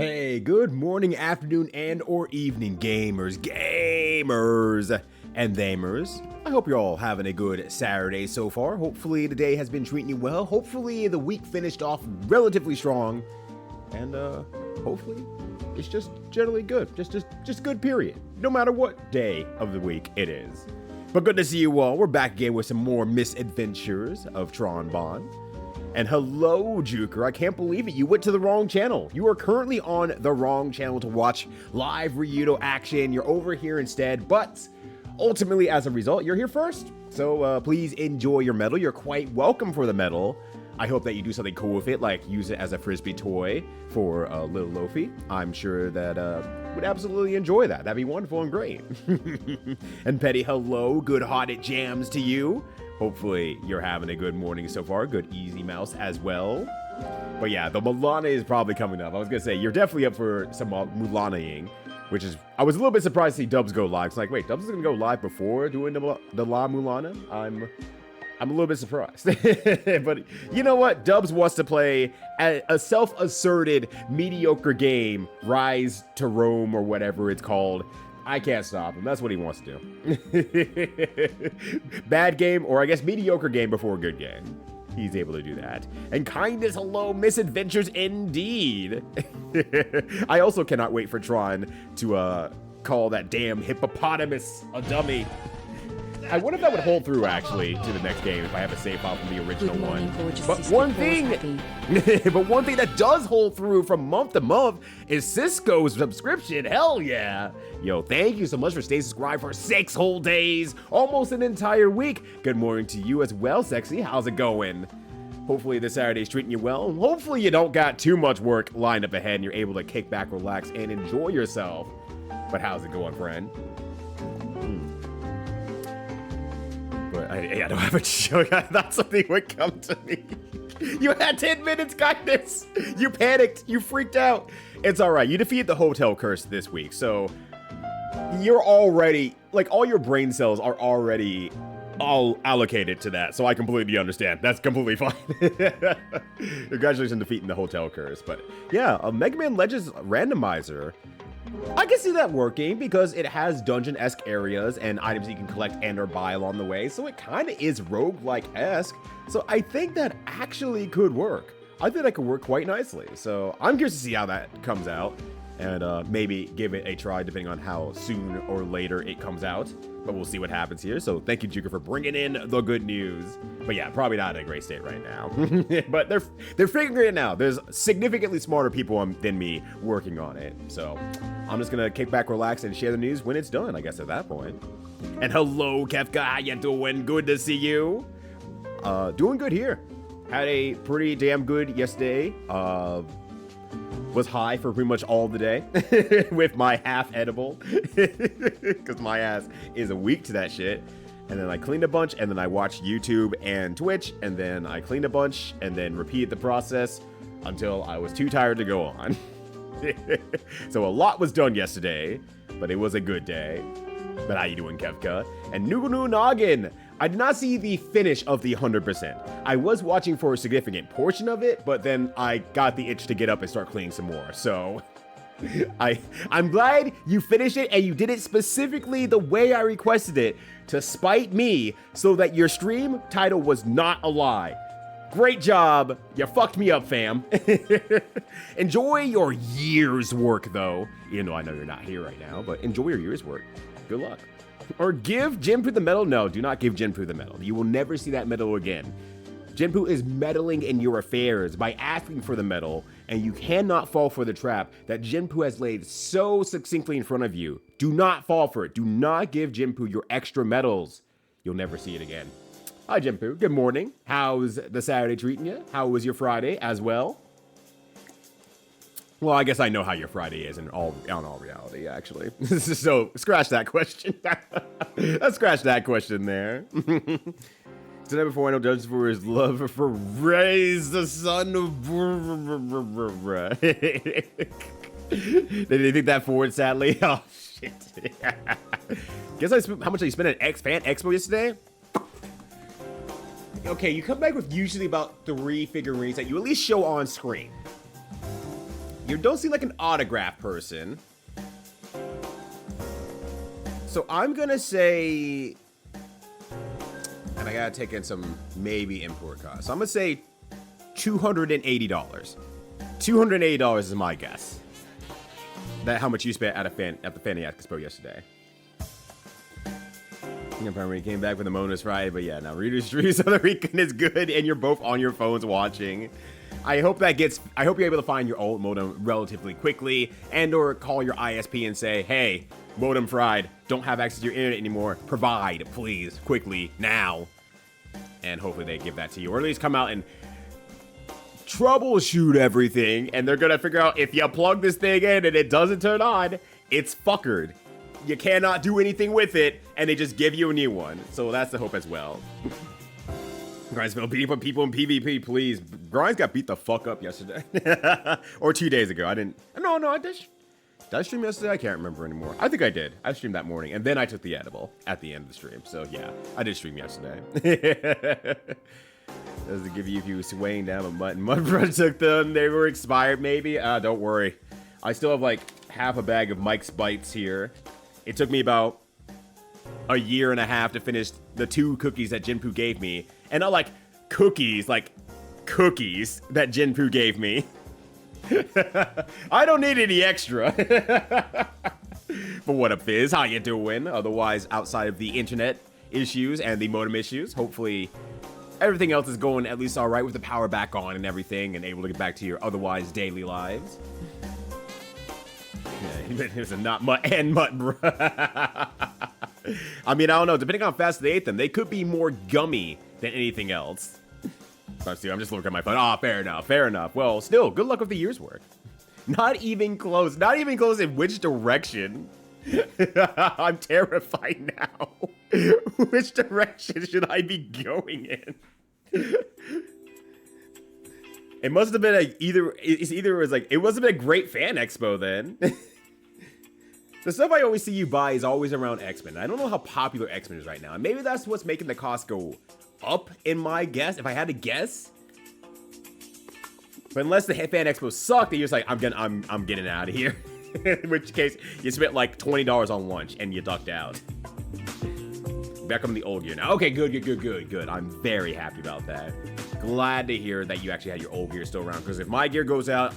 Hey, good morning, afternoon, and or evening, gamers, and thamers. I hope you're all having a good Saturday so far. Hopefully the day has been treating you well. Hopefully the week finished off relatively strong. And hopefully it's just generally good. Just good, period. No matter what day of the week it is. But good to see you all. We're back again with some more Misadventures of Tron Bonne. And hello, Juker. I can't believe it. You went to the wrong channel. You are currently on the wrong channel to watch live Ryudo action. You're over here instead, but ultimately, as a result, you're here first. So please enjoy your medal. You're quite welcome for the medal. I hope that you do something cool with it, like use it as a Frisbee toy for little Lofi. I'm sure that would absolutely enjoy that. That'd be wonderful and great. And Petty, hello. Good hotted jams to you. Hopefully you're having a good morning so far. Good easy mouse as well. But yeah, the Mulana is probably coming up. I was going to say, you're definitely up for some Mulana-ing, which is, I was a little bit surprised to see Dubs go live. It's like, wait, Dubs is going to go live before doing the La Mulana? I'm a little bit surprised. But you know what? Dubs wants to play a self-asserted, mediocre game, Rise to Rome or whatever it's called. I can't stop him. That's what he wants to do. Bad game, or I guess mediocre game before a good game. He's able to do that. And kindness, hello, misadventures indeed. I also cannot wait for Tron to call that damn hippopotamus a dummy. I wonder if that would hold through, actually, to the next game if I have a save file from the original one. But one thing that does hold through from month to month is Cisco's subscription. Hell yeah. Yo, thank you so much for staying subscribed for 6 whole days, almost an entire week. Good morning to you as well, Sexy. How's it going? Hopefully this Saturday's treating you well. Hopefully you don't got too much work lined up ahead and you're able to kick back, relax, and enjoy yourself. But how's it going, friend? But I don't have a joke. I thought something would come to me. You had 10 minutes, kindness. You panicked. You freaked out. It's all right. You defeated the hotel curse this week. So you're already, like, all your brain cells are already all allocated to that. So I completely understand. That's completely fine. Congratulations on defeating the hotel curse. But yeah, a Mega Man Legends randomizer. I can see that working because it has dungeon-esque areas and items you can collect and or buy along the way, so it kind of is roguelike-esque. So I think that actually could work. I think that could work quite nicely. So I'm curious to see how that comes out and maybe give it a try depending on how soon or later it comes out. But we'll see what happens here. So thank you, Juker, for bringing in the good news. But yeah, probably not in a great state right now. But they're figuring it out. There's significantly smarter people than me working on it. So I'm just gonna kick back, relax, and share the news when it's done, I guess, at that point. And hello, Kefka, how you doing? Good to see you. Doing good here. Had a pretty damn good yesterday. Was high for pretty much all the day with my half edible because my ass is weak to that shit. And then I cleaned a bunch, and then I watched YouTube and Twitch, and then I cleaned a bunch, and then repeated the process until I was too tired to go on. So a lot was done yesterday, but it was a good day. But how you doing, Kefka? And Nugunu Noggin! I did not see the finish of the 100%. I was watching for a significant portion of it, but then I got the itch to get up and start cleaning some more. So I'm glad you finished it, and you did it specifically the way I requested it to spite me so that your stream title was not a lie. Great job. You fucked me up, fam. Enjoy your year's work, though. Even though I know you're not here right now, but enjoy your year's work. Good luck. Or give Jinpoo the medal. No, do not give Jinpoo the medal. You will never see that medal again. Jinpoo is meddling in your affairs by asking for the medal, and you cannot fall for the trap that Jinpoo has laid so succinctly in front of you. Do not fall for it. Do not give Jinpoo your extra medals. You'll never see it again. Hi, Jinpoo. Good morning. How's the Saturday treating you? How was your Friday as well? Well, I guess I know how your Friday is in all reality, actually. So, scratch that question. Let's scratch that question there. Today, before I know judges for his love for Raise the son of... Did they think that forward, sadly? Oh, shit. Guess how much I spent at Fan Expo yesterday? Okay, you come back with usually about 3 figurines that you at least show on screen. You don't seem like an autograph person. So I'm gonna say, and I gotta take in some maybe import costs. So I'm gonna say $280. $280 is my guess. That how much you spent at the Fanatic Expo yesterday. I remember when he came back with the bonus Friday, but yeah, now Reader's Street Southern Rican is good, and you're both on your phones watching. I hope you're able to find your old modem relatively quickly, and/or call your ISP and say, "Hey, modem fried, don't have access to your internet anymore. Provide, please, quickly, now." And hopefully they give that to you, or at least come out and troubleshoot everything, and they're gonna figure out if you plug this thing in and it doesn't turn on, it's fuckered. You cannot do anything with it, and they just give you a new one. So that's the hope as well. Grindsville beating up people in PvP, please. Grinds got beat the fuck up yesterday. Or 2 days ago. I didn't. No, I did. Did I stream yesterday? I can't remember anymore. I think I did. I streamed that morning, and then I took the edible at the end of the stream. So yeah, I did stream yesterday. Does it give you if you were swaying down a mutton? Mudbrush took them. They were expired, maybe. Don't worry. I still have like half a bag of Mike's Bites here. It took me about a year and a half to finish the 2 cookies that Jinpoo gave me. And not like cookies that Jinpoo gave me. I don't need any extra. But what up, Fizz? How you doing? Otherwise, outside of the internet issues and the modem issues, hopefully everything else is going at least all right with the power back on and everything, and able to get back to your otherwise daily lives. Yeah, it was a not mutt and mutt, bro. I mean, I don't know. Depending on how fast they ate them, they could be more gummy than anything else. I'm just looking at my phone. Ah, fair enough. Fair enough. Well, still, good luck with the year's work. Not even close. Not even close in which direction. I'm terrified now. Which direction should I be going in? It must have been it must have been a great fan expo then. The stuff I always see you buy is always around X-Men. I don't know how popular X-Men is right now. And maybe that's what's making the cost go up in my guess, if I had to guess. But unless the fan expo sucked, you're just like, I'm getting out of here. In which case, you spent like $20 on lunch and you ducked out. Back on the old gear now. Okay, good. I'm very happy about that. Glad to hear that you actually had your old gear still around, because if my gear goes out,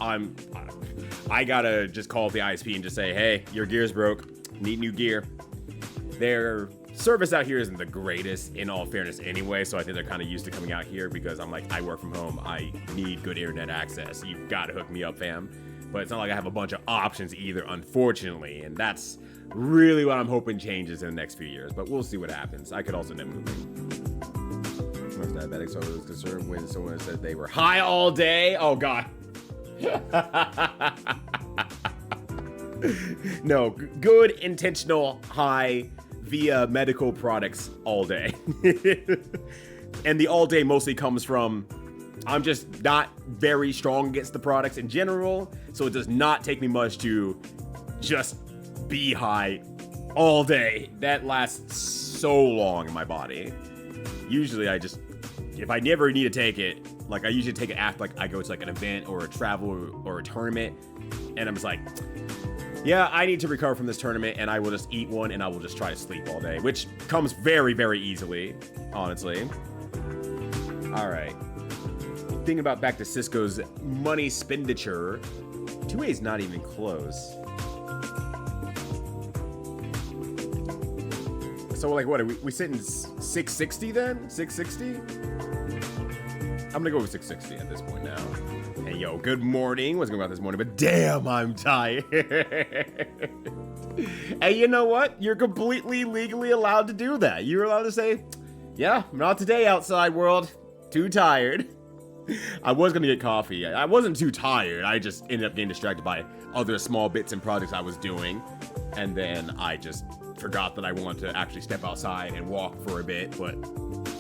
I gotta just call the ISP and just say, hey, your gear's broke. Need new gear. Their service out here isn't the greatest, in all fairness anyway, so I think they're kind of used to coming out here, because I'm like, I work from home. I need good internet access. You've got to hook me up, fam. But it's not like I have a bunch of options either, unfortunately, and that's really what I'm hoping changes in the next few years, but we'll see what happens. I could also end up moving. Most diabetics are always concerned when someone said they were high all day. Oh, God. No, good intentional high via medical products all day. And the all day mostly comes from, I'm just not very strong against the products in general, so it does not take me much to just be high all day. That lasts so long in my body. Usually if I never need to take it, like I usually take it after like I go to like an event or a travel or a tournament, and I'm just like, yeah, I need to recover from this tournament, and I will just eat one and I will just try to sleep all day, which comes very, very easily, honestly. All right. Thinking about back to Cisco's money expenditure. 2A is not even close. So like what are we sitting 660 then? 660? I'm gonna go with 660 at this point now. Hey yo, good morning. What's going on this morning? But damn, I'm tired. Hey, you know what? You're completely legally allowed to do that. You're allowed to say, yeah, not today, outside world. Too tired. I was gonna get coffee. I wasn't too tired. I just ended up getting distracted by other small bits and projects I was doing. And then I just forgot that I wanted to actually step outside and walk for a bit, but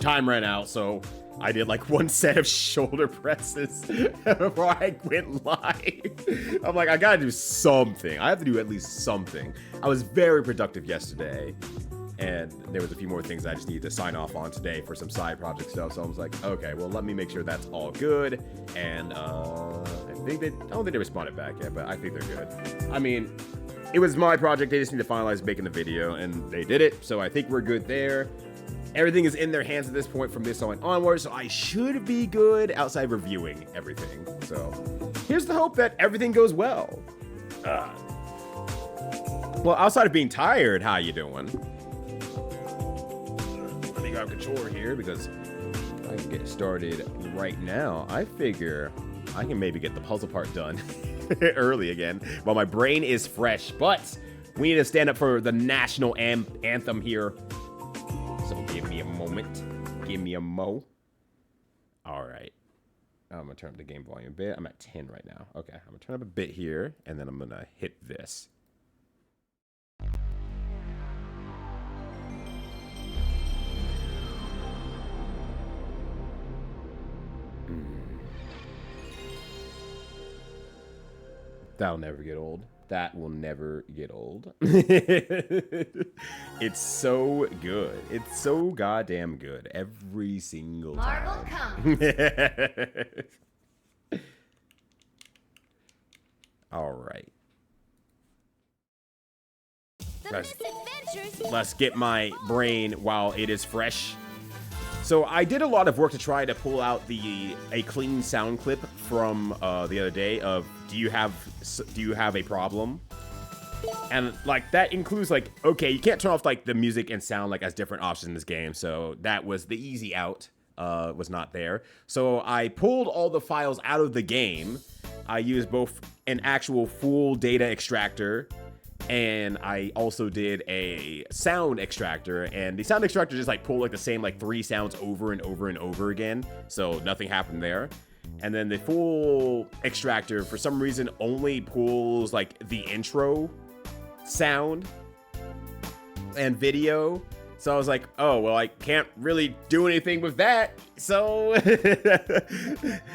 time ran out, so I did like one set of shoulder presses before I went live. I'm like, I gotta do something. I have to do at least something. I was very productive yesterday, and there was a few more things I just needed to sign off on today for some side project stuff, so I was like, okay, well, let me make sure that's all good, and I don't think they responded back yet, but I think they're good. I mean, it was my project. They just need to finalize making the video, and they did it. So I think we're good there. Everything is in their hands at this point from this point onward, so I should be good outside reviewing everything. So here's the hope that everything goes well. Well, outside of being tired, how you doing? Let me grab a controller here because I can get started right now. I figure I can maybe get the puzzle part done early again while my brain is fresh. But we need to stand up for the national anthem here. So give me a moment. Give me a mo. All right. I'm going to turn up the game volume a bit. I'm at 10 right now. Okay. I'm going to turn up a bit here, and then I'm going to hit this. That'll never get old. That will never get old. It's so good. It's so goddamn good every single time. Marvel comes. All right. The Let's get my brain while it is fresh. So I did a lot of work to try to pull out a clean sound clip from the other day of do you have a problem? And like that includes like, okay, you can't turn off like the music and sound like as different options in this game. So that was the easy out, was not there. So I pulled all the files out of the game. I used both an actual full data extractor, and I also did a sound extractor, and the sound extractor just like pulled like the same like 3 sounds over and over and over again, so nothing happened there. And then the full extractor for some reason only pulls like the intro sound and video. So I was like, oh, well, I can't really do anything with that. So,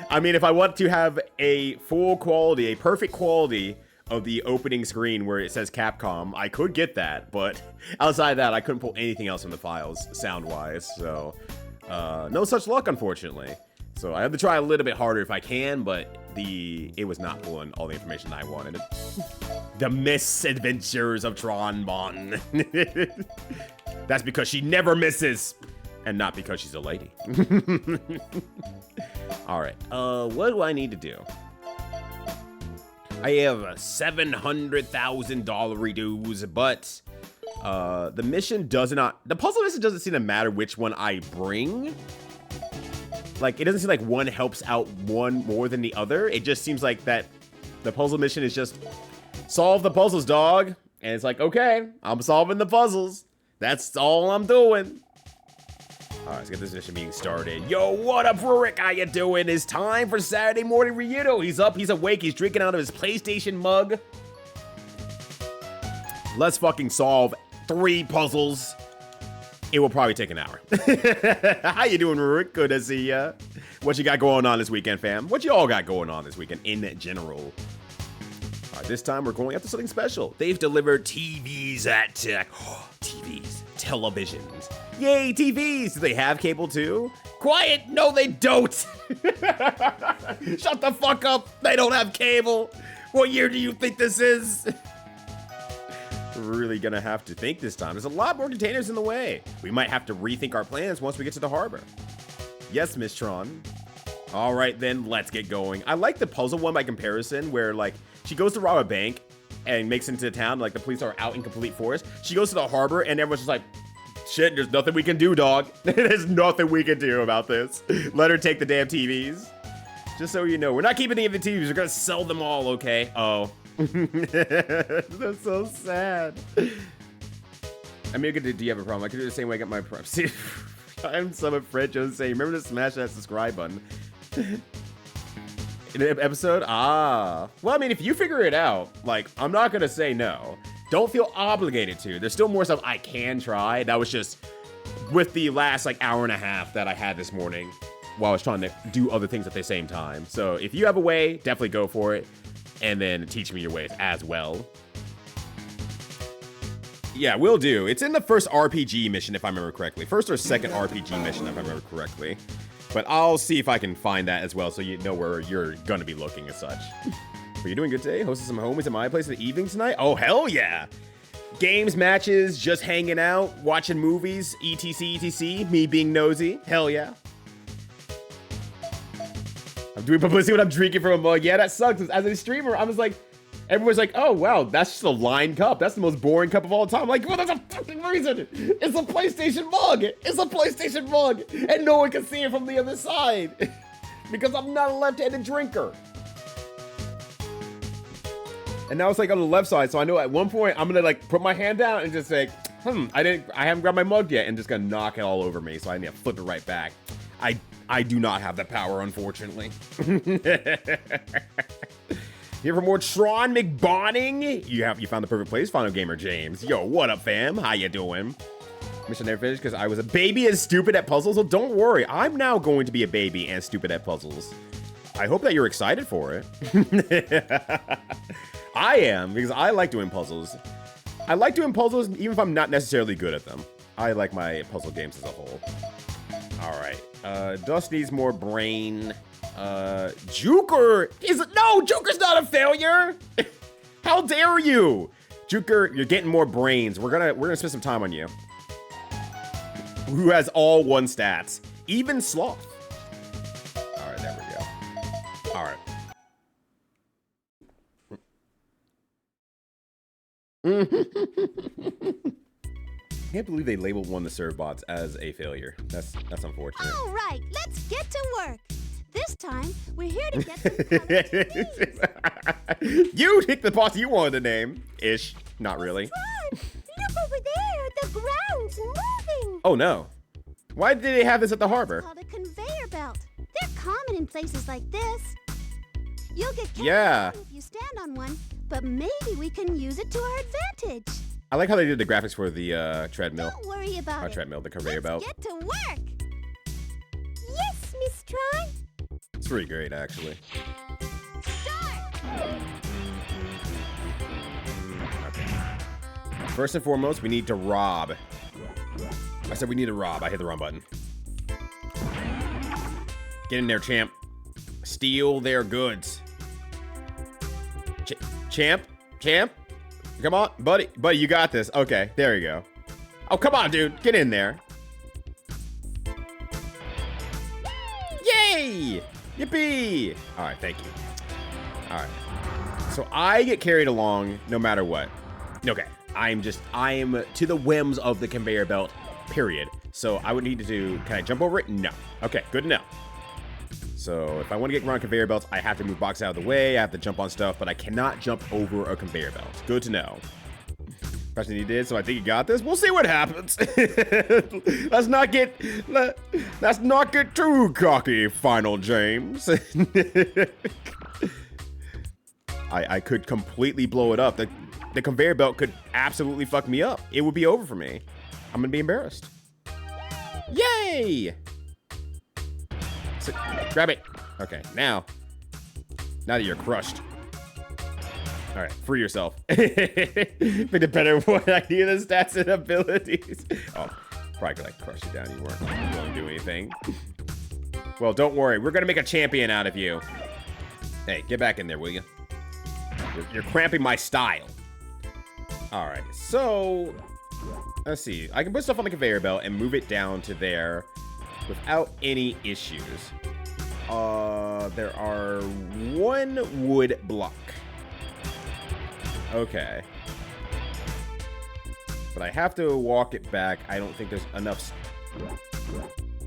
I mean, if I want to have a full quality, a perfect quality of the opening screen where it says Capcom, I could get that, but outside of that, I couldn't pull anything else from the files sound-wise, so no such luck, unfortunately. So I have to try a little bit harder if I can, but it was not pulling all the information I wanted. The Misadventures of Tron Bonne. That's because she never misses, and not because she's a lady. All right, what do I need to do? I have $700,000 dues, but the mission the puzzle mission doesn't seem to matter which one I bring. Like, it doesn't seem like one helps out one more than the other. It just seems like that the puzzle mission is just solve the puzzles, dog. And it's like, okay, I'm solving the puzzles. That's all I'm doing. All right, let's get this mission being started. Yo, what up, Rick? How you doing? It's time for Saturday morning Ryudo. He's up, he's awake, he's drinking out of his PlayStation mug. Let's fucking solve 3 puzzles. It will probably take an hour. How you doing, Rick? Good to see ya. What you got going on this weekend, fam? What you all got going on this weekend in general? All right, this time we're going after something special. They've delivered TVs at TVs, televisions. Yay, TVs! Do they have cable too? Quiet! No, they don't! Shut the fuck up! They don't have cable! What year do you think this is? Really gonna have to think this time. There's a lot more containers in the way. We might have to rethink our plans once we get to the harbor. Yes, Miss Tron. All right, then, let's get going. I like the puzzle one by comparison, where, like, she goes to rob a bank and makes it into the town, like, the police are out in complete force. She goes to the harbor, and everyone's just like, shit, there's nothing we can do, dog. There's nothing we can do about this. Let her take the damn TVs. Just so you know, we're not keeping any of the TVs. We're gonna sell them all, okay? Oh. That's so sad. I mean, do you have a problem? I could do the same way I got my prep. See, I'm Summit Fred Jones saying, remember to smash that subscribe button. In an episode? Well, I mean, if you figure it out, like, I'm not gonna say no. Don't feel obligated to. There's still more stuff I can try. That was just with the last, like, hour and a half that I had this morning while I was trying to do other things at the same time. So if you have a way, definitely go for it. And then teach me your ways as well. Yeah, will do. It's in the first RPG mission, if I remember correctly. First or second RPG mission, if I remember correctly. But I'll see if I can find that as well, so you know where you're gonna be looking as such. Are you doing good today? Hosting some homies at my place in the evening tonight? Oh, hell yeah! Games, matches, just hanging out, watching movies, etc, etc. Me being nosy. Hell yeah. I'm doing publicity when I'm drinking from a mug. Yeah, that sucks. As a streamer, I was like, everyone's like, oh, wow, that's just a lined cup. That's the most boring cup of all time. I'm like, well, there's a fucking reason. It's a PlayStation mug. It's a PlayStation mug. And no one can see it from the other side. Because I'm not a left-handed drinker. And now it's like on the left side. So I know at one point I'm gonna like put my hand down and just say, I haven't grabbed my mug yet, and just gonna knock it all over me. So I need to flip it right back. I do not have that power, unfortunately. Here for more Tron McBonning. You found the perfect place, Final Gamer James. Yo, what up, fam? How you doing? Mission never finished because I was a baby and stupid at puzzles. So don't worry, I'm now going to be a baby and stupid at puzzles. I hope that you're excited for it. I am, because I like doing puzzles. I like doing puzzles even if I'm not necessarily good at them. I like my puzzle games as a whole. All right, Dust needs more brain. Juker no, Juker's not a failure. How dare you? Juker, you're getting more brains. We're gonna spend some time on you. Who has all 1 stats? Even Sloth. All right, there we go. All right. I can't believe they labeled one of the servbots as a failure. That's unfortunate. All right, let's get to work. This time, we're here to get some colors. You picked the boss you wanted to name. Ish. Not really. Look over there. The ground's moving. Oh, no. Why did they have this at the harbor? It's called a conveyor belt. They're common in places like this. You'll get carried Yeah. if you stand on one, but maybe we can use it to our advantage. I like how they did the graphics for the treadmill. Don't worry about it. Treadmill, the conveyor belt. Let's get to work. Yes, Miss Tron. It's pretty great, actually. Start. Okay. First and foremost, we need to rob. I said we need to rob. I hit the wrong button. Get in there, champ. Steal their goods. Champ? Come on, buddy, you got this. Okay, there you go. Oh, come on, dude, get in there. Yay! Yippee! All right, thank you. All right, so I get carried along no matter what. Okay, I'm to the whims of the conveyor belt, period. So I would need to do, can I jump over it? No. Okay, good to know. So if I want to get around conveyor belts, I have to move boxes out of the way. I have to jump on stuff, but I cannot jump over a conveyor belt. Good to know. Question he did, so I think he got this. We'll see what happens. Let's not get too cocky, Final James. I could completely blow it up. The conveyor belt could absolutely fuck me up. It would be over for me. I'm gonna be embarrassed. Yay! So, grab it. Okay, now that you're crushed. All right, free yourself. Pick a better one. I need the stats and abilities. Oh, probably could like crush you down. You weren't going to do anything. Well, don't worry. We're gonna make a champion out of you. Hey, get back in there, will you? You're cramping my style. All right, so let's see. I can put stuff on the conveyor belt and move it down to there without any issues. There are 1 wood block. Okay. But I have to walk it back. I don't think there's enough.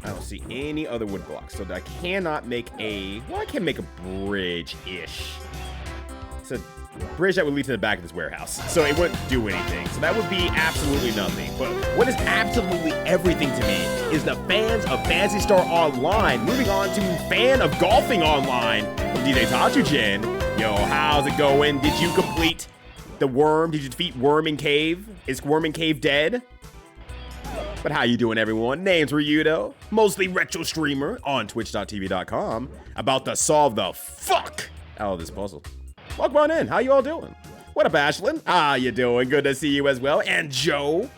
I don't see any other wood blocks. So I cannot make well, I can make a bridge-ish. It's a bridge that would lead to the back of this warehouse. So it wouldn't do anything. So that would be absolutely nothing. But what is absolutely everything to me is the fans of Phantasy Star Online. Moving on to fan of golfing online from DJ Tatsugen. Yo, how's it going? Did you complete the worm? Did you defeat Worm in Cave? Is Worm in Cave dead? But how you doing, everyone? Name's Ryudo, mostly retro streamer on twitch.tv.com, about to solve the fuck out of this puzzle. Welcome on in. How you all doing? What up, Ashlyn? How you doing? Good to see you as well. And Joe?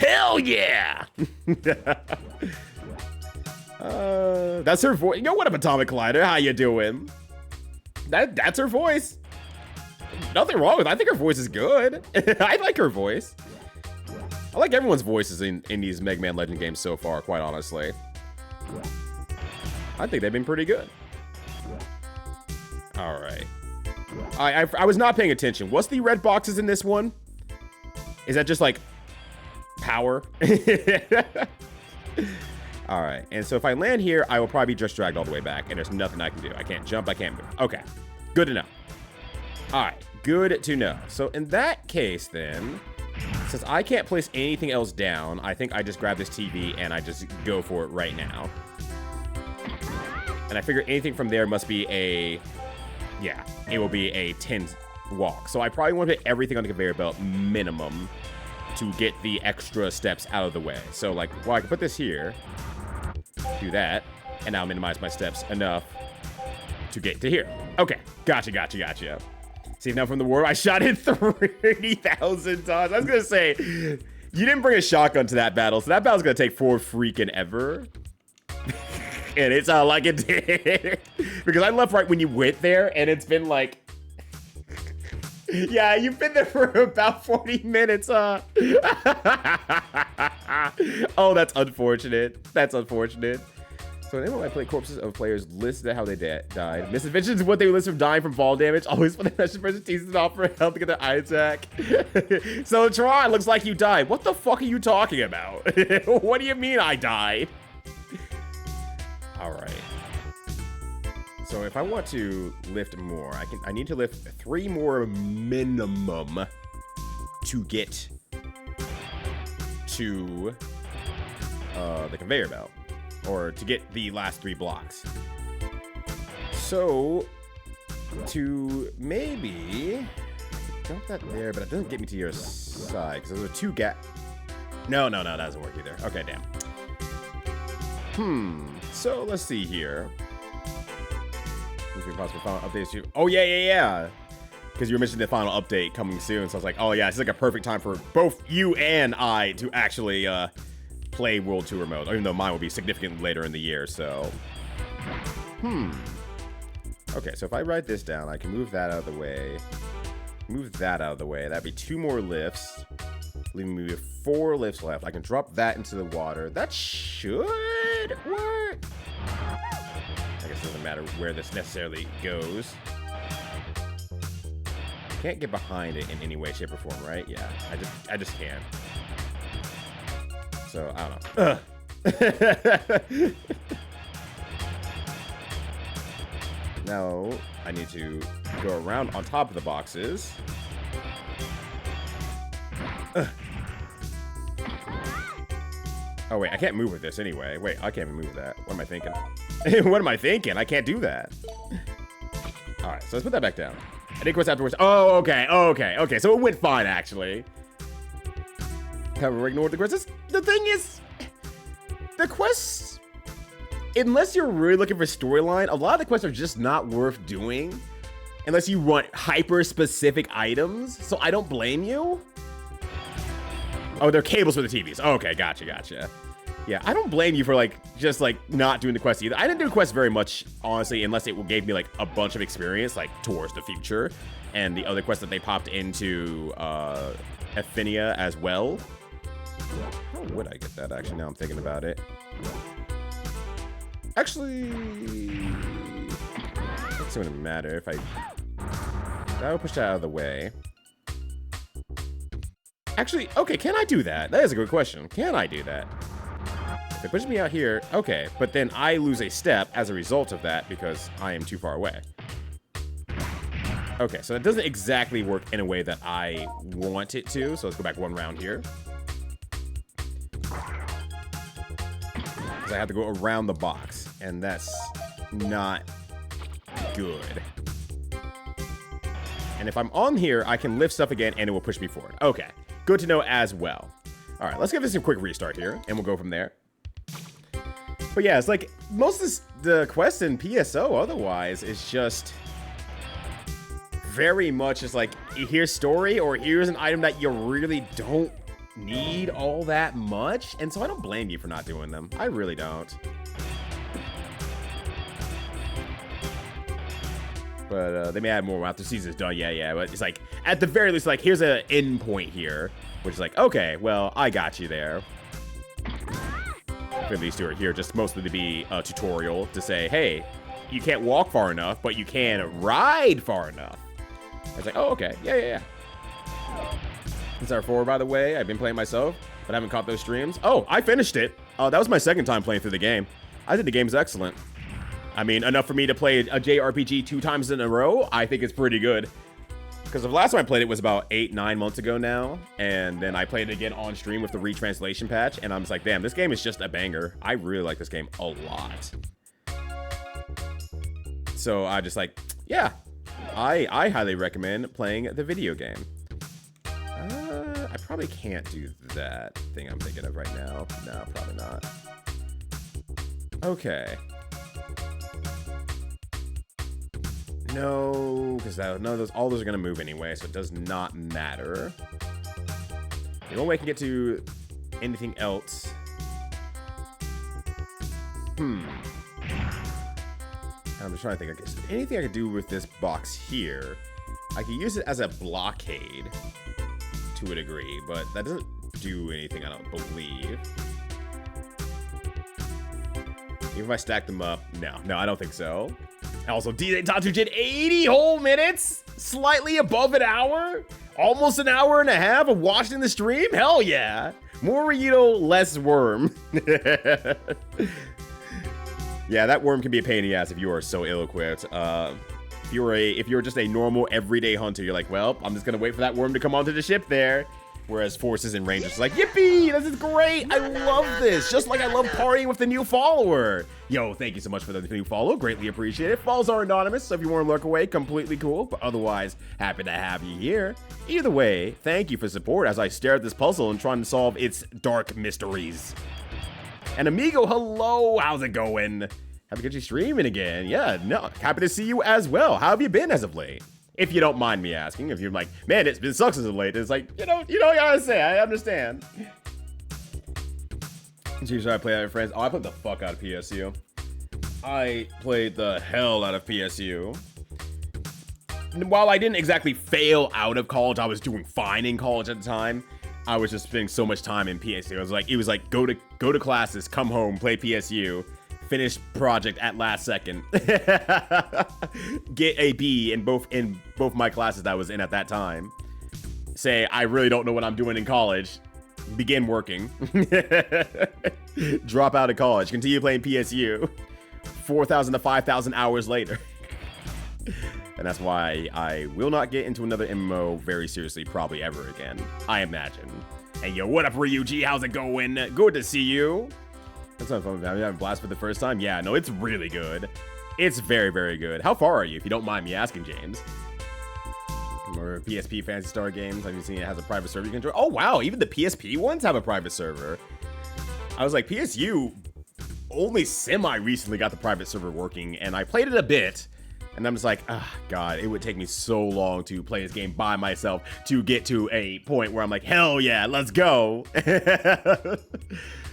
Hell yeah! That's her voice. You know what up, Atomic Collider? How you doing? That's her voice. Nothing wrong with it. I think her voice is good. I like her voice. I like everyone's voices in these Mega Man Legend games so far, quite honestly. I think they've been pretty good. All right. I was not paying attention. What's the red boxes in this one? Is that just like power? All right. And so if I land here, I will probably be just dragged all the way back, and there's nothing I can do. I can't jump. I can't move. Okay. Good to know. All right. Good to know. So in that case, then, since I can't place anything else down, I think I just grab this TV and I just go for it right now. And I figure anything from there must be a... Yeah, it will be a 10 walk. So I probably want to hit everything on the conveyor belt minimum to get the extra steps out of the way. So, like, well, I can put this here, do that, and now minimize my steps enough to get to here. Okay, gotcha. See, now from the war, I shot it 30,000 times. I was gonna say, you didn't bring a shotgun to that battle, so that battle's gonna take for freaking ever. And it's like it did. Because I left right when you went there, and it's been like... Yeah, you've been there for about 40 minutes, huh? Oh, that's unfortunate. That's unfortunate. So anyone I play corpses of players listed how they died. Misadventures is what they list from dying from fall damage. Always when the person teases off for help to get their eye attack. So Tron, looks like you died. What the fuck are you talking about? What do you mean I died? All right. So if I want to lift more, I need to lift 3 more minimum to get to the conveyor belt, or to get the last 3 blocks. So to maybe dump that there, but it doesn't get me to your side because there's a 2 gap. No, that doesn't work either. Okay, damn. So let's see here. Possible final updates too. Oh yeah. Because you were mentioning the final update coming soon, so I was like, oh yeah, it's like a perfect time for both you and I to actually play World Tour mode. Even though mine will be significantly later in the year. So, okay, so if I write this down, I can move that out of the way. Move that out of the way. That'd be 2 more lifts, leaving me with 4 lifts left. I can drop that into the water. That should work. I guess it doesn't matter where this necessarily goes. Can't get behind it in any way, shape, or form, right? Yeah, I just can't. So I don't know. Now I need to go around on top of the boxes. Oh wait, I can't move with this anyway. Wait, I can't even move with that. What am I thinking? What am I thinking? I can't do that. All right, so let's put that back down. I think what's afterwards. Oh, okay. So it went fine, actually. Have we ignored the quests? The thing is, the quests, unless you're really looking for storyline, a lot of the quests are just not worth doing unless you want hyper-specific items. So I don't blame you. Oh, they're cables for the TVs. Okay, gotcha. Yeah, I don't blame you for, like, just, like, not doing the quest either. I didn't do the quest very much, honestly, unless it gave me, like, a bunch of experience, like, towards the future. And the other quests that they popped into Ephinia as well. How would I get that, actually, now I'm thinking about it? Actually, it doesn't really matter if I would push that out of the way. Actually, okay, can I do that? That is a good question. Can I do that? If it pushes me out here, okay, but then I lose a step as a result of that because I am too far away. Okay, so it doesn't exactly work in a way that I want it to, so let's go back 1 round here. Because I have to go around the box, and that's not good. And if I'm on here, I can lift stuff again, and it will push me forward. Okay, good to know as well. All right, let's give this a quick restart here, and we'll go from there. But yeah, it's like most of the quest in PSO otherwise is just very much just like, here's story or here's an item that you really don't need all that much. And so I don't blame you for not doing them. I really don't. But they may add more after the season's done. Yeah. But it's like, at the very least, like, here's an end point here. Which is like, okay, well, I got you there. At least two are here just mostly to be a tutorial to say, hey, you can't walk far enough, but you can ride far enough. It's like, oh, okay. Yeah. This is R4, by the way. I've been playing myself, but I haven't caught those streams. Oh, I finished it. That was my second time playing through the game. I think the game's excellent. I mean, enough for me to play a JRPG 2 times in a row. I think it's pretty good. Because the last time I played it was about 8-9 months ago now. And then I played it again on stream with the retranslation patch. And I'm just like, damn, this game is just a banger. I really like this game a lot. So I just like, yeah, I highly recommend playing the video game. I probably can't do that thing I'm thinking of right now. No, probably not. Okay. No, because all those are going to move anyway, so it does not matter. The only way I can get to anything else. I'm just trying to think. Is there anything I could do with this box here? I could use it as a blockade to a degree, but that doesn't do anything, I don't believe. Even if I stack them up, no, I don't think so. Also, DJ Tatu did 80 whole minutes, slightly above an hour, almost an hour and a half of watching the stream. Hell yeah, more Rito, less worm. Yeah, that worm can be a pain in the ass if you are so ill-equipped. If you're just a normal everyday hunter, you're like, well, I'm just gonna wait for that worm to come onto the ship there. Whereas forces and rangers are like, yippee, this is great. I love this. Just like I love partying with the new follower. Yo, thank you so much for the new follow. Greatly appreciate it. Follows are anonymous, so if you want to lurk away, completely cool. But otherwise, happy to have you here. Either way, thank you for support as I stare at this puzzle and trying to solve its dark mysteries. And Amigo, hello. How's it going? Happy to get you streaming again. Yeah, no, happy to see you as well. How have you been as of late? If you don't mind me asking, if you're like, man, it's been sucks as of late. It's like, you know what you gotta say. I understand. Usually I play that with friends. Oh, I played the fuck out of PSU. I played the hell out of PSU. And while I didn't exactly fail out of college, I was doing fine in college at the time. I was just spending so much time in PSU. It was like go to classes, come home, play PSU. Finish project at last second. Get a B in both my classes that I was in at that time. Say, I really don't know what I'm doing in college. Begin working. Drop out of college. Continue playing PSU. 4,000 to 5,000 hours later. And that's why I will not get into another MMO very seriously probably ever again. I imagine. Hey, yo, what up, Ryuji? How's it going? Good to see you. That's not fun. I'm having a blast for the first time. Yeah, no, it's really good. It's very, very good. How far are you, if you don't mind me asking, James? Or PSP Fantasy Star games. Have you seen it has a private server you can join? Oh, wow. Even the PSP ones have a private server. I was like, PSU only semi-recently got the private server working, and I played it a bit. And I'm just like, ah, God, it would take me so long to play this game by myself to get to a point where I'm like, hell yeah, let's go.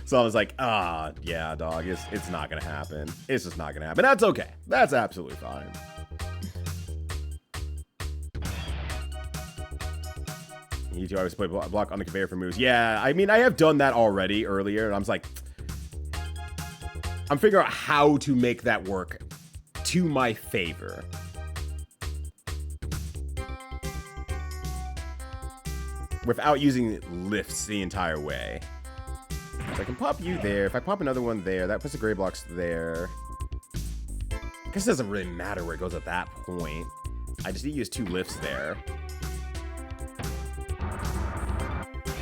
So I was like, yeah, dog, it's not gonna happen. It's just not gonna happen. That's okay. That's absolutely fine. You two always play block on the conveyor for moves. Yeah, I mean, I have done that already earlier, and I'm just like, I'm figuring out how to make that work to my favor. Without using lifts the entire way. So I can pop you there. If I pop another one there, that puts the gray blocks there. I guess it doesn't really matter where it goes at that point. I just need to use 2 lifts there.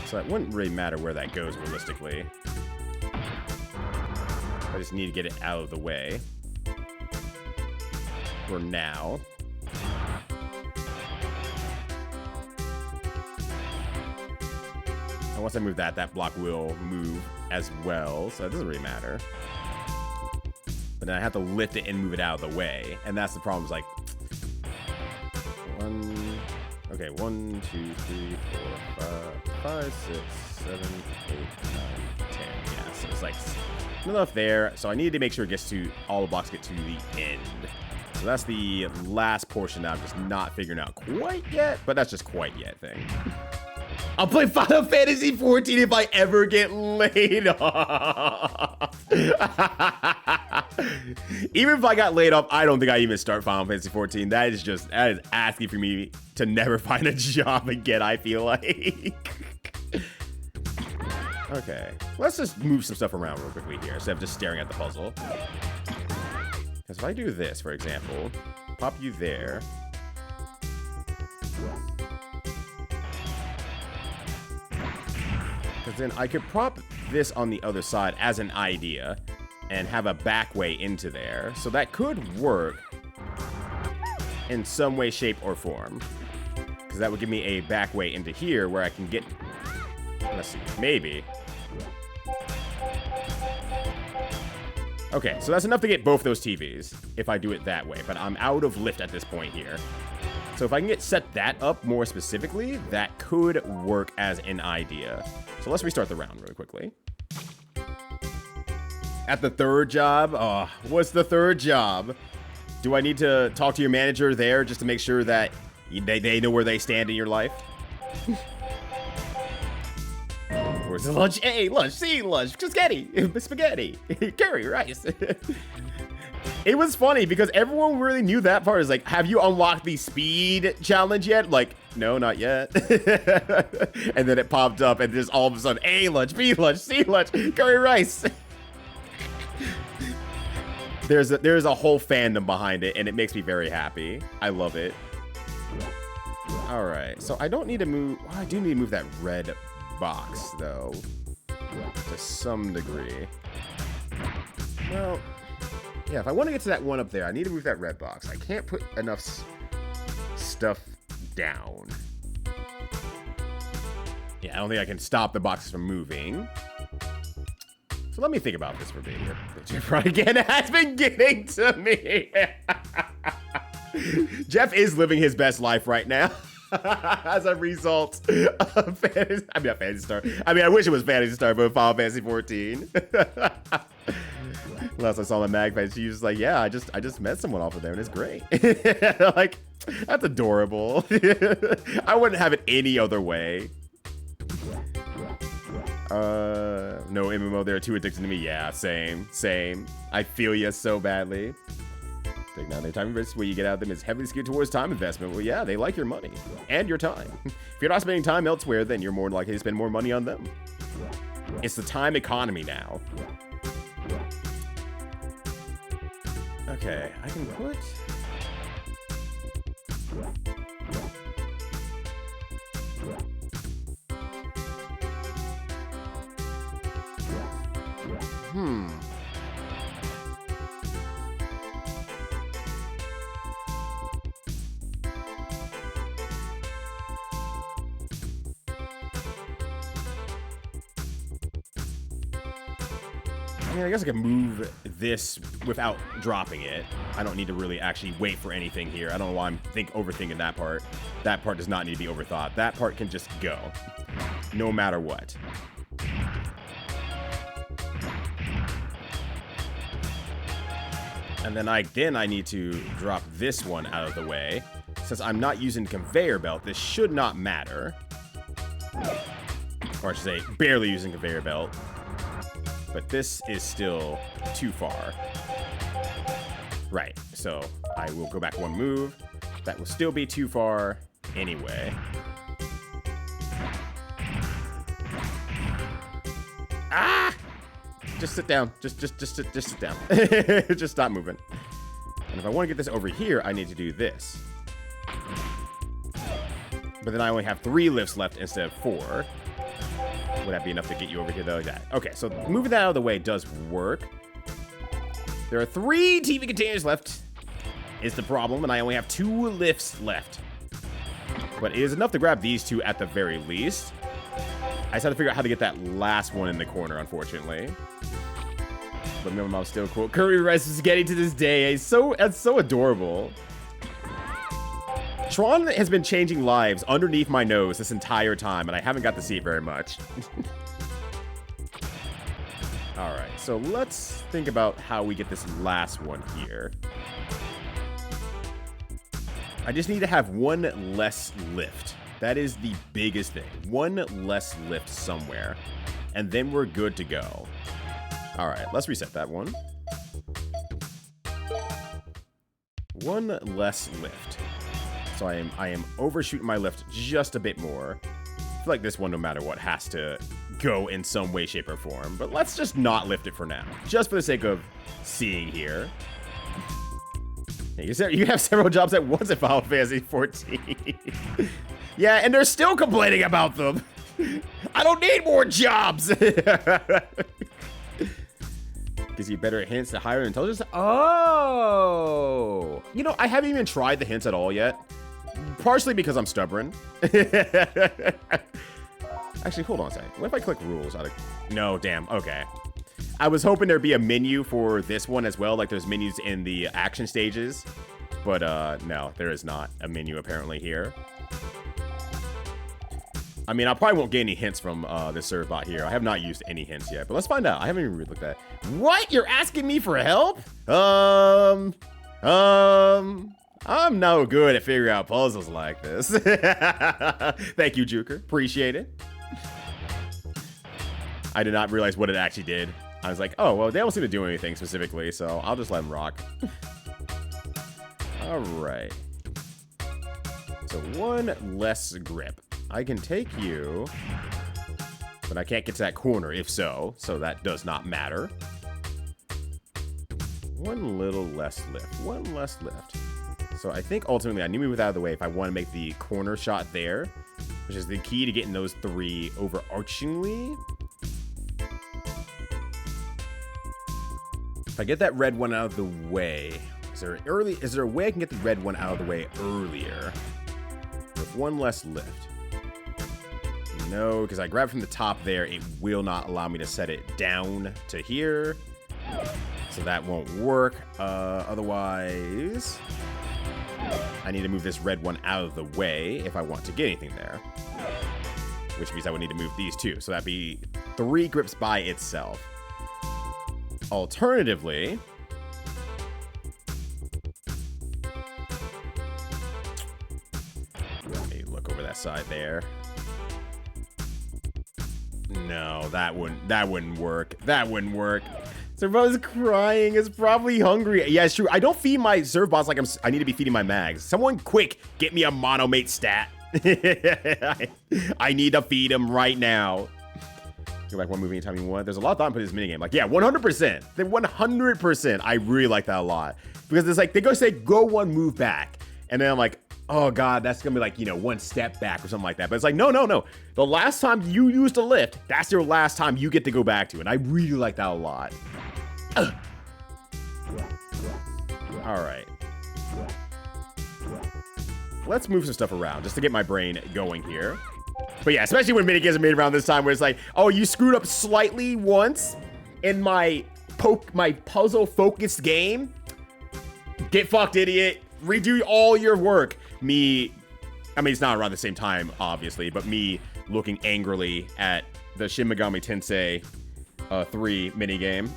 So it wouldn't really matter where that goes realistically. I just need to get it out of the way. For now. And once I move that, that block will move as well. So it doesn't really matter. But then I have to lift it and move it out of the way. And that's the problem. Is like 1, 2, 3, 4, 5, 6, 7, 8, 9, 10. Yeah, so it's like enough there. So I need to make sure it gets to all the blocks get to the end. So that's the last portion that I'm just not figuring out quite yet, but that's just quite yet thing. I'll play Final Fantasy 14 if I ever get laid off. Even if I got laid off, I don't think I even start Final Fantasy 14. That is asking for me to never find a job again, I feel like. Okay, let's just move some stuff around real quickly here instead of just staring at the puzzle. Because if I do this, for example, pop you there. Because then I could prop this on the other side as an idea and have a back way into there. So that could work in some way, shape, or form. Because that would give me a back way into here where I can get... Let's see, maybe. Okay, so that's enough to get both those TVs if I do it that way. But I'm out of lift at this point here. So if I can set that up more specifically, that could work as an idea. So let's restart the round really quickly. At the third job? Oh, what's the third job? Do I need to talk to your manager there just to make sure that they know where they stand in your life? Where's the lunch? A, lunch. C, lunch. Spaghetti. Curry, rice. It was funny because everyone really knew that part. Is like, have you unlocked the speed challenge yet? Like, no, not yet. And then it popped up and just all of a sudden, A lunch, B lunch, C lunch, curry rice. There's a whole fandom behind it, and it makes me very happy. I love it. All right, so I don't need to move. Well, I do need to move that red box though, to some degree. Well. Yeah, if I want to get to that one up there, I need to move that red box. I can't put enough stuff down. Yeah, I don't think I can stop the boxes from moving. So let me think about this for a bit here. Jeff again has been getting to me. Jeff is living his best life right now. As a result of Fantasy... I mean, not Fantasy Star. I mean, I wish it was Fantasy Star, but Final Fantasy 14. Last I saw my Magpie, she was like, yeah, I just met someone off of there, and it's great. Like, that's adorable. I wouldn't have it any other way. No MMO, they're too addicted to me. Yeah, same. I feel you so badly. Take now their time investment, what you get out of them is heavily skewed towards time investment. Well, yeah, they like your money and your time. If you're not spending time elsewhere, then you're more likely to spend more money on them. It's the time economy now. Okay, I can put... I guess I can move this without dropping it. I don't need to really actually wait for anything here. I don't know why I'm overthinking that part. That part does not need to be overthought. That part can just go, no matter what. And then I need to drop this one out of the way. Since I'm not using the conveyor belt, this should not matter. Or I should say, barely using conveyor belt. But this is still too far. Right, so I will go back one move. That will still be too far anyway. Ah! Just sit down. Just sit down. Just stop moving. And if I want to get this over here, I need to do this. But then I only have 3 lifts left instead of 4. Would that be enough to get you over here, though? Yeah. Okay, so moving that out of the way does work. There are 3 TV containers left, is the problem, and I only have 2 lifts left. But it is enough to grab these 2 at the very least. I just have to figure out how to get that last one in the corner, unfortunately. But my mom's still cool. Curry rice is getting to this day. It's so adorable. Tron has been changing lives underneath my nose this entire time, and I haven't got to see it very much. Alright, so let's think about how we get this last one here. I just need to have one less lift. That is the biggest thing. One less lift somewhere. And then we're good to go. All right, let's reset that one. One less lift. So I am overshooting my lift just a bit more. I feel like this one, no matter what, has to go in some way, shape, or form. But let's just not lift it for now. Just for the sake of seeing here. You have several jobs at once at Final Fantasy 14. Yeah, and they're still complaining about them. I don't need more jobs. Gives you better hints to higher intelligence. Oh. You know, I haven't even tried the hints at all yet. Partially because I'm stubborn. Actually, hold on a second. What if I click rules? No, damn. Okay. I was hoping there'd be a menu for this one as well, like there's menus in the action stages. But no, there is not a menu apparently here. I mean, I probably won't get any hints from this servbot here. I have not used any hints yet, but let's find out. I haven't even really looked at it. What? You're asking me for help? I'm no good at figuring out puzzles like this. Thank you, Juker. Appreciate it. I did not realize what it actually did. I was like, oh, well, they don't seem to do anything specifically, so I'll just let them rock. All right. So one less grip. I can take you, but I can't get to that corner if so that does not matter. One little less lift. One less lift. So I think ultimately I need to move out of the way if I want to make the corner shot there, which is the key to getting those three overarchingly. If I get that red one out of the way, is there a way I can get the red one out of the way earlier with one less lift? No, because I grab from the top there, it will not allow me to set it down to here. So that won't work. Otherwise, I need to move this red one out of the way if I want to get anything there. Which means I would need to move these two. So that'd be 3 grips by itself. Alternatively, let me look over that side there. No, that wouldn't work. That wouldn't work. Servbo's crying. It's probably hungry. Yeah, it's true. I don't feed my servbots like I need to be feeding my mags. Someone quick, get me a monomate stat. I need to feed him right now. Go back one movie anytime you want. There's a lot of thought put in this minigame. Like, yeah, 100%. They 100%. I really like that a lot. Because it's like, they go say, go one move back. And then I'm like, oh God, that's gonna be like, you know, 1 step back or something like that. But it's like, no, no, no. The last time you used a lift, that's your last time you get to go back to. And I really like that a lot. All right. Let's move some stuff around just to get my brain going here. But yeah, especially when minigames are made around this time where it's like, oh, you screwed up slightly once in my puzzle-focused game. Get fucked, idiot. Redo all your work. I mean, it's not around the same time, obviously, but me looking angrily at the Shin Megami Tensei 3 minigame.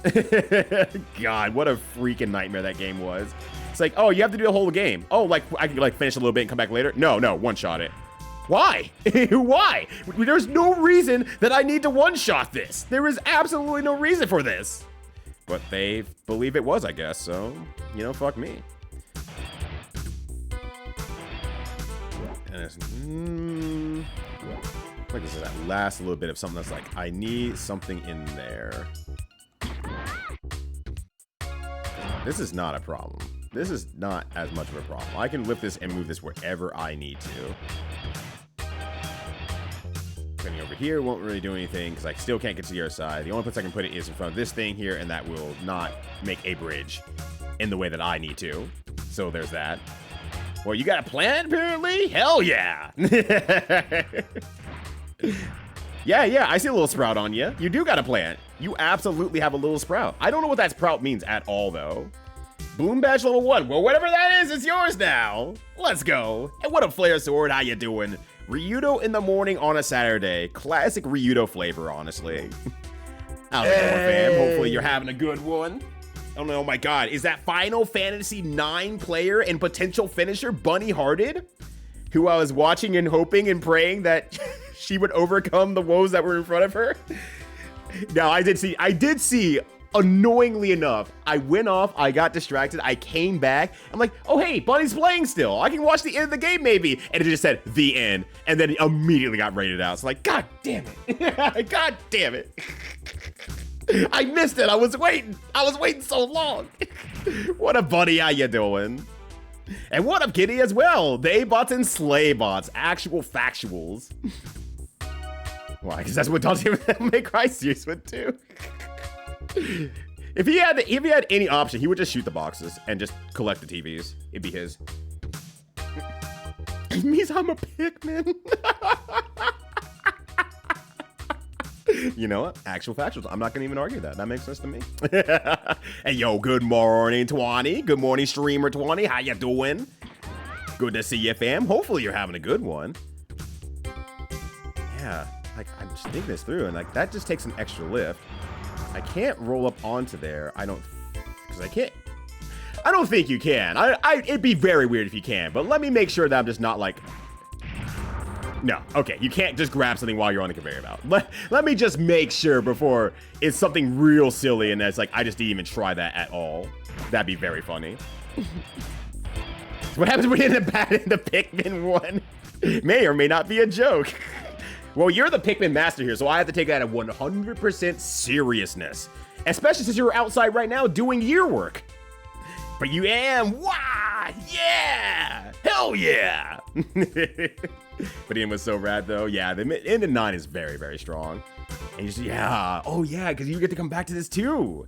God, what a freaking nightmare that game was. It's like, oh, you have to do the whole game. Oh, like, I can like finish a little bit and come back later? No, one-shot it. Why? Why? There's no reason that I need to one-shot this. There is absolutely no reason for this. But they believe it was, I guess, so, you know, fuck me. And it's, like this is that last little bit of something that's like, I need something in there. This is not a problem. This is not as much of a problem. I can lift this and move this wherever I need to. Putting over here won't really do anything because I still can't get to the other side. The only place I can put it is in front of this thing here, and that will not make a bridge in the way that I need to. So there's that. Well, you got a plan, apparently? Hell yeah! Yeah, I see a little sprout on you. You do got a plant. You absolutely have a little sprout. I don't know what that sprout means at all, though. Bloom badge level 1. Well, whatever that is, it's yours now. Let's go. And what a flare sword. How you doing? Ryudo in the morning on a Saturday. Classic Ryudo flavor, honestly. How's it going, fam? Hopefully you're having a good one. Oh no, oh my god. Is that Final Fantasy 9 player and potential finisher Bunny Hearted? Who I was watching and hoping and praying that she would overcome the woes that were in front of her? Now, I did see, annoyingly enough, I went off, I got distracted, I came back, I'm like, oh hey, Bunny's playing still. I can watch the end of the game maybe. And it just said, the end. And then it immediately got rated out. So like, god damn it. God damn it. I missed it. I was waiting so long. What up, Bunny? How you doing? And what up, Kitty, as well? They bots and slay bots. Actual factuals. Why? Because that's what Dante May Cry series would do. If he had any option, he would just shoot the boxes and just collect the TVs. It'd be his. It means I'm a Pikmin. You know what? Actual factuals. I'm not gonna even argue that. That makes sense to me. Hey, yo, good morning, Twani. Good morning, streamer Twani. How you doing? Good to see you, fam. Hopefully you're having a good one. Yeah, like I'm just thinking this through, and like that just takes an extra lift. I can't roll up onto there. I don't think you can. It'd be very weird if you can, but let me make sure that I'm just not like. No, okay, you can't just grab something while you're on the conveyor belt. Let me just make sure before it's something real silly and it's like, I just didn't even try that at all. That'd be very funny. What happens when you end up batting the Pikmin 1? May or may not be a joke. Well, you're the Pikmin master here, so I have to take that at 100% seriousness. Especially since you're outside right now doing year work. But you am, wah, yeah, hell yeah. But Ian was so rad though. Yeah, the end of 9 is very, very strong. And you just, yeah, oh yeah, because you get to come back to this too.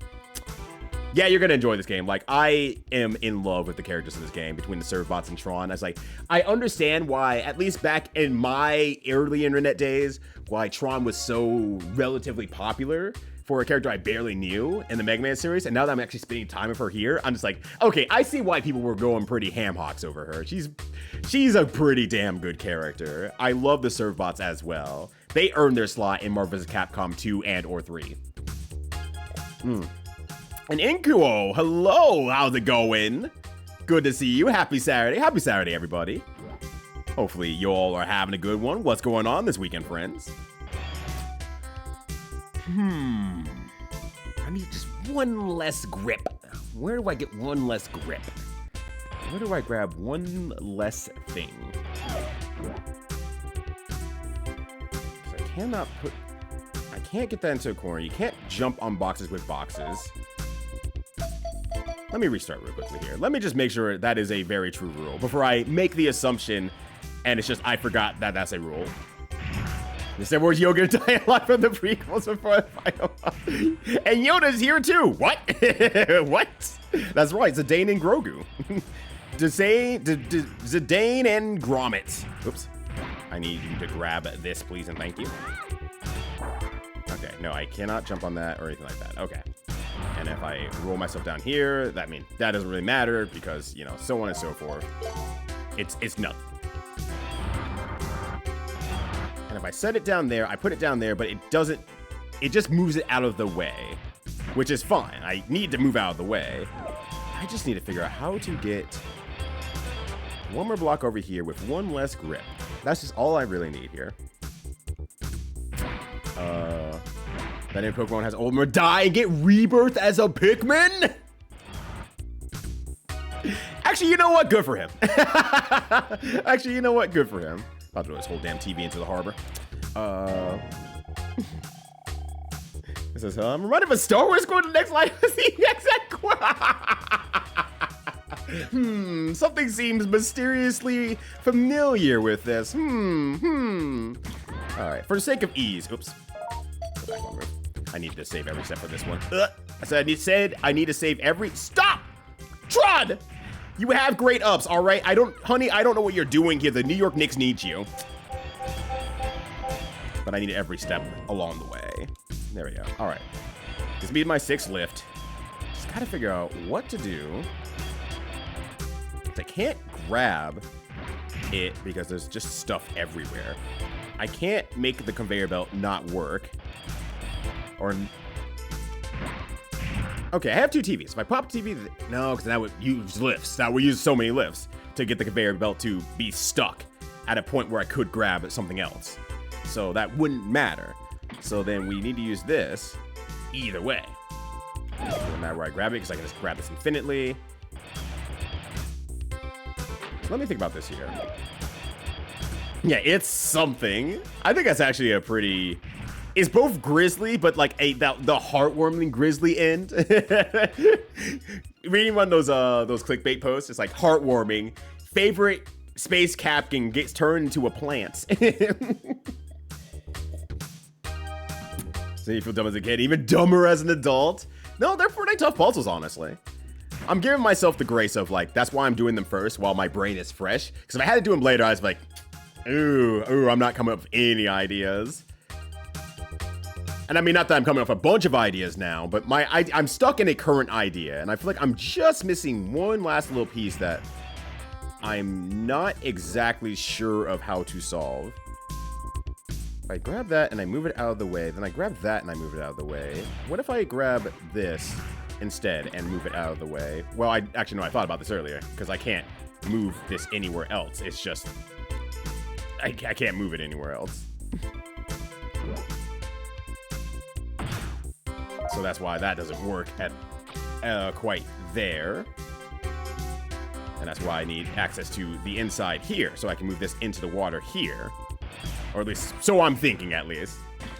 Yeah, you're gonna enjoy this game. Like, I am in love with the characters in this game between the servbots and Tron. I understand why, at least back in my early internet days, why Tron was so relatively popular for a character I barely knew in the Mega Man series, and now that I'm actually spending time with her here, I'm just like, okay, I see why people were going pretty ham hocks over her. She's a pretty damn good character. I love the servbots as well. They earned their slot in Marvel vs. Capcom 2 and or 3. And Inkuo, hello, how's it going? Good to see you. Happy Saturday, everybody. Hopefully you all are having a good one. What's going on this weekend, friends? I need just one less grip. Where do I get one less grip? Where do I grab one less thing? I can't get that into a corner. You can't jump on boxes with boxes. Let me restart real quickly here. Let me just make sure that is a very true rule before I make the assumption and it's just I forgot that that's a rule. This was Yoga dialogue from the prequels before the final one. And Yoda's here too. What? What? That's right, Zidane and Grogu. Zidane and Gromit. Oops. I need you to grab this, please, and thank you. Okay, no, I cannot jump on that or anything like that. Okay. And if I roll myself down here, that doesn't really matter because, you know, so on and so forth. It's nothing. And if I set it down there, I put it down there, but it just moves it out of the way, which is fine. I need to move out of the way. I just need to figure out how to get one more block over here with one less grip. That's just all I really need here. That new Pokemon has Ultimate Die and get rebirth as a Pikmin? Actually, you know what? Good for him. Actually, you know what? Good for him. About to throw this whole damn TV into the harbor. This is I'm reminded of a Star Wars going to the next life. Something seems mysteriously familiar with this. All right, for the sake of ease. Oops. Go back one more. I need to save every step for this one. I said I need to save every. Stop, Tron. You have great ups, all right? Honey, I don't know what you're doing here. The New York Knicks need you. But I need every step along the way. There we go. All right. This will be my 6th lift. Just gotta figure out what to do. I can't grab it because there's just stuff everywhere. I can't make the conveyor belt not work. Or Okay, I have 2 TVs. If I pop TV, no, because that would use lifts. That would use so many lifts to get the conveyor belt to be stuck at a point where I could grab something else. So that wouldn't matter. So then we need to use this either way. Doesn't matter where I grab it because I can just grab this infinitely. Let me think about this here. Yeah, it's something. I think that's actually a pretty... It's both grisly, but like the heartwarming grisly end. Reading one of those clickbait posts, it's like heartwarming. Favorite space captain gets turned into a plant. So you feel dumb as a kid, even dumber as an adult. No, they're pretty tough puzzles, honestly. I'm giving myself the grace of like, that's why I'm doing them first while my brain is fresh. Because if I had to do them later, I was like, ooh, I'm not coming up with any ideas. And I mean, not that I'm coming up with a bunch of ideas now, but I'm stuck in a current idea. And I feel like I'm just missing one last little piece that I'm not exactly sure of how to solve. If I grab that and I move it out of the way, then I grab that and I move it out of the way. What if I grab this instead and move it out of the way? Well, I actually know I thought about this earlier because I can't move this anywhere else. It's just, I can't move it anywhere else. So that's why that doesn't work at quite there. And that's why I need access to the inside here, so I can move this into the water here. Or at least, so I'm thinking at least.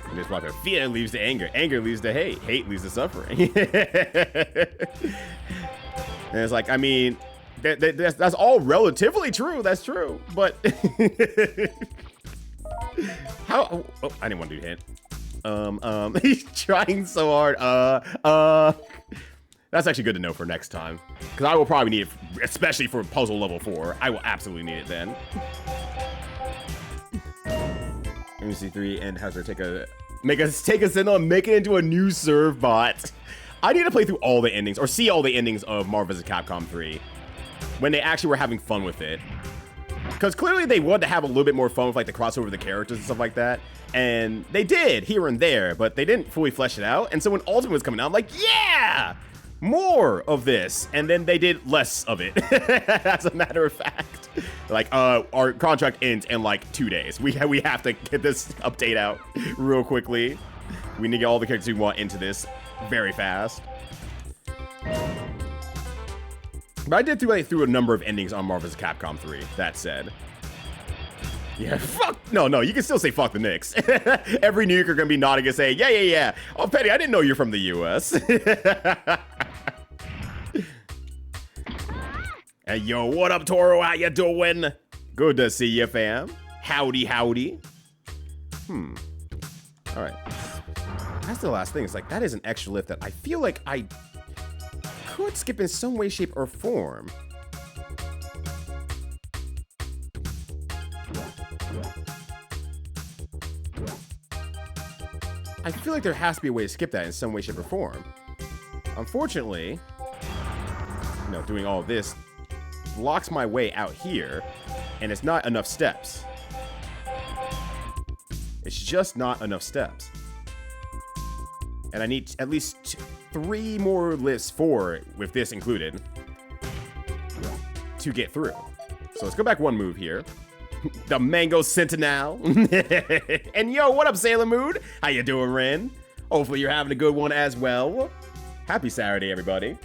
And this water, fear leads to anger. Anger leads to hate. Hate leads to suffering. And it's like, I mean, that's all relatively true. That's true. But how? Oh, I didn't want to do hint. He's trying so hard. That's actually good to know for next time, because I will probably need it, especially for puzzle level 4. I will absolutely need it then. MC3 and has her take a signal and make it into a new servbot. I need to play through all the endings or see all the endings of Marvel vs. Capcom 3 when they actually were having fun with it. Because clearly they wanted to have a little bit more fun with like the crossover of the characters and stuff like that. And they did here and there, but they didn't fully flesh it out. And so when Ultimate was coming out, I'm like, yeah, more of this. And then they did less of it, as a matter of fact. Like, our contract ends in like 2 days. We have to get this update out real quickly. We need to get all the characters we want into this very fast. But I did through a number of endings on Marvel vs. Capcom 3, that said. Yeah, fuck. No, you can still say fuck the Knicks. Every New Yorker gonna be nodding and say, yeah. Oh, Petty, I didn't know you're from the US. Hey, yo, what up, Toro? How you doing? Good to see you, fam. Howdy. All right. That's the last thing. It's like, that is an extra lift that I feel like I could skip in some way, shape, or form. I feel like there has to be a way to skip that in some way, shape, or form. Unfortunately, doing all of this blocks my way out here, and it's not enough steps. It's just not enough steps. And I need at least 3 more lifts, 4 with this included, to get through. So let's go back 1 move here. The Mango Sentinel. And yo, what up, Sailor Moon? How you doing, Ren? Hopefully you're having a good one as well. Happy Saturday, everybody.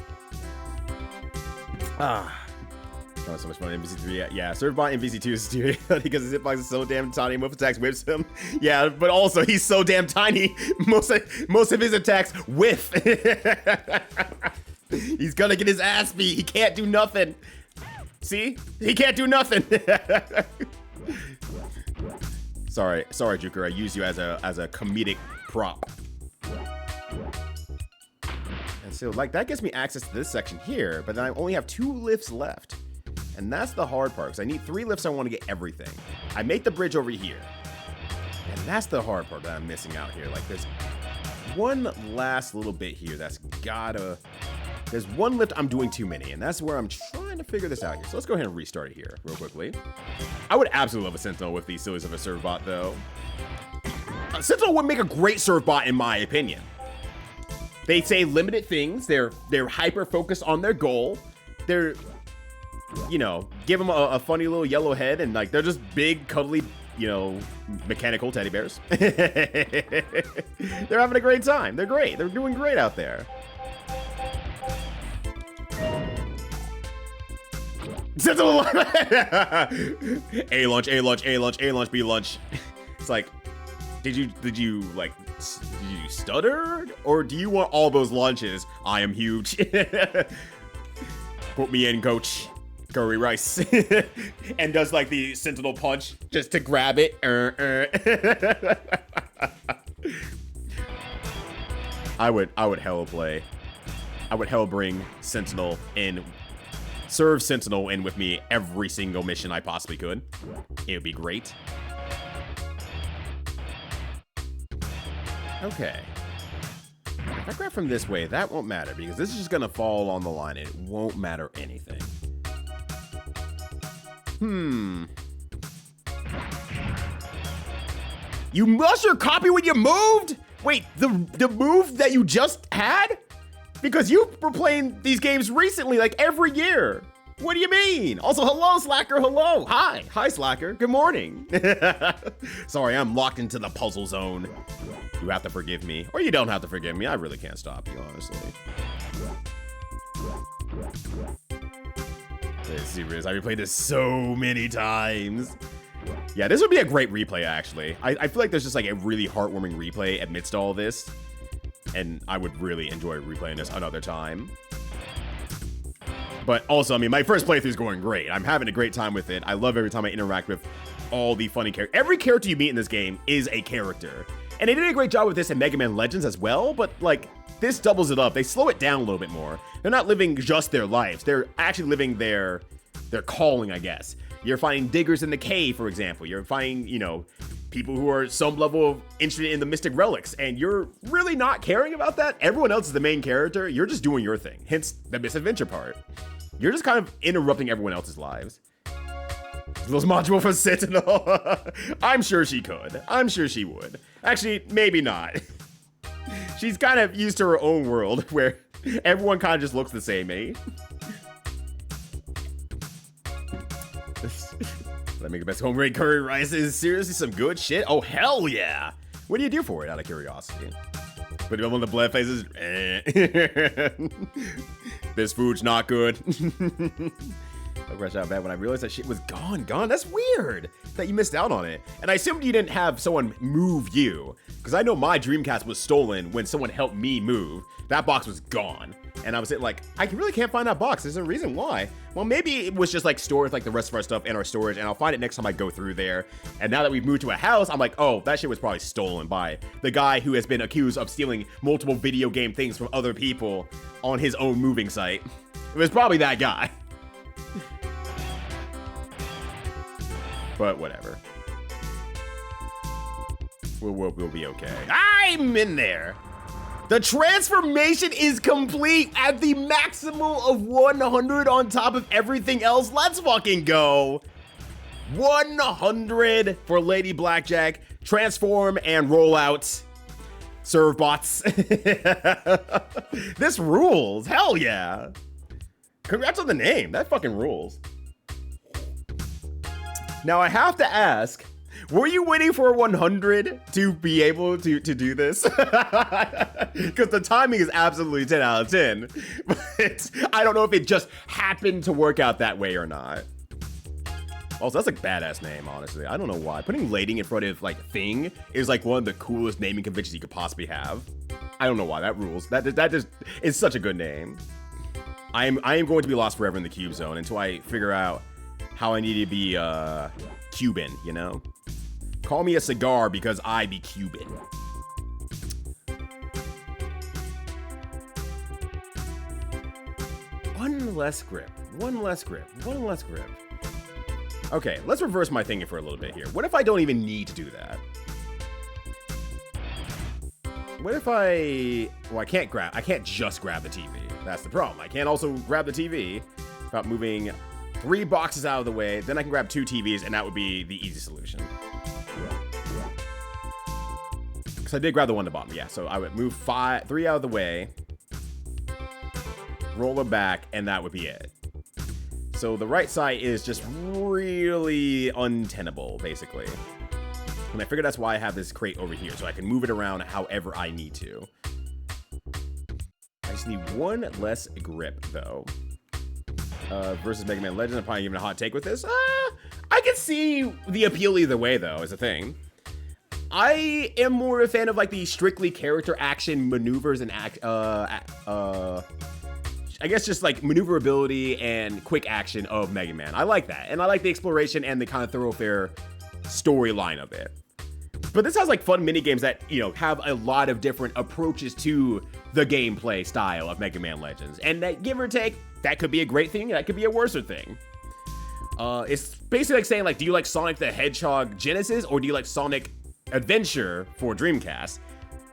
That was so much fun in MVC3. Yeah, servbot in MVC2 is too because his hitbox is so damn tiny. Most attacks whips him. Yeah, but also he's so damn tiny. Most of his attacks whiff. He's gonna get his ass beat. He can't do nothing. See? He can't do nothing. Sorry, Juker. I use you as a comedic prop. And so, like, that gives me access to this section here, but then I only have 2 lifts left. And that's the hard part, because I need 3 lifts. I want to get everything. I make the bridge over here. And that's the hard part that I'm missing out here. Like, there's one last little bit here that's gotta... There's 1 lift I'm doing too many, and that's where I'm trying to figure this out here. So let's go ahead and restart it here real quickly. I would absolutely love a Sentinel with these sillies of a servbot, though. A Sentinel would make a great servbot, in my opinion. They say limited things. They're hyper focused on their goal. They're, you know, give them a funny little yellow head, and like they're just big, cuddly, you know, mechanical teddy bears. They're having a great time. They're great. They're doing great out there. A lunch, A lunch, A lunch, A lunch, B lunch. It's like, did you like, did you stutter? Or do you want all those lunches? I am huge. Put me in, coach. Curry rice. And does like the sentinel punch just to grab it. I would hella play. I would hella bring Sentinel in. Serve Sentinel in with me every single mission I possibly could. It would be great. Okay. If I grab from this way, that won't matter because this is just gonna fall on the line and it won't matter anything. You lost your copy when you moved? Wait, the move that you just had? Because you were playing these games recently, like every year. What do you mean? Also, hello, Slacker, hello. Hi. Hi, Slacker. Good morning. Sorry, I'm locked into the puzzle zone. You have to forgive me. Or you don't have to forgive me. I really can't stop you, honestly. It's serious. I've replayed this so many times. Yeah, this would be a great replay, actually. I feel like there's just like a really heartwarming replay amidst all this. And I would really enjoy replaying this another time. But also, I mean, my first playthrough is going great. I'm having a great time with it. I love every time I interact with all the funny characters. Every character you meet in this game is a character. And they did a great job with this in Mega Man Legends as well, but like, this doubles it up. They slow it down a little bit more. They're not living just their lives. They're actually living their calling, I guess. You're finding diggers in the cave, for example. You're finding, you know, people who are some level of interested in the mystic relics, and you're really not caring about that. Everyone else is the main character. You're just doing your thing, hence the misadventure part. You're just kind of interrupting everyone else's lives. Those module for Sentinel. I'm sure she could. I'm sure she would. Actually, maybe not. She's kind of used to her own world where everyone kind of just looks the same, eh? Let me make the best home-grade curry rice is seriously some good shit. Oh, hell yeah. What do you do for it, out of curiosity? Put it on the blood faces. This food's not good. I rushed out bad when I realized that shit was gone. That's weird that you missed out on it. And I assumed you didn't have someone move you, because I know my Dreamcast was stolen when someone helped me move. That box was gone. And I was like, I really can't find that box. There's a reason why. Well, maybe it was just like stored with like the rest of our stuff in our storage, and I'll find it next time I go through there. And now that we've moved to a house, I'm like, oh, that shit was probably stolen by the guy who has been accused of stealing multiple video game things from other people on his own moving site. It was probably that guy. But whatever. We'll be okay. I'm in there. The transformation is complete at the maximal of 100 on top of everything else. Let's fucking go. 100 for Lady Blackjack. Transform and roll out. Servbots. This rules. Hell yeah. Congrats on the name. That fucking rules. Now I have to ask, were you waiting for 100 to be able to do this? Because the timing is absolutely 10 out of 10. But I don't know if it just happened to work out that way or not. Also, that's a badass name, honestly. I don't know why. Putting Lading in front of, like, Thing is, like, one of the coolest naming conventions you could possibly have. I don't know why. That rules. That just is such a good name. I am going to be lost forever in the Cube Zone until I figure out how I need to be, Cuban, you know? Call me a cigar because I be Cuban. One less grip. Okay, let's reverse my thinking for a little bit here. What if I don't even need to do that? What if well, I can't just grab the TV. That's the problem. I can't also grab the TV without moving 3 boxes out of the way. Then I can grab 2 TVs, and that would be the easy solution. Because I did grab the one at the bottom. Yeah, so I would move 3 out of the way, roll it back, and that would be it. So the right side is just really untenable, basically. And I figured that's why I have this crate over here, so I can move it around however I need to. I just need one less grip, though. Versus Mega Man Legends, I'm probably giving a hot take with this. I can see the appeal either way, though, is a thing. I am more a fan of, like, the strictly character action maneuvers and I guess just like maneuverability and quick action of Mega Man. I like that. And I like the exploration and the kind of thoroughfare storyline of it. But this has like fun mini games that, you know, have a lot of different approaches to the gameplay style of Mega Man Legends. And that, give or take, that could be a great thing, that could be a worser thing. It's basically like saying, like, do you like Sonic the Hedgehog Genesis or do you like Sonic Adventure for Dreamcast?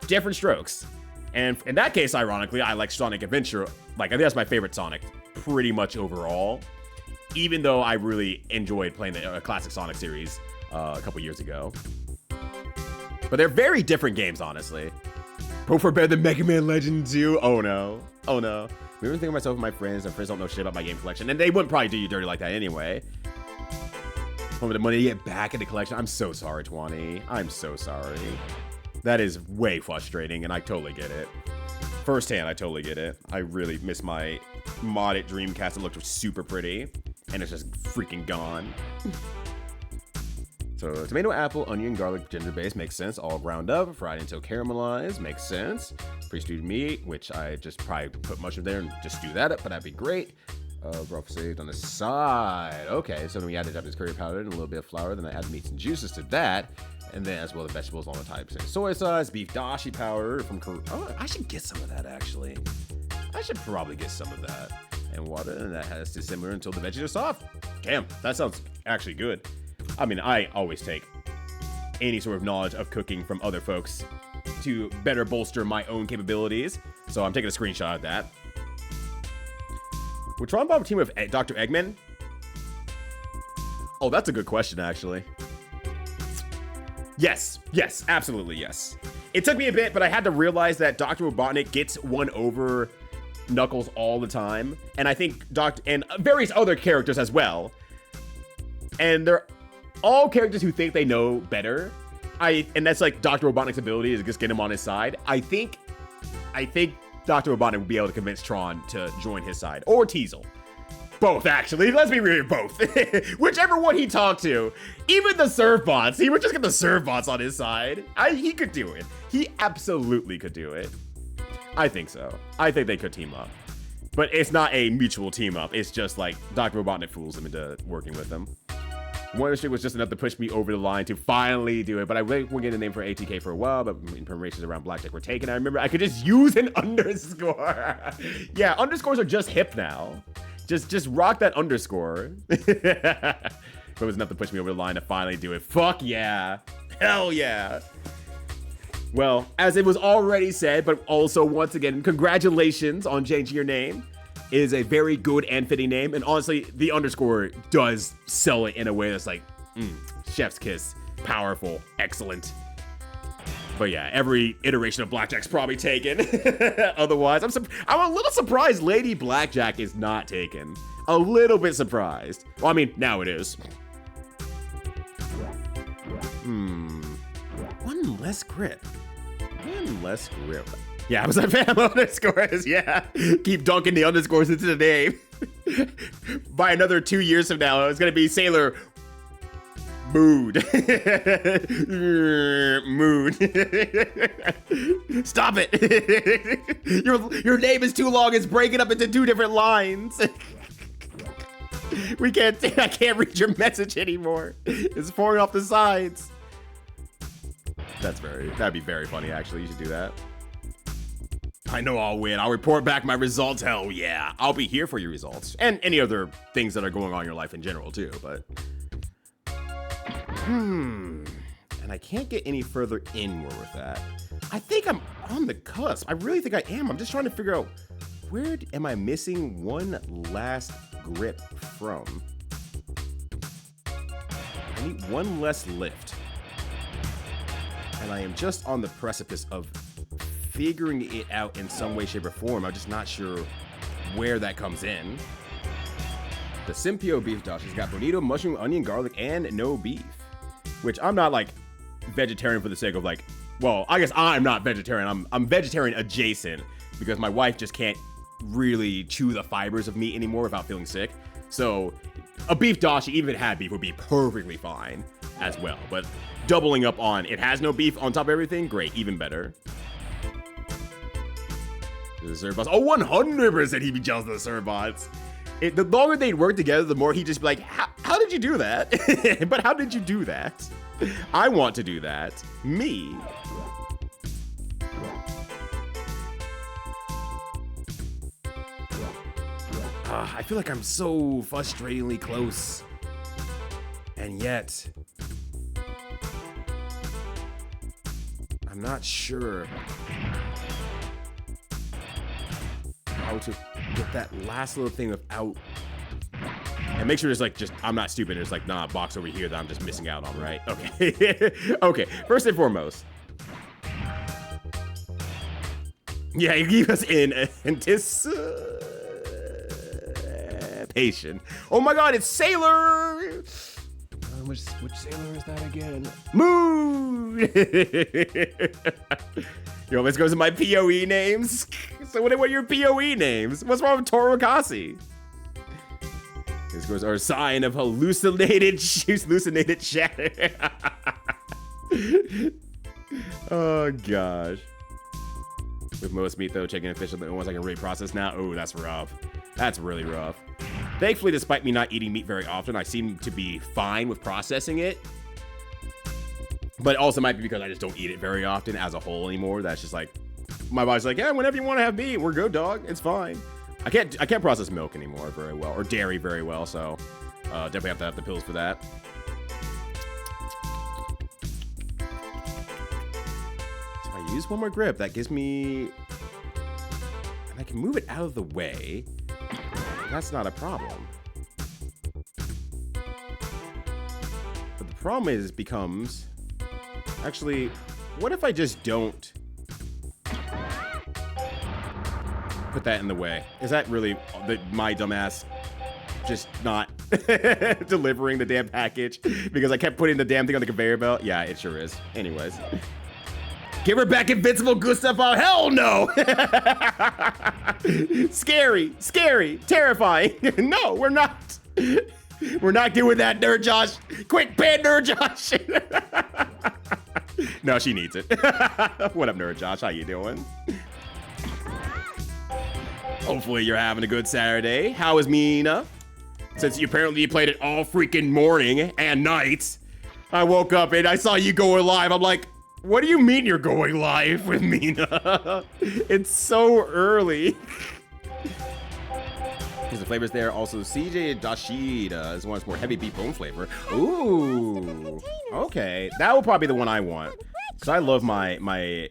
Different strokes. And in that case, ironically, I like Sonic Adventure. Like, I think that's my favorite Sonic pretty much overall. Even though I really enjoyed playing the classic Sonic series a couple years ago. But they're very different games, honestly. Hope for better than Mega Man Legend 2. Oh no. Oh no. We were thinking of myself and my friends don't know shit about my game collection. And they wouldn't probably do you dirty like that anyway. Hoping the money to get back in the collection. I'm so sorry, Twani. I'm so sorry. That is way frustrating, and I totally get it. Firsthand, I totally get it. I really miss my modded Dreamcast that looked super pretty, and it's just freaking gone. So, tomato, apple, onion, garlic, ginger base makes sense. All ground up, fried until caramelized makes sense. Pre-stewed meat, which I just probably put mushroom there and just stew that up, but that'd be great. Rough saved on the side. Okay, so then we add the Japanese curry powder and a little bit of flour. Then I add the meats and juices to that. And then as well the vegetables, all the types. Soy sauce, beef dashi powder from Korea. Oh, I should get some of that, actually. I should probably get some of that. And water, and that has to simmer until the veggies are soft. Damn, that sounds actually good. I mean, I always take any sort of knowledge of cooking from other folks to better bolster my own capabilities. So I'm taking a screenshot of that. Would Tron Bonne team with Dr. Eggman? Oh, that's a good question, actually. Yes, absolutely yes. It took me a bit, but I had to realize that Dr. Robotnik gets one over Knuckles all the time. And I think and various other characters as well. And they're all characters who think they know better. And that's like Dr. Robotnik's ability is to just get him on his side. I think Dr. Robotnik would be able to convince Tron to join his side. Or Teasel. Both, actually. Let's be real, both. Whichever one he talked to. Even the servbots. He would just get the servbots on his side. He could do it. He absolutely could do it. I think so. I think they could team up. But it's not a mutual team up. It's just like Dr. Robotnik fools him into working with them. One streak was just enough to push me over the line to finally do it, but I really wouldn't get a name for ATK for a while, but information around Blackjack were taken. I remember I could just use an underscore. Yeah, underscores are just hip now. Just rock that underscore. But it was enough to push me over the line to finally do it. Fuck yeah. Hell yeah. Well, as it was already said, but also once again, congratulations on changing your name. It is a very good and fitting name, and honestly, the underscore does sell it in a way that's like, chef's kiss, powerful, excellent. But yeah, every iteration of Blackjack's probably taken. Otherwise, I'm a little surprised Lady Blackjack is not taken. A little bit surprised. Well, I mean, now it is. One less grip. One less grip. Yeah, I was a fan of underscores, yeah. Keep dunking the underscores into the name. By another 2 years from now, it's gonna be Sailor Mood. Mood. Stop it. Your name is too long, it's breaking up into 2 different lines. I can't read your message anymore. It's pouring off the sides. That'd be very funny, actually. You should do that. I know I'll win. I'll report back my results. Hell yeah. I'll be here for your results. And any other things that are going on in your life in general, too. But. And I can't get any further inward with that. I think I'm on the cusp. I really think I am. I'm just trying to figure out where am I missing one last grip from? I need one less lift. And I am just on the precipice of figuring it out in some way, shape, or form. I'm just not sure where that comes in. The Simpio beef dashi has got bonito, mushroom, onion, garlic, and no beef. Which I'm not like vegetarian for the sake of like, well, I guess I'm not vegetarian. I'm vegetarian adjacent because my wife just can't really chew the fibers of meat anymore without feeling sick. So a beef dashi, even if it had beef, would be perfectly fine as well. But doubling up on it has no beef on top of everything, great, even better. The servbots. Oh, 100% he'd be jealous of the servbots. The longer they'd work together, the more he'd just be like, how did you do that? But how did you do that? I want to do that. Me. I feel like I'm so frustratingly close. And yet, I'm not sure how to get that last little thing without, and make sure it's like, I'm not stupid. There's like not a box over here that I'm just missing out on, right? Okay. Okay, first and foremost. Yeah, you keep us in anticipation. Oh my god, it's Sailor! Which sailor is that again? Moon! Yo, let's go to my PoE names. So what are your PoE names? What's wrong with Torokasi? This goes our sign of hallucinated shatter. Oh gosh. With most meat though, checking official the ones I can really process now. Oh, that's rough. That's really rough. Thankfully, despite me not eating meat very often, I seem to be fine with processing it. But it also might be because I just don't eat it very often as a whole anymore. That's just like, my body's like, yeah, whenever you want to have meat, we're good, dog. It's fine. I can't process milk anymore very well, or dairy very well, so definitely have to have the pills for that. So if I use one more grip, that gives me, and I can move it out of the way. That's not a problem. But the problem becomes, actually, what if I just don't put that in the way? Is that really my dumbass just not delivering the damn package because I kept putting the damn thing on the conveyor belt? Yeah, it sure is. Anyways. Give her back Invincible Gustavo. Hell no! Scary, terrifying. No, we're not. We're not doing that, Nerd Josh. Quick, pan Nerd Josh. No, she needs it. What up, Nerd Josh? How you doing? Hopefully you're having a good Saturday. How is Mina? Since you apparently played it all freaking morning and night. I woke up and I saw you going live. I'm like, what do you mean you're going live with Mina? It's so early. Here's the flavors there. Also, CJ Dashida is one that's more heavy beef bone flavor. Ooh. Okay. That will probably be the one I want. So I love my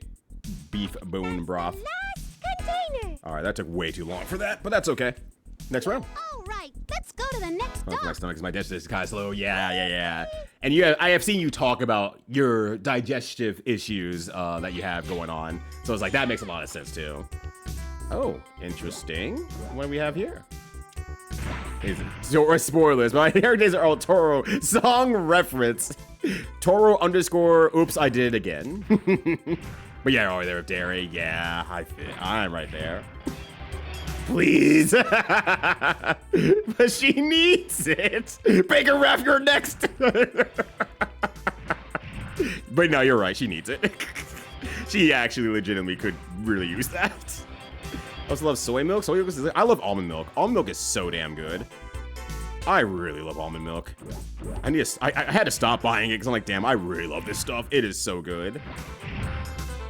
beef bone broth. All right, that took way too long for that, but that's okay. Next round. All right, let's go to the next stop. My stomach, my digestion is kind of slow. Yeah. And I have seen you talk about your digestive issues that you have going on. So it's like, that makes a lot of sense too. Oh, interesting. What do we have here? Spoilers, but my heritage are all Toro song reference. Toro _ oops, I did it again. But yeah, oh, there with dairy. Yeah, I'm right there. Please. But she needs it. Baker Ref, you're next. But no, you're right. She needs it. She actually legitimately could really use that. I also love soy milk. I love almond milk. Almond milk is so damn good. I really love almond milk. I had to stop buying it because I'm like, damn, I really love this stuff. It is so good.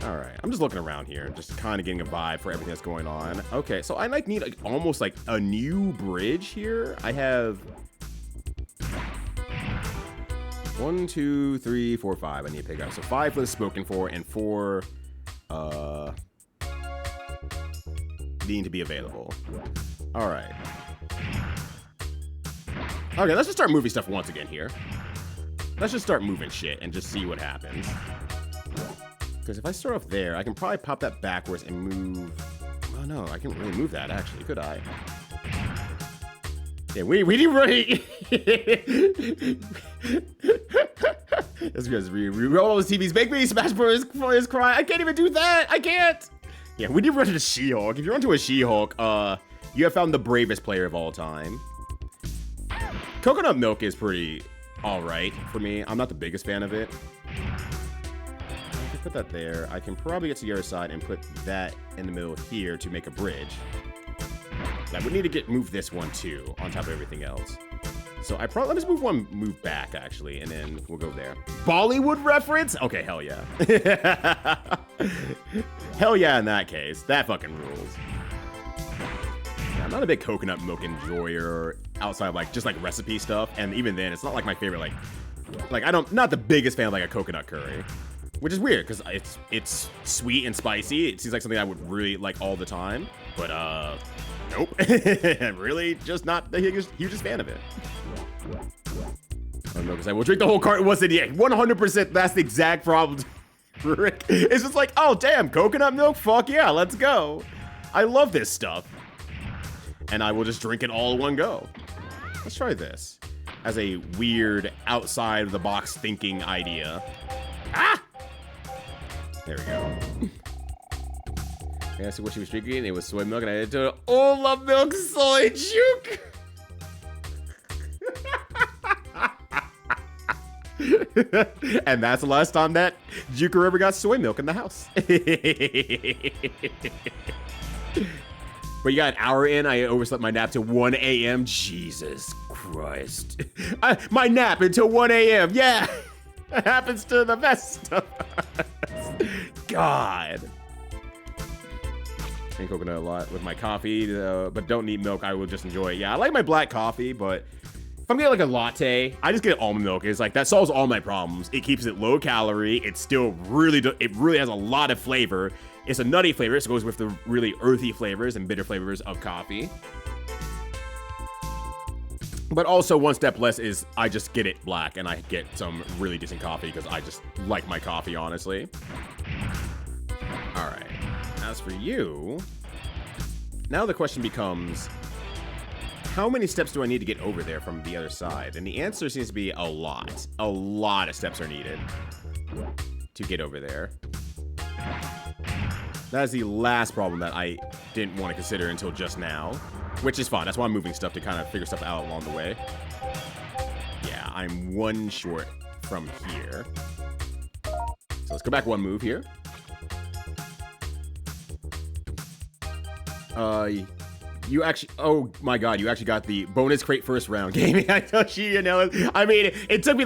All right, I'm just looking around here, just kind of getting a vibe for everything that's going on. Okay, so I need like almost like a new bridge here. I have 1, 2, 3, 4, 5 I need to pick up. So 5 for the spoken for and 4 needing to be available. All right. Okay, let's just start moving stuff once again here. Let's just start moving shit and just see what happens. Because if I start off there, I can probably pop that backwards and move. Oh no, I can't really move that actually, could I? Yeah, we didn't really. That's because we roll all those TVs. Make me Smash Bros. Cry. I can't even do that. I can't. Yeah, we did run into She-Hulk. If you're onto a She-Hulk, you have found the bravest player of all time. Coconut milk is pretty alright for me. I'm not the biggest fan of it. I can put that there. I can probably get to the other side and put that in the middle here to make a bridge. I would need to move this one too, on top of everything else. So let's move back actually, and then we'll go there. Bollywood reference? Okay, hell yeah. Hell yeah in that case. That fucking rules. Yeah, I'm not a big coconut milk enjoyer outside of just recipe stuff, and even then, it's not like my favorite not the biggest fan of a coconut curry. Which is weird, because it's sweet and spicy. It seems like something I would really like all the time. But, nope. Really just not the hugest fan of it. I don't know, because I will drink the whole carton once a day. 100%, that's the exact problem, Rick. It's just like, oh, damn, coconut milk? Fuck yeah, let's go. I love this stuff. And I will just drink it all in one go. Let's try this. As a weird, outside-of-the-box thinking idea. Ah! There we go. I asked her what she was drinking. It was soy milk, and I added to it Ola milk soy juke. And that's the last time that Juker ever got soy milk in the house. But you got an hour in. I overslept my nap to 1 a.m. Jesus Christ. My nap until 1 a.m. Yeah. That happens to the best of us. God. I drink coconut a lot with my coffee, but don't need milk. I will just enjoy it. Yeah, I like my black coffee, but if I'm getting a latte, I just get almond milk. It's that solves all my problems. It keeps it low calorie. It's still it really has a lot of flavor. It's a nutty flavor, so it goes with the really earthy flavors and bitter flavors of coffee. But also, one step less is I just get it black, and I get some really decent coffee because I just like my coffee, honestly. All right. As for you, now the question becomes, how many steps do I need to get over there from the other side? And the answer seems to be a lot. A lot of steps are needed to get over there. That is the last problem that I didn't want to consider until just now. Which is fine. That's why I'm moving stuff to kind of figure stuff out along the way. Yeah, I'm one short from here. So let's go back one move here. You actually, oh my god, you actually got the bonus crate first round gaming. I know you know. I mean, it took me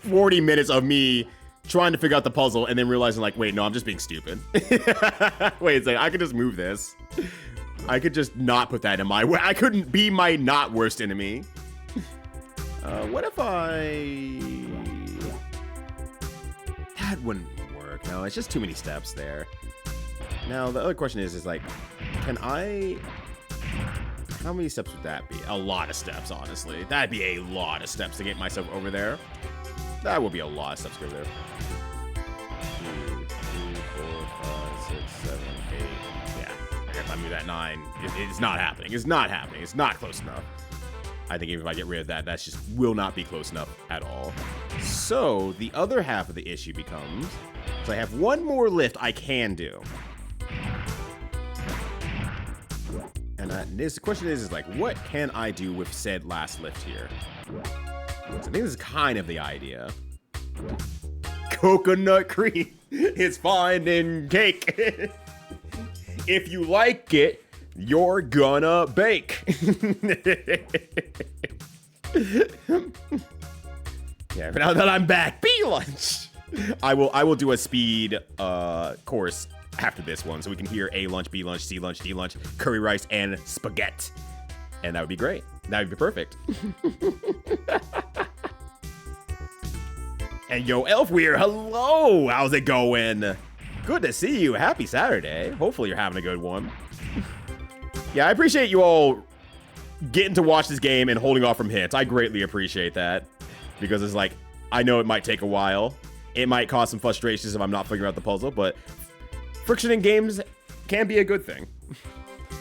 40 minutes of me trying to figure out the puzzle and then realizing wait, no, I'm just being stupid. Wait a second, I could just move this. I could just not put that in my way. I couldn't be my not worst enemy. What if that wouldn't work. No, it's just too many steps there. Now, the other question is can I... How many steps would that be? A lot of steps, honestly. That'd be a lot of steps to get myself over there. That would be a lot of steps to go there. 2, 3, 4, 5, 6, 7, 8. Yeah. If I move that 9, it's not happening. It's not happening. It's not close enough. I think even if I get rid of that, that just will not be close enough at all. So, the other half of the issue becomes... So I have one more lift I can do. And the question is what can I do with said last lift here? So I think this is kind of the idea. Coconut cream is fine in cake. If you like it, you're gonna bake. Yeah, but now that I'm back, B-lunch. I will do a speed course after this one, so we can hear A lunch, B lunch, C lunch, D lunch, curry rice, and spaghetti. And that would be great. That would be perfect. And yo, Elfweir, hello! How's it going? Good to see you. Happy Saturday. Hopefully you're having a good one. Yeah, I appreciate you all getting to watch this game and holding off from hits. I greatly appreciate that. Because it's I know it might take a while. it might cause some frustrations if I'm not figuring out the puzzle, but friction in games can be a good thing.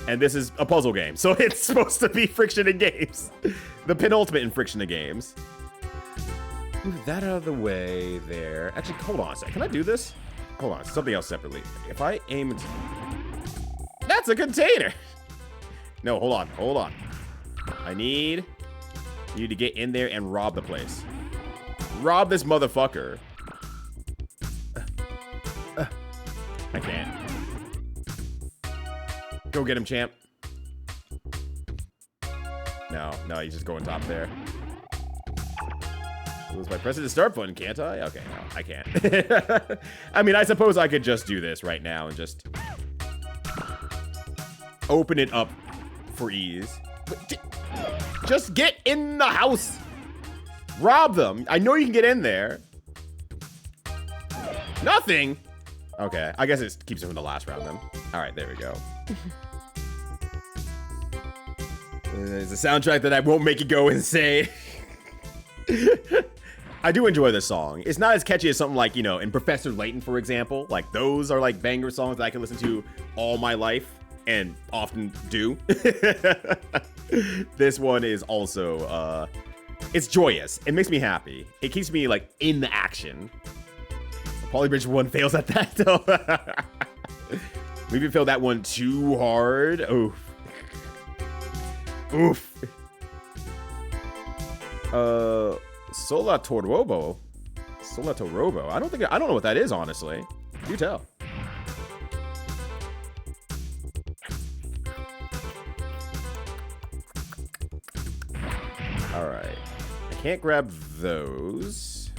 And this is a puzzle game, so it's supposed to be friction in games. The penultimate in friction in games. Move that out of the way there. Actually, hold on a second. Can I do this? Hold on, something else separately. If I aim... That's a container! No, hold on. I need you to get in there and rob the place. Rob this motherfucker. I can't. Go get him, champ. No, he's just going top there. Lose my pressing the start button, can't I? Okay, no, I can't. I mean, I suppose I could just do this right now and just open it up for ease. But just get in the house. Rob them. I know you can get in there. Nothing. Okay, I guess it keeps him in the last round then. All right, there we go. It's a soundtrack that I won't make you go insane. I do enjoy this song. It's not as catchy as something like, you know, in Professor Layton, for example. Like, those are like banger songs that I can listen to all my life and often do. This one is also, it's joyous. It makes me happy. It keeps me, like, in the action. Polybridge 1 fails at that, though. Maybe failed that one too hard. Oof. Oof. Solatorobo. I don't know what that is, honestly. Do tell. Alright. I can't grab those.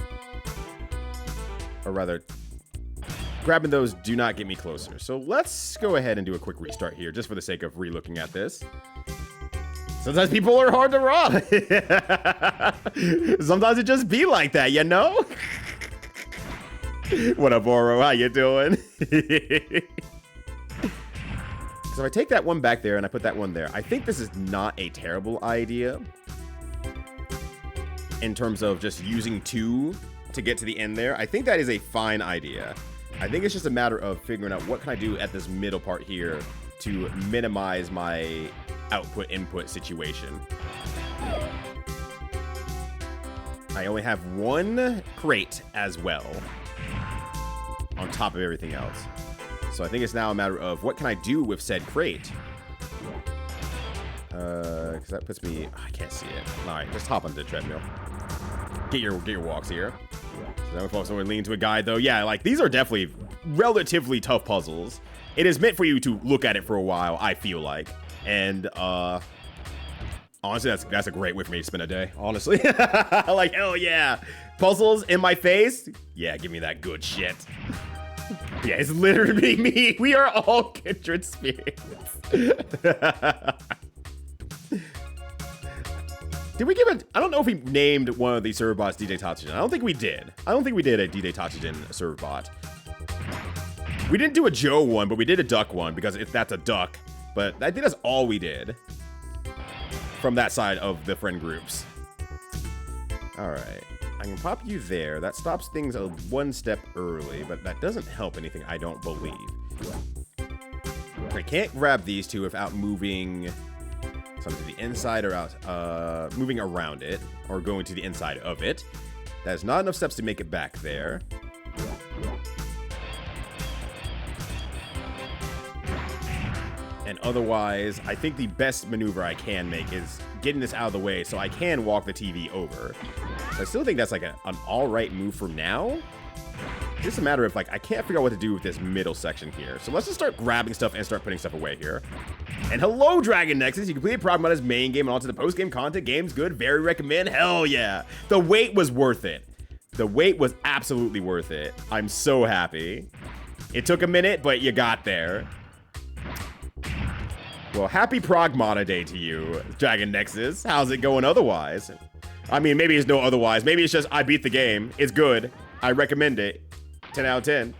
Or rather, grabbing those do not get me closer. So let's go ahead and do a quick restart here, just for the sake of re-looking at this. Sometimes people are hard to rob. Sometimes it just be like that, you know? What up, Oro? How you doing? So if I take that one back there and I put that one there, I think this is not a terrible idea. In terms of just using two to get to the end there. I think that is a fine idea. I think it's just a matter of figuring out what can I do at this middle part here to minimize my output-input situation. I only have one crate as well on top of everything else. So I think it's now a matter of what can I do with said crate? Because that puts me... I can't see it. All right, just hop onto the treadmill. Get your walks here. So now we folks only lean to a guide, though. Yeah, like, these are definitely relatively tough puzzles. It is meant for you to look at it for a while, I feel like. And, honestly, that's a great way for me to spend a day, honestly. Like, hell yeah. Puzzles in my face? Yeah, give me that good shit. Yeah, it's literally me. We are all kindred spirits. Did we give it? I don't know if we named one of these servbots DJ Tatsujin. I don't think we did. I don't think we did a DJ Tatsujin servbot. We didn't do a Joe one, but we did a duck one because that's a duck. But I think that's all we did from that side of the friend groups. All right. I can pop you there. That stops things one step early, but that doesn't help anything, I don't believe. I can't grab these two without moving something to the inside or out, moving around it, or going to the inside of it. That is not enough steps to make it back there. And otherwise, I think the best maneuver I can make is getting this out of the way so I can walk the TV over. So I still think that's like an alright move for now. It's just a matter of, like, I can't figure out what to do with this middle section here. So let's just start grabbing stuff and start putting stuff away here. And hello, Dragon Nexus. You completed Prog Mod's main game and onto the post-game content. Game's good. Very recommend. Hell yeah. The wait was worth it. The wait was absolutely worth it. I'm so happy. It took a minute, but you got there. Well, happy Progmata Day to you, Dragon Nexus. How's it going otherwise? I mean, maybe it's no otherwise. Maybe it's just I beat the game. It's good. I recommend it. 10 out of 10.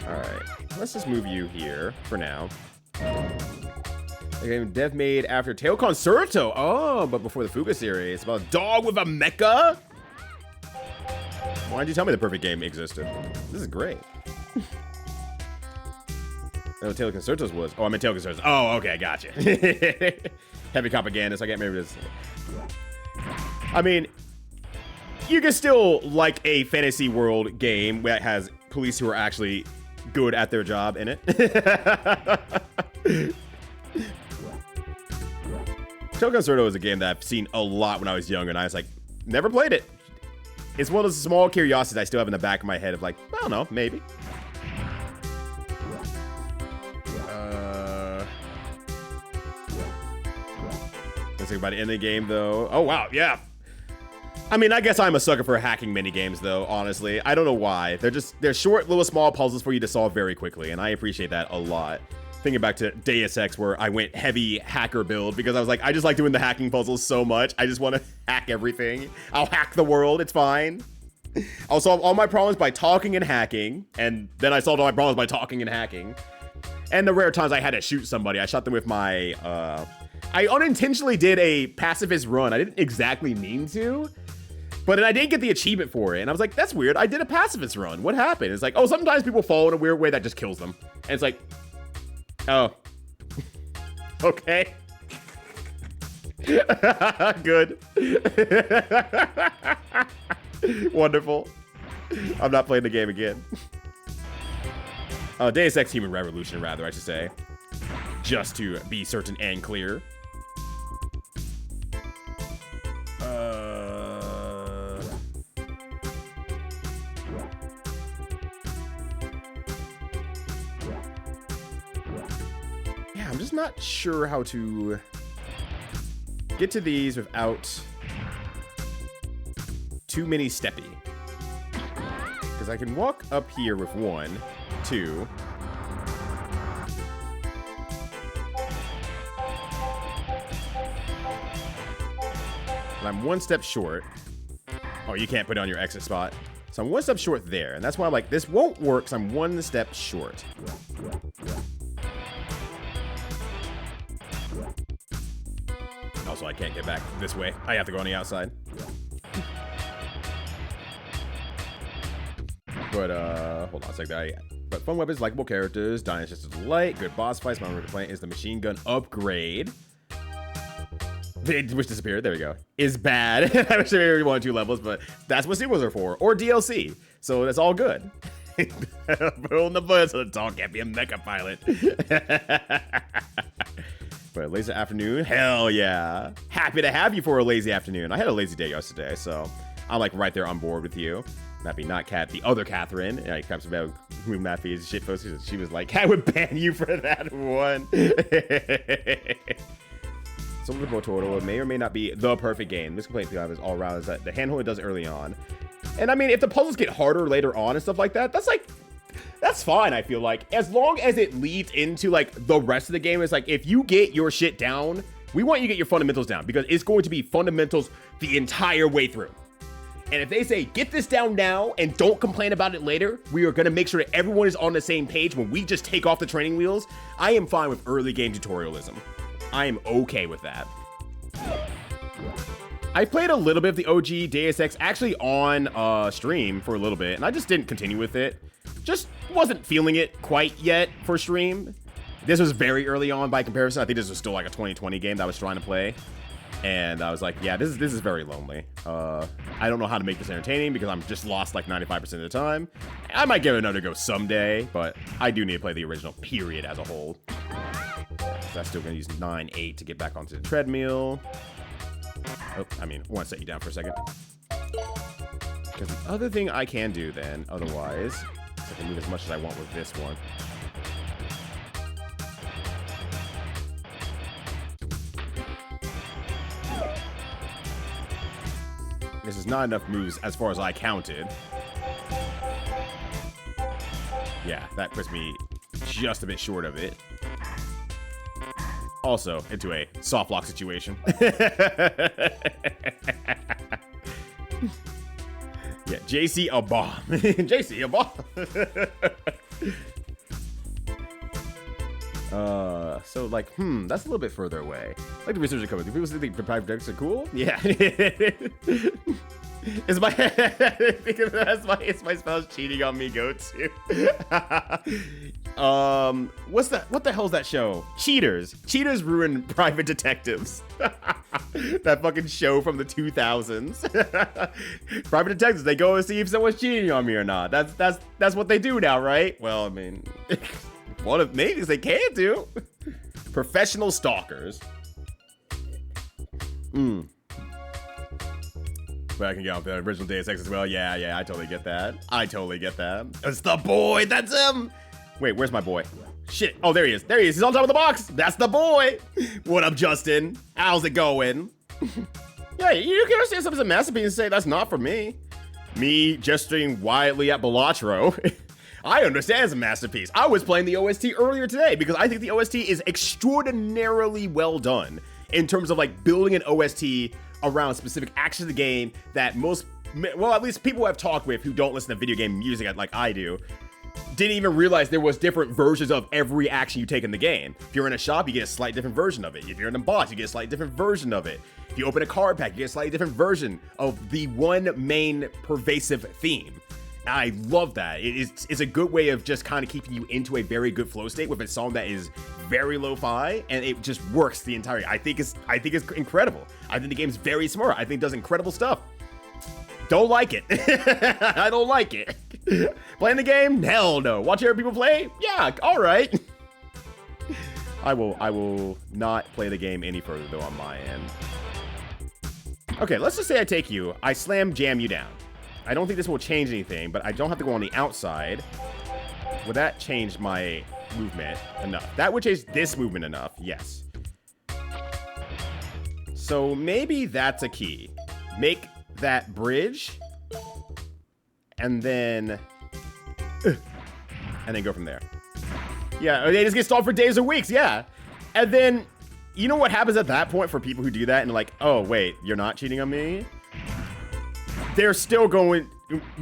Alright. Let's just move you here for now. The game dev made after Tail Concerto. Oh, but before the Fuga series. It's about a dog with a mecha? Why'd you tell me the perfect game existed? This is great. Oh, Taylor Concertos was. Oh, I meant Taylor Concertos. Oh, okay, gotcha. Heavy propagandist. I can't remember this. I mean, you can still like a fantasy world game that has police who are actually good at their job in it. Taylor Concerto is a game that I've seen a lot when I was younger, and I was like, never played it. It's one of those small curiosities I still have in the back of my head of like, I don't know, maybe. Let's think about the end of the game, though. Oh, wow, yeah. I mean, I guess I'm a sucker for hacking mini games, though, honestly. I don't know why. They're short, little, small puzzles for you to solve very quickly, and I appreciate that a lot. Thinking back to Deus Ex, where I went heavy hacker build, because I was like, I just like doing the hacking puzzles so much. I just want to hack everything. I'll hack the world, it's fine. I'll solve all my problems by talking and hacking, and then I solved all my problems by talking and hacking. And the rare times I had to shoot somebody, I shot them with my, I unintentionally did a pacifist run. I didn't exactly mean to, but then I didn't get the achievement for it. And I was like, that's weird. I did a pacifist run. What happened? It's like, oh, sometimes people fall in a weird way that just kills them. And it's like, oh, okay. Good. Wonderful. I'm not playing the game again. Deus Ex Human Revolution, rather, I should say. Just to be certain and clear. Yeah, I'm just not sure how to get to these without too many steppy. Because I can walk up here with 1, 2. And I'm 1 step short. Oh, you can't put it on your exit spot. So I'm 1 step short there. And that's why I'm like, this won't work, because I'm 1 step short. Also, I can't get back this way. I have to go on the outside. But, hold on a second. But fun weapons, likable characters, dying is just a delight, good boss fights. My favorite playing is the machine gun upgrade. Which disappeared. There we go. Is bad. I wish there were 1 or 2 levels, but that's what sequels are for. Or DLC. So that's all good. Pulling the button so the dog can't be a mecha pilot. But lazy afternoon, hell yeah. Happy to have you for a lazy afternoon. I had a lazy day yesterday, so I'm like right there on board with you. Mappy, not Cat, the other Catherine. And I comes about who Mappy is shit posted. She was like, I would ban you for that one. Soul of Total may or may not be the perfect game. This complaint I have is all around is that the handholding does it early on. And I mean, if the puzzles get harder later on and stuff like that, that's fine, I feel like. As long as it leads into like the rest of the game, it's like if you get your shit down, we want you to get your fundamentals down because it's going to be fundamentals the entire way through. And if they say, get this down now and don't complain about it later, we are going to make sure that everyone is on the same page when we just take off the training wheels. I am fine with early game tutorialism. I am okay with that. I played a little bit of the OG Deus Ex actually on stream for a little bit, and I just didn't continue with it. Just wasn't feeling it quite yet for stream. This was very early on by comparison. I think this was still like a 2020 game that I was trying to play. And I was like, yeah, this is very lonely. I don't know how to make this entertaining because I'm just lost like 95% of the time. I might give it another go someday, but I do need to play the original period as a whole. So I'm still going to use 9-8 to get back onto the treadmill. Oh, I mean, I want to set you down for a second. Because the other thing I can do then, otherwise, is I can move as much as I want with this one. This is not enough moves as far as I counted. Yeah, that puts me just a bit short of it. Also, into a soft lock situation. Yeah, JC a bomb. JC a bomb. So like, that's a little bit further away. Like the research cover. Do people think the private decks are cool? Yeah. Is my is my spouse cheating on me? Go to. What the hell's that show? Cheaters. Cheaters ruin private detectives. That fucking show from the 2000s. Private detectives, they go and see if someone's cheating on me or not. That's what they do now, right? Well, I mean, one of maybe they can do. Professional stalkers. But I can get off the original Deus Ex as well. Yeah, I totally get that. It's the boy. That's him. Wait, where's my boy? Shit. Oh, there he is. He's on top of the box. That's the boy. What up, Justin? How's it going? Yeah, you can understand something's a masterpiece and say that's not for me. Me gesturing wildly at Balatro. I understand it's a masterpiece. I was playing the OST earlier today because I think the OST is extraordinarily well done in terms of like building an OST around specific actions of the game that most, well, at least people who I've talked with who don't listen to video game music like I do, didn't even realize there was different versions of every action you take in the game. If you're in a shop, you get a slightly different version of it. If you're in a box, you get a slightly different version of it. If you open a card pack, you get a slightly different version of the one main pervasive theme. I love that. It's a good way of just kind of keeping you into a very good flow state with a song that is very lo-fi, and it just works the entire. I think it's incredible. I think the game's very smart. I think it does incredible stuff. Don't like it. I don't like it. Playing the game? Hell no. Watch other people play? Yeah, all right. I will not play the game any further though on my end. Okay, let's just say I take you. I jam you down. I don't think this will change anything, but I don't have to go on the outside. Would that change my movement enough? That would change this movement enough, yes. So maybe that's a key. Make that bridge, and then go from there. Yeah, they just get stalled for days or weeks, yeah. And then, you know what happens at that point for people who do that and like, oh, wait, you're not cheating on me? They're still going,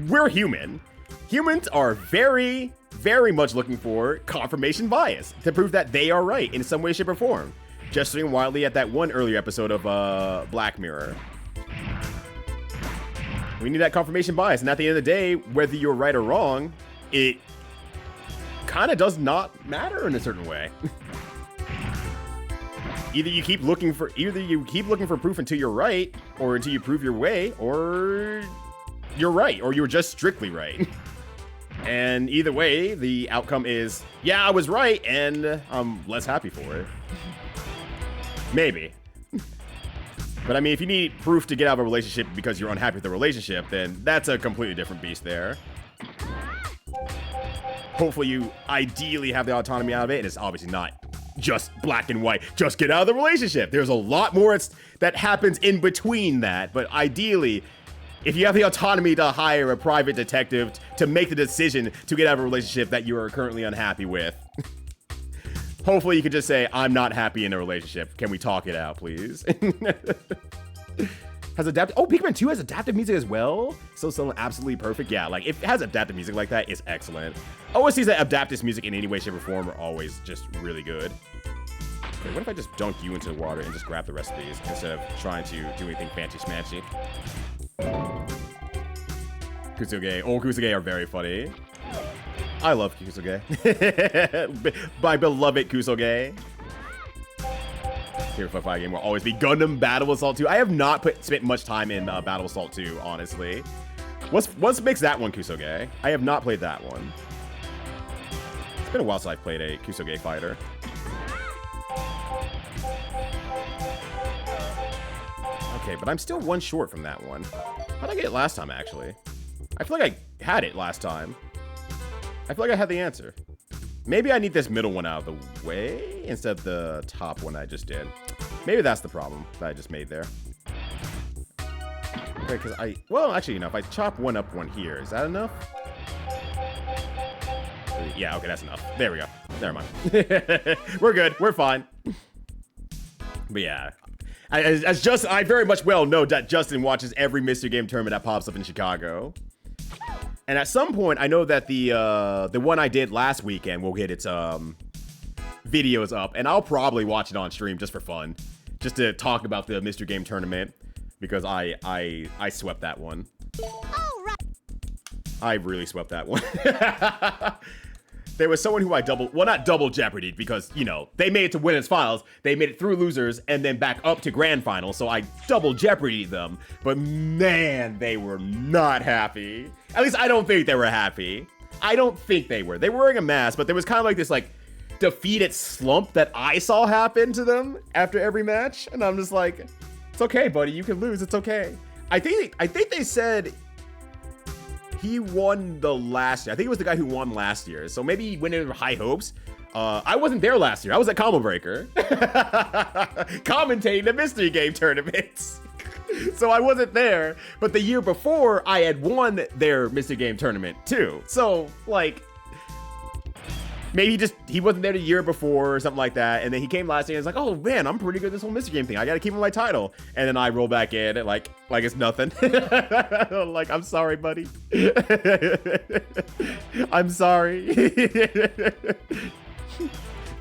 we're human. Humans are very, very much looking for confirmation bias to prove that they are right in some way, shape, or form. Gesturing wildly at that one earlier episode of Black Mirror. We need that confirmation bias, and at the end of the day, whether you're right or wrong, it kind of does not matter in a certain way. Either you keep looking for proof until you're right, or until you prove your way, or you're right, or you're just strictly right. And either way, the outcome is, yeah, I was right, and I'm less happy for it. Maybe. But I mean, if you need proof to get out of a relationship because you're unhappy with the relationship, then that's a completely different beast there. Hopefully you ideally have the autonomy out of it, and it's obviously not just black and white. Just get out of the relationship. There's a lot more that happens in between that, but ideally, if you have the autonomy to hire a private detective to make the decision to get out of a relationship that you are currently unhappy with, hopefully you could just say, I'm not happy in a relationship. Can we talk it out, please? Oh, Pikmin 2 has adaptive music as well? So absolutely perfect. Yeah, like, if it has adaptive music like that, it's excellent. OSTs that adapt this music in any way, shape, or form are always just really good. Okay, what if I just dunk you into the water and just grab the rest of these instead of trying to do anything fancy-smancy? Kusuge. Old Kusuge are very funny. I love Kusuge. My beloved Kusuge. Favorite 5 game will always be Gundam Battle Assault 2. I have not spent much time in Battle Assault 2, honestly. What makes that one Kusuge? I have not played that one. It's been a while since I've played a Kusuge fighter. Okay, but I'm still one short from that one. How did I get it last time, actually? I feel like I had it last time. I feel like I had the answer. Maybe I need this middle one out of the way instead of the top one I just did. Maybe that's the problem that I just made there. Okay, because well, actually, you know, if I chop one up one here, is that enough? Yeah, okay, that's enough. There we go. Never mind. We're good. We're fine. But yeah. I very much well know that Justin watches every mystery game tournament that pops up in Chicago. And at some point, I know that the one I did last weekend will get its videos up, and I'll probably watch it on stream just for fun, just to talk about the mystery game tournament. because I swept that one. All right. I really swept that one. There was someone who I not double jeopardied because, you know, they made it to winners finals, they made it through losers, and then back up to grand finals, so I double jeopardied them. But man, they were not happy. At least I don't think they were happy. I don't think they were. They were wearing a mask, but there was kind of like this, like, defeated slump that I saw happen to them after every match, and I'm just like, it's okay, buddy, you can lose, it's okay. I think they said he won the last year. I think it was the guy who won last year. So maybe he went in with high hopes. I wasn't there last year. I was at Combo Breaker. Commentating the mystery game tournaments. So I wasn't there. But the year before, I had won their mystery game tournament too. So, like, maybe he wasn't there the year before or something like that. And then he came last year and was like, oh man, I'm pretty good at this whole mystery game thing. I gotta keep my title. And then I roll back in and like it's nothing. Like, I'm sorry, buddy. I'm sorry.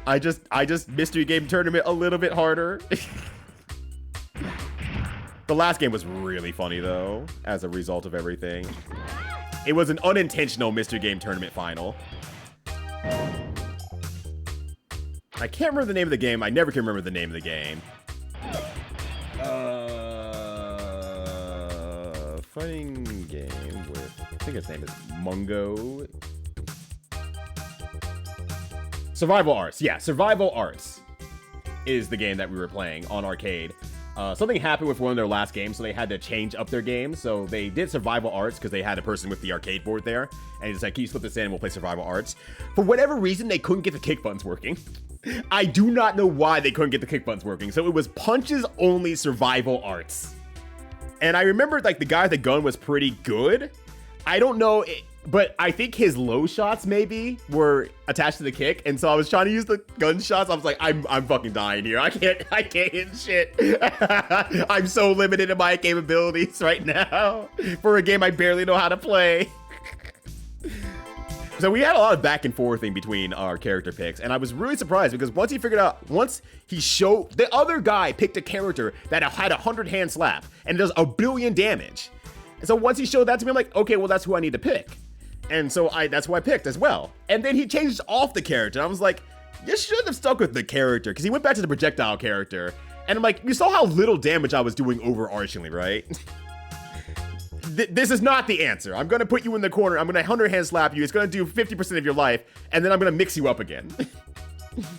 I just mystery game tournament a little bit harder. The last game was really funny though, as a result of everything. It was an unintentional mystery game tournament final. I can't remember the name of the game. I never can remember the name of the game. Fighting game with, I think its name is Mungo. Survival Arts. Yeah, Survival Arts is the game that we were playing on arcade. Something happened with one of their last games, so they had to change up their game. So they did Survival Arts because they had a person with the arcade board there. And it's like, can you slip this in and we'll play Survival Arts? For whatever reason, they couldn't get the kick buttons working. I do not know why they couldn't get the kick buttons working. So it was punches only Survival Arts. And I remember, like, the guy with the gun was pretty good. I don't know, but I think his low shots maybe were attached to the kick. And so I was trying to use the gun shots. I was like, I'm fucking dying here. I can't hit shit. I'm so limited in my capabilities right now for a game I barely know how to play. So we had a lot of back and forth in between our character picks, and I was really surprised because once he showed, the other guy picked a character that had 100 hand slap and does 1 billion damage. And so once he showed that to me, I'm like, okay, well, that's who I need to pick. And so that's who I picked as well. And then he changed off the character. I was like, you should have stuck with the character, because he went back to the projectile character. And I'm like, you saw how little damage I was doing overarchingly, right? This is not the answer. I'm going to put you in the corner. I'm going to 100 hand slap you. It's going to do 50% of your life. And then I'm going to mix you up again.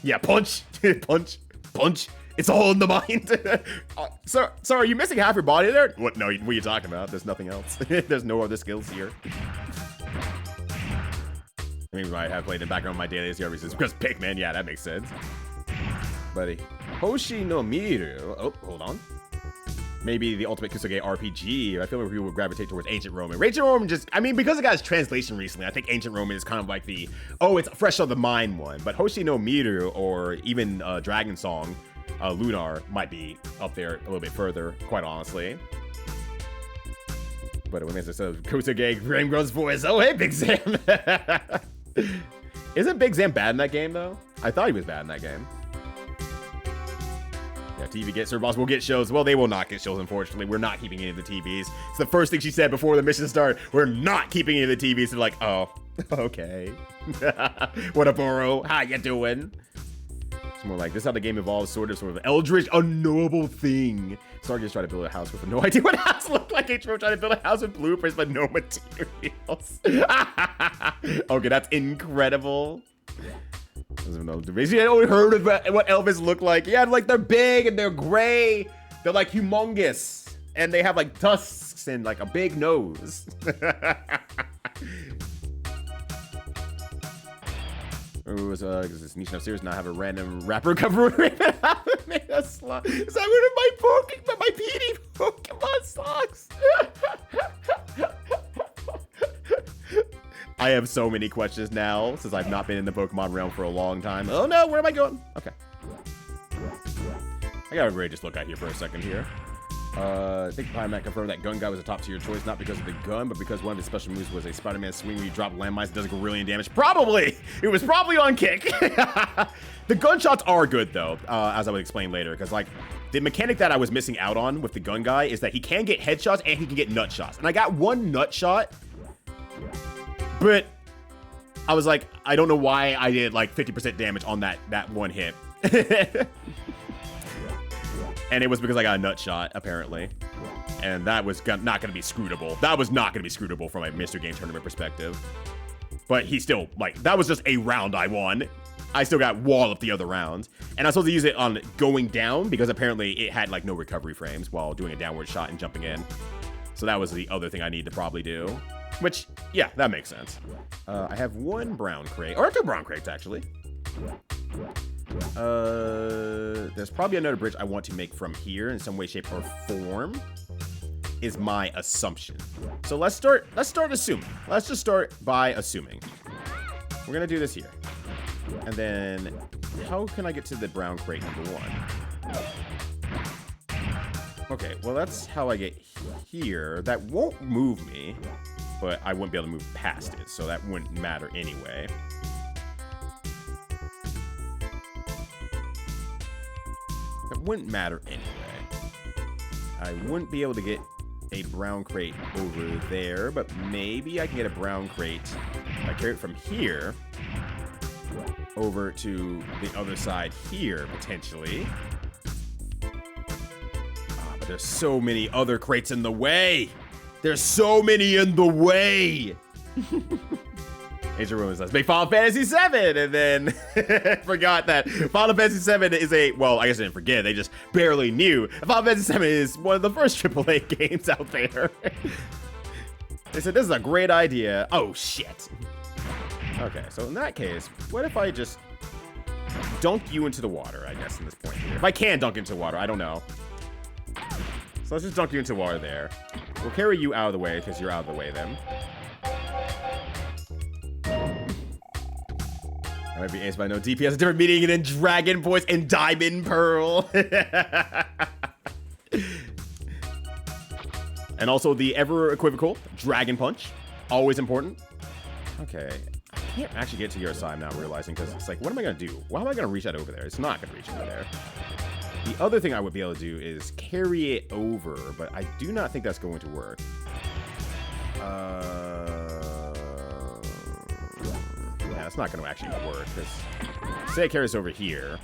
Yeah, punch, punch, punch. It's all in the mind. So are you missing half your body there? What? No, what are you talking about? There's nothing else. There's no other skills here. I mean, I have played in the background of my daily services because Pikmin. Yeah, that makes sense. Buddy. Hoshi no Miru. Oh, hold on. Maybe the Ultimate Kusuge RPG. I feel like people would gravitate towards Ancient Roman. Ancient Roman just, I mean, because it got its translation recently, I think Ancient Roman is kind of like the, oh, it's fresh on the mind one. But Hoshi no Miru or even Dragon Song, Lunar might be up there a little bit further, quite honestly. But when it says Kusuge, Rainbow's voice, oh, hey, Big Sam. Isn't Big Sam bad in that game, though? I thought he was bad in that game. Yeah, TV get servbots will get shows. Well, they will not get shows, unfortunately. We're not keeping any of the TVs. It's the first thing she said before the mission started. We're not keeping any of the TVs. They're like, oh, okay. What up, Oro? How you doing? It's more like, this is how the game evolves, sort of eldritch, unknowable thing. Sarge's trying to build a house with no idea what a house looked like. H-Ro trying to build a house with blueprints, but no materials. Okay, that's incredible. I only heard of what Elvis looked like. Yeah, like they're big and they're gray. They're like humongous. And they have like tusks and like a big nose. Does this niche enough series not have a random rapper cover with Raven? Is that one of my PD Pokemon socks? I have so many questions now since I've not been in the Pokemon realm for a long time. Oh no, where am I going? Okay. I gotta really just look out here for a second here. I think Pyroman confirmed that gun guy was a top tier choice, not because of the gun, but because one of his special moves was a Spider-Man swing where you drop landmines and does Gorillion damage. Probably! It was probably on kick. The gunshots are good though, as I would explain later, because like, the mechanic that I was missing out on with the gun guy is that he can get headshots and he can get nut shots. And I got one nut shot, but I was like, I don't know why I did like 50% damage on that one hit. And it was because I got a nut shot, apparently. And that was not going to be scrutable. That was not going to be scrutable from a Mr. Game Tournament perspective. But he still, like, that was just a round I won. I still got wall up the other round. And I was supposed to use it on going down because apparently it had, like, no recovery frames while doing a downward shot and jumping in. So that was the other thing I need to probably do. Which, yeah, that makes sense. I have one brown crate. Or 2 brown crates, actually. There's probably another bridge I want to make from here in some way, shape, or form, is my assumption. So let's start assuming. Let's just start by assuming. We're gonna do this here. And then how can I get to the brown crate number 1? Okay, well that's how I get here. That won't move me, but I wouldn't be able to move past it, so that wouldn't matter anyway. It wouldn't matter anyway. I wouldn't be able to get a brown crate over there, but maybe I can get a brown crate. I carry it from here over to the other side here, potentially. But there's so many other crates in the way. There's so many in the way. Ancient Ruins says, make Final Fantasy VII, and then forgot that Final Fantasy VII is a, well, I guess I didn't forget, they just barely knew. Final Fantasy VII is one of the first AAA games out there. They said, this is a great idea. Oh, shit. Okay, so in that case, what if I just dunk you into the water, I guess, in this point here. If I can dunk into water, I don't know. So let's just dunk you into water there. We'll carry you out of the way, because you're out of the way then. I might be aced by no DPS, a different meaning than Dragon Voice and Diamond Pearl. And also the ever equivocal Dragon Punch. Always important. Okay. I can't actually get to your side now, realizing, because it's like, what am I going to do? How am I going to reach that over there? It's not going to reach over there. The other thing I would be able to do is carry it over, but I do not think that's going to work. Yeah, it's not going to actually work, because say it carries over here.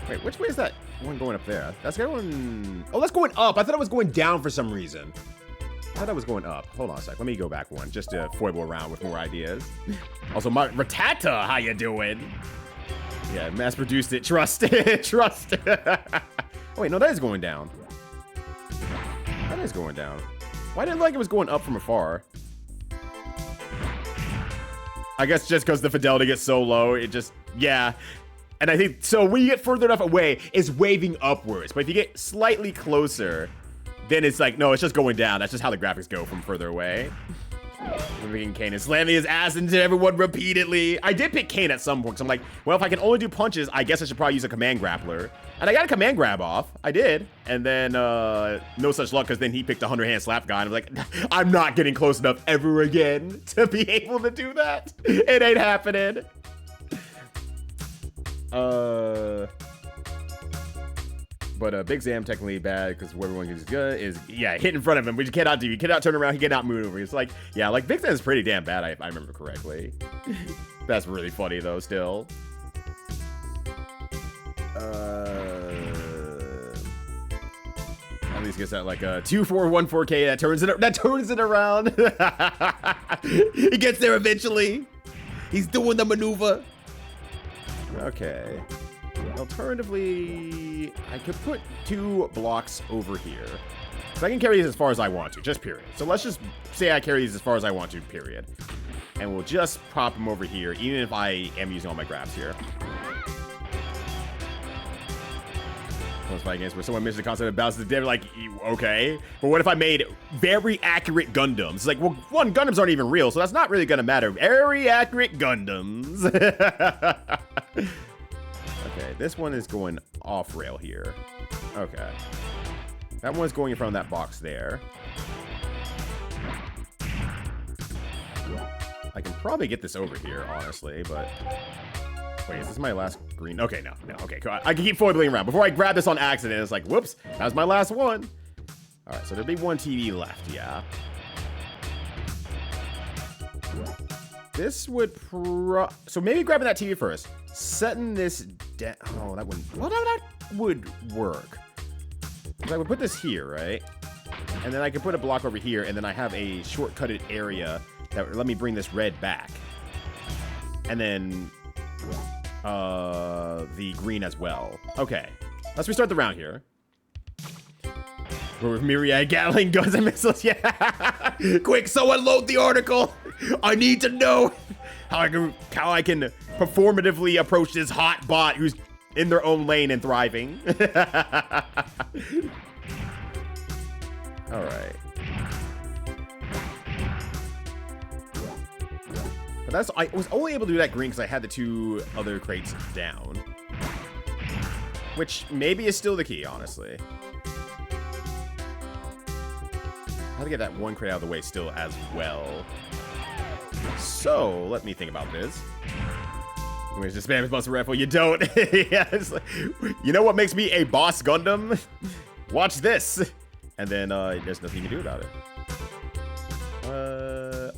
Wait, which way is that one going up there? That's going... Oh, that's going up. I thought it was going down for some reason. I thought I was going up. Hold on a sec. Let me go back one, just to foible around with more ideas. Also, Ratata, how you doing? Yeah, mass-produced it. Trust it. Trust it. Oh, wait, no, that is going down. That is going down. Why didn't it look like it was going up from afar? I guess just because the fidelity gets so low, it just... Yeah. And I think... So, when you get further enough away, it's waving upwards. But if you get slightly closer... Then it's like, no, it's just going down. That's just how the graphics go from further away. Kane is slamming his ass into everyone repeatedly. I did pick Kane at some point. So I'm like, well, if I can only do punches, I guess I should probably use a command grappler. And I got a command grab off. I did. And then no such luck, because then he picked a 100-hand slap guy. And I'm like, I'm not getting close enough ever again to be able to do that. It ain't happening. But Big Zam technically bad because everyone is good is, yeah, hit in front of him, but you cannot do. You cannot turn around. He cannot move over. It's like, yeah, like Big Zam is pretty damn bad. I remember correctly. That's really funny though. Still. At least gets that like a 2414K that turns it around. He gets there eventually. He's doing the maneuver. Okay. Alternatively, I could put 2 blocks over here. So I can carry these as far as I want to, just period. So let's just say I carry these as far as I want to, period. And we'll just pop them over here, even if I am using all my grabs here. Most fighting games where someone mentioned the concept of balance of the dead, like, okay. But what if I made very accurate Gundams? It's like, well, one, Gundams aren't even real, so that's not really gonna matter. Very accurate Gundams. Okay, this one is going off rail here. Okay. That one's going in front of that box there. I can probably get this over here, honestly, but... Wait, is this my last green? Okay, no, okay, cool. I can keep foiling around. Before I grab this on accident, it's like, whoops, that was my last one. All right, so there'll be one TV left, yeah. This would so maybe grabbing that TV first. Setting this down. Oh, that wouldn't. Well, that would work. Because I would put this here, right? And then I could put a block over here, and then I have a shortcutted area that would let me bring this red back. And then the green as well. Okay, let's restart the round here. With myriad Gatling guns and missiles, yeah. Quick, someone load the article. I need to know how I can performatively approach this hot bot who's in their own lane and thriving. All right. But I was only able to do that green because I had the two other crates down, which maybe is still the key, honestly. I have to get that one crate out of the way still as well. So, let me think about this. Where's the spam Buster Rifle? You don't. Yeah, like, you know what makes me a boss Gundam? Watch this. And then, there's nothing you can do about it.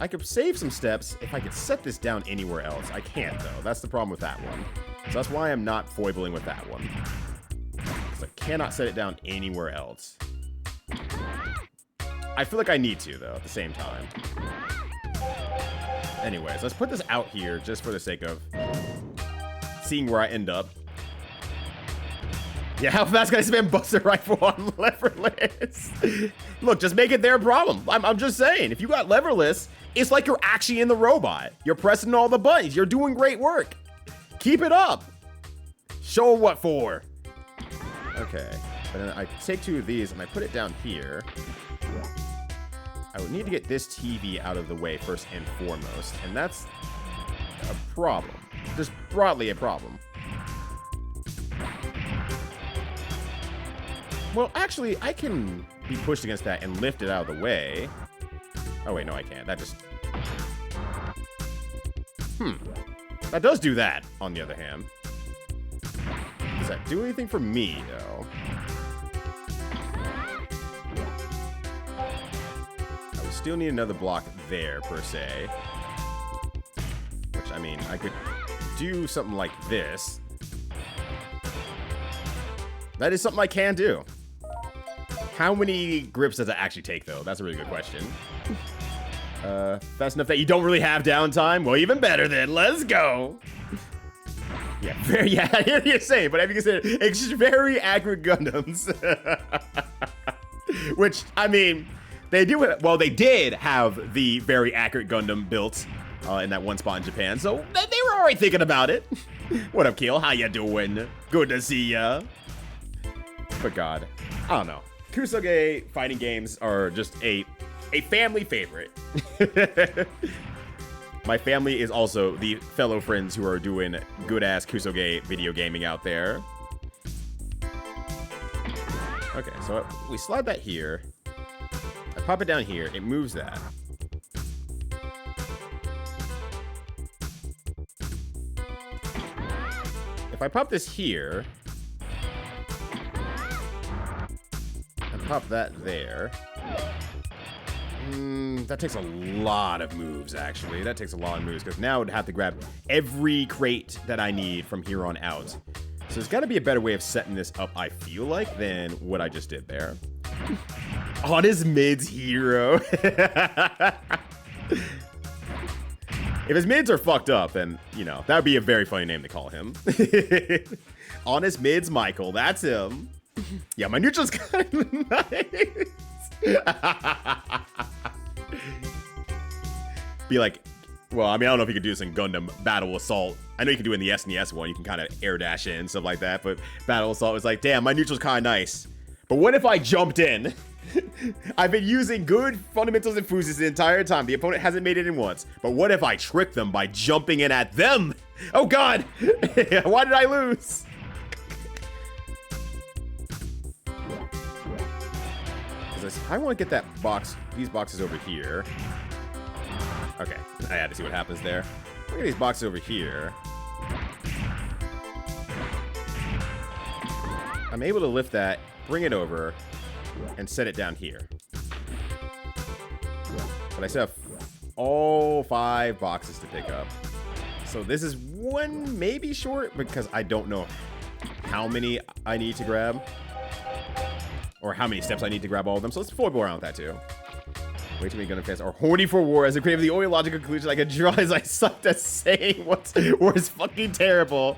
I could save some steps if I could set this down anywhere else. I can't, though. That's the problem with that one. So that's why I'm not foiling with that one. Because I cannot set it down anywhere else. I feel like I need to, though, at the same time. Anyways, let's put this out here just for the sake of seeing where I end up. Yeah, how fast can I spam Buster Rifle on leverless? Look, just make it their problem. I'm just saying, if you got leverless, it's like you're actually in the robot. You're pressing all the buttons. You're doing great work. Keep it up. Show them what for. Okay, but then I take two of these and I put it down here. I would need to get this TV out of the way first and foremost, and that's a problem. Just broadly a problem. Well, actually, I can be pushed against that and lift it out of the way. Oh, wait, no, I can't. That just... That does do that, on the other hand. Does that do anything for me, though? I would still need another block there, per se. Which, I mean, I could do something like this. That is something I can do. How many grips does it actually take, though? That's a really good question. Fast enough that you don't really have downtime? Well, even better then. Let's go. Yeah, I hear you saying, but have you considered it's very accurate Gundams? Which, I mean, they do have, well, they did have the very accurate Gundam built in that one spot in Japan, so they were already thinking about it. What up, Keel? How ya doing? Good to see ya. But God, I don't know. Kusoge fighting games are just a family favorite. My family is also the fellow friends who are doing good-ass Kusoge video gaming out there. Okay, so we slide that here. I pop it down here. It moves that. If I pop this here... pop that there. That takes a lot of moves, actually. That takes a lot of moves, because now I would have to grab every crate that I need from here on out. So there's got to be a better way of setting this up, I feel like, than what I just did there. On his mids hero. If his mids are fucked up, then, you know, that would be a very funny name to call him. Honest Mids Michael, that's him. Yeah, my neutral's kind of nice. Be like, well, I mean, I don't know if you could do this in Gundam Battle Assault. I know you can do it in the SNES one. You can kind of air dash in and stuff like that. But Battle Assault was like, damn, my neutral's kind of nice. But what if I jumped in? I've been using good fundamentals and fuses the entire time. The opponent hasn't made it in once. But what if I trick them by jumping in at them? Oh, God. Why did I lose? I want to get that box, these boxes over here. Okay, I had to see what happens there. Look at these boxes over here. I'm able to lift that, bring it over, and set it down here. But I still have all 5 boxes to pick up. So this is one maybe short because I don't know how many I need to grab. Or how many steps I need to grab all of them. So let's foible around with that too. Way too many gun fans are horny for war. As a creator, the only logical conclusion I could draw is I sucked at saying war is fucking terrible.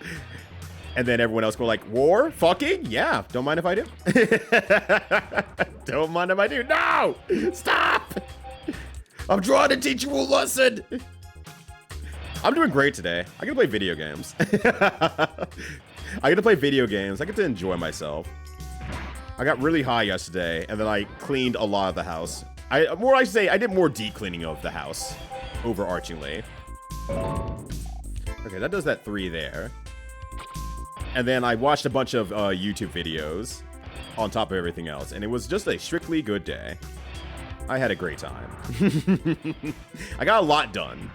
And then everyone else go like, war? Fucking? Yeah. Don't mind if I do. Don't mind if I do. No! Stop! I'm trying to teach you a lesson. I'm doing great today. I get to play video games. I get to play video games. I get to enjoy myself. I got really high yesterday, and then I cleaned a lot of the house. I did more deep cleaning of the house, overarchingly. Okay, that does that 3 there. And then I watched a bunch of YouTube videos on top of everything else, and it was just a strictly good day. I had a great time. I got a lot done.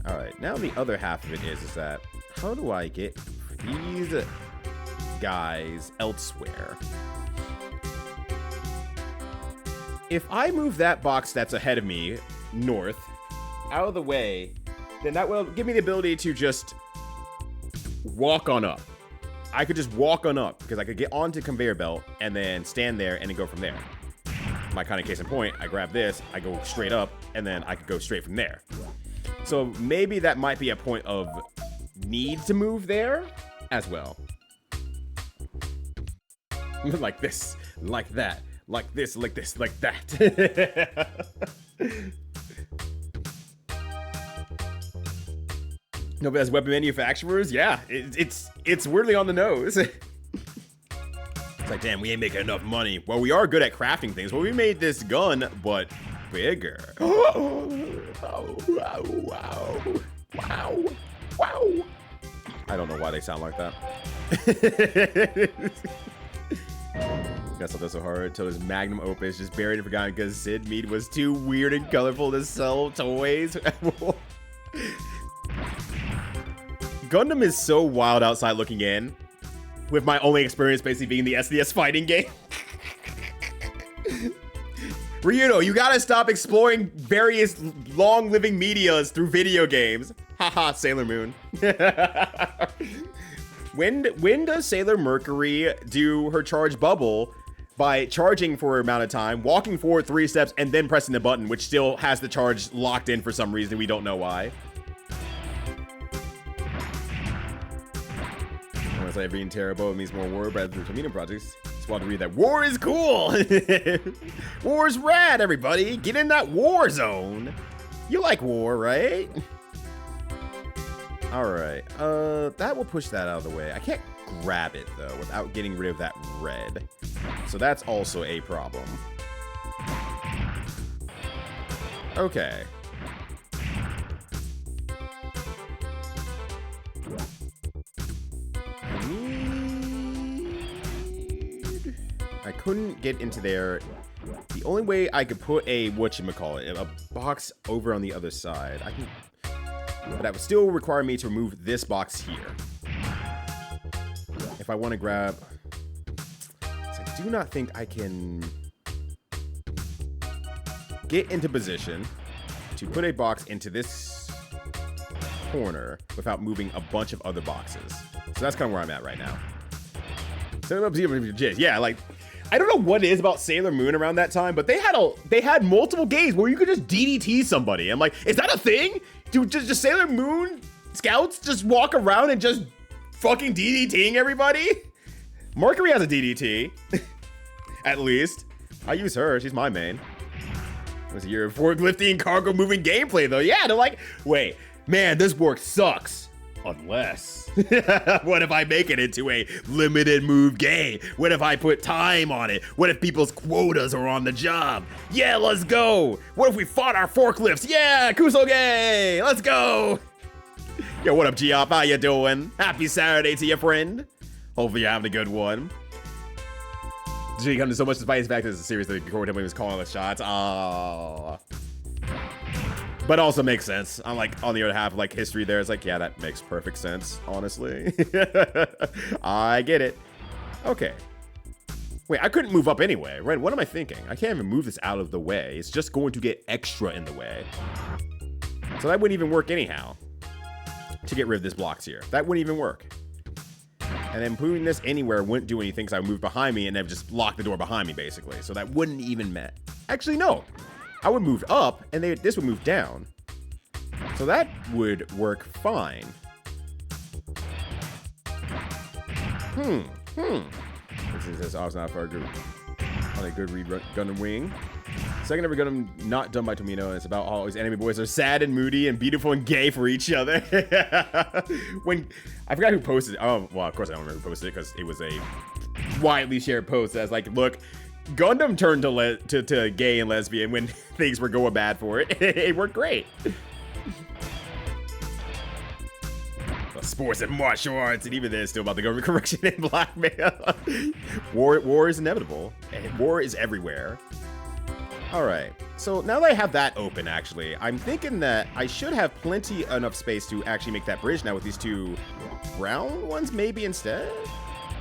All right, now the other half of it is that how do I get these guys elsewhere? If I move that box that's ahead of me north out of the way, then that will give me the ability to just walk on up. I could just walk on up because I could get onto conveyor belt and then stand there and then go from there. My kind of case in point, I grab this, I go straight up, and then I could go straight from there. So maybe that might be a point of need to move there as well. Like this, like that, like this, like this, like that. No, but as weapon manufacturers, yeah, it's weirdly on the nose. It's like, damn, we ain't making enough money. Well, we are good at crafting things. Well, we made this gun, but bigger. Oh, wow, wow, wow, wow. I don't know why they sound like that. Guess that's so hard until his magnum opus just buried and forgotten because Sid Mead was too weird and colorful to sell toys. Gundam is so wild outside looking in, with my only experience basically being the SDS fighting game. Ryuno, you gotta stop exploring various long-living medias through video games. Haha, Sailor Moon. When does Sailor Mercury do her charge bubble by charging for an amount of time, walking forward 3 steps, and then pressing the button, which still has the charge locked in for some reason, we don't know why. It's like being terrible, it means more war, but the community projects just want to read that war is cool. War's rad, everybody. Get in that war zone. You like war, right? All right, that will push that out of the way. I can't grab it though without getting rid of that red, so that's also a problem. Okay. I couldn't get into there. The only way I could put a whatchamacallit, a box over on the other side. But that would still require me to remove this box here. If I want to grab... I do not think I can get into position to put a box into this corner without moving a bunch of other boxes. So that's kind of where I'm at right now. Yeah, like... I don't know what it is about Sailor Moon around that time, but they had multiple games where you could just DDT somebody. I'm like, is that a thing? Do just Sailor Moon scouts just walk around and just fucking DDTing everybody? Mercury has a DDT, at least. I use her, she's my main. It was a year of forklifting, cargo moving gameplay though. Yeah, they're like, wait, man, this work sucks. Unless, what if I make it into a limited move game? What if I put time on it? What if people's quotas are on the job? Yeah, let's go. What if we fought our forklifts? Yeah, Kusoge, let's go. Yo, what up, Giop? How you doing? Happy Saturday to your friend. Hopefully you're having a good one. Did you come to so much despite the fact that it's a series that Corey was calling the shots? Aww. But also makes sense. I'm like, on the other half, like, history there, it's like, yeah, that makes perfect sense, honestly. I get it. Okay. Wait, I couldn't move up anyway, right? What am I thinking? I can't even move this out of the way. It's just going to get extra in the way. So that wouldn't even work anyhow. To get rid of this blocks here. That wouldn't even work. And then putting this anywhere wouldn't do anything because I would move behind me and then just lock the door behind me, basically. So that wouldn't even matter. Actually, no. I would move up and this would move down. So that would work fine. This is also not for a good, on a good read gun and wing. Second ever gun not done by Tomino, and it's about how his enemy boys are sad and moody and beautiful and gay for each other. When I forgot who posted it. Oh, well, of course I don't remember who posted it because it was a widely shared post that's like, look, Gundam turned to gay and lesbian when things were going bad for it. It worked great. Sports and martial arts, and even then, still about the government correction and blackmail. War is inevitable. War is everywhere. All right. So now that I have that open, actually, I'm thinking that I should have plenty enough space to actually make that bridge now with these two brown ones, maybe instead.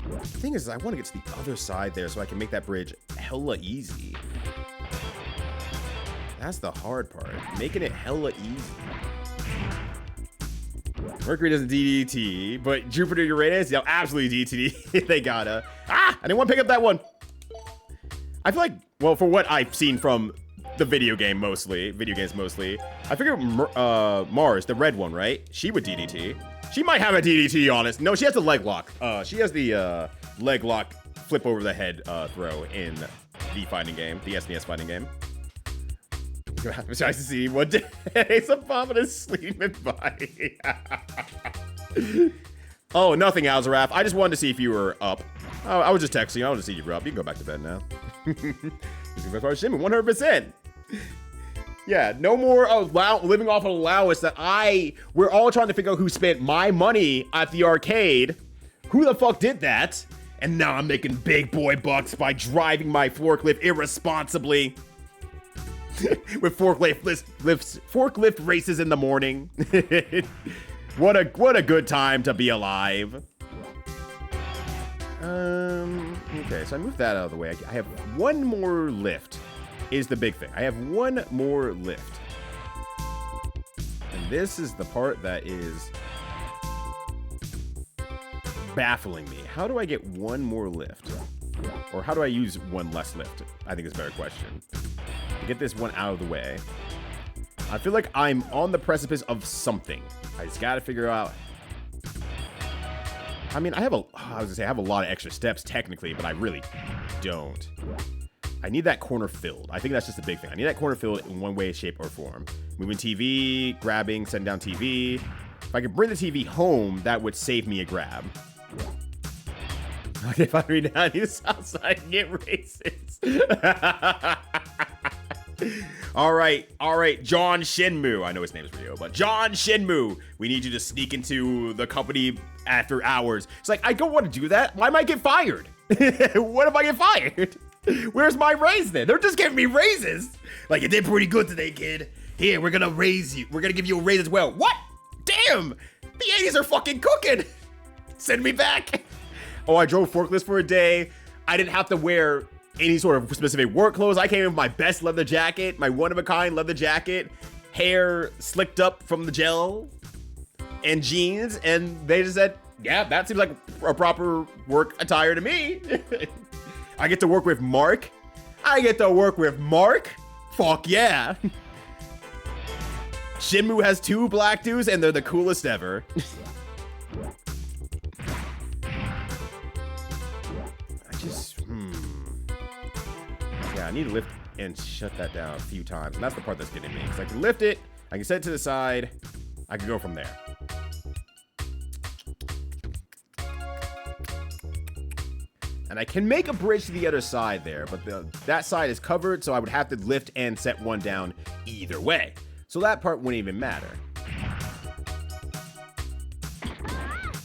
The thing is, I want to get to the other side there so I can make that bridge hella easy. That's the hard part, making it hella easy. Mercury doesn't DDT, but Jupiter, Uranus, yeah, absolutely DDT. They gotta. I didn't want to pick up that one. I feel like, well, for what I've seen from the video games mostly, I figure Mars, the red one, right? She would DDT. She might have a DDT on us. No, she has the leg lock. She has the leg lock flip over the head throw in the fighting game, the SNES fighting game. It's nice to see you one day. Some is sleeping by. Oh, nothing, Alzaraf. I just wanted to see if you were up. Oh, I was just texting you. I wanted to see you were up. You can go back to bed now. 100%. Yeah, no more living off an allowance that we're all trying to figure out who spent my money at the arcade. Who the fuck did that? And now I'm making big boy bucks by driving my forklift irresponsibly. With forklift races in the morning. What a good time to be alive. Okay, so I moved that out of the way. I have one more lift is the big thing. I have one more lift. And this is the part that is baffling me. How do I get one more lift? Or how do I use one less lift? I think is a better question. To get this one out of the way. I feel like I'm on the precipice of something. I just gotta figure out. I mean, I have a lot of extra steps technically, but I really don't. I need that corner filled. I think that's just a big thing. I need that corner filled in one way, shape, or form. Moving TV, grabbing, setting down TV. If I could bring the TV home, that would save me a grab. Okay, if I read down the south side and get racist. All right, John Shenmue. I know his name is Ryo, but John Shenmue, we need you to sneak into the company after hours. It's like, I don't want to do that. Why might I get fired? What if I get fired? Where's my raise then? They're just giving me raises. Like, you did pretty good today, kid. Here, we're gonna raise you. We're gonna give you a raise as well. What? Damn, the 80s are fucking cooking. Send me back. Oh, I drove forklifts for a day. I didn't have to wear any sort of specific work clothes. I came in with my best leather jacket, my one-of-a-kind leather jacket, hair slicked up from the gel, and jeans, and they just said, yeah, that seems like a proper work attire to me. I get to work with Mark. Fuck yeah. Shenmue has 2 black dudes, and they're the coolest ever. I need to lift and shut that down a few times, and that's the part that's getting me. Because I can lift it, I can set it to the side, I can go from there. And I can make a bridge to the other side there, but that side is covered, so I would have to lift and set one down either way. So that part wouldn't even matter.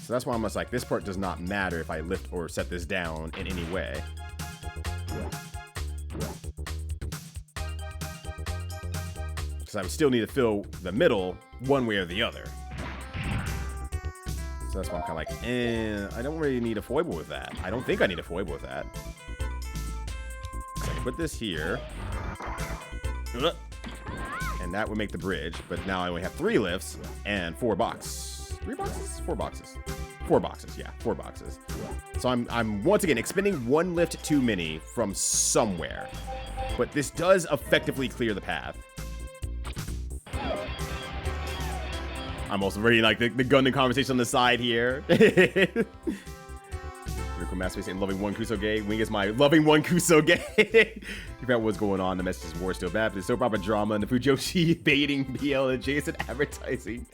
So that's why I'm just like, this part does not matter if I lift or set this down in any way. because I would still need to fill the middle one way or the other. So that's why I'm kind of like, I don't really need a foible with that. I don't think I need a foible with that. So I can put this here. And that would make the bridge, but now I only have 3 lifts and 4 boxes. 3 boxes? 4 boxes. 4 boxes, yeah, 4 boxes. So I'm once again expending 1 lift too many from somewhere. But this does effectively clear the path. I'm also reading like the Gundam conversation on the side here. Critical Master saying loving one Kusoge. Wing is my loving one Kusoge. You forgot what's going on. The message is war still bad, but there's soap opera drama and the Fujoshi baiting BL adjacent advertising.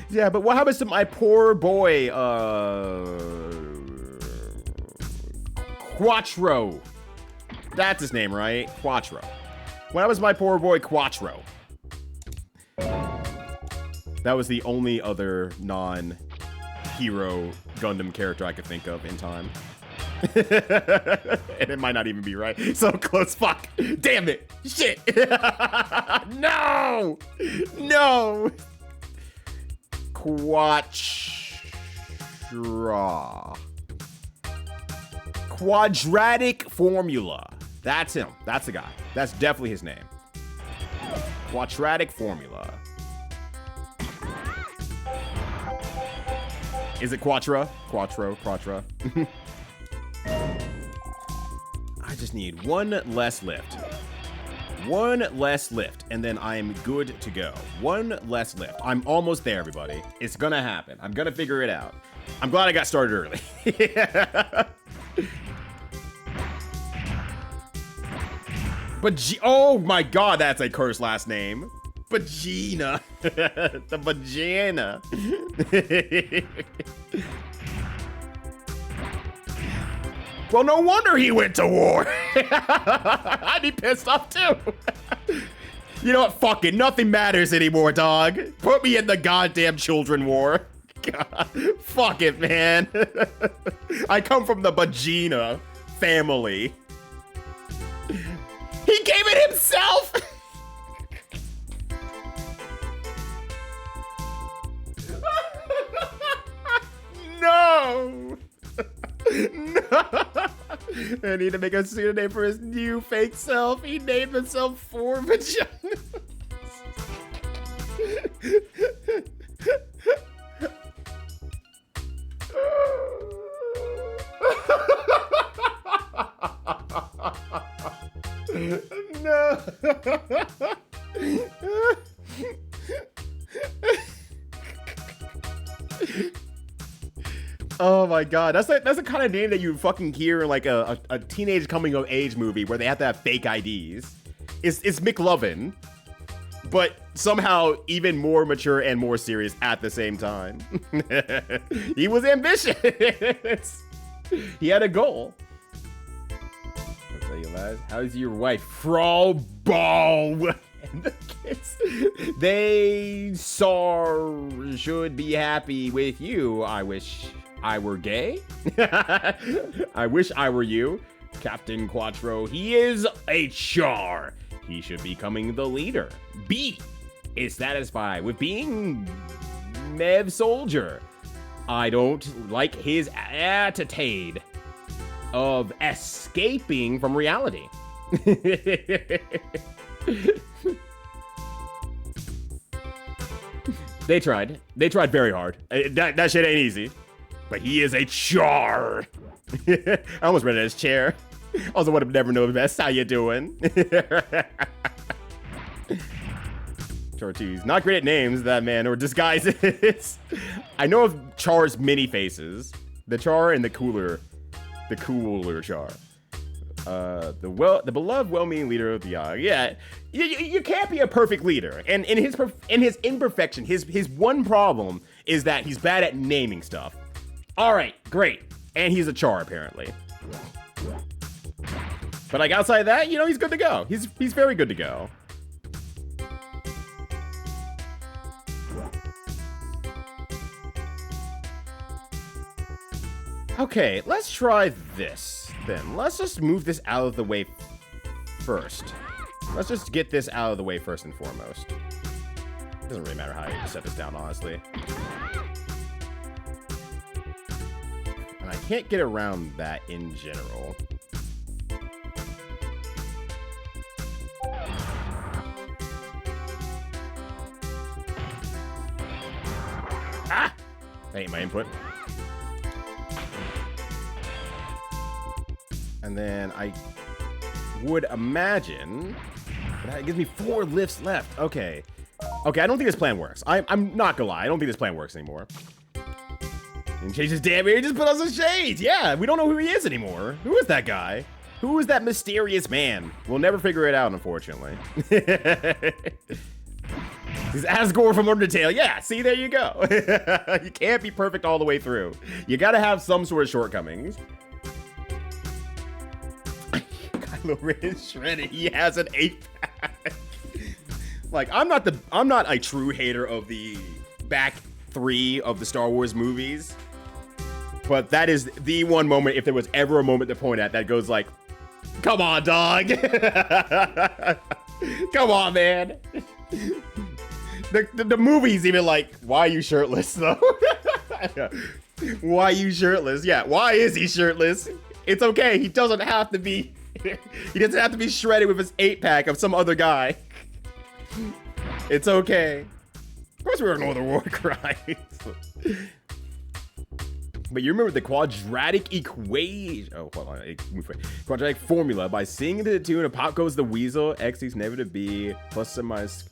Yeah, but what happens to my poor boy, Quattro? That's his name, right? Quattro. What happens to my poor boy Quattro? That was the only other non-hero Gundam character I could think of in time. And it might not even be right. So close, fuck. Damn it. Shit. No. No. Quadratic formula. That's him. That's the guy. That's definitely his name. Quadratic formula. Is it Quattro? Quattro. I just need 1 less lift. 1 less lift, and then I'm good to go. 1 less lift. I'm almost there, everybody. It's gonna happen. I'm gonna figure it out. I'm glad I got started early. But oh my god, that's a cursed last name. Vagina. The vagina. Well, no wonder he went to war. I'd be pissed off too. You know what? Fuck it. Nothing matters anymore, dog. Put me in the goddamn children war. God. Fuck it, man. I come from the vagina family. He gave it himself. No. No. I need to make a pseudonym for his new fake self. He named himself 4 vaginas. No. Oh my god, that's the kind of name that you fucking hear in like a teenage coming of age movie where they have to have fake IDs. It's McLovin, but somehow even more mature and more serious at the same time. He was ambitious. He had a goal. I'll tell you lies. How's your wife, Frau Ball? And the kids, they should be happy with you. I wish I were gay. I wish I were you. Captain Quattro, he is a char. He should be becoming the leader. B is satisfied with being Mev Soldier. I don't like his attitude of escaping from reality. They tried. They tried very hard. That shit ain't easy. But he is a char. I almost read it as chair. Also would have never known best. How you doing? Char2's not great at names, that man, or disguises. I know of Char's many faces. The Char and the cooler Char. The beloved, well-meaning leader of the Yag. Yeah, you can't be a perfect leader. And in his imperfection, his one problem is that he's bad at naming stuff. All right, great. And he's a Char, apparently. But like outside of that, you know, he's good to go. He's very good to go. Okay, let's try this then. Let's just move this out of the way first. Let's just get this out of the way first and foremost. It doesn't really matter how you set this down, honestly. And I can't get around that in general. Ah! That ain't my input. And then I would imagine that gives me 4 lifts left. Okay. Okay, I don't think this plan works. I'm not gonna lie. I don't think this plan works anymore. And change his damn ear, just put on some shades. Yeah, we don't know who he is anymore. Who is that guy? Who is that mysterious man? We'll never figure it out, unfortunately. He's Asgore from Undertale. Yeah, see, there you go. You can't be perfect all the way through. You gotta have some sort of shortcomings. Kylo Ren is shredded. He has an 8-pack. Like, I'm not a true hater of the back 3 of the Star Wars movies, but that is the one moment, if there was ever a moment to point at, that goes like, come on, dog. Come on, man. The movie's even like, why are you shirtless, though? Why are you shirtless? Yeah, why is he shirtless? It's okay. He doesn't have to be. He doesn't have to be shredded with his 8-pack of some other guy. It's okay. Of course we were Northern War cries. But you remember the quadratic equation. Oh, hold on. Quadratic formula. By singing to the tune of Pop Goes the Weasel, x equals negative b plus or minus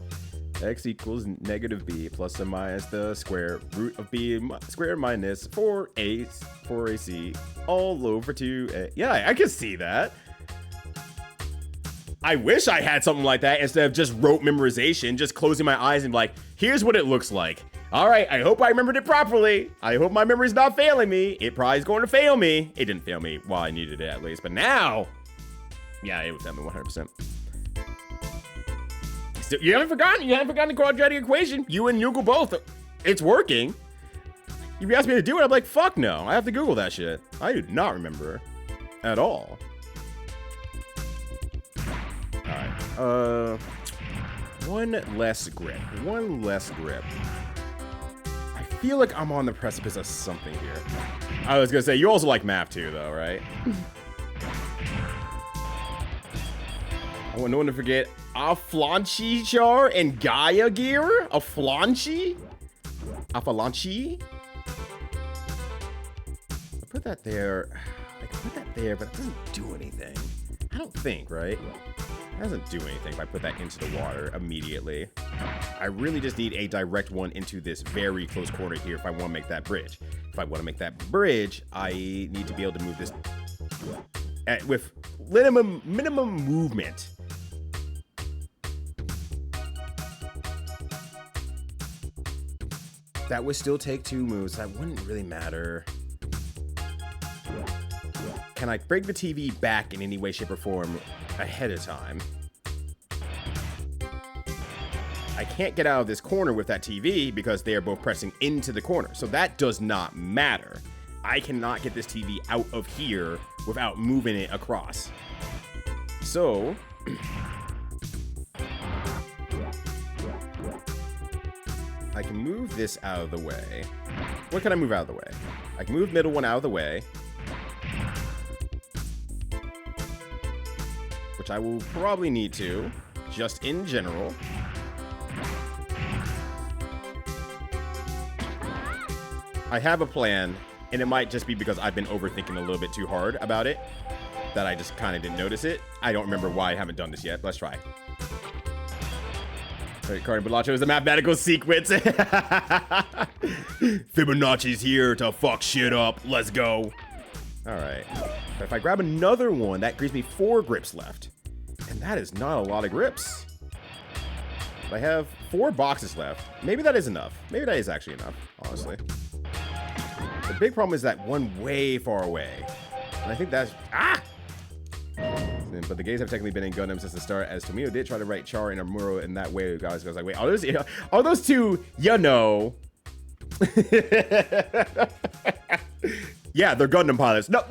x equals negative b plus or minus the square root of b squared minus 4ac all over 2a. Yeah, I can see that. I wish I had something like that instead of just rote memorization, just closing my eyes and be like, here's what it looks like. All right, I hope I remembered it properly. I hope my memory's not failing me. It probably is going to fail me. It didn't fail me while I needed it at least, but now, yeah, it would fail me 100%. Still, you haven't forgotten the quadratic equation. You and Google both. It's working. If you asked me to do it, I'm like, fuck no. I have to Google that shit. I do not remember at all. Alright, one less grip. I feel like I'm on the precipice of something here. I was gonna say, you also like math too, though, right? I want no one to forget Aflanchi Char and Gaia Gear? Aflanchi? Afalanchi? I put that there. I can put that there, but it doesn't do anything. I don't think, right? It doesn't do anything if I put that into the water immediately. I really just need a direct one into this very close corner here if I want to make that bridge. If I want to make that bridge, I need to be able to move this with minimum movement. That would still take 2 moves. That wouldn't really matter. Can I break the TV back in any way, shape, or form ahead of time? I can't get out of this corner with that TV because they are both pressing into the corner. So that does not matter. I cannot get this TV out of here without moving it across. So I can move this out of the way. What can I move out of the way? I can move middle one out of the way, which I will probably need to, just in general. I have a plan, and it might just be because I've been overthinking a little bit too hard about it, that I just kind of didn't notice it. I don't remember why I haven't done this yet. Let's try. Cardi Balacho is the mathematical sequence. Fibonacci's here to fuck shit up. Let's go. All right. But if I grab another one, that gives me 4 grips left. And that is not a lot of grips. I have 4 boxes left. Maybe that is enough. Maybe that is actually enough, honestly. The big problem is that one way far away. And I think that's... Ah! But the gays have technically been in Gundam since the start, as Tomino did try to write Char in a mural in that way. Guys, I was like, wait, are those two, you know? Yeah, they're Gundam pilots. No,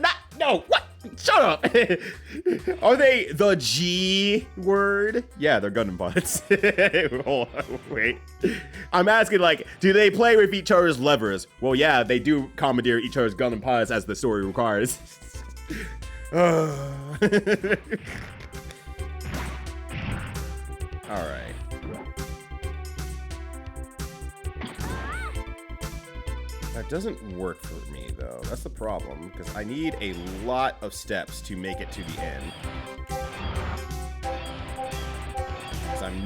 what? Shut up. Are they the G word? Yeah, they're Gundam bots. Hold on, wait. I'm asking, like, do they play with each other's levers? Well, yeah, they do commandeer each other's Gundam pilots as the story requires. Alright. That doesn't work for me, though. That's the problem, because I need a lot of steps to make it to the end.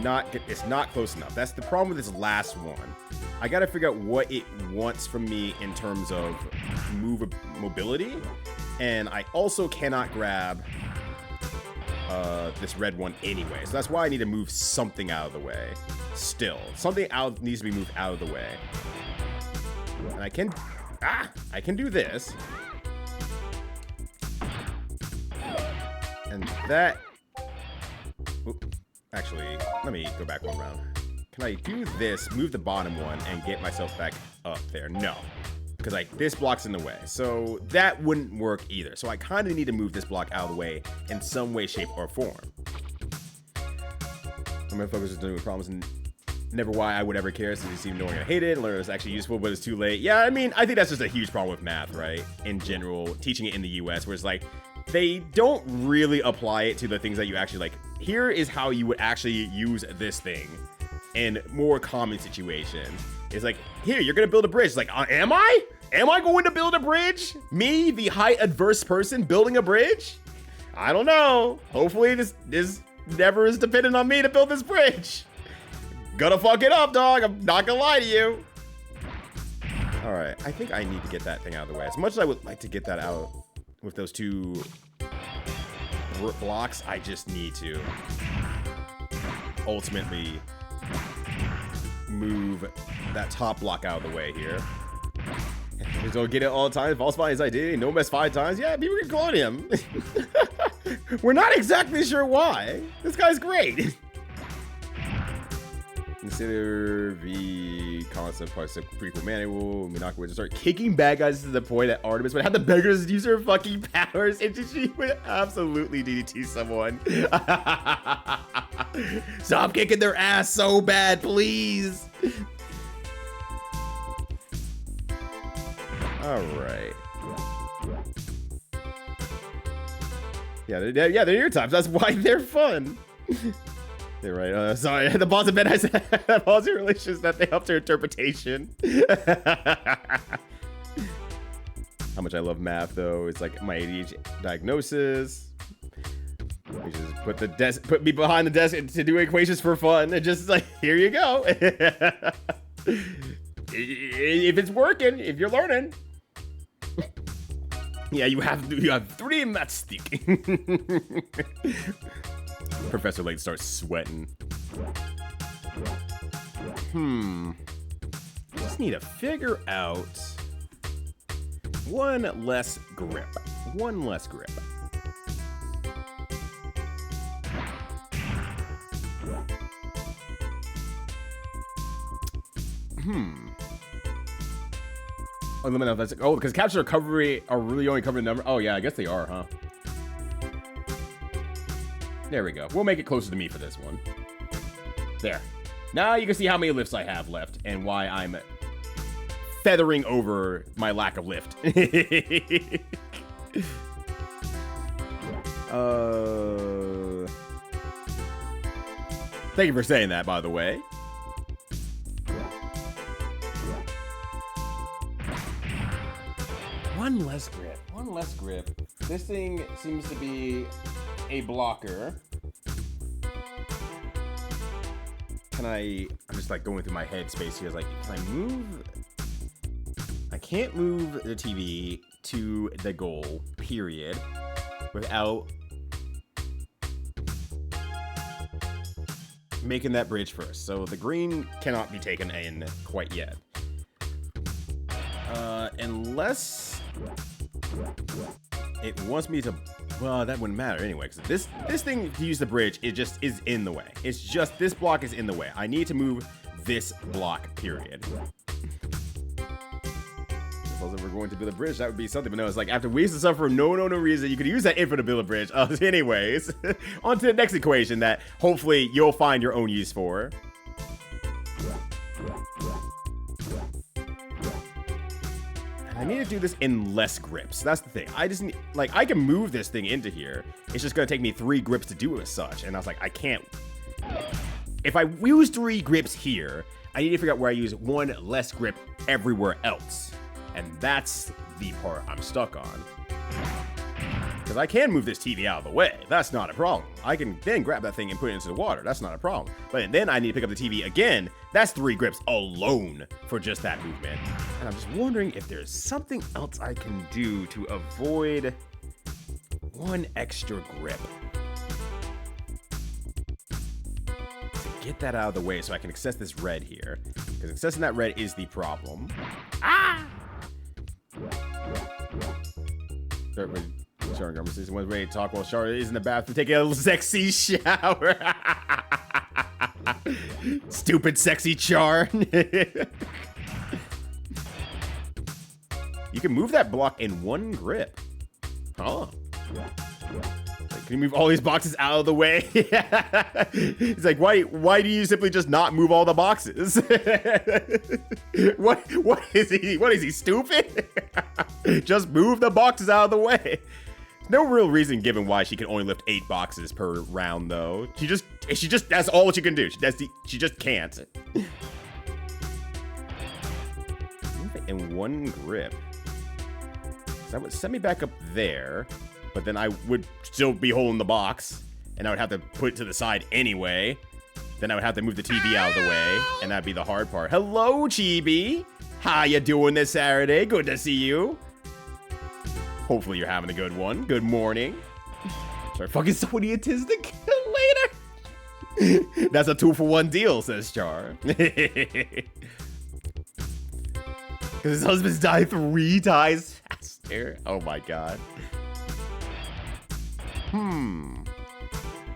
Because it's not close enough. That's the problem with this last one. I gotta figure out what it wants from me in terms of mobility, and I also cannot grab this red one anyway. So that's why I need to move something out of the way. Still, something needs to be moved out of the way. And I can do this. And that, actually, let me go back one round. Can I do this, move the bottom one, and get myself back up there? No, because this block's in the way. So that wouldn't work either. So I kind of need to move this block out of the way in some way, shape, or form. I'm gonna focus on dealing with problems and never why I would ever care, since you seem knowing I hate it. Learn it's actually useful, but it's too late. Yeah, I mean, I think that's just a huge problem with math, right? In general, teaching it in the US, where it's like, they don't really apply it to the things that you actually like. Here is how you would actually use this thing in more common situations. It's like, here, you're gonna build a bridge. It's like, am I? Am I going to build a bridge? Me, the height adverse person, building a bridge? I don't know. Hopefully this never is dependent on me to build this bridge. Gonna fuck it up, dog. I'm not gonna lie to you. All right, I think I need to get that thing out of the way. As much as I would like to get that out with those two blocks, I just need to ultimately move that top block out of the way here. Just don't get it all the time. Falsify his identity. No mess 5 times. Yeah, people can clone him. We're not exactly sure why. This guy's great. Consider the concept parts of prequel manual. Minako would just start kicking bad guys to the point that Artemis would have the beggars use her fucking powers, and she would absolutely DDT someone. Stop kicking their ass so bad, please. All right. Yeah, they're your types. That's why they're fun. They're right. Sorry, the boss of has policy relations that they help their interpretation. How much I love math, though. It's like my ADHD diagnosis. We just put me behind the desk to do equations for fun, and just like, here you go. If it's working, if you're learning. Yeah, you have 3 matchstick. Professor Lake starts sweating. Just need to figure out one less grip. One less grip. Oh, let me know if that's, oh, because capture recovery are really only covering the number. Oh yeah, I guess they are, huh? There we go. We'll make it closer to me for this one. There. Now you can see how many lifts I have left and why I'm feathering over my lack of lift. Thank you for saying that, by the way. One less grip. One less grip. This thing seems to be a blocker. I'm just like going through my head space here. Like, can I move? I can't move the TV to the goal, period, without making that bridge first. So the green cannot be taken in quite yet. Unless it wants me to, well, that wouldn't matter anyway, because this thing to use the bridge, it just is in the way. It's just, this block is in the way. I need to move this block, period. puzzle, we're going to build a bridge. That would be something. But no, it's like after wasting stuff for no reason, you could use that info to build a bridge. Anyways, on to the next equation that hopefully you'll find your own use for. I need to do this in less grips. That's the thing. I just need, like, I can move this thing into here. It's just gonna take me 3 grips to do it as such. And I was like, I can't. If I use 3 grips here, I need to figure out where I use 1 less grip everywhere else. And that's the part I'm stuck on. Because I can move this TV out of the way. That's not a problem. I can then grab that thing and put it into the water. That's not a problem. But then I need to pick up the TV again. That's 3 grips alone for just that movement. And I'm just wondering if there's something else I can do to avoid 1 extra grip. To get that out of the way so I can access this red here. Because accessing that red is the problem. Ah! Charlotte says one's ready to talk while Charlotte is in the bathroom taking a sexy shower. Stupid sexy Char. You can move that block in 1 grip. Huh. Can you move all these boxes out of the way? He's like, why do you simply just not move all the boxes? What is he, stupid? Just move the boxes out of the way. No real reason given why she can only lift 8 boxes per round, though. She just that's all she can do. She just can't. Move it in 1 grip. So that would set me back up there, but then I would still be holding the box, and I would have to put it to the side anyway. Then I would have to move the TV out of the way, and that'd be the hard part. Hello, Chibi. How you doing this Saturday? Good to see you. Hopefully you're having a good one. Good morning. Sorry, fucking somebody autistic later. That's a 2-for-1 deal, says Char. Because his husband's died 3 times faster. Oh my god. I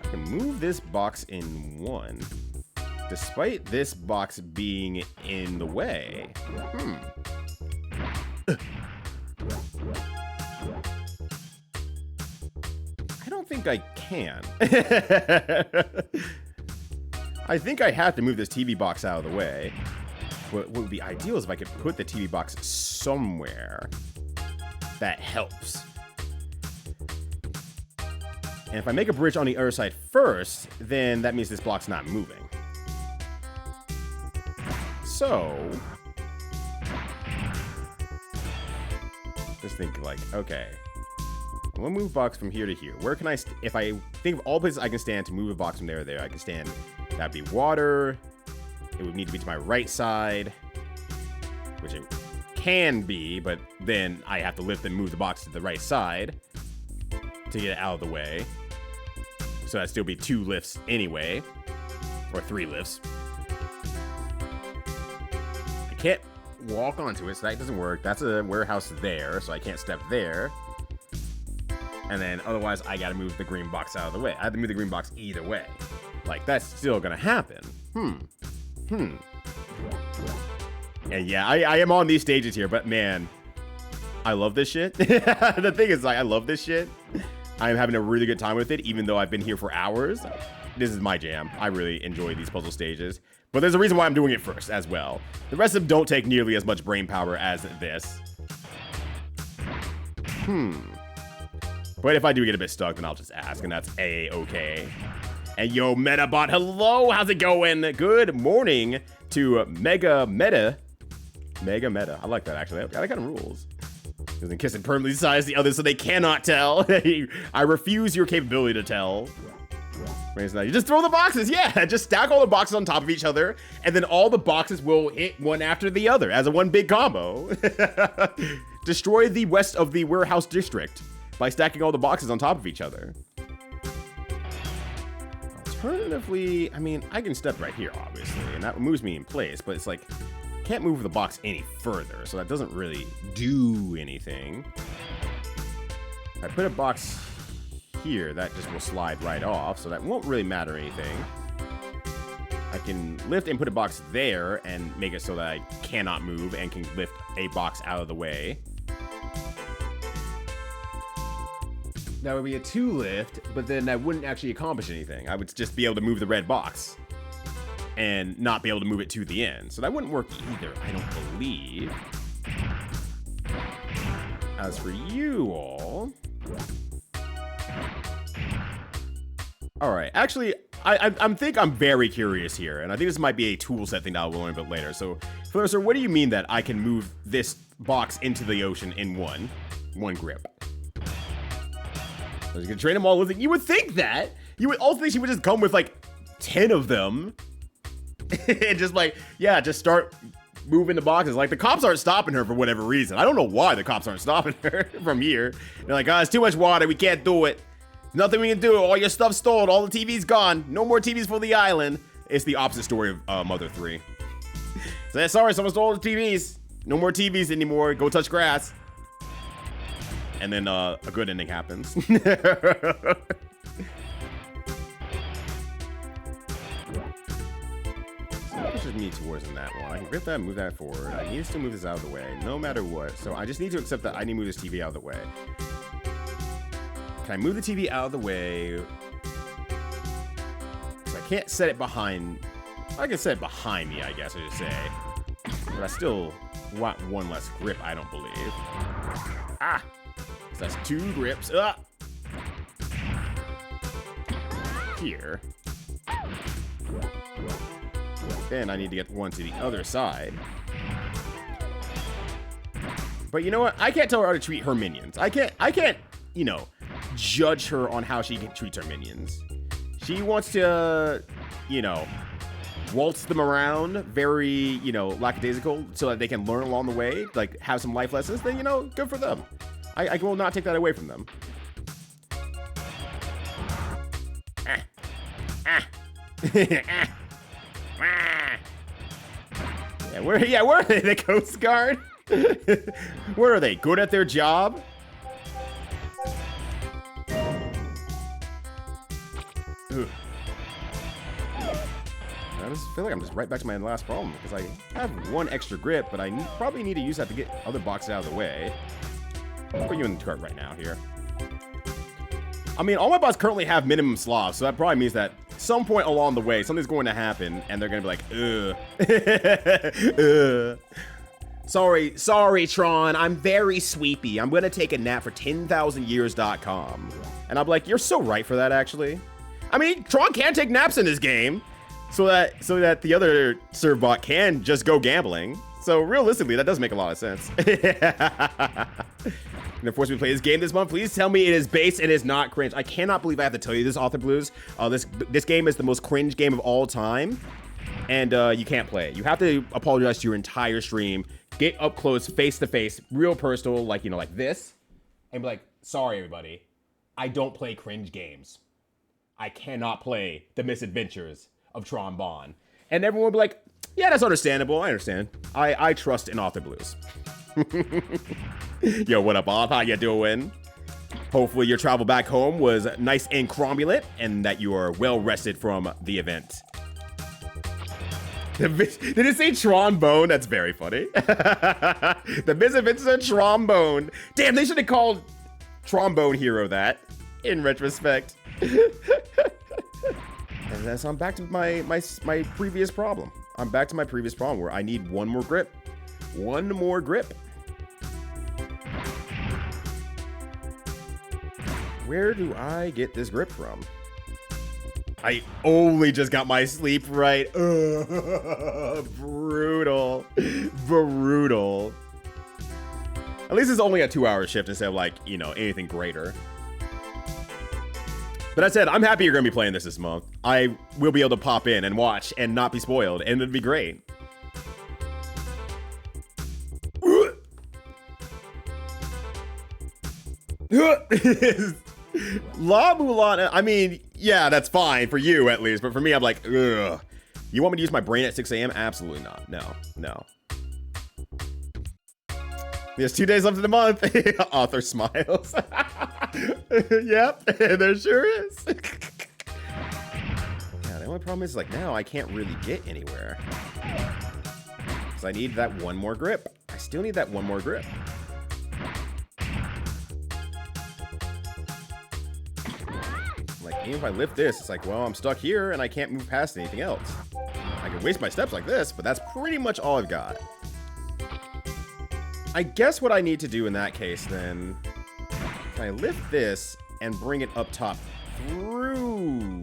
can move this box in 1, despite this box being in the way. I don't think I can. I think I have to move this TV box out of the way. What would be ideal is if I could put the TV box somewhere that helps. And if I make a bridge on the other side first, then that means this block's not moving. So, just think like, okay, I'm gonna move box from here to here. Where can I, if I think of all places I can stand to move a box from there to there, I can stand, that'd be water. It would need to be to my right side, which it can be, but then I have to lift and move the box to the right side to get it out of the way. So that'd still be 2 lifts anyway, or 3 lifts. I can't walk onto it, so that doesn't work. That's a warehouse there, so I can't step there. And then otherwise, I gotta move the green box out of the way. I have to move the green box either way. Like, that's still gonna happen. And yeah, I am on these stages here, but man, I love this shit. The thing is, like, I love this shit. I am having a really good time with it, even though I've been here for hours. This is my jam. I really enjoy these puzzle stages. But there's a reason why I'm doing it first as well. The rest of them don't take nearly as much brain power as this. But if I do get a bit stuck, then I'll just ask, and that's A-okay. And yo, Metabot, hello, how's it going? Good morning to Mega Meta. Mega Meta, I like that actually. That kind of rules. Doesn't kiss and permanently size the others so they cannot tell. I refuse your capability to tell. You just throw the boxes, yeah. Just stack all the boxes on top of each other, and then all the boxes will hit one after the other as a one big combo. Destroy the west of the warehouse district by stacking all the boxes on top of each other. Alternatively, I mean, I can step right here, obviously, and that moves me in place, but it's like, can't move the box any further, so that doesn't really do anything. If I put a box here, that just will slide right off, so that won't really matter anything. I can lift and put a box there and make it so that I cannot move and can lift a box out of the way. That would be a 2 lift, but then I wouldn't actually accomplish anything. I would just be able to move the red box and not be able to move it to the end. So that wouldn't work either, I don't believe. As for you all... Alright, actually, I think I'm very curious here, and I think this might be a tool set thing that I'll learn a bit later. So, Professor, what do you mean that I can move this box into the ocean in one grip? I was gonna train them all with it. You would think that. You would also think she would just come with like 10 of them. And just like, yeah, just start moving the boxes. Like the cops aren't stopping her for whatever reason. I don't know why the cops aren't stopping her from here. They're like, it's too much water. We can't do it. Nothing we can do. All your stuff's stolen. All the TV's gone. No more TVs for the island. It's the opposite story of Mother 3. So, sorry, someone stole the TVs. No more TVs anymore. Go touch grass. And then a good ending happens. Pushes me towards in that one. I can grip that and move that forward. I need to still move this out of the way, no matter what. So I just need to accept that I need to move this TV out of the way. Can I move the TV out of the way? So I can't set it behind. I can set it behind me, I guess I should say. But I still want one less grip, I don't believe. Ah! So that's 2 grips. Ah! Here. Then I need to get one to the other side. But you know what? I can't tell her how to treat her minions. I can't, you know, judge her on how she treats her minions. She wants to, you know, waltz them around very, you know, lackadaisical so that they can learn along the way, like have some life lessons. Then, you know, good for them. I will not take that away from them. Yeah, where are they? The Coast Guard? Where are they? Good at their job? Ugh. I just feel like I'm just right back to my last problem because I have 1 extra grip, but I probably need to use that to get other boxes out of the way. I'll put you in the cart right now here. I mean, all my bots currently have minimum slots, so that probably means that some point along the way, something's going to happen, and they're going to be like, ugh. Sorry, Tron. I'm very sleepy. I'm going to take a nap for 10,000years.com. And I'm like, you're so right for that, actually. I mean, Tron can take naps in this game, so that the other servbot can just go gambling. So realistically, that does make a lot of sense. And of course, we play this game this month. Please tell me it is based and is not cringe. I cannot believe I have to tell you this, Author Blues. This game is the most cringe game of all time, and you can't play it. You have to apologize to your entire stream, get up close, face to face, real personal, like, you know, like this, and be like, sorry, everybody, I don't play cringe games. I cannot play the Misadventures of Tron Bonne. And everyone will be like, yeah, that's understandable. I understand. I trust in Author Blues. Yo, what up, Bob? How you doing? Hopefully your travel back home was nice and cromulent and that you are well rested from the event. Did it say Tron Bonne? That's very funny. The Misadventures of Tron Bonne. Damn, they should have called Trombone Hero that, in retrospect. And so I'm back to my previous problem. I'm back to my previous problem where I need 1 more grip. 1 more grip. Where do I get this grip from? I only just got my sleep right. Ugh, brutal. Brutal. At least it's only a 2-hour shift instead of, like, you know, anything greater. But I said, I'm happy you're going to be playing this month. I will be able to pop in and watch and not be spoiled, and it'd be great. La Mulan, I mean, yeah, that's fine for you at least, but for me, I'm like, ugh. You want me to use my brain at 6 a.m.? Absolutely not. No. There's 2 days left in the month. Author smiles. Yep, there sure is. Yeah, the only problem is, like, now I can't really get anywhere. Because I need that one more grip. I still need that one more grip. Like, even if I lift this, it's like, well, I'm stuck here and I can't move past anything else. I can waste my steps like this, but that's pretty much all I've got. I guess what I need to do in that case, then, can I lift this and bring it up top through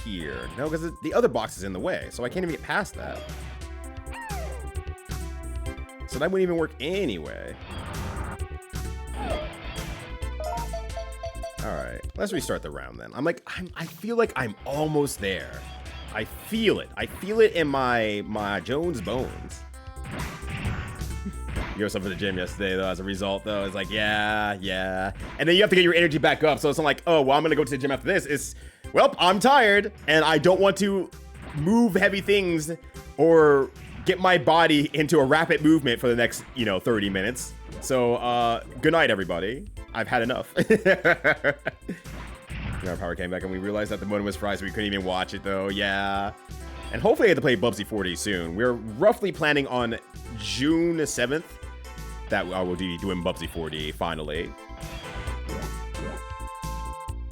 here? No, because the other box is in the way, so I can't even get past that. So that wouldn't even work anyway. Alright, let's restart the round then. I feel like I'm almost there. I feel it. I feel it in my Jones bones. You go stuff at the gym yesterday, though, as a result, though. It's like, yeah. And then you have to get your energy back up, so it's not like, oh, well, I'm gonna go to the gym after this. It's, well, I'm tired, and I don't want to move heavy things or get my body into a rapid movement for the next, 30 minutes. So, good night, everybody. I've had enough. Our power came back, and we realized that the modem was fried, so we couldn't even watch it, though. Yeah. And hopefully I get to play Bubsy 4D soon. We're roughly planning on June 7th that I will be doing Bubsy 4D, finally.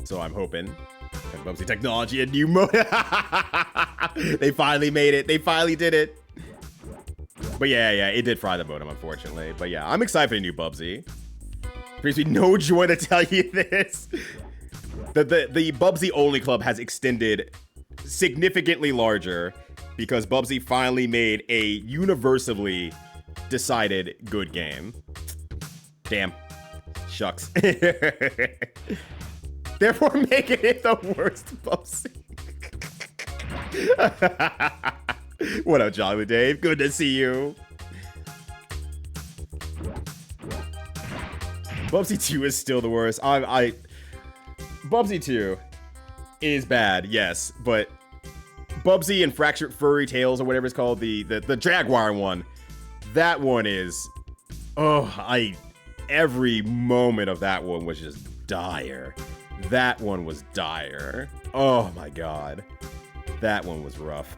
So I'm hoping that Bubsy Technology, a new mode. They finally made it. They finally did it. But yeah, it did fry the modem, unfortunately. But yeah, I'm excited for the new Bubsy. Brings me no joy to tell you this. The Bubsy Only Club has extended significantly larger because Bubsy finally made a universally decided good game. Damn. Shucks. Therefore making it the worst Bubsy. What up, Jolly Dave? Good to see you. Bubsy 2 is still the worst. Bubsy 2 is bad, yes, but Bubsy and Fractured Furry Tails, or whatever it's called, the Jaguar one, that one is, every moment of that one was just dire. That one was dire. Oh my god. That one was rough.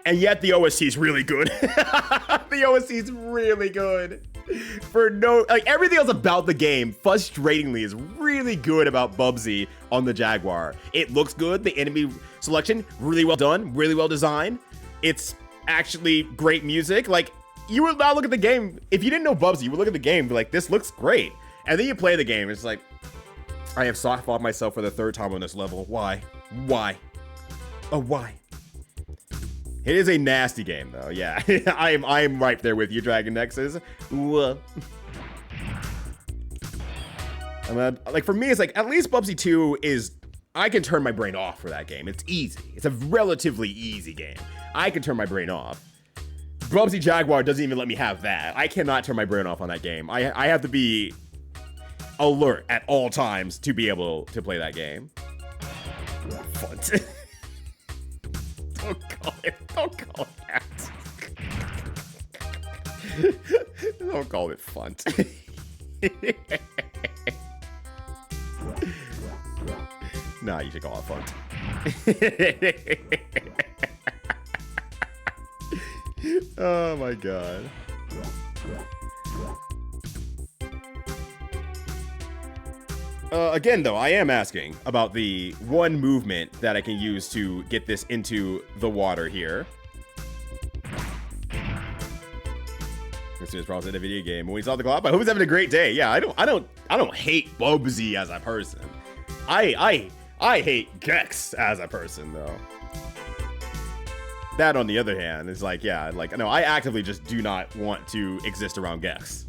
And yet the OST is really good. The OST is really good. Everything else about the game, frustratingly, is really good about Bubsy on the Jaguar. It looks good. The enemy selection, really well done, really well designed. It's actually great music. Like, you would not look at the game. If you didn't know Bubsy, you would look at the game and be like, this looks great. And then you play the game, it's like, I have soft-fought myself for the third time on this level. Why? Oh, why? It is a nasty game, though. Yeah, I am right there with you, Dragon Nexus. Ooh. Like, for me, it's like, at least Bubsy 2 is, I can turn my brain off for that game. It's easy. It's a relatively easy game. I can turn my brain off. Bubsy Jaguar doesn't even let me have that. I cannot turn my brain off on that game. I have to be alert at all times to be able to play that game. Fun. Don't call it that. Don't call it fun. Nah, you should call it fun. Oh my god. Again, though, I am asking about the one movement that I can use to get this into the water here. As soon as Prob's in a video game. When we saw the club, I hope he's having a great day. Yeah, I don't hate Bubsy as a person. I hate Gex as a person, though. That, on the other hand, is like, yeah, like, no, I actively just do not want to exist around Gex.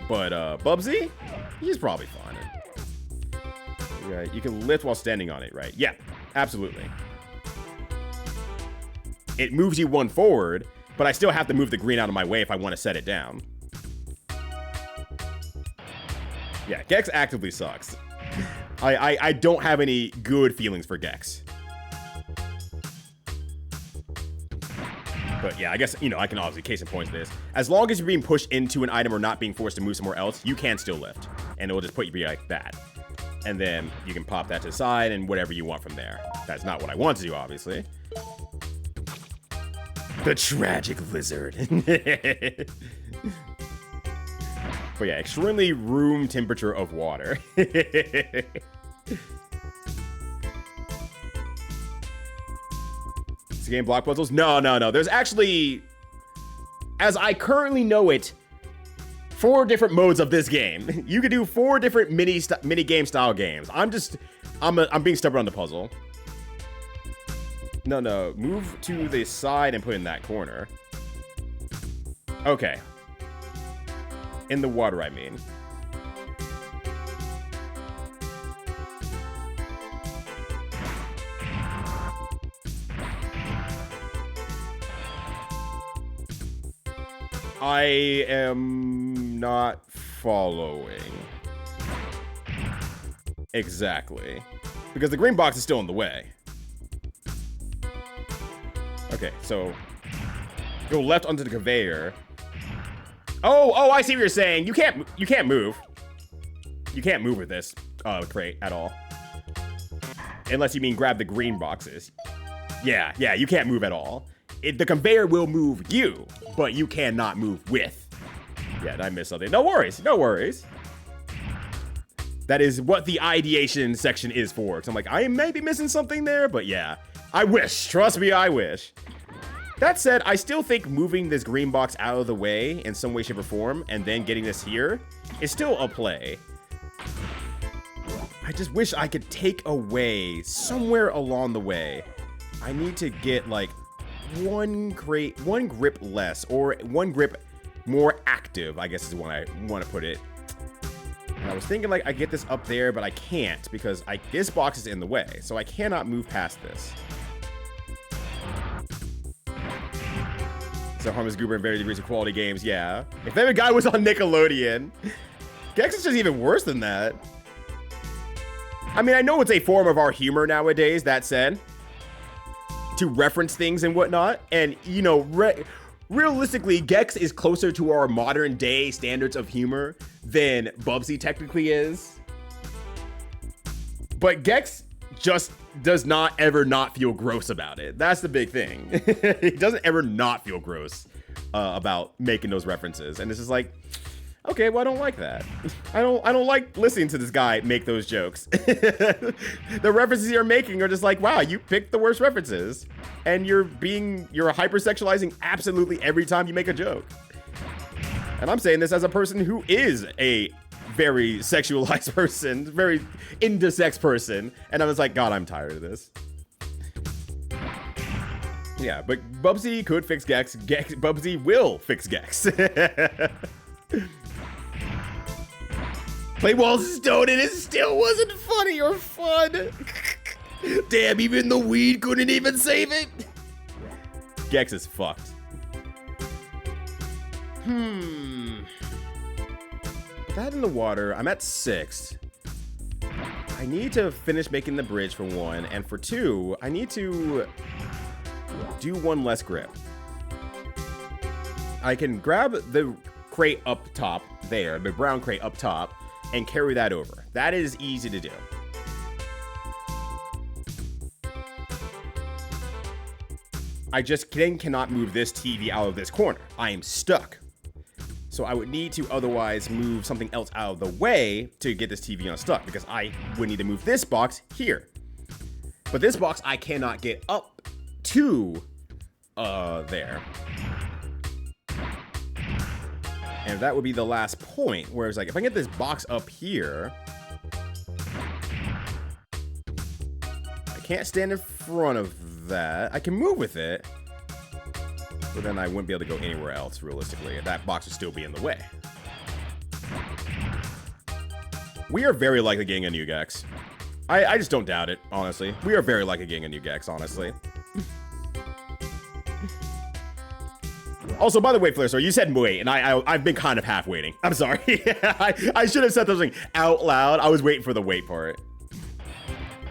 But, Bubsy, he's probably fine. Yeah, you can lift while standing on it, right? Yeah, absolutely. It moves you one forward, but I still have to move the green out of my way if I want to set it down. Yeah, Gex actively sucks. I don't have any good feelings for Gex. But yeah, I guess, I can obviously case in point to this. As long as you're being pushed into an item or not being forced to move somewhere else, you can still lift. And it will just put you like that. And then you can pop that to the side and whatever you want from there. That's not what I want to do, obviously. The tragic lizard. But yeah, extremely room temperature of water. This game block puzzles? No. There's actually, as I currently know it, 4 different modes of this game. You could do 4 different mini game style games. I'm being stubborn on the puzzle. No. Move to the side and put in that corner. Okay. In the water, I mean. I am not following. Exactly. Because the green box is still in the way. Okay, so go left onto the conveyor. Oh, I see what you're saying. You can't move. You can't move with this crate at all. Unless you mean grab the green boxes. Yeah, you can't move at all. The conveyor will move you, but you cannot move with. Yeah, did I miss something? No worries. That is what the ideation section is for. So I'm like, I may be missing something there, but yeah. I wish. Trust me, I wish. That said, I still think moving this green box out of the way in some way, shape, or form, and then getting this here is still a play. I just wish I could take away somewhere along the way. I need to get like one grip less, or one grip more active, I guess is what I want to put it. And I was thinking like I get this up there, but I can't because this box is in the way, so I cannot move past this. So Harmless Goober and Very Degrees of Quality Games, yeah. If that guy was on Nickelodeon, Gex is just even worse than that. I mean, I know it's a form of our humor nowadays, that said, to reference things and whatnot. And, you know, realistically, Gex is closer to our modern day standards of humor than Bubsy technically is. But Gex just does not ever not feel gross about it. That's the big thing. He doesn't ever not feel gross about making those references. And it's just like, okay, well, I don't like that. I don't like listening to this guy make those jokes. The references you're making are just like, wow, you picked the worst references. And you're hypersexualizing absolutely every time you make a joke. And I'm saying this as a person who is a very sexualized person, very into sex person. And I was like, God, I'm tired of this. Yeah, but Bubsy could fix Gex. Bubsy will fix Gex. Play Walls of Stone and it still wasn't funny or fun. Damn, even the weed couldn't even save it. Gex is fucked. That in the water, I'm at 6. I need to finish making the bridge for 1, and for 2, I need to do 1 less grip. I can grab the crate up top there, the brown crate up top, and carry that over. That is easy to do. I just cannot move this TV out of this corner. I am stuck. So I would need to otherwise move something else out of the way to get this TV unstuck, because I would need to move this box here. But this box I cannot get up to there. And that would be the last point, where it's like, if I get this box up here, I can't stand in front of that. I can move with it, but then I wouldn't be able to go anywhere else, realistically. That box would still be in the way. We are very likely getting a new Gex. I just don't doubt it, honestly. We are very likely getting a new Gex, honestly. Also, by the way, Flare, you said wait, and I've been kind of half waiting. I'm sorry. I should have said something out loud. I was waiting for the wait part.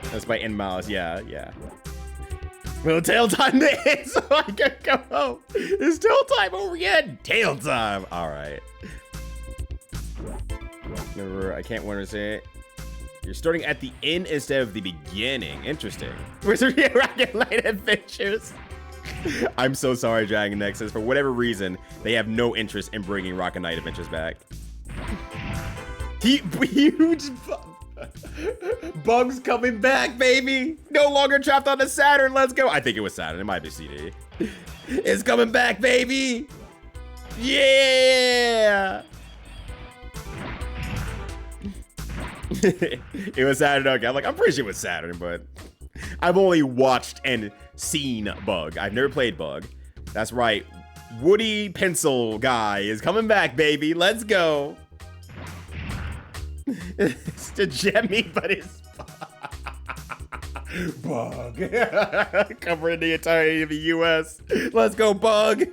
That's my in-mouse. Yeah. Well, tail time day, so I can go home. It's tail time over again. Tail time. All right. Remember, I can't want to say it. You're starting at the end instead of the beginning. Interesting. Wizard Rocket Knight Adventures. I'm so sorry, Dragon Nexus. For whatever reason, they have no interest in bringing Rocket Knight Adventures back. Huge bugs coming back, baby. No longer trapped on the Saturn. Let's go. I think it was Saturn. It might be CD. It's coming back, baby. Yeah. It was Saturn. Okay, I'm like, I'm pretty sure it was Saturn, but I've only watched and seen Bug. I've never played Bug. That's right. Woody Pencil Guy is coming back, baby. Let's go. It's the Jemmy, but it's Bug. Covering the entirety of the US. Let's go, Bug.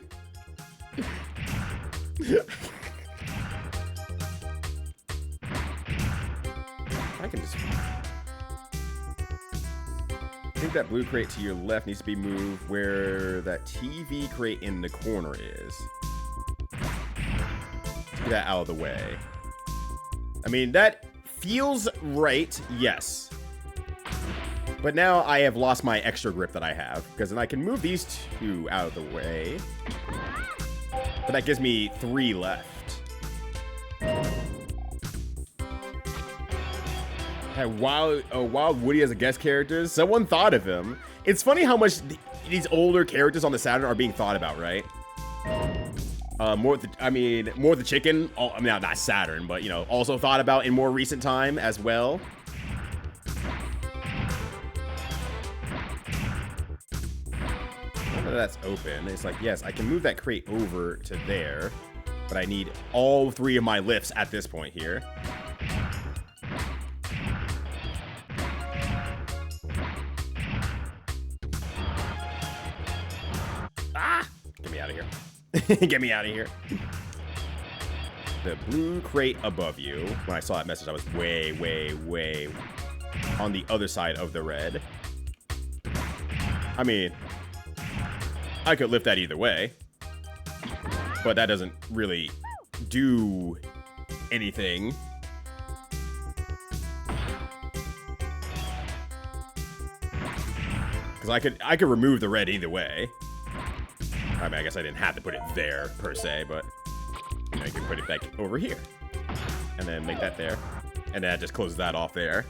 I can just... I think that blue crate to your left needs to be moved where that TV crate in the corner is. Get that out of the way. I mean, that feels right, yes. But now I have lost my extra grip that I have, because then I can move these two out of the way. But that gives me 3 left. Had Wild Woody as a guest character. Someone thought of him. It's funny how much these older characters on the Saturn are being thought about, right? More the chicken. I mean, not Saturn, but you know, also thought about in more recent time as well. That's open. It's like, yes, I can move that crate over to there, but I need all 3 of my lifts at this point here. Ah! Get me out of here. Get me out of here. The blue crate above you. When I saw that message, I was way, way, way on the other side of the red. I mean, I could lift that either way, but that doesn't really do anything. Because I could remove the red either way. I mean, I guess I didn't have to put it there per se, but you know, you can put it back over here, and then make that there, and then that just closes that off there.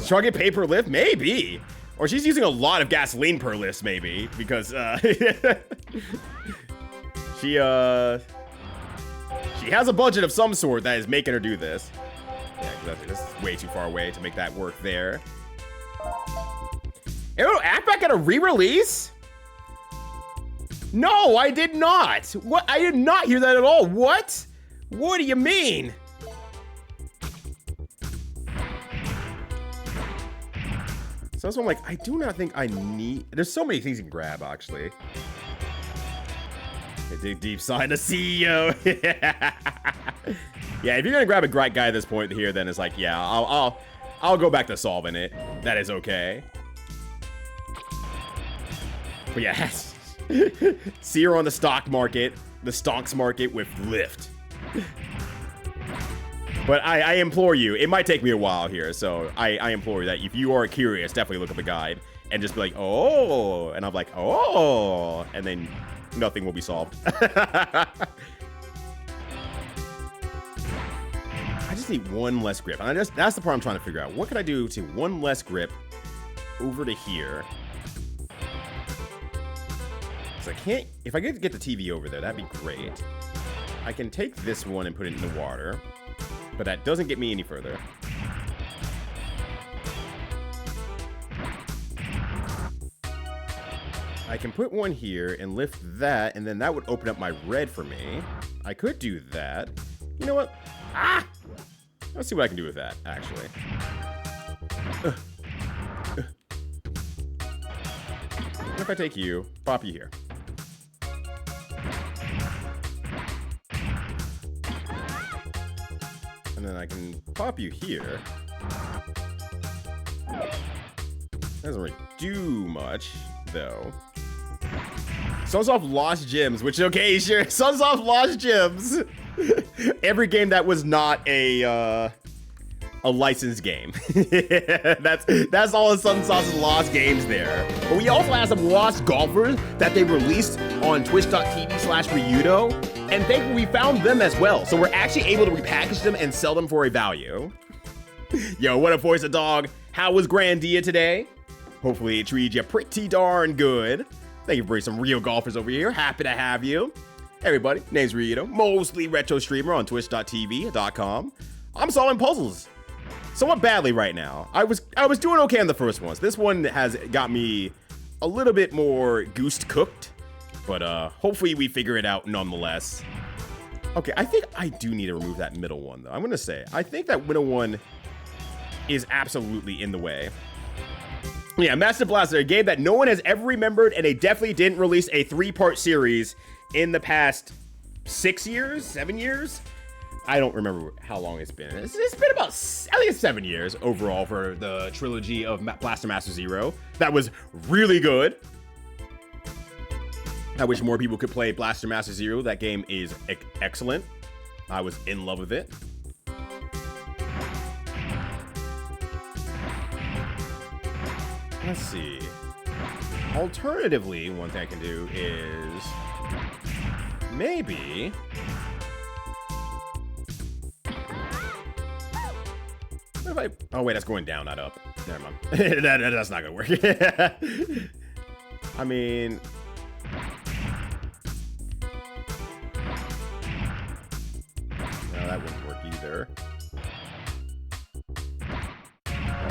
Should I get paid per lift? Maybe. Or she's using a lot of gasoline per lift, maybe, because she has a budget of some sort that is making her do this. Yeah, because this is way too far away to make that work there. Ew, Act got a re-release? No, I did not. What? I did not hear that at all. What? What do you mean? So that's why I'm like, I do not think I need... There's so many things you can grab, actually. Dig deep sign the CEO. Yeah, if you're gonna grab a great guy at this point here, then it's like, yeah, I'll go back to solving it. That is okay. But yeah, see her on the stock market, the stocks market with lift. But I implore you, it might take me a while here, so I implore you that if you are curious, definitely look up a guide and just be like, oh, and I'm like, oh, and then nothing will be solved. I just need 1 less grip. And that's the part I'm trying to figure out. What can I do to 1 less grip over to here? Because I can't, if I could get the TV over there, that'd be great. I can take this one and put it in the water. But that doesn't get me any further. I can put one here and lift that, and then that would open up my red for me. I could do that. You know what? Ah! Let's see what I can do with that, actually. What if I take you, pop you here? And then I can pop you here. Doesn't really do much, though. Sunsoft lost gems, which, okay, sure. Sunsoft lost gems. Every game that was not a licensed game. that's all of Sun Sauce's lost games there. But we also have some lost golfers that they released on twitch.tv/Ryudo, and thankfully we found them as well. So we're actually able to repackage them and sell them for a value. Yo, what up, Voice of Dog? How was Grandia today? Hopefully it treated you pretty darn good. Thank you for bringing some real golfers over here. Happy to have you. Everybody, name's Ryudo, mostly retro streamer on twitch.tv.com. I'm solving puzzles somewhat badly right now. I was doing okay on the first ones. This one has got me a little bit more goose cooked, but hopefully we figure it out nonetheless. Okay, I think I do need to remove that middle one though. I'm gonna say, I think that middle one is absolutely in the way. Yeah, Master Blaster, a game that no one has ever remembered, and they definitely didn't release a 3-part series in the past 6 years, 7 years. I don't remember how long it's been. It's been about, I think it's 7 years overall for the trilogy of Blaster Master Zero. That was really good. I wish more people could play Blaster Master Zero. That game is excellent. I was in love with it. Let's see. Alternatively, one thing I can do is maybe what if I, oh wait, that's going down, not up. Never mind. That's not gonna work. I mean, no, that wouldn't work either.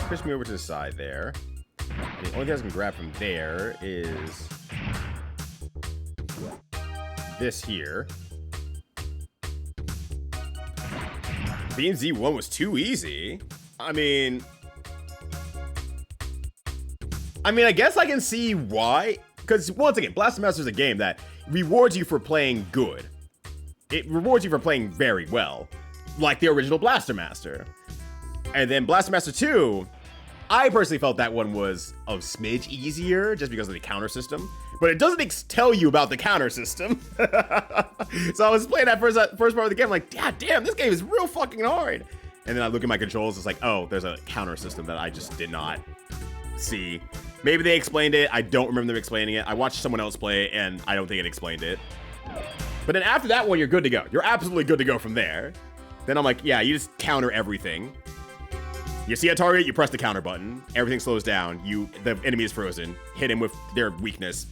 Push me over to the side there. And the only thing I can grab from there is this here. BMZ1 was too easy. I mean, I guess I can see why. Because once again, Blaster Master is a game that rewards you for playing good. It rewards you for playing very well, like the original Blaster Master. And then Blaster Master 2, I personally felt that one was a smidge easier just because of the counter system, but it doesn't tell you about the counter system. So I was playing that first part of the game, like, God damn, this game is real fucking hard. And then I look at my controls, it's like, oh, there's a counter system that I just did not see. Maybe they explained it. I don't remember them explaining it. I watched someone else play, and I don't think it explained it. But then after that one, you're good to go. You're absolutely good to go from there. Then I'm like, yeah, you just counter everything. You see a target, you press the counter button. Everything slows down. The enemy is frozen. Hit him with their weakness.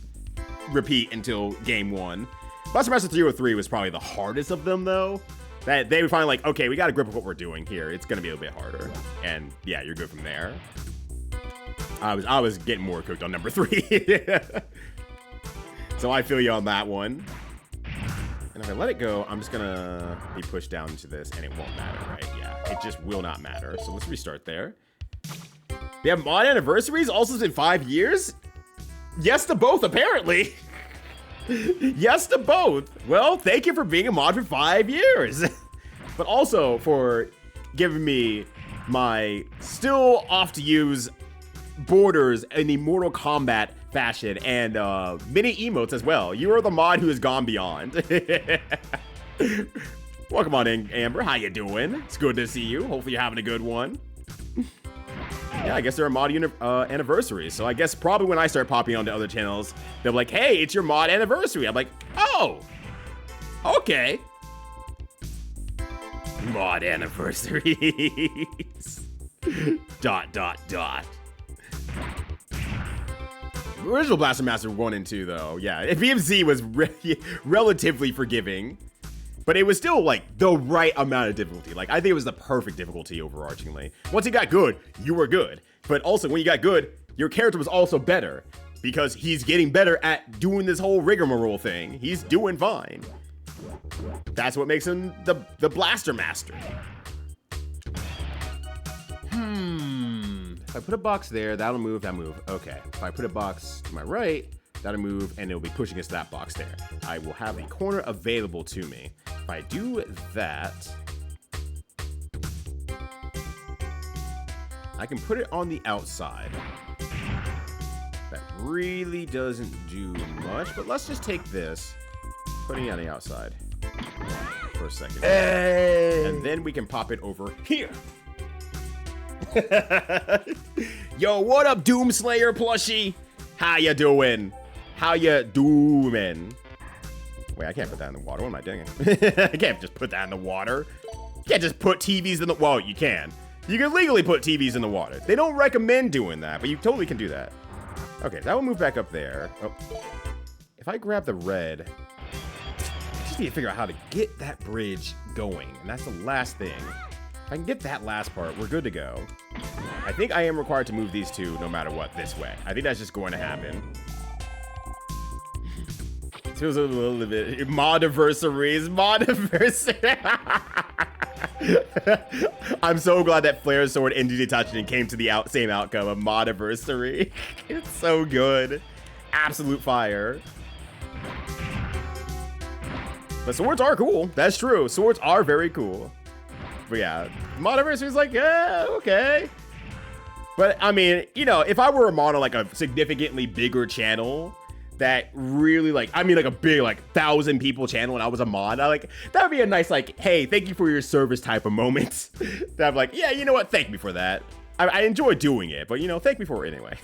Repeat until game 1. Blaster Master 303 was probably the hardest of them, though. That they were finally like, okay, we got a grip of what we're doing here. It's gonna be a bit harder. And yeah, you're good from there. I was getting more cooked on number 3. So I feel you on that one. And if I let it go, I'm just gonna be pushed down into this, and it won't matter, right? Yeah, it just will not matter. So let's restart there. They have mod anniversaries also in 5 years? Yes to both, apparently. Yes to both. Well, thank you for being a mod for 5 years. But also for giving me my still off to use borders in the Mortal Kombat fashion and mini emotes as well. You are the mod who has gone beyond. Welcome on in, Amber. How you doing? It's good to see you. Hopefully you're having a good one. Yeah, I guess they're a mod anniversary. So I guess probably when I start popping onto other channels, they're like, hey, it's your mod anniversary. I'm like, oh, okay. Mod anniversaries. ... Original Blaster Master 1 and 2, though, yeah, BMZ was relatively forgiving, but it was still, like, the right amount of difficulty. Like, I think it was the perfect difficulty overarchingly. Once you got good, you were good. But also, when you got good, your character was also better, because he's getting better at doing this whole rigmarole thing. He's doing fine. That's what makes him the Blaster Master. If I put a box there, that'll move, that'll move. Okay. If I put a box to my right, that'll move, and it'll be pushing us to that box there. I will have a corner available to me. If I do that, I can put it on the outside. That really doesn't do much, but let's just take this, putting it on the outside. for a second. Hey. And then we can pop it over here. Yo, what up, Doomslayer plushie? How you doing? How you doing? Wait, I can't put that in the water. What am I doing? I can't just put that in the water. You can't just put TVs in the... Well, you can. You can legally put TVs in the water. They don't recommend doing that, but you totally can do that. Okay, that will move back up there. Oh. If I grab the red... I just need to figure out how to get that bridge going. And that's the last thing. If I can get that last part, we're good to go. I think I am required to move these two no matter what this way. I think that's just going to happen. It feels a little bit... Modiversaries. I'm so glad that Flare's sword ended Itachi and came to the same outcome of Modiversary. It's so good. Absolute fire. But swords are cool. That's true. Swords are very cool. But yeah, Modiversary's like, yeah, okay. But I mean, you know, if I were a mod on like a significantly bigger channel that really like, I mean like a big like 1,000 people channel and I was a mod, that would be a nice like, hey, thank you for your service type of moment. That I'm like, yeah, you know what? Thank me for that. I enjoy doing it, but you know, thank me for it anyway.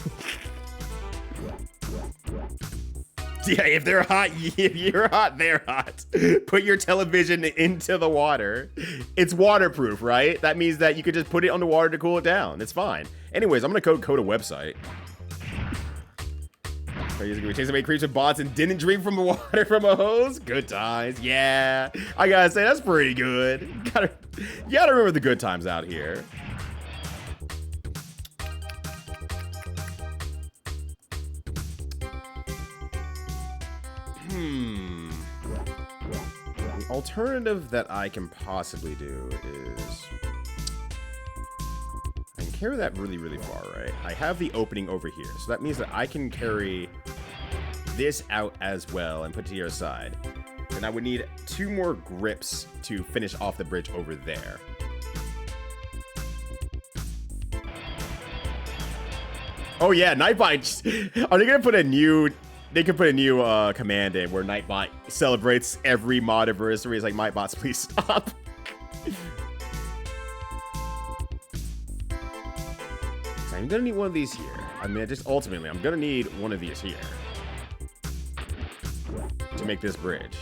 Yeah, if they're hot, if you're hot, they're hot. Put your television into the water. It's waterproof, right? That means that you could just put it on the water to cool it down. It's fine. Anyways, I'm gonna code a website. We chased away creeps with bots and didn't drink from the water from a hose. Good times, yeah. I gotta say, that's pretty good. You gotta remember the good times out here. The alternative that I can possibly do is... I can carry that really, really far, right? I have the opening over here, so that means that I can carry this out as well and put it to your side. And I would need 2 more grips to finish off the bridge over there. Oh yeah, Nightbot. Are they gonna put a new... They could put a new command in where Nightbot celebrates every modiversary. It's like, Nightbots, please stop. So I'm gonna need one of these here. I mean, just ultimately, I'm gonna need one of these here to make this bridge.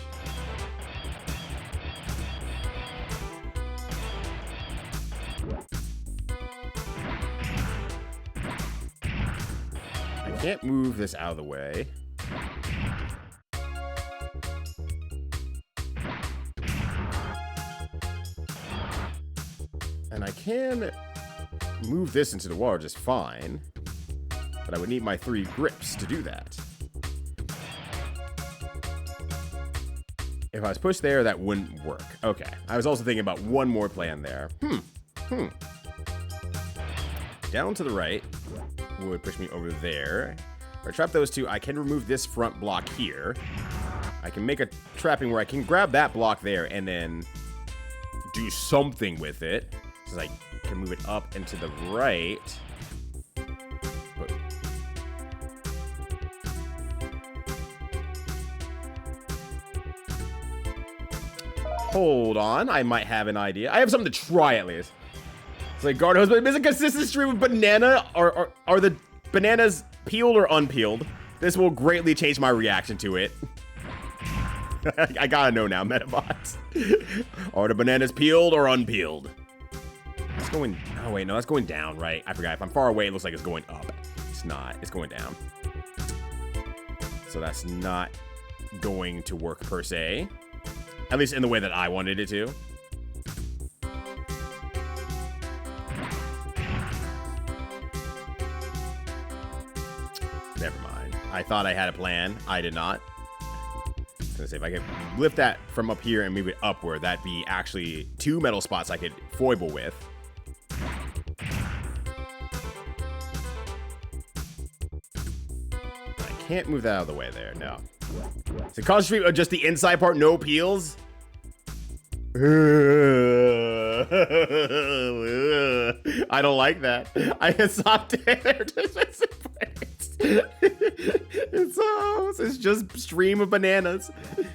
I can't move this out of the way. And I can move this into the water just fine, but I would need my 3 grips to do that. If I was pushed there, that wouldn't work. Okay. I was also thinking about one more plan there. Down to the right would push me over there. If I trap those 2, I can remove this front block here. I can make a trapping where I can grab that block there and then do something with it. So I can move it up and to the right. But hold on, I might have an idea. I have something to try at least. It's like guard hose, but is a consistent stream of banana? Are the bananas peeled or unpeeled? This will greatly change my reaction to it. I gotta know now, Metabots. Are the bananas peeled or unpeeled? It's going... Oh, wait, no, that's going down, right? I forgot. If I'm far away, it looks like it's going up. It's not. It's going down. So that's not going to work, per se. At least in the way that I wanted it to. Never mind. I thought I had a plan. I did not. I was gonna say, if I could lift that from up here and move it upward, that'd be actually 2 metal spots I could foible with. I can't move that out of the way there, no. So concentrate on just the inside part, no peels? I don't like that. I can stop there. It's just stream of bananas.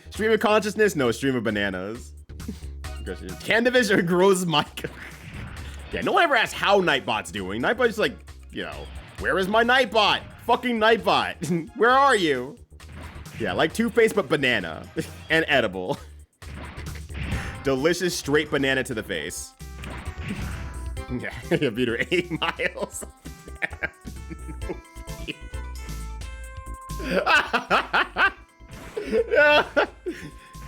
Stream of consciousness? No, stream of bananas. Candivision grows Mike. Yeah, no one ever asks how Nightbot's doing. Nightbot's like, you know, where is my Nightbot? Fucking Nightbot. Where are you? Yeah, like Two-Face, but banana. And edible. Delicious straight banana to the face. Yeah, computer 8 miles.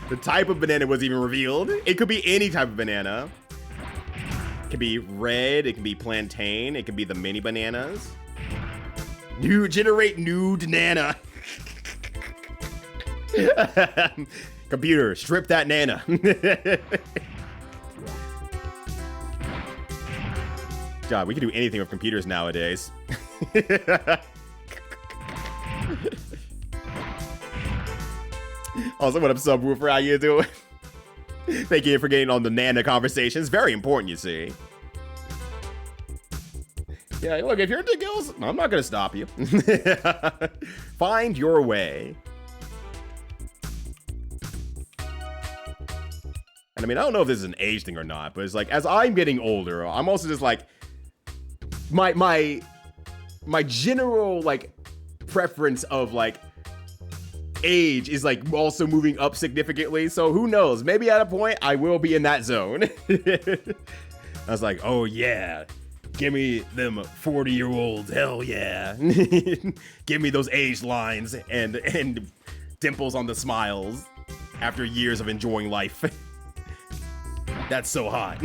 The type of banana was even revealed. It could be any type of banana. It could be red, it can be plantain, it could be the mini bananas. Generate nude nana. Computer, strip that nana. God, we can do anything with computers nowadays. Also, what up, subwoofer? How you doing? Thank you for getting on the Nana conversation. It's very important, you see. Yeah, look, if you're into gills, I'm not gonna stop you. Find your way. And I mean, I don't know if this is an age thing or not, but it's like, as I'm getting older, I'm also just like, my general, like, preference of, like, age is, like, also moving up significantly. So who knows? Maybe at a point, I will be in that zone. I was like, oh, yeah. Give me them 40-year-olds. Hell yeah. Give me those age lines and dimples on the smiles after years of enjoying life. That's so hot.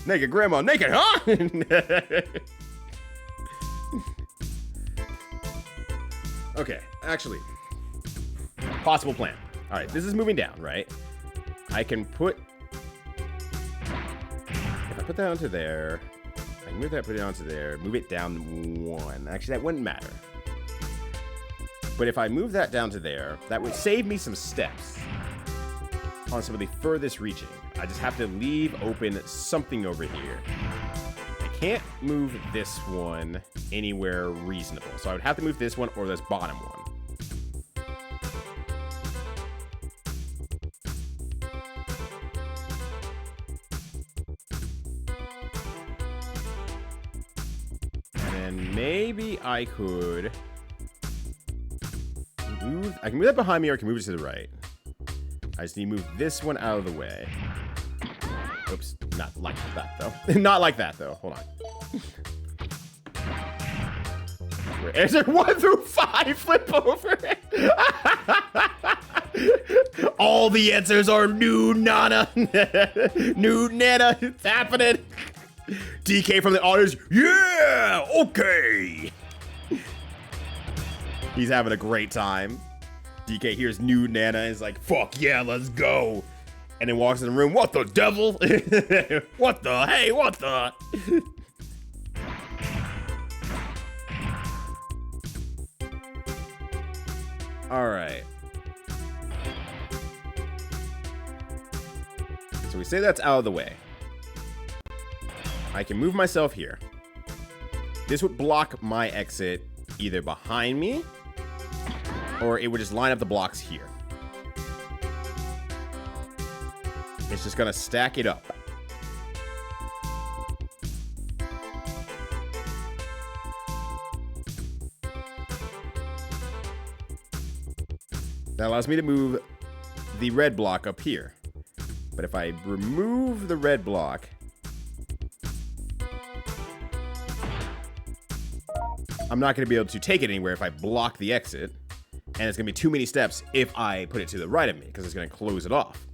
Naked grandma, naked, huh? Okay, actually, possible plan. All right, this is moving down, right? I can put, if I put that onto there, I can move that, put it onto there, move it down 1. Actually, that wouldn't matter. But if I move that down to there, that would save me some steps on some of the furthest reaching. I just have to leave open something over here. I can't move this one anywhere reasonable. So I would have to move this one or this bottom one. And then maybe I could move, I can move that behind me or I can move it to the right. I just need to move this one out of the way. Oops, not like that though. Not like that though. Hold on. Answer 1 through 5. Flip over. All the answers are new Nana. New Nana. It's happening. DK from the audience. Yeah. Okay. He's having a great time. DK hears new Nana and is like, fuck yeah, let's go. And then walks in the room. What the devil? What the? Hey, what the? All right. So we say that's out of the way. I can move myself here. This would block my exit either behind me or it would just line up the blocks here. It's just gonna stack it up. That allows me to move the red block up here. But if I remove the red block, I'm not gonna be able to take it anywhere if I block the exit. And it's gonna be too many steps if I put it to the right of me, because it's gonna close it off.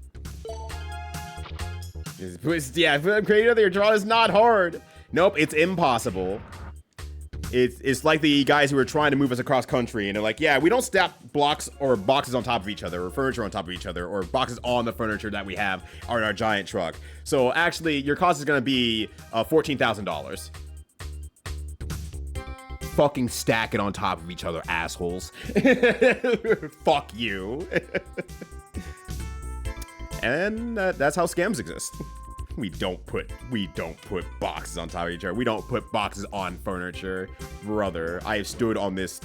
Yeah, creating your draw is not hard. Nope, it's impossible. It's like the guys who are trying to move us across country, and they're like, yeah, we don't stack blocks or boxes on top of each other, or furniture on top of each other, or boxes on the furniture that we have on our giant truck. So actually, your cost is gonna be $14,000. Fucking stack it on top of each other, assholes. Fuck you. And that's how scams exist. We don't put boxes on top of each other. We don't put boxes on furniture. Brother, I have stood on this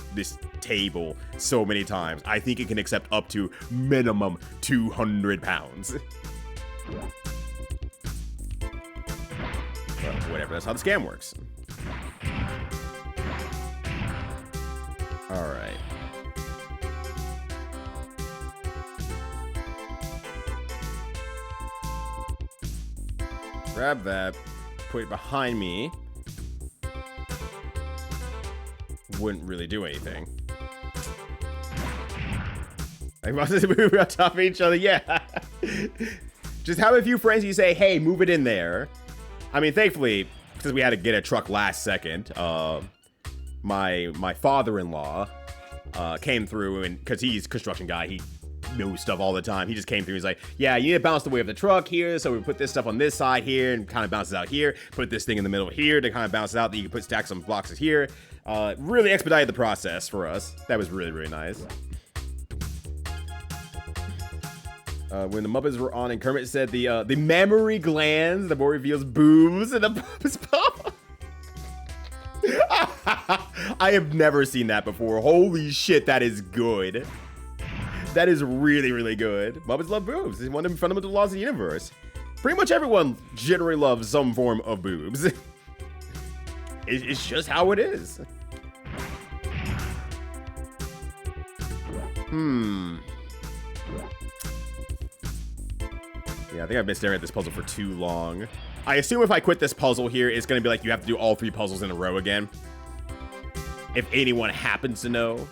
table so many times. I think it can accept up to minimum 200 pounds. But whatever, that's how the scam works. Alright. Grab that, put it behind me. Wouldn't really do anything. I must move on top of each other, yeah. Just have a few friends you say, hey, move it in there. I mean, thankfully, because we had to get a truck last second, my father-in-law came through, and because he's a construction guy, he knows stuff all the time. He just came through. He's like, yeah, you need to bounce the way of the truck here, so we put this stuff on this side here and kind of bounces out here. Put this thing in the middle here to kind of bounce out that you can put stack some blocks here. Really expedited the process for us. That was really, really nice. When the Muppets were on and Kermit said the mammary glands, the boy reveals boobs and the Muppets pop. I have never seen that before. Holy shit, that is good. That is really, really good. Muppets love boobs. It's one of the fundamental laws of the universe. Pretty much everyone generally loves some form of boobs. It's just how it is. Yeah, I think I've been staring at this puzzle for too long. I assume if I quit this puzzle here, it's going to be like you have to do all 3 puzzles in a row again. If anyone happens to know.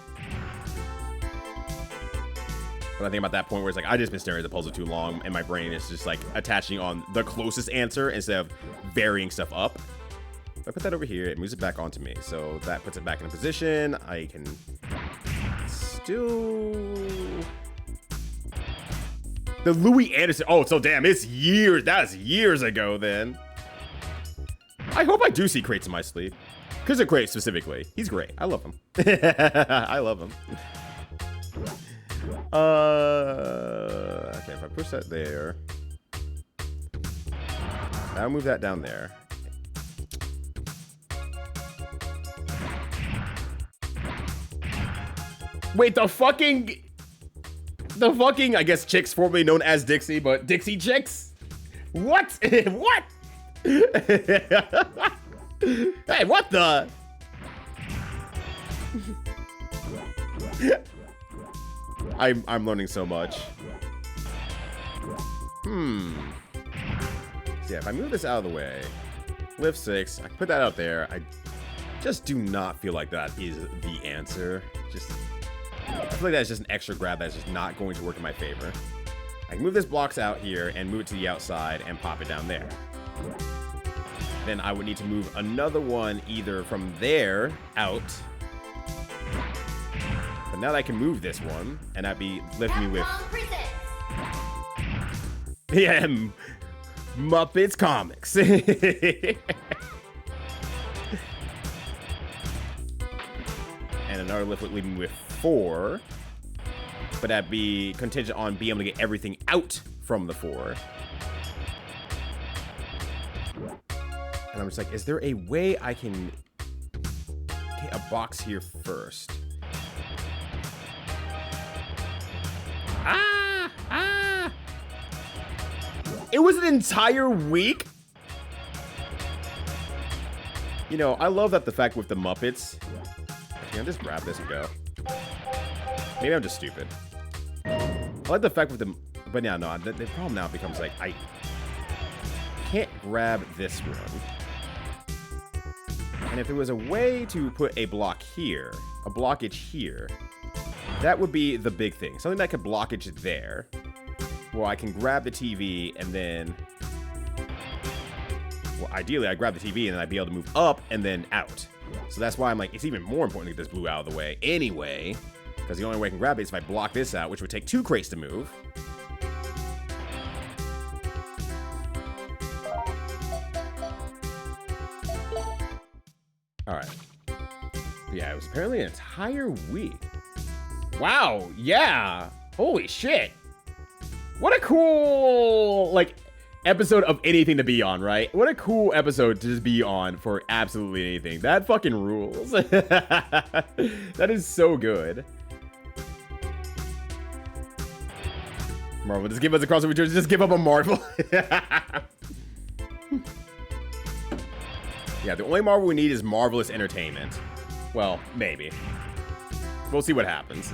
But I think about that point where it's like, I just been staring at the puzzle too long, and my brain is just like attaching on the closest answer instead of varying stuff up. If I put that over here, it moves it back onto me. So that puts it back in a position. I can still... The Louis Anderson. Oh, so damn, it's years. That's years ago then. I hope I do see Kratos in my sleep. Because of Kratos specifically. He's great. I love him. I love him. Okay, if I push that there. I'll move that down there. Wait, the fucking, I guess, chicks formerly known as Dixie, but Dixie chicks? What? What? Hey, what the? I'm learning so much. So yeah, if I move this out of the way, lift 6, I can put that out there. I just do not feel like that is the answer. I feel like that's just an extra grab that's just not going to work in my favor. I can move this blocks out here and move it to the outside and pop it down there. Then I would need to move another one either from there out. But now that I can move this one, and that'd be lifting me with... Yeah, Muppets Comics. And another lift would leave me with 4. But that'd be contingent on being able to get everything out from the 4. And I'm just like, is there a way I can get a box here first? It was an entire week? You know, I love that the fact with the Muppets. Actually, I'll just grab this and go. Maybe I'm just stupid. I like the fact with the... But yeah, no, the problem now becomes like, I can't grab this one. And if there was a way to put a block here, a blockage here, that would be the big thing. Something that could blockage there. Well, I can grab the TV and then... Well, ideally, I grab the TV and then I'd be able to move up and then out. So that's why I'm like, it's even more important to get this blue out of the way anyway. Because the only way I can grab it is if I block this out, which would take 2 crates to move. Alright. Yeah, it was apparently an entire week. Wow, yeah! Holy shit! What a cool, like, episode of anything to be on, right? What a cool episode to just be on for absolutely anything. That fucking rules. That is so good. Marvel, just give us a crossover returns. Just give up on Marvel. Yeah, the only Marvel we need is Marvelous Entertainment. Well, maybe. We'll see what happens.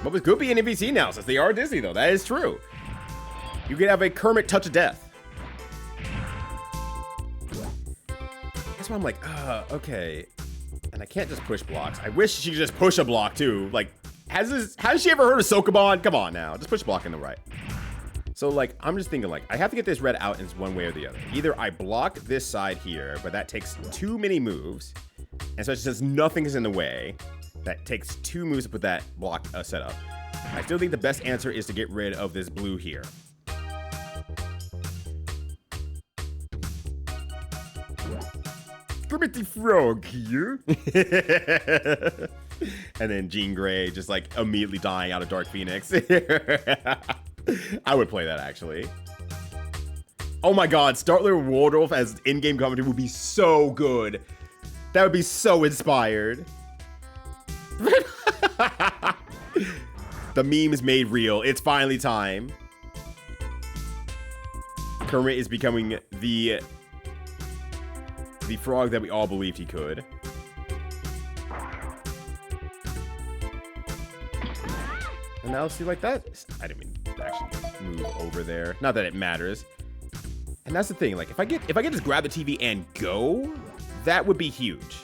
But this could be an NBC now, since they are Disney, though. That is true. You could have a Kermit Touch of Death. That's why I'm like, okay. And I can't just push blocks. I wish she could just push a block, too. Like, has she ever heard of Sokobon? Come on, now. Just push block in the right. So, like, I'm just thinking, like, I have to get this red out in one way or the other. Either I block this side here, but that takes too many moves. And especially since nothing is in the way, that takes 2 moves to put that block set up. I still think the best answer is to get rid of this blue here. Kermit the Frog here. And then Jean Grey just, like, immediately dying out of Dark Phoenix. I would play that, actually. Oh my god, Startler Waldorf as in-game commentary would be so good. That would be so inspired. The meme is made real. It's finally time. Kermit is becoming the frog that we all believed he could. And now see, like that. I didn't mean to actually move over there. Not that it matters. And that's the thing. Like, if I get to just grab the TV and go, that would be huge.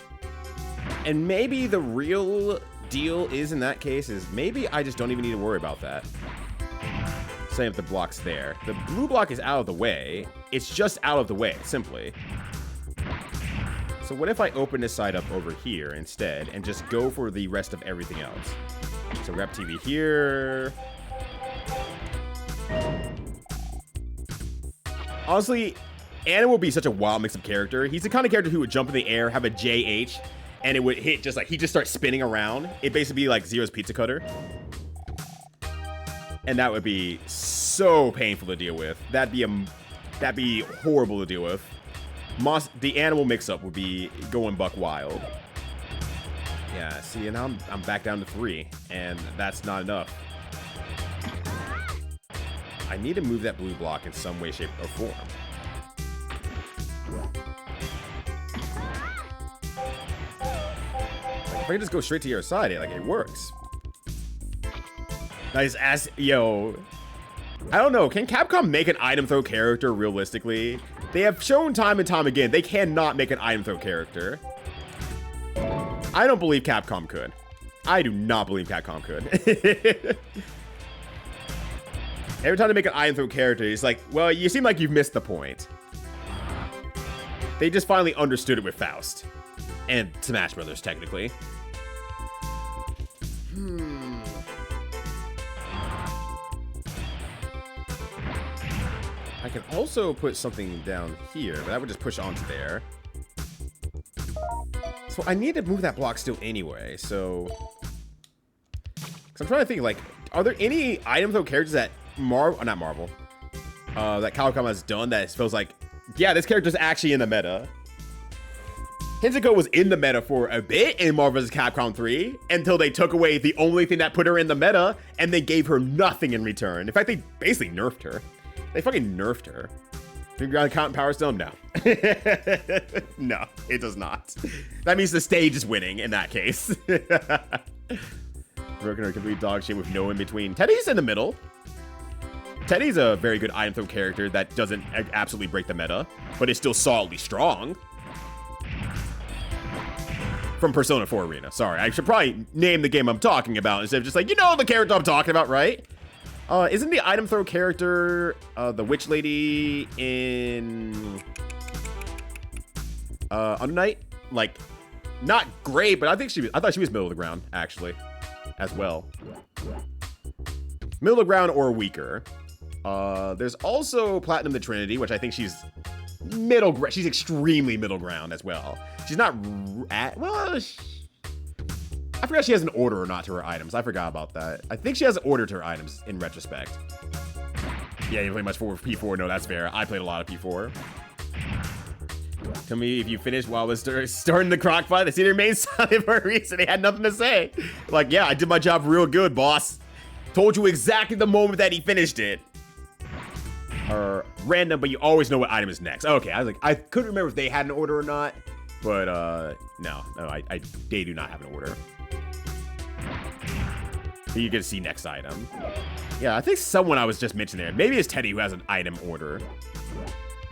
And maybe the real deal is in that case is maybe I just don't even need to worry about that. Setting up the blocks there. The blue block is out of the way. It's just out of the way, simply. So what if I open this side up over here instead and just go for the rest of everything else? So grab TV here. Honestly, Anna will be such a wild mix-up character. He's the kind of character who would jump in the air, have a JH, and it would hit just like, he just starts spinning around. It'd basically be like Zero's Pizza Cutter. And that would be so painful to deal with. That'd be horrible to deal with. The animal mix-up would be going buck wild. Yeah, see, and now I'm back down to 3, and that's not enough. I need to move that blue block in some way, shape, or form. Like, if I can just go straight to your side, it works. Nice ass, yo. I don't know, can Capcom make an item throw character realistically? They have shown time and time again they cannot make an item throw character. I don't believe Capcom could. I do not believe Capcom could. Every time they make an item throw character, it's like, well, you seem like you've missed the point. They just finally understood it with Faust. And Smash Brothers, technically. I can also put something down here, but that would just push onto there. So I need to move that block still anyway, so... Because I'm trying to think, like, are there any item throw characters that not Marvel, that Capcom has done that feels like, yeah, this character's actually in the meta? Hinzuko was in the meta for a bit in Marvel vs. Capcom 3 until they took away the only thing that put her in the meta and they gave her nothing in return. In fact, they basically nerfed her. They fucking nerfed her. Do you got to count Power Stone? No. No, it does not. That means the stage is winning in that case. Broken or complete dog shit with no in between. Teddy's in the middle. Teddy's a very good item throw character that doesn't absolutely break the meta, but is still solidly strong. From Persona 4 Arena. Sorry, I should probably name the game I'm talking about instead of just like, you know the character I'm talking about, right? Isn't the item throw character the witch lady in Under Night? Like, not great, but I thought she was middle of the ground, actually, as well. Middle of the ground or weaker. There's also Platinum the Trinity, which I think she's she's extremely middle ground as well. She's not well, I forgot she has an order or not to her items. I forgot about that. I think she has an order to her items in retrospect. Yeah, you play much for P4. No, that's fair. I played a lot of P4. Tell me if you finished while I was starting the crock fight. They see they remained silent for a reason. They had nothing to say. Like, yeah, I did my job real good, boss. Told you exactly the moment that he finished it. Or random, but you always know what item is next. Okay, I was like, I couldn't remember if they had an order or not, but no, they do not have an order. But you get to see next item. Yeah, I think someone I was just mentioning there. Maybe it's Teddy who has an item order.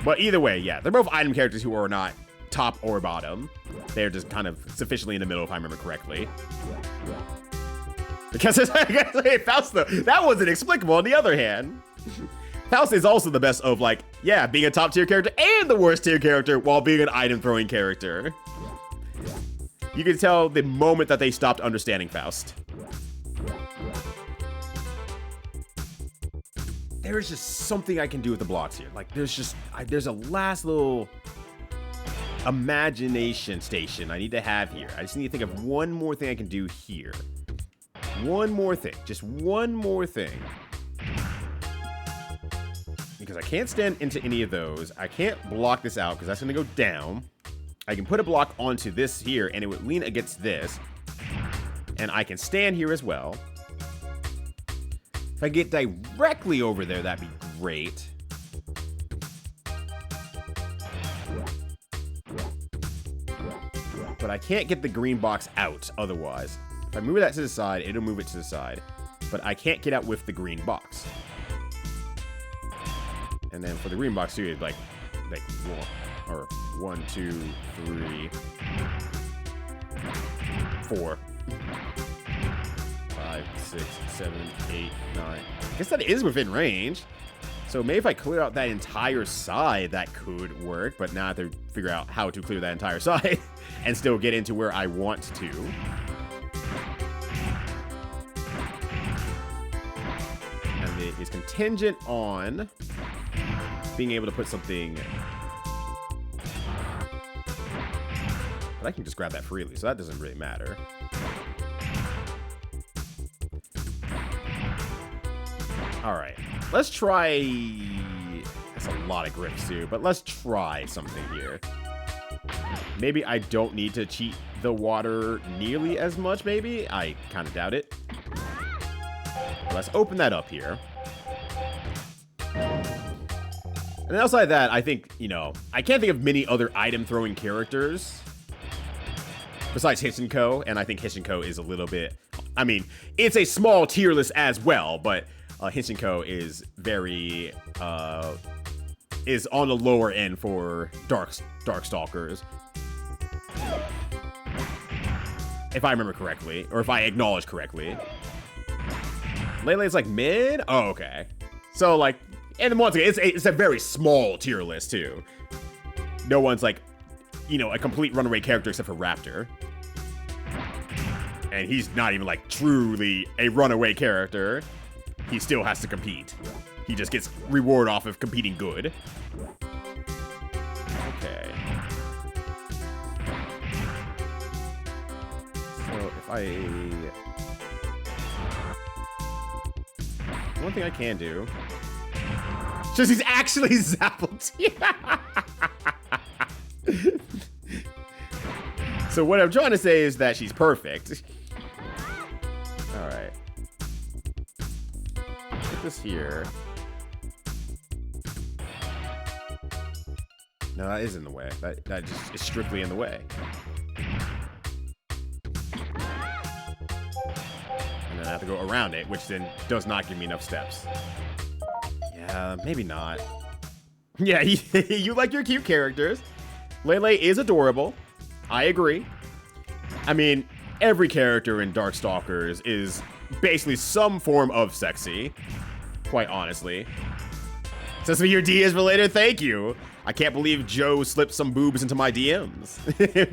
But either way, yeah, they're both item characters who are not top or bottom. They're just kind of sufficiently in the middle, if I remember correctly. Because it's like, Fausto, that wasn't explicable on the other hand. Faust is also the best of, like, yeah, being a top tier character and the worst tier character while being an item throwing character. You can tell the moment that they stopped understanding Faust. There's just something I can do with the blocks here. Like, there's a last little imagination station I need to have here. I just need to think of one more thing I can do here. One more thing. Just one more thing. Because I can't stand into any of those. I can't block this out because that's going to go down. I can put a block onto this here and it would lean against this. And I can stand here as well. If I get directly over there, that'd be great. But I can't get the green box out otherwise. If I move that to the side, it'll move it to the side. But I can't get out with the green box. And then for the green box too, it's like 1, 2, 3, 4, 5, 6, 7, 8, 9. I guess that is within range. So maybe if I clear out that entire side, that could work. But now I have to figure out how to clear that entire side and still get into where I want to. And it is contingent on being able to put something. But I can just grab that freely, so that doesn't really matter. Alright, let's try. That's a lot of grips too, but let's try something here. Maybe I don't need to cheat the water nearly as much, maybe? I kind of doubt it. Let's open that up here. And outside of that, I think, you know, I can't think of many other item-throwing characters besides Hishinko, and I think Hishinko is a little bit... I mean, it's a small tier list as well, but Hishinko is very... is on the lower end for Darkstalkers. If I remember correctly, or if I acknowledge correctly. Lele's like mid? Oh, okay. So, like... And once again, it's a very small tier list, too. No one's, like, you know, a complete runaway character except for Raptor. And he's not even, like, truly a runaway character. He still has to compete. He just gets reward off of competing good. Okay. So, if I... One thing I can do... Just he's actually Zappled. So what I'm trying to say is that she's perfect. Alright. Put this here. No, that is in the way. That just is strictly in the way. And then I have to go around it, which then does not give me enough steps. Maybe not. Yeah, you like your cute characters. Lele is adorable. I agree. I mean, every character in Darkstalkers is basically some form of sexy. Quite honestly. Says your D is related? Thank you. I can't believe Joe slipped some boobs into my DMs.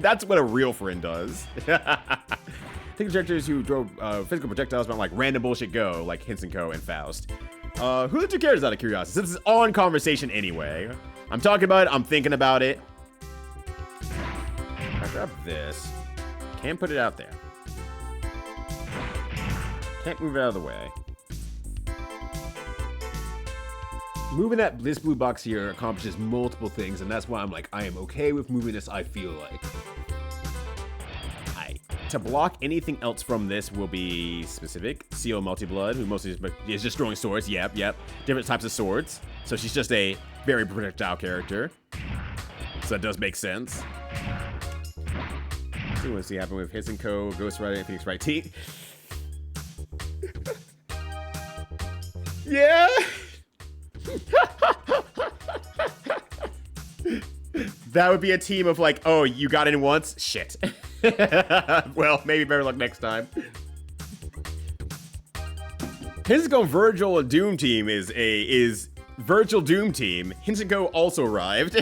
That's what a real friend does. Think projectors who drove physical projectiles about like random bullshit go, like Hinsenko and Faust. Who are the two characters out of curiosity? Since it's on conversation anyway. I'm talking about it, I'm thinking about it. I grab this. Can't put it out there. Can't move it out of the way. Moving this blue box here accomplishes multiple things, and that's why I'm like, I am okay with moving this, I feel like. I to block anything else from this will be specific. CO Multi-Blood, who mostly is just throwing swords. Yep. Different types of swords. So she's just a very projectile character. So that does make sense. So let's see what happen with Hisenko, Ghost Rider, and Phoenix Wright T. Yeah. That would be a team of like, oh, you got in once? Shit. Well, maybe better luck next time. Hisenko Virgil Doom team is Virgil Doom team. Hisenko also arrived,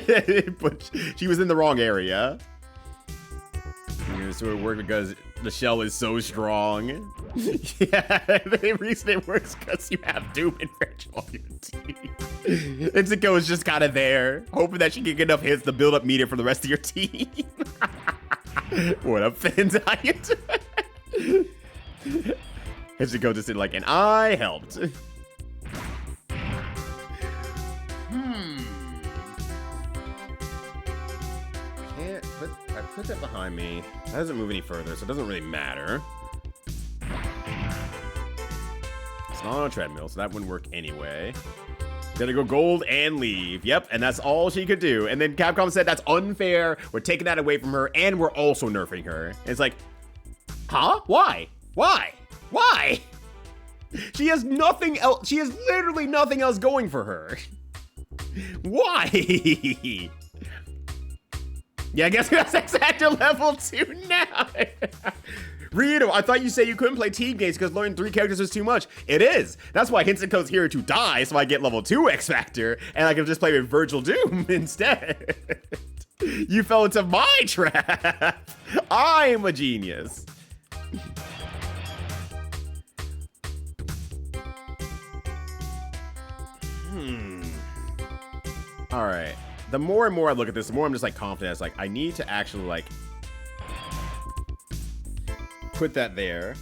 but she was in the wrong area. This would work because the shell is so strong. Yeah, the reason it works because you have Doom and Virgil on your team. Hisenko is just kind of there, hoping that she can get enough hits to build up meter for the rest of your team. What up, Finn? How you doing? Hisenko just did like, and I helped. I put that behind me. That doesn't move any further, so it doesn't really matter. It's not on a treadmill, so that wouldn't work anyway. Gotta go gold and leave. Yep, and that's all she could do. And then Capcom said that's unfair. We're taking that away from her, and we're also nerfing her. And it's like, huh? Why? Why? Why? She has nothing else. She has literally nothing else going for her. Why? Yeah, I guess that's exactly level 2 now. Rito, I thought you said you couldn't play team games because learning 3 characters was too much. It is. That's why Hisenko's here to die, so I get level 2 X Factor, and I can just play with Virgil Doom instead. You fell into my trap. I'm a genius. All right. The more and more I look at this, the more I'm just like confident. It's like I need to actually like put that there.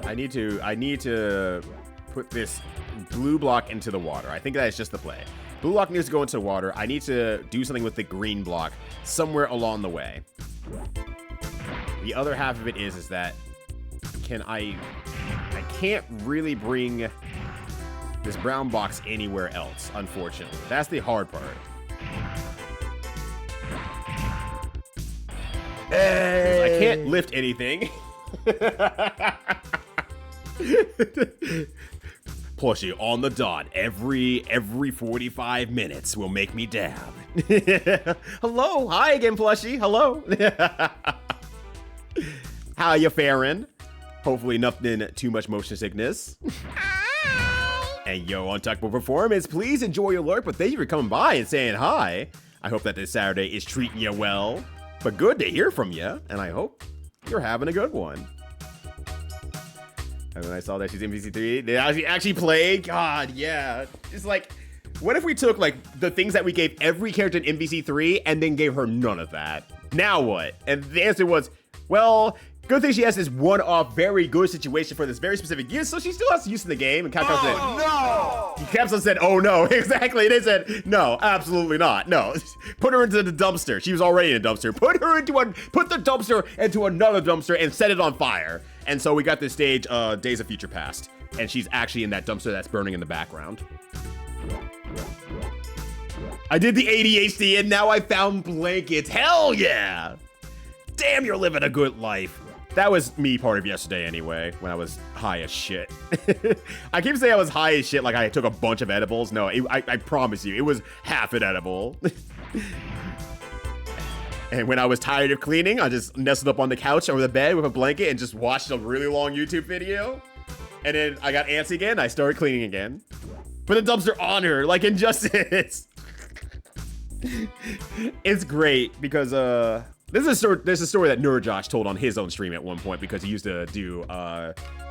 I need to put this blue block into the water. I think that is just the play. Blue block needs to go into the water. I need to do something with the green block somewhere along the way. The other half of it is that I can't really bring this brown box anywhere else, unfortunately. That's the hard part. Hey. I can't lift anything. Plushie on the dot. Every 45 minutes will make me dab. Hello. Hi again, Plushie. Hello. How you faring? Hopefully nothing too much motion sickness. And yo, Untouchable Performance, please enjoy your lurk, but thank you for coming by and saying hi. I hope that this Saturday is treating you well, but good to hear from you, and I hope you're having a good one. And when I saw that she's in MVC3, they actually play? God, yeah. It's like, what if we took like the things that we gave every character in MVC3 and then gave her none of that? Now what? And the answer was, well, good thing she has this one-off, very good situation for this very specific use, so she still has use in the game. And Capcom said, no! Capcom said, oh no, exactly. They said, no, absolutely not. No, put her into the dumpster. She was already in a dumpster. Put the dumpster into another dumpster and set it on fire. And so we got this stage, Days of Future Past, and she's actually in that dumpster that's burning in the background. I did the ADHD, and now I found blankets. Hell yeah! Damn, you're living a good life. That was me part of yesterday anyway, when I was high as shit. I keep saying I was high as shit like I took a bunch of edibles. No, I promise you, it was half an edible. And when I was tired of cleaning, I just nestled up on the couch over the bed with a blanket and just watched a really long YouTube video. And then I got antsy again, I started cleaning again. Put the dumpster on her, like Injustice. It's great because, This is a story that Nurjosh told on his own stream at one point because he used to do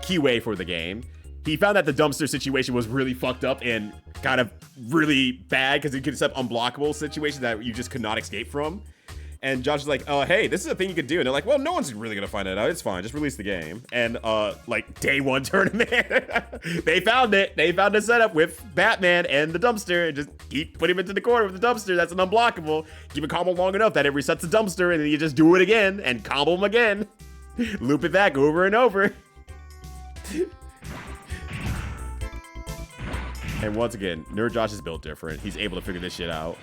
keyway for the game. He found that the dumpster situation was really fucked up and kind of really bad because it could set up unblockable situations that you just could not escape from. And Josh is like, hey, this is a thing you could do. And they're like, well, no one's really gonna find it out. It's fine. Just release the game. And like day one tournament, they found it. They found a setup with Batman and the dumpster, and just put him into the corner with the dumpster. That's an unblockable. Keep it combo long enough that it resets the dumpster, and then you just do it again and combo him again. Loop it back over and over. And once again, Nerd Josh is built different. He's able to figure this shit out.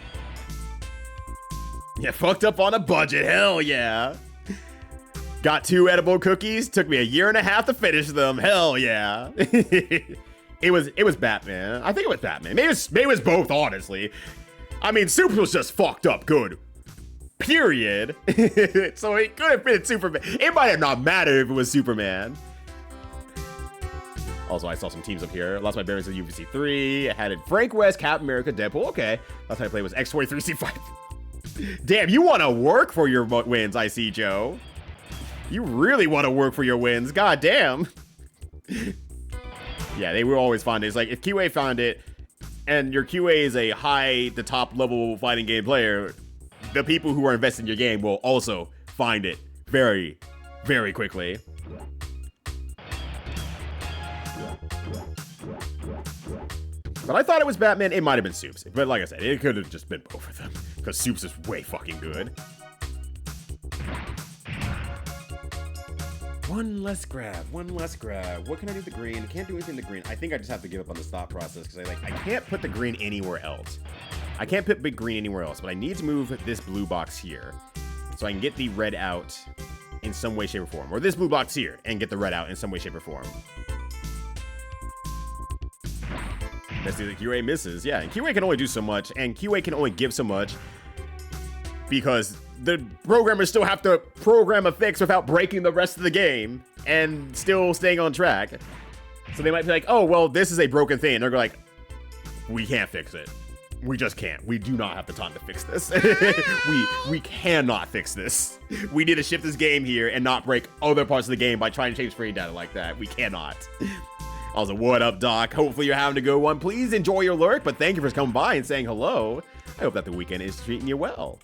Yeah, fucked up on a budget. Hell yeah. Got 2 edible cookies. Took me a year and a half to finish them. Hell yeah. It was Batman. I think it was Batman. Maybe it was both, honestly. I mean, Soup was just fucked up good. Period. So it could have been Superman. It might have not mattered if it was Superman. Also, I saw some teams up here. Lost my bearings in UVC 3. I had it Frank West, Captain America, Deadpool. Okay. Last time I played was X23C5. Damn, you want to work for your wins, I see, Joe. You really want to work for your wins. God damn. Yeah, they will always find it. It's like, if QA found it, and your QA is a the top level fighting game player, the people who are invested in your game will also find it very, very quickly. But I thought it was Batman. It might have been Soups. But like I said, it could have just been both of them. Because Soups is way fucking good. One less grab. One less grab. What can I do with the green? I can't do anything with the green. I think I just have to give up on this thought process. Because I can't put the green anywhere else. I can't put big green anywhere else. But I need to move this blue box here. So I can get the red out in some way, shape, or form. Or this blue box here. And get the red out in some way, shape, or form. Let's see, the QA misses. Yeah, and QA can only do so much, and QA can only give so much because the programmers still have to program a fix without breaking the rest of the game and still staying on track. So they might be like, oh, well, this is a broken thing. And they're like, we can't fix it. We just can't. We do not have the time to fix this. we cannot fix this. We need to ship this game here and not break other parts of the game by trying to change frame data like that. We cannot. Also, what up, Doc? Hopefully you're having a good one. Please enjoy your lurk, but thank you for coming by and saying hello. I hope that the weekend is treating you well.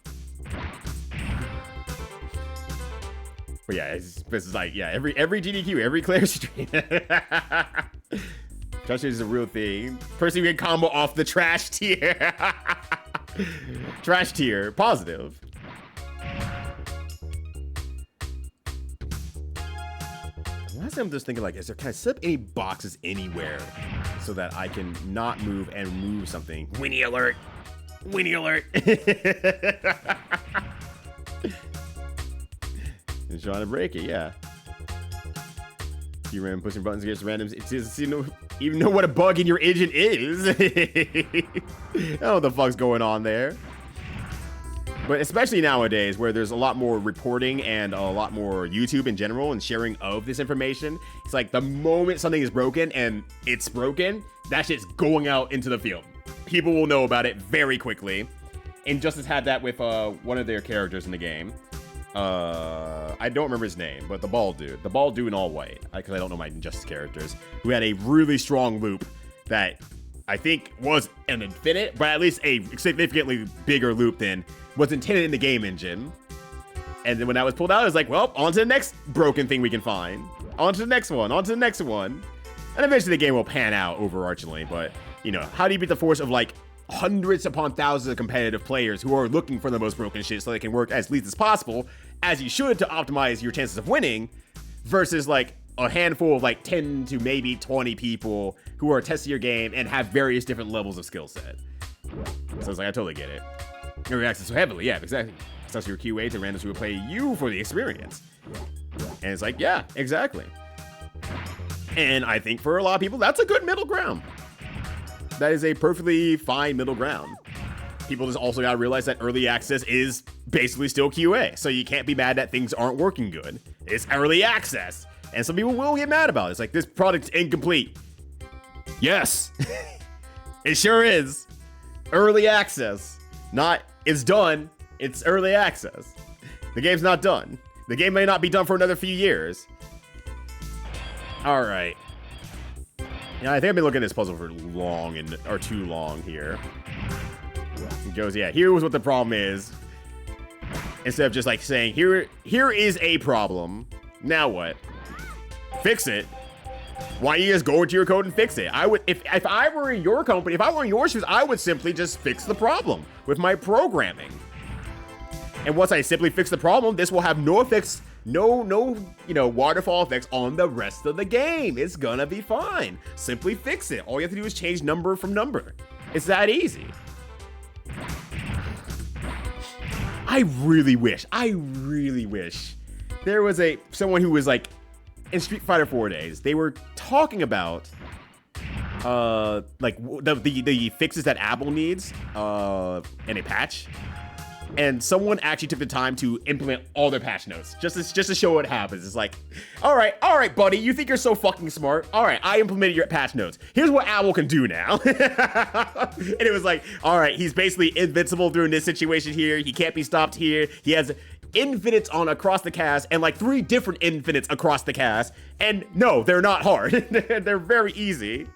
But yeah, this is like, yeah, every GDQ, every Claire stream. Trash tier is a real thing. Person who can combo off the trash tier. Trash tier, positive. Last time I'm just thinking, like, can I set up any boxes anywhere so that I can not move and move something? Winnie alert! Winnie alert! And trying to break it, yeah. You ran pushing buttons against randoms. It doesn't even know what a bug in your engine is. I don't know what the fuck's going on there. But especially nowadays, where there's a lot more reporting and a lot more YouTube in general and sharing of this information, it's like the moment something is broken and it's broken, that shit's going out into the field. People will know about it very quickly. Injustice had that with one of their characters in the game. I don't remember his name, but the bald dude in all white, because I don't know my Injustice characters, who had a really strong loop that I think was an infinite, but at least a significantly bigger loop than was intended in the game engine. And then when that was pulled out, it was like, well, on to the next broken thing we can find. On to the next one, on to the next one. And eventually the game will pan out overarchingly, but, you know, how do you beat the force of, like, hundreds upon thousands of competitive players who are looking for the most broken shit so they can work as least as possible, as you should, to optimize your chances of winning, versus, like, a handful of, like, 10 to maybe 20 people who are testing your game and have various different levels of skill set. So it's like, I totally get it. It reacts so heavily, yeah, exactly. It's your QA to randoms who will play you for the experience. And it's like, yeah, exactly. And I think for a lot of people, that's a good middle ground. That is a perfectly fine middle ground. People just also gotta realize that early access is basically still QA. So you can't be mad that things aren't working good. It's early access. And some people will get mad about it. It's like, this product's incomplete. Yes, it sure is. Early access. Not, it's done. It's early access. The game's not done. The game may not be done for another few years. All right. Yeah, I think I've been looking at this puzzle for too long here. It goes, yeah, here's what the problem is. Instead of just like saying, here is a problem. Now what? Fix it. Why don't you just go into your code and fix it? I would, if I were in your company, if I were in your shoes, I would simply just fix the problem with my programming. And once I simply fix the problem, this will have no effects, no, waterfall effects on the rest of the game. It's gonna be fine. Simply fix it. All you have to do is change number from number. It's that easy. I really wish there was someone who was like in Street Fighter 4 days. They were talking about like the fixes that Apple needs in a patch, and someone actually took the time to implement all their patch notes just to show what happens. It's like, all right, buddy, you think you're so fucking smart? All right, I implemented your patch notes. Here's what Apple can do now. And it was like, all right, he's basically invincible during this situation here. He can't be stopped here. He has infinites on across the cast and like 3 different infinites across the cast. And no, they're not hard. They're very easy.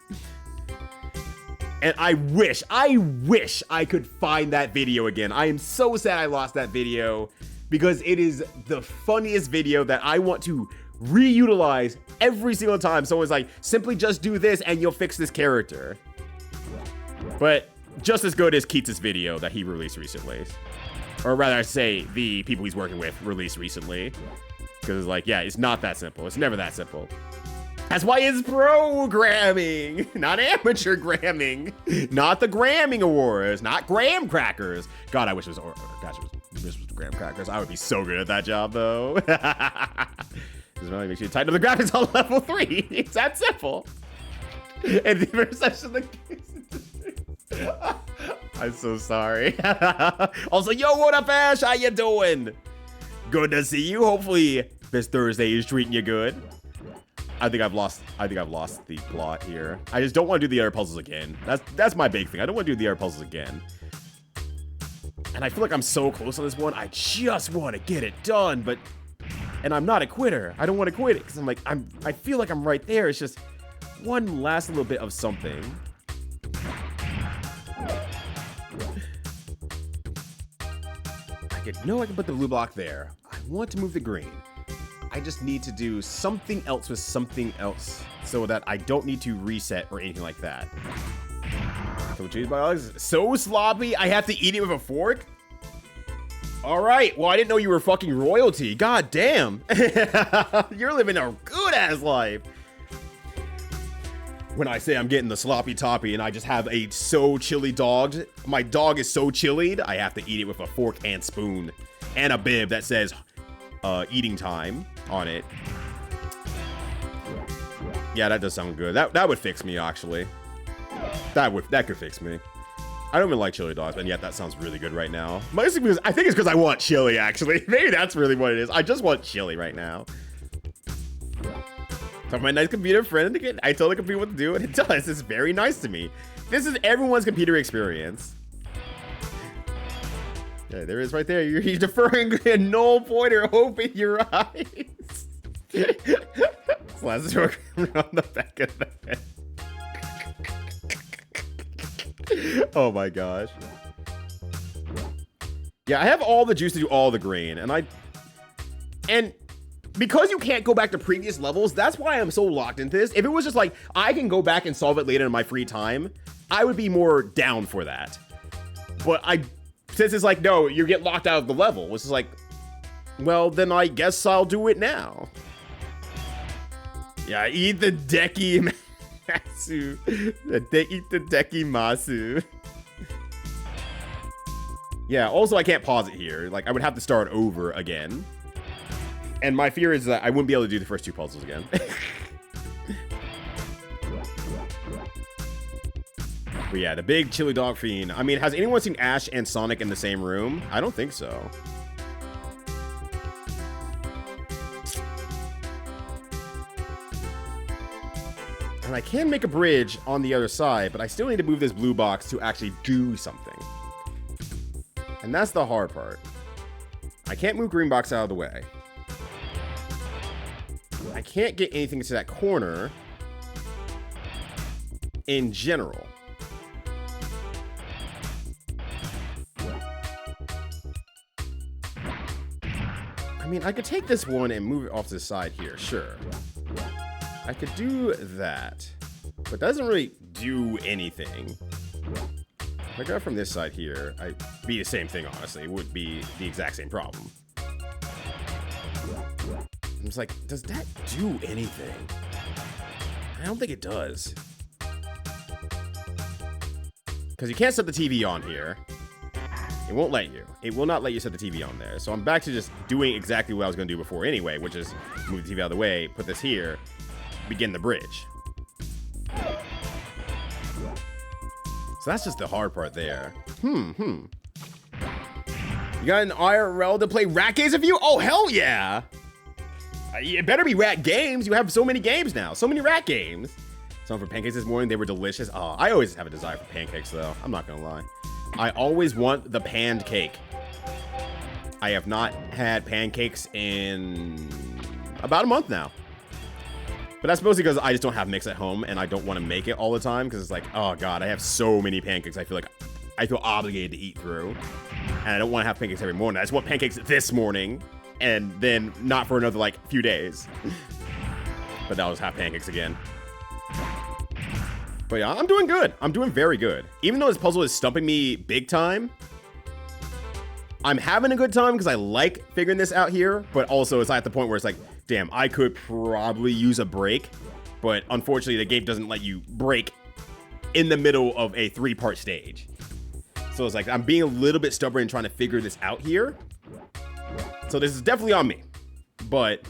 And I wish I could find that video again. I am so sad I lost that video because it is the funniest video that I want to reutilize every single time someone's like, simply just do this and you'll fix this character. But just as good as Keats' video that he released recently. Or rather, I say the people he's working with released recently. Because it's like, yeah, it's not that simple. It's never that simple. That's why it's programming, not amateur gramming, not the Gramming Awards, not graham crackers. God, I wish it was, this was graham crackers. I would be so good at that job, though. This really makes you tighten up the graphics on level 3. It's that simple. And the perception I'm so sorry. Also, yo, what up, Ash? How you doing? Good to see you. Hopefully, this Thursday is treating you good. I think I've lost the plot here. I just don't want to do the other puzzles again. That's my big thing. I don't want to do the other puzzles again. And I feel like I'm so close on this one. I just want to get it done, and I'm not a quitter. I don't want to quit it because I'm like, I feel like I'm right there. It's just one last little bit of something. I can put the blue block there. I want to move the green. I just need to do something else with something else so that I don't need to reset or anything like that. So sloppy, I have to eat it with a fork? All right, well, I didn't know you were fucking royalty. God damn. You're living a good-ass life. When I say I'm getting the sloppy toppy and I just have a so chili dog, my dog is so chilied, I have to eat it with a fork and spoon and a bib that says eating time on it. Yeah, that does sound good. That would fix me, actually. That could fix me. I don't even like chili dogs, and yet that sounds really good right now. Mostly because I think it's because I want chili, actually. Maybe that's really what it is. I just want chili right now. So my nice computer friend again, I tell the computer what to do, and it does. It's very nice to me. This is everyone's computer experience. Yeah, there it is right there. You're deferring a null pointer. Open your eyes. Slash program on the back of the head. Oh my gosh. Yeah, I have all the juice to do all the green, and because you can't go back to previous levels, that's why I'm so locked into this. If it was just like, I can go back and solve it later in my free time, I would be more down for that. But since it's like, no, you get locked out of the level, it's just like, well, then I guess I'll do it now. Yeah, eat the Deki Masu. Eat the Deki Masu. Yeah, also I can't pause it here. Like, I would have to start over again. And my fear is that I wouldn't be able to do the first 2 puzzles again. But yeah, the big chili dog fiend. I mean, has anyone seen Ash and Sonic in the same room? I don't think so. And I can make a bridge on the other side, but I still need to move this blue box to actually do something. And that's the hard part. I can't move green box out of the way. I can't get anything to that corner in general. I mean, I could take this one and move it off to the side here. Sure. I could do that. But it doesn't really do anything. If I go from this side here, I'd be the same thing, honestly. It would be the exact same problem. I'm just like, does that do anything? I don't think it does. Because you can't set the TV on here. It won't let you. It will not let you set the TV on there. So I'm back to just doing exactly what I was going to do before anyway, which is move the TV out of the way, put this here, begin the bridge. So that's just the hard part there. You got an IRL to play rat games with you? Oh, hell yeah! It better be rat games. You have so many games now. So many rat games. Some for pancakes this morning. They were delicious. Oh, I always have a desire for pancakes, though. I'm not going to lie. I always want the panned cake. I have not had pancakes in about a month now. But that's mostly because I just don't have mix at home and I don't want to make it all the time because it's like, oh god, I have so many pancakes. I feel obligated to eat through. And I don't want to have pancakes every morning. I just want pancakes this morning and then not for another like few days. But now I'll just have pancakes again. But yeah, I'm doing good. I'm doing very good. Even though this puzzle is stumping me big time, I'm having a good time because I like figuring this out here. But also it's at the point where it's like, damn, I could probably use a break. But unfortunately, the game doesn't let you break in the middle of a 3-part stage. So it's like, I'm being a little bit stubborn and trying to figure this out here. So this is definitely on me. But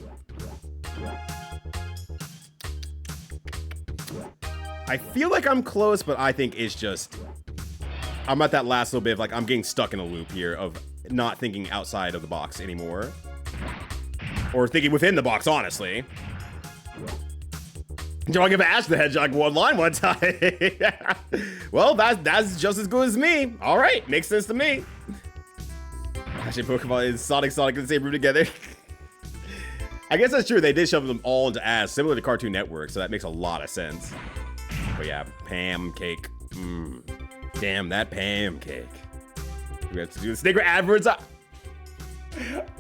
I feel like I'm close, but I think it's just, I'm at that last little bit of like, I'm getting stuck in a loop here of not thinking outside of the box anymore. Or thinking within the box, honestly. Do I give Ash the Hedgehog one line one time? Well, that's just as good as me. All right, makes sense to me. Actually, Pokemon and Sonic in the same room together. I guess that's true. They did shove them all into Ash, similar to Cartoon Network, so that makes a lot of sense. But yeah, Pam cake. Damn, that Pam cake. We have to do the Snicker adverts.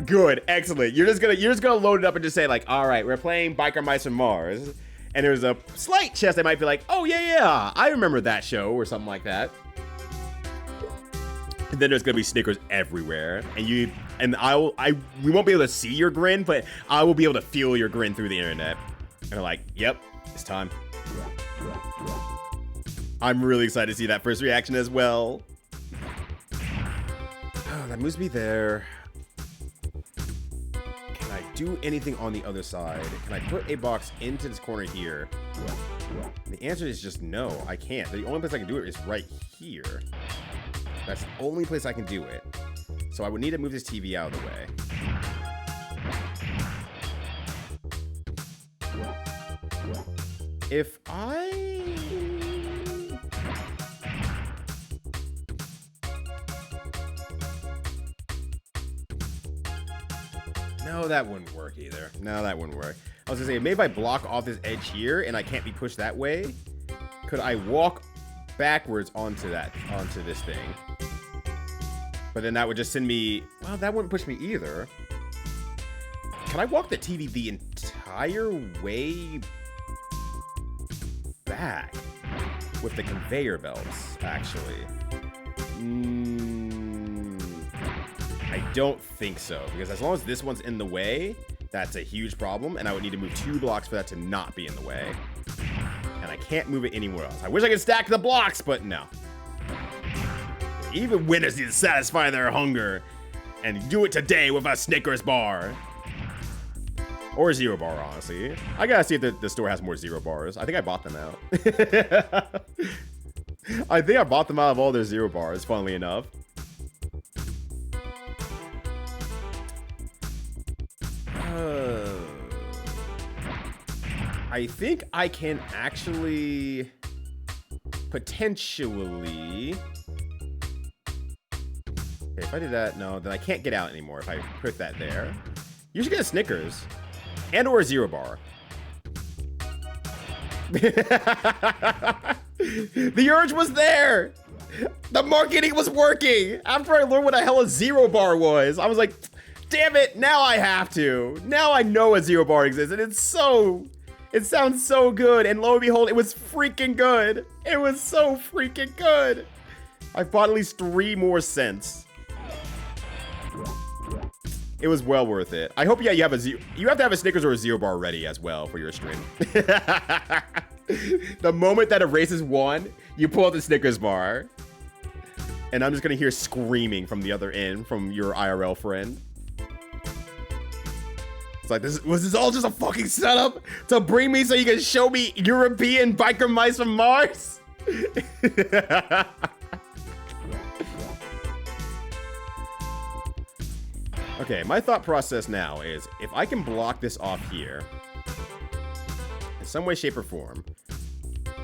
Good, excellent. You're just gonna load it up and just say like, all right, we're playing Biker Mice from Mars, and there's a slight chance they might be like, oh yeah, I remember that show or something like that. And then there's gonna be Snickers everywhere, and we won't be able to see your grin, but I will be able to feel your grin through the internet. And they're like, yep, it's time. I'm really excited to see that first reaction as well. Oh, that moves me there. Can I do anything on the other side? Can I put a box into this corner here? The answer is just no, I can't. The only place I can do it is right here. That's the only place I can do it. So I would need to move this TV out of the way. If I... No, that wouldn't work either. No, that wouldn't work. I was gonna say, maybe if I block off this edge here and I can't be pushed that way, could I walk backwards onto this thing? But then that would just send me, well, that wouldn't push me either. Can I walk the TV the entire way back with the conveyor belts, actually? I don't think so, because as long as this one's in the way, that's a huge problem, and I would need to move 2 blocks for that to not be in the way. And I can't move it anywhere else. I wish I could stack the blocks, but no. Even winners need to satisfy their hunger, and do it today with a Snickers bar. Or a 0 bar, honestly. I gotta see if the store has more 0 bars. I think I bought them out. I think I bought them out of all their 0 bars, funnily enough. I think I can actually potentially... Okay, if I did that, no, then I can't get out anymore if I put that there. You should get a Snickers and or a 0 bar. The urge was there. The marketing was working. After I learned what the hell a 0 bar was, I was like, Damn it! Now I have to. Now I know a zero bar exists, and it's so... It sounds so good, and lo and behold, it was freaking good. It was so freaking good. I bought at least 3 more cents. It was well worth it. I hope, yeah, you have to have a Snickers or a zero bar ready as well for your stream. The moment that erases 1, you pull out the Snickers bar. And I'm just gonna hear screaming from the other end from your IRL friend. It's like, was this all just a fucking setup to bring me so you can show me European biker mice from Mars? Okay, my thought process now is if I can block this off here in some way, shape, or form,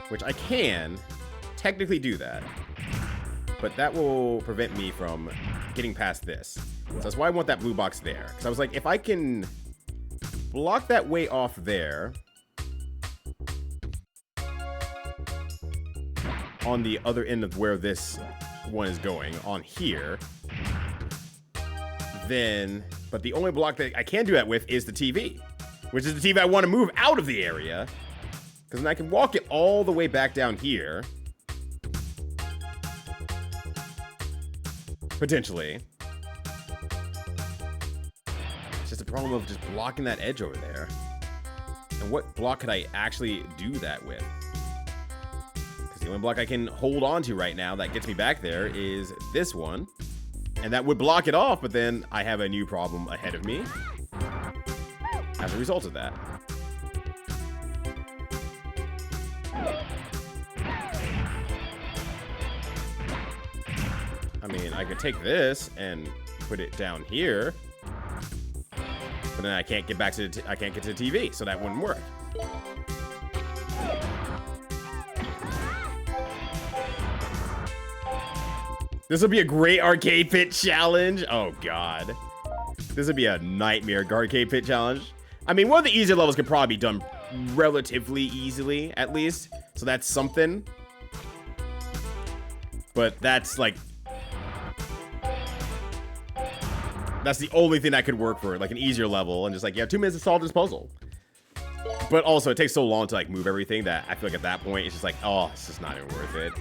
which I can technically do that, but that will prevent me from getting past this. So that's why I want that blue box there. Because I was like, if I can block that way off there on the other end of where this one is going, on here, then, but the only block that I can do that with is the TV, which is the TV I want to move out of the area, because then I can walk it all the way back down here, potentially. It's just a problem of just blocking that edge over there. And what block could I actually do that with? Because the only block I can hold on to right now that gets me back there is this one. And that would block it off, but then I have a new problem ahead of me as a result of that. I mean, I could take this and put it down here, but then I can't get back to I can't get to the TV, so that wouldn't work. This would be a great arcade pit challenge. Oh, God. This would be a nightmare arcade pit challenge. I mean, one of the easier levels could probably be done relatively easily, at least. So that's something. But that's, like... That's the only thing that could work for, like, an easier level. And just, like, you have 2 minutes to solve this puzzle. But also, it takes so long to, like, move everything that I feel like at that point, it's just like, oh, it's just not even worth it.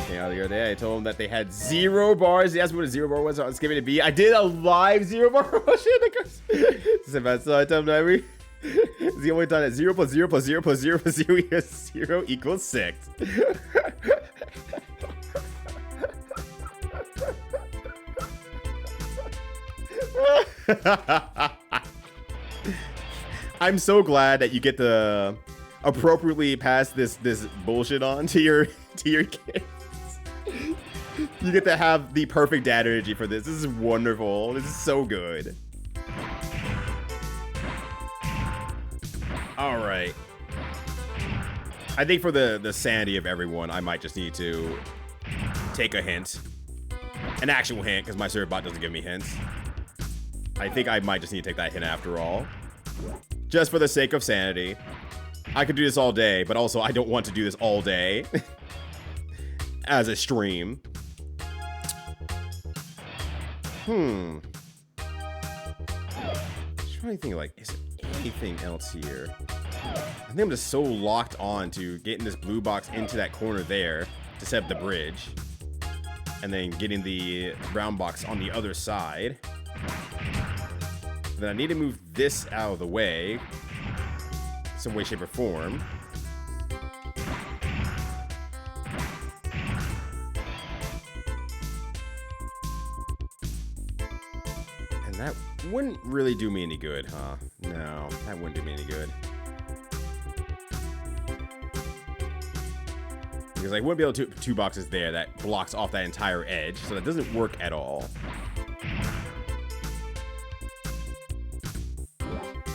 The other day, I told him that they had 0 bars. He asked me what a 0 bar was. So I was giving it a B. I did a live 0 bar promotion. So I told him that it's the only time that 0 plus 0 plus 0 plus 0 plus 0 equals 0 equals 6. I'm so glad that you get to appropriately pass this bullshit on to your kids. You get to have the perfect dad energy for this. This is wonderful. This is so good. All right. I think for the sanity of everyone, I might just need to take a hint. An actual hint, because my servbot doesn't give me hints. I think I might just need to take that hint after all. Just for the sake of sanity. I could do this all day, but also I don't want to do this all day. As a stream. I'm trying to think, like, is there anything else here? I think I'm just so locked on to getting this blue box into that corner there to set up the bridge. And then getting the brown box on the other side. Then I need to move this out of the way. Some way, shape, or form. And that wouldn't really do me any good, huh? No, that wouldn't do me any good. Because I wouldn't be able to put 2 boxes there that blocks off that entire edge, so that doesn't work at all.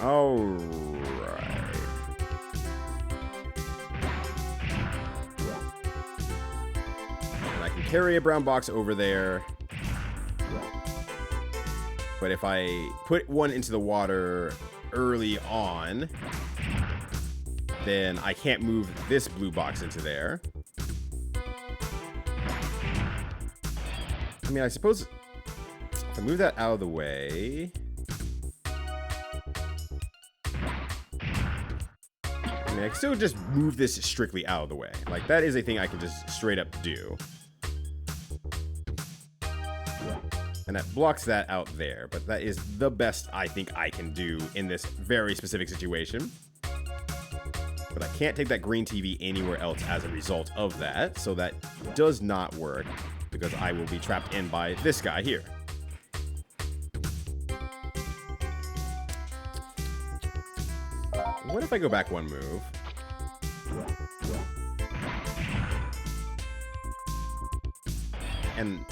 Alright. And I can carry a brown box over there. But if I put one into the water early on, then I can't move this blue box into there. I mean, I suppose So move that out of the way. I mean, I can still just move this strictly out of the way. Like, that is a thing I can just straight up do. And that blocks that out there. But that is the best I think I can do in this very specific situation. But I can't take that green TV anywhere else as a result of that. So that does not work. Because I will be trapped in by this guy here. What if I go back one move? And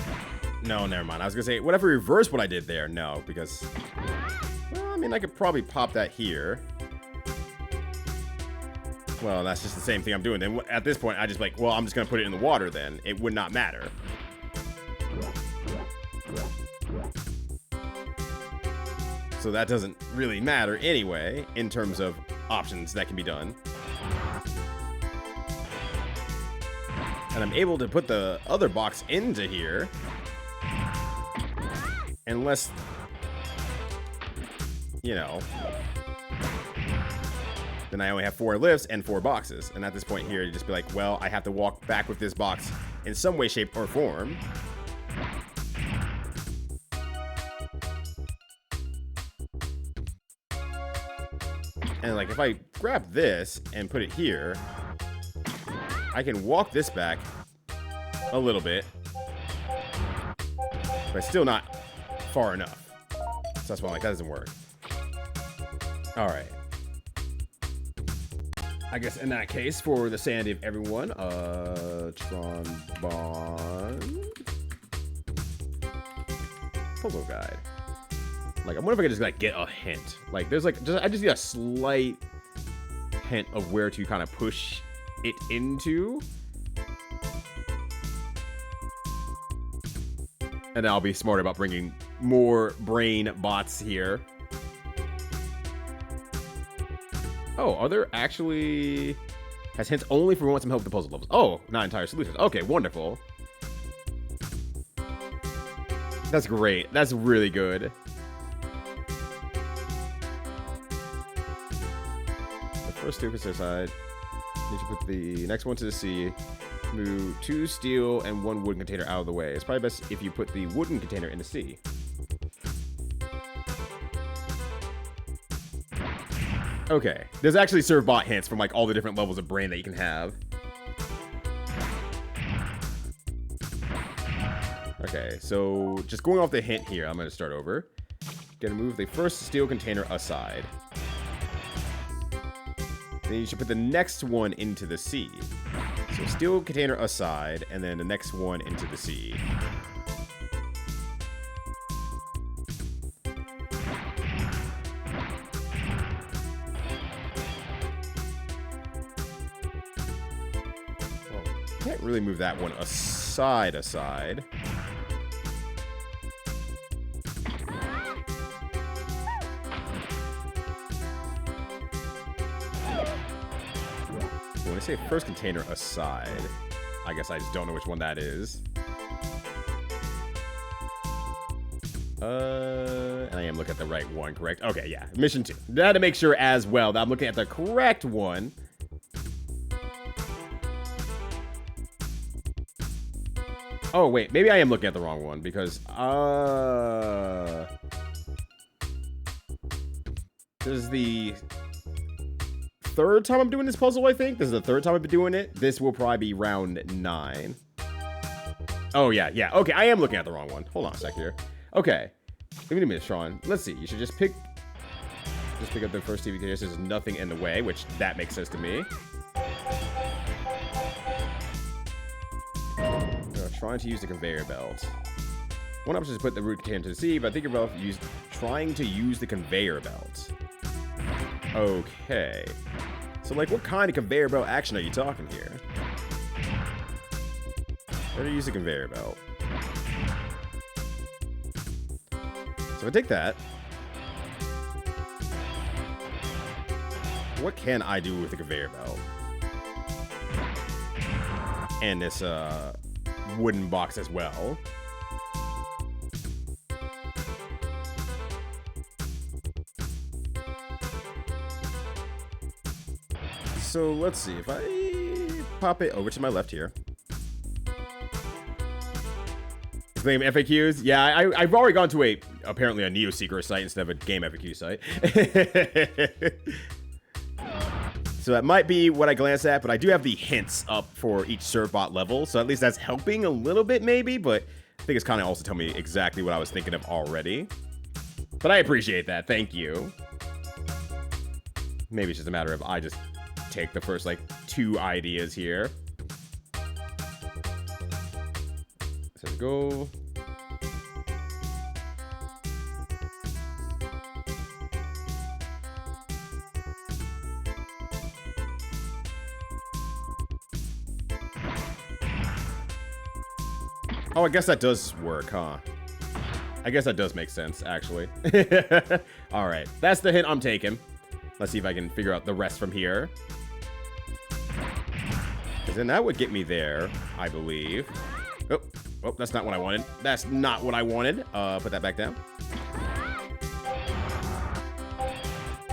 no, never mind. I was gonna say, what if I reverse what I did there? No, because, well, I mean, I could probably pop that here. Well, that's just the same thing I'm doing. Then at this point, I just like, well, I'm just gonna put it in the water. Then it would not matter. So that doesn't really matter anyway in terms of options that can be done. And I'm able to put the other box into here. Unless, you know, then I only have 4 lifts and 4 boxes. And at this point here, you just be like, well, I have to walk back with this box in some way, shape, or form. And like, if I grab this and put it here, I can walk this back a little bit, but still not far enough. So that's why I'm like, that doesn't work. All right. I guess in that case, for the sanity of everyone, Tron Bonne puzzle guide. Like, I wonder if I could just like get a hint. Like, there's like, I just need a slight hint of where to kind of push it into. And I'll be smart about bringing more brain bots here. Oh, are there actually... Has hints only for want some help with the puzzle levels. Oh, not entire solutions. Okay, wonderful. That's great. That's really good. First steel to the side. Need to put the next one to the sea. Move 2 steel and 1 wooden container out of the way. It's probably best if you put the wooden container in the sea. Okay. There's actually servbot hints from like all the different levels of brain that you can have. Okay, so just going off the hint here, I'm going to start over. Gonna move the first steel container aside. Then you should put the next one into the sea. So steel container aside, and then the next one into the sea. Well, can't really move that one aside. When I say first container aside, I guess I just don't know which one that is. And I am looking at the right one, correct? Okay, yeah. Mission 2. I had to make sure as well that I'm looking at the correct one. Oh, wait. Maybe I am looking at the wrong one because, this is the 3rd time I'm doing this puzzle, I think. This is the 3rd time I've been doing it. This will probably be round 9. Oh, yeah. Okay, I am looking at the wrong one. Hold on a sec here. Okay. Give me a minute, Sean. Let's see. You should just pick up the first TV container. There's nothing in the way, which that makes sense to me. Trying to use the conveyor belt. One option is to put the root container to the sea, but I think you're both trying to use the conveyor belt. Okay. So, like, what kind of conveyor belt action are you talking here? Better use the conveyor belt. So I take that. What can I do with the conveyor belt? And this, wooden box as well. So let's see if I pop it over to my left here. Claim FAQs. Yeah, I've already gone to apparently a Neo Seeker site instead of a game FAQ site. So that might be what I glance at, but I do have the hints up for each servbot level, so at least that's helping a little bit maybe, but I think it's kind of also telling me exactly what I was thinking of already. But I appreciate that. Thank you. Maybe it's just a matter of I just take the first, like, 2 ideas here. So go. Oh, I guess that does work, huh? I guess that does make sense, actually. All right, that's the hint I'm taking. Let's see if I can figure out the rest from here. Because then that would get me there, I believe. Oh, that's not what I wanted. That's not what I wanted. Put that back down.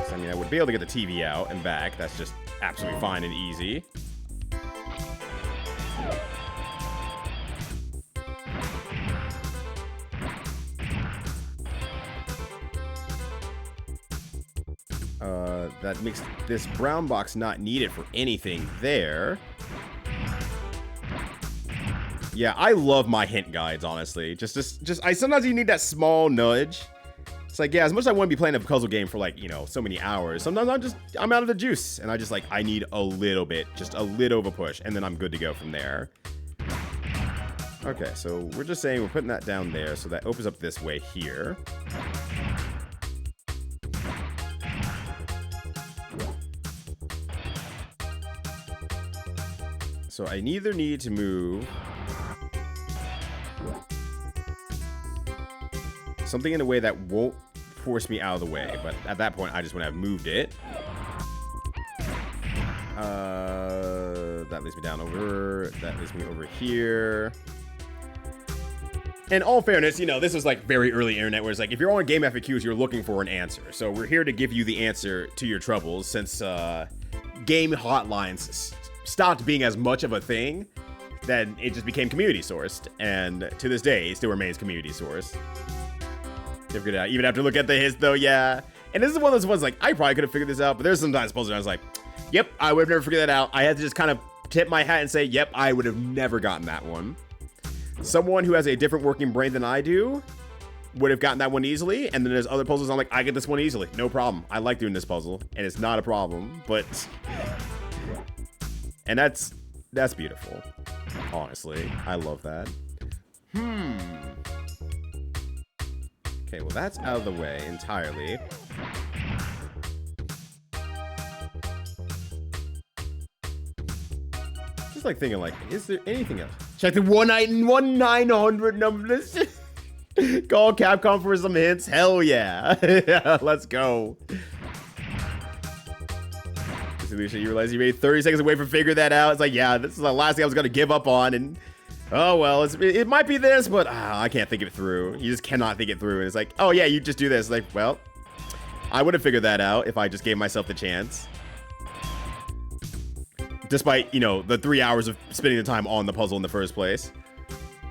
So, I mean, I would be able to get the TV out and back. That's just absolutely fine and easy. That makes this brown box not needed for anything there. Yeah, I love my hint guides, honestly. Sometimes you need that small nudge. It's like, yeah, as much as I want to be playing a puzzle game for, like, you know, so many hours, sometimes I'm out of the juice, and I need a little bit, just a little of a push, and then I'm good to go from there. Okay, so we're just saying we're putting that down there, so that opens up this way here. So I either need to move something in a way that won't force me out of the way, but at that point I just want to have moved it. That leads me down over. That leads me over here. In all fairness, you know, this was like very early internet where it's like if you're on game FAQs, you're looking for an answer. So we're here to give you the answer to your troubles since game hotlines stopped being as much of a thing, then it just became community sourced, and to this day it still remains community sourced. Even after look at the hits though, yeah. And this is one of those ones like I probably could have figured this out, but there's sometimes puzzles I was like, yep, I would have never figured that out. I had to just kind of tip my hat and say, yep, I would have never gotten that one. Someone who has a different working brain than I do would have gotten that one easily, and then there's other puzzles I'm like, I get this one easily, no problem. I like doing this puzzle, and it's not a problem, but... And that's beautiful, honestly. I love that. Okay, well that's out of the way entirely. Just like thinking like, is there anything else? Check the 1-900 numbers. Call Capcom for some hints. Hell yeah. Let's go. You realize you made 30 seconds away from figuring that out. It's like, yeah, this is the last thing I was going to give up on. And, oh, well, it might be this, but I can't think it through. You just cannot think it through. And it's like, oh, yeah, you just do this. Like, well, I would have figured that out if I just gave myself the chance. Despite, you know, the 3 hours of spending the time on the puzzle in the first place.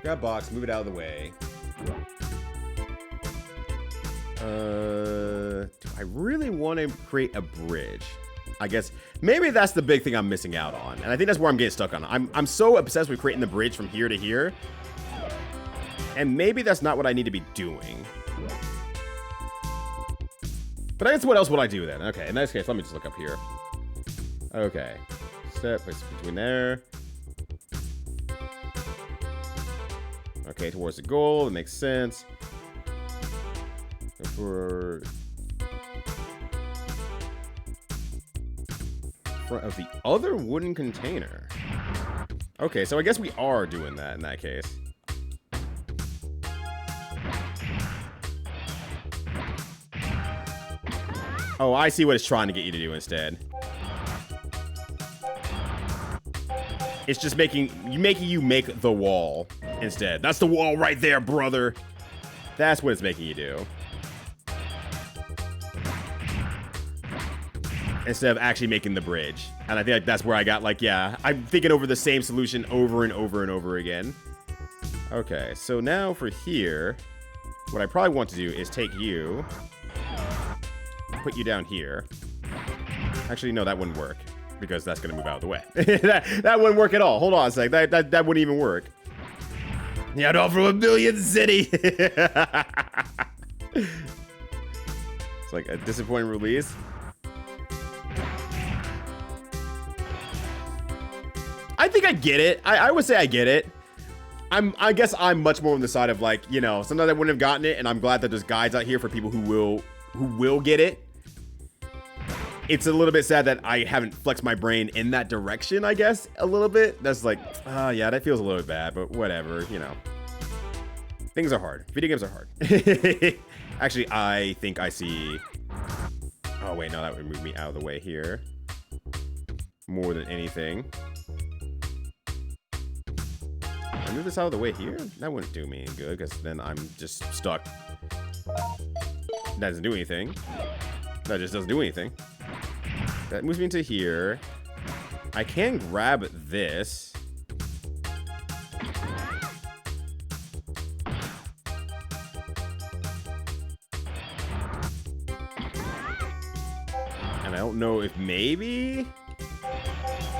Grab box, move it out of the way. Do I really want to create a bridge? I guess maybe that's the big thing I'm missing out on. And I think that's where I'm getting stuck on. I'm so obsessed with creating the bridge from here to here. And maybe that's not what I need to be doing. But I guess what else would I do then? Okay, in this case, let me just look up here. Okay. Step between there. Okay, towards the goal. That makes sense. Go for... front of the other wooden container. Okay, so I guess we are doing that in that case. Oh, I see what it's trying to get you to do instead. It's just making you make the wall instead. That's the wall right there, brother. That's what it's making you do. instead of actually making the bridge. And I think like, that's where I got like, yeah, I'm thinking over the same solution over and over and over again. Okay, so now for here, what I probably want to do is take you, put you down here. Actually, no, that wouldn't work because that's going to move out of the way. that wouldn't work at all. Hold on a sec. That wouldn't even work. Yeah, no, from a million city. It's like a disappointing release. I think I get it. I would say I get it. I guess I'm much more on the side of like, you know, sometimes I wouldn't have gotten it, and I'm glad that there's guides out here for people who will get it. It's a little bit sad that I haven't flexed my brain in that direction, I guess, a little bit. That's like, yeah, that feels a little bit bad, but whatever, you know. Things are hard. Video games are hard. Actually, I think I see... Oh, wait, no, that would move me out of the way here. More than anything. I move this out of the way here? That wouldn't do me any good, because then I'm just stuck. That doesn't do anything. That just doesn't do anything. That moves me into here. I can grab this. And I don't know if maybe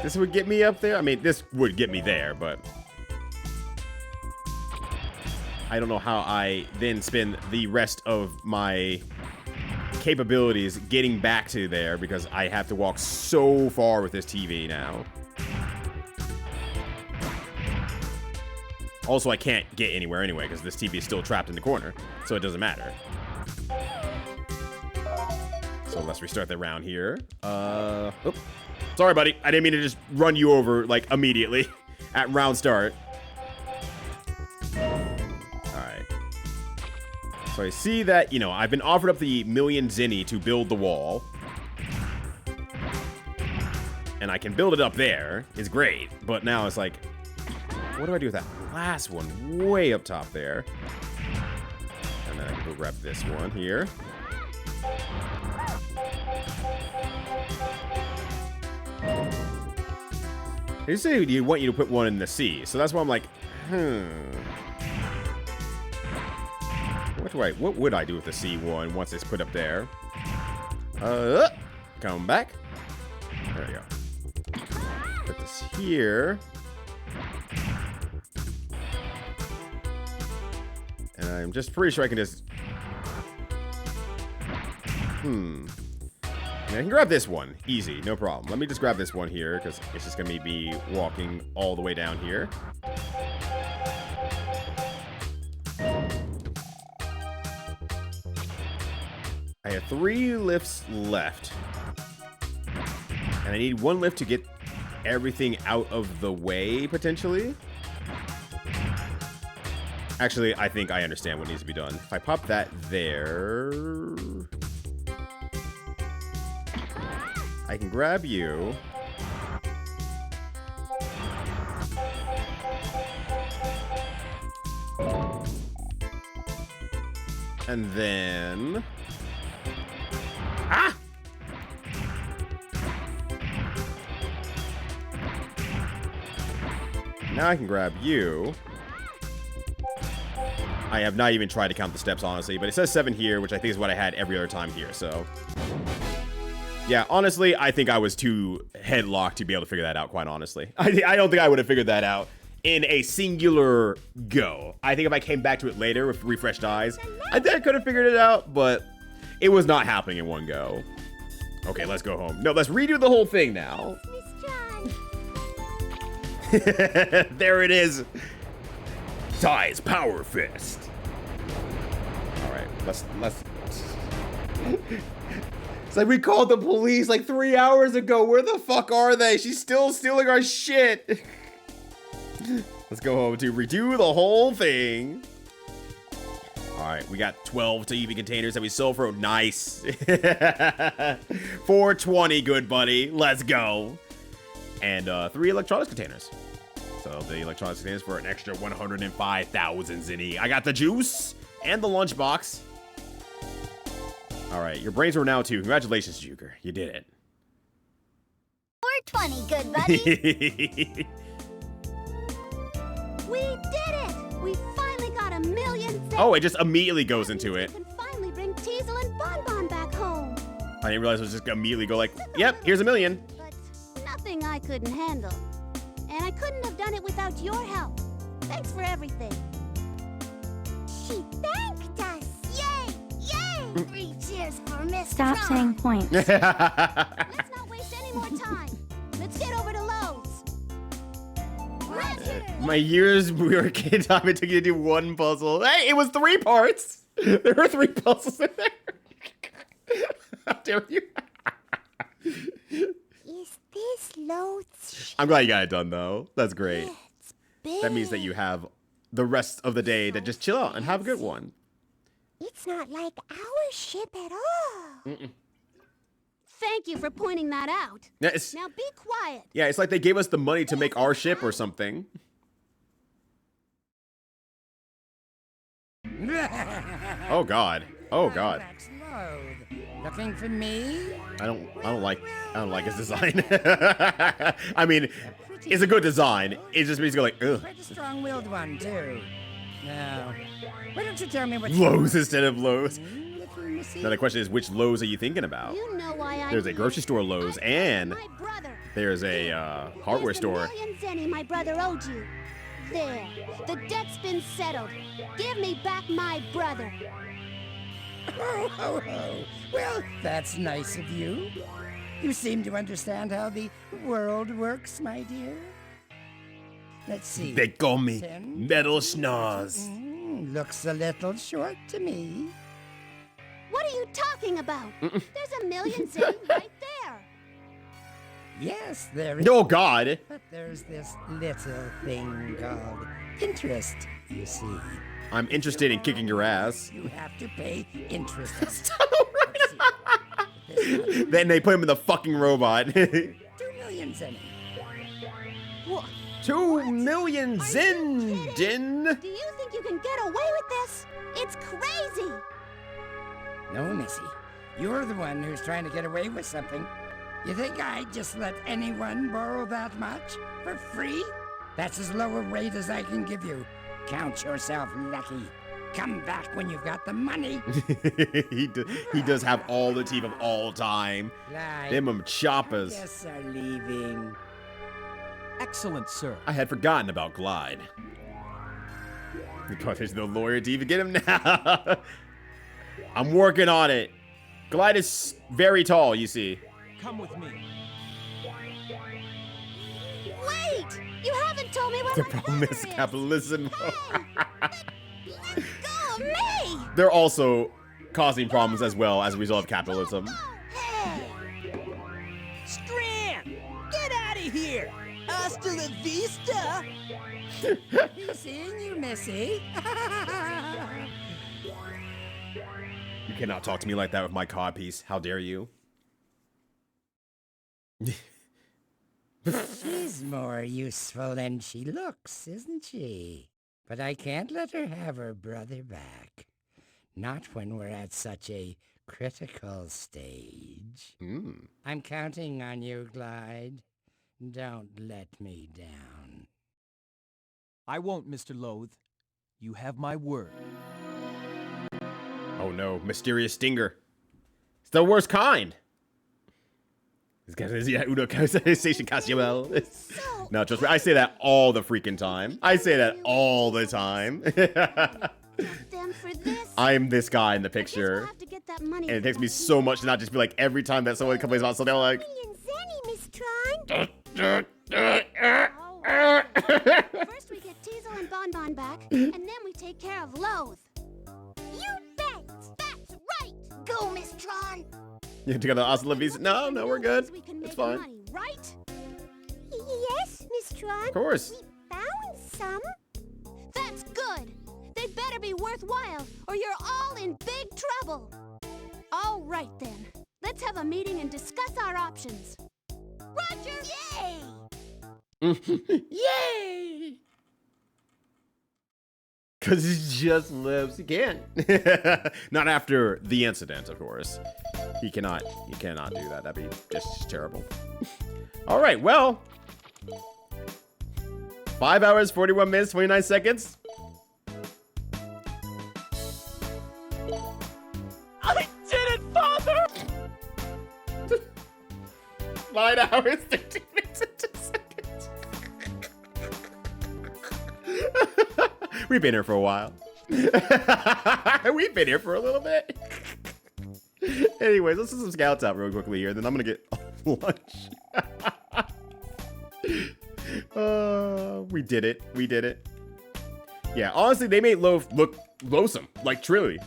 this would get me up there. I mean, this would get me there, but I don't know how I then spend the rest of my capabilities getting back to there because I have to walk so far with this TV now. Also, I can't get anywhere anyway because this TV is still trapped in the corner, so it doesn't matter. So let's restart the round here. Oops. Sorry, buddy. I didn't mean to just run you over like immediately at round start. So I see that, you know, I've been offered up the million zinni to build the wall. And I can build it up there. It's great. But now it's like, what do I do with that last one way up top there? And then I can go grab this one here. They say you want you to put one in the sea. So that's why I'm like, What would I do with the C1 once it's put up there? Come back. There we go. Put this here. And I'm just pretty sure I can just... I can grab this one. Easy, no problem. Let me just grab this one here, because it's just going to be walking all the way down here. I have 3 lifts left. And I need 1 lift to get everything out of the way, potentially. Actually, I think I understand what needs to be done. If I pop that there... I can grab you. And then... Ah! Now I can grab you. I have not even tried to count the steps, honestly, but it says 7 here, which I think is what I had every other time here, so... Yeah, honestly, I think I was too headlocked to be able to figure that out, quite honestly. I don't think I would have figured that out in a singular go. I think if I came back to it later with refreshed eyes, I think I could have figured it out, but it was not happening in one go. Okay, let's go home. No, let's redo the whole thing now. There it is. Ty's Power Fist. All right, let's... It's like we called the police like 3 hours ago. Where the fuck are they? She's still stealing our shit. Let's go home to redo the whole thing. All right, we got 12 TV containers that we sold for. Nice. 420, good buddy. Let's go. And 3 electronics containers. So the electronics containers for an extra 105,000 zinni. I got the juice and the lunchbox. All right, your brains are now too. Congratulations, Juker. You did it. 20, good buddy. We did it! We finally got 1 million. Oh, it just immediately goes into it. We can finally bring Teasel and Bon Bon back home. I didn't realize it was just gonna immediately go like, yep, here's 1 million. But nothing I couldn't handle. And I couldn't have done it without your help. Thanks for everything. She thanked us. Yay! Yay! 3 cheers for Miss Stop Tron. saying points. Let's not waste any more time. Let's get over to Lowe's. Roger. My years we were kids, time it took you to do 1 puzzle. Hey, it was 3 parts. There were 3 puzzles in there. How dare you? Is this Lowe's? I'm glad you got it done though. That's great. It's big. That means that you have the rest of the day to just chill out and have a good one. It's not like our ship at all. Thank you for pointing that out. Yeah, Now be quiet. it's like they gave us the money to make our ship or something. Oh God. Oh God. Looking for me? I don't like his design. I mean, it's a good design. It just means you go like, ugh. Quite a strong-willed one too. Now, why don't you tell me what Lowe's instead of Lowe's. Little missy? Now the question is, which Lowe's are you thinking about? You know why I There's a grocery store Lowe's and my brother. there's a hardware Here's the store. million zenny my brother owed you. There. The debt's been settled. Give me back my brother. Ho, ho, ho. Well, that's nice of you. You seem to understand how the world works, my dear. Let's see. They call me 10. Metal Schnoz. Looks a little short to me. What are you talking about? There's 1 million zenny right there. Yes, there is. Oh God. But there's this little thing called interest, you see. I'm interested in kicking your ass. You have to pay interest. Then they put him in the fucking robot. 2 million zenny. Wha- 2 million Are you Zindin. Do you think you can get away with this? It's crazy. No, Missy. You're the one who's trying to get away with something. You think I'd just let anyone borrow that much? For free? That's as low a rate as I can give you. Count yourself lucky. Come back when you've got the money. he does have all the teeth of all time. Like, Them choppers. guess are leaving. Excellent, sir. I had forgotten about Glide. But there's no lawyer to even get him now. I'm working on it. Glide is very tall, you see. Come with me. Wait! You haven't told me what The my problem brother is is. capitalism. Let go of me! They're also causing problems as well as a result of capitalism. Hey! Strand! Get out of here! Hasta la vista! Be seeing you, Missy. You cannot talk to me like that with my codpiece. How dare you? She's more useful than she looks, isn't she? But I can't let her have her brother back. Not when we're at such a critical stage. I'm counting on you, Glide. Don't let me down. I won't, Mr. Loath. You have my word. Oh no, mysterious stinger. It's the worst kind. Station Casual. No, trust me, I say that all the freaking time. I say that all the time. Them for this. I am this guy in the I guess we'll picture. have to get that money And it takes me so much to not just be like, every time that someone complains about something, I'm like, million zenny, Miss Tron. First we get Teasel and Bon Bon back, and then we take care of Loath. You bet! That's right! Go, Miss Tron! you have to go to Oslo. No, we're good. We can It's make fine. money, right? Yes, Miss Tron. Of course. We found some. That's good. They better be worthwhile, or you're all in big trouble. All right then. Let's have a meeting and discuss our options. Roger! Yay! Yay! Because he just lives. He can't. Not after the incident, of course. He cannot do that. That'd be just terrible. All right, well. 5 hours, 41 minutes, 29 seconds. I did it, Father! 9 hours, 13 minutes, and 2 seconds. We've been here for a while. We've been here for a little bit. Anyways, let's do some scouts out real quickly here, then I'm gonna get lunch. We did it. We did it. Yeah, honestly, they made Loaf look loathsome. Like, truly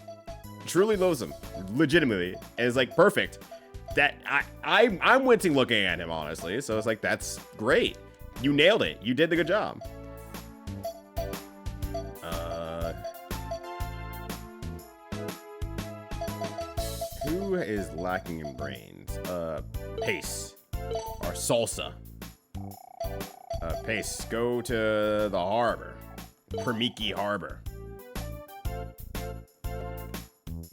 loathsome. Legitimately. And it's like perfect. That I'm wincing looking at him, honestly. So it's like, that's great. You nailed it. You did the good job. Who is lacking in brains? Pace. Or Salsa. Pace, go to the harbor. Permiki Harbor.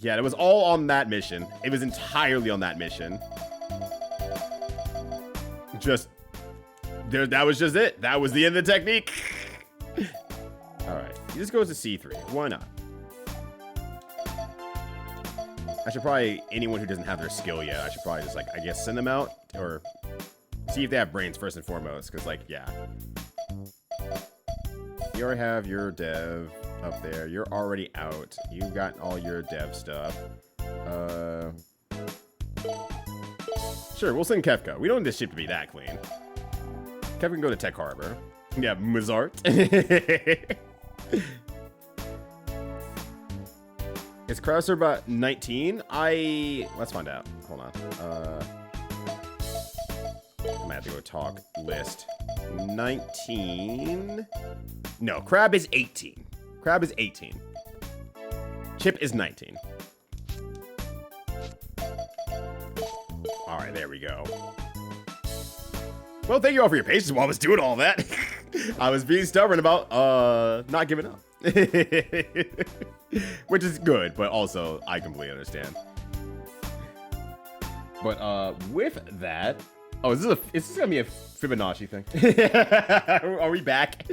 Yeah, it was all on that mission. It was entirely on that mission. That was just it. That was the end of the technique. Alright, he just goes to C3. Why not? I should probably, anyone who doesn't have their skill yet, I should probably just, like, I guess, send them out, or see if they have brains first and foremost, because, like, yeah. You already have your dev up there. You're already out. You've got all your dev stuff. Sure, we'll send Kefka. We don't need this ship to be that clean. Kefka can go to Tech Harbor. Yeah, Mizart. Is Krauser about 19? Let's find out. Hold on. I'm gonna have to go talk list. 19. No, Crab is 18. Crab is 18. Chip is 19. Alright, there we go. Well, thank you all for your patience while I was doing all that. I was being stubborn about not giving up. Which is good, but also I completely understand. But with that, oh, is this gonna be a Fibonacci thing? Are we back?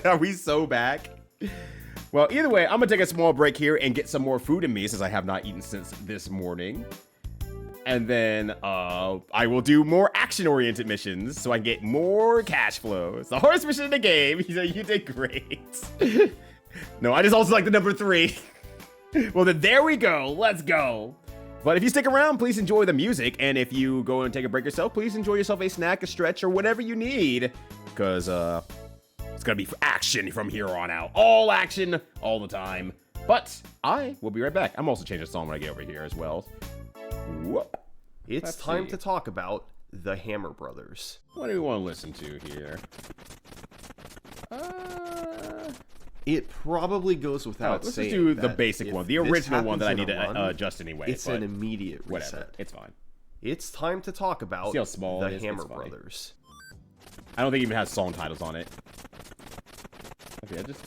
Are we so back? Well, either way, I'm gonna take a small break here and get some more food in me since I have not eaten since this morning. And then I will do more action-oriented missions so I can get more cash flow. It's the hardest mission in the game. You did great. No, I just also like the number 3. Well, then there we go. Let's go. But if you stick around, please enjoy the music. And if you go and take a break yourself, please enjoy yourself a snack, a stretch, or whatever you need. Because it's going to be action from here on out. All action, all the time. But I will be right back. I'm also changing the song when I get over here as well. Whoop. It's time to talk about the Hammer Brothers. What do we want to listen to here? It probably goes without let's saying. just do the that bajasic one, the if this original one that I happens need in a to run, adjust anyway. It's an immediate reset. Whatever, it's fine. It's time to talk about See how small the it is? Hammer It's funny. Brothers. I don't think it even has song titles on it.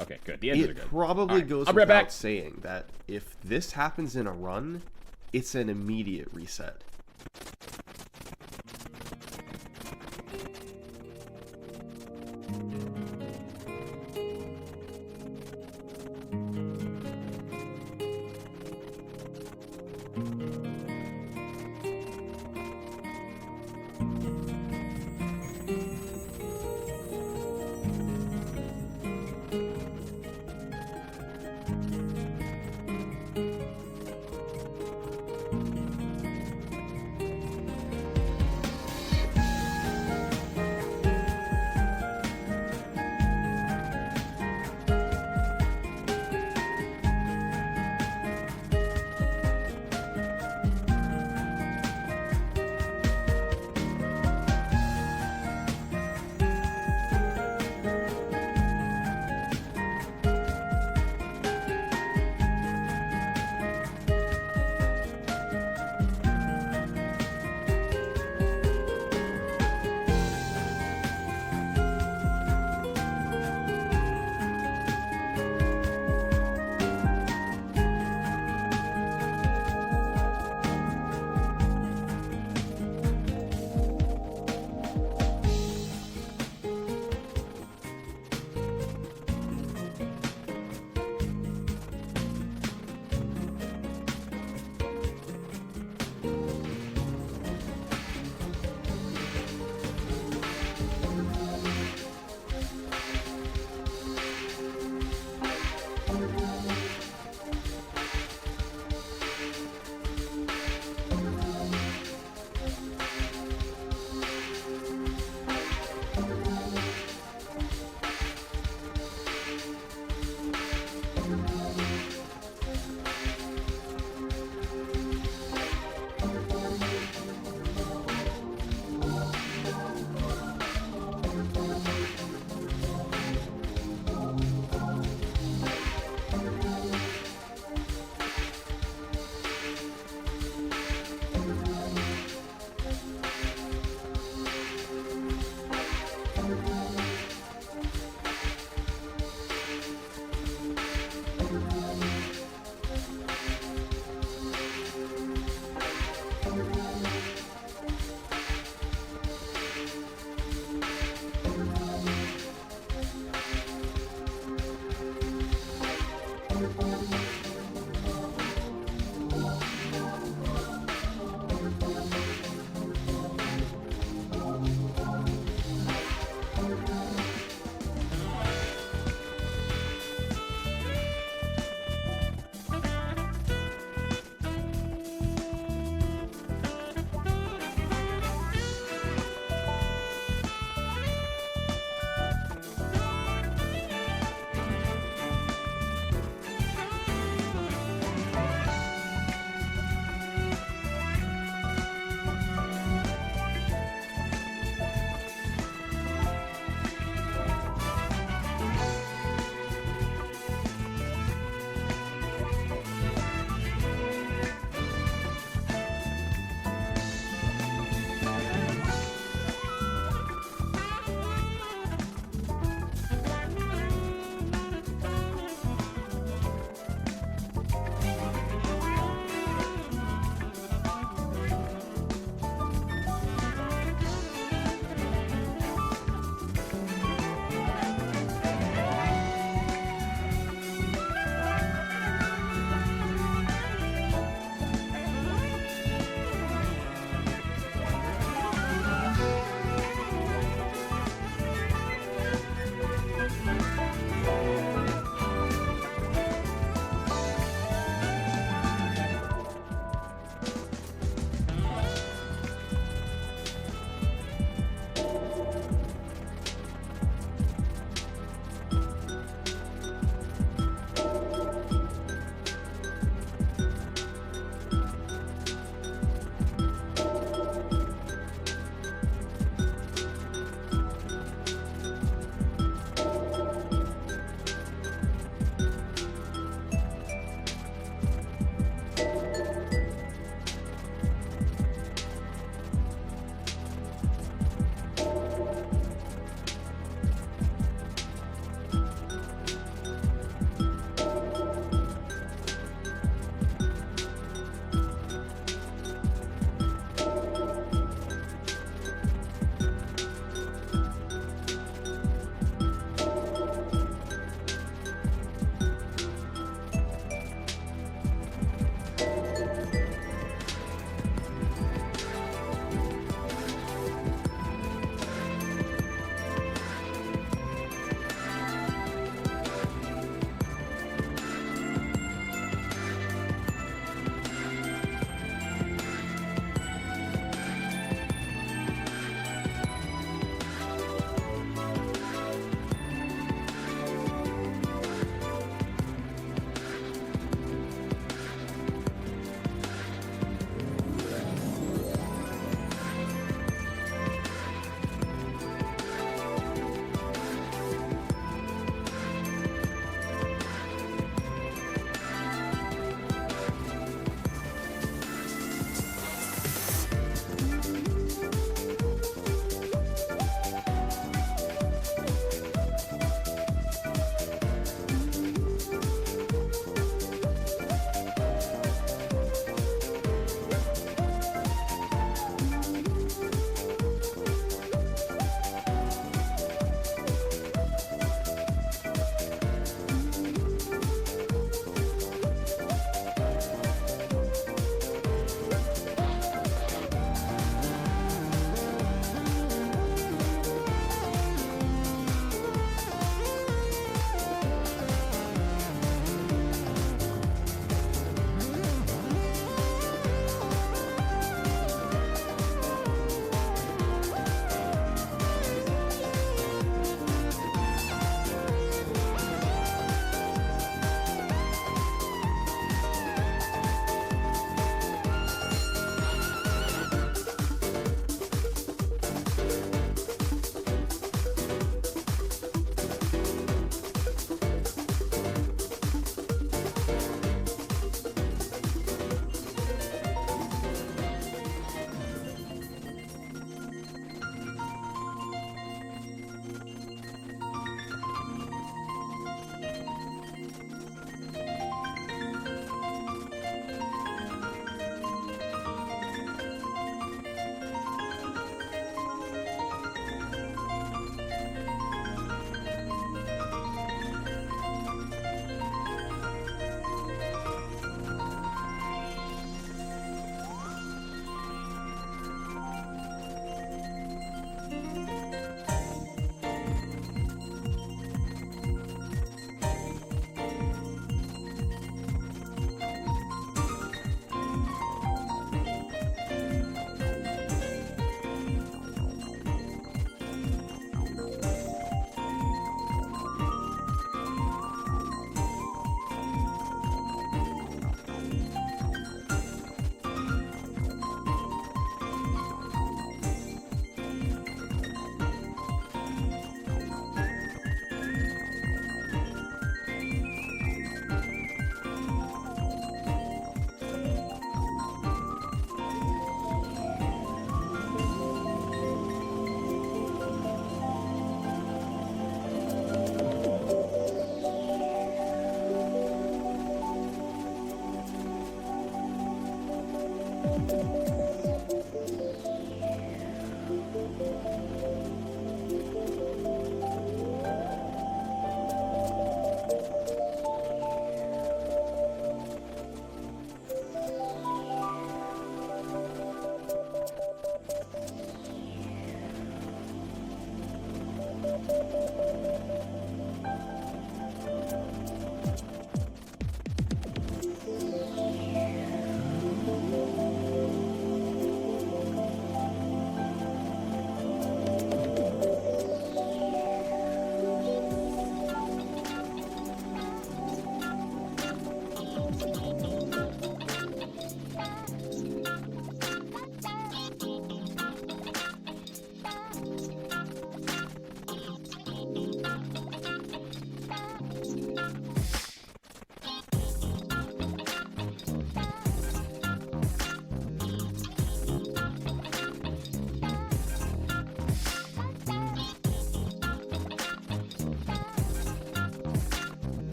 Okay, good. The edges are It good. probably Alright, goes I'll be right without back. saying that if this happens in a run, it's an immediate reset.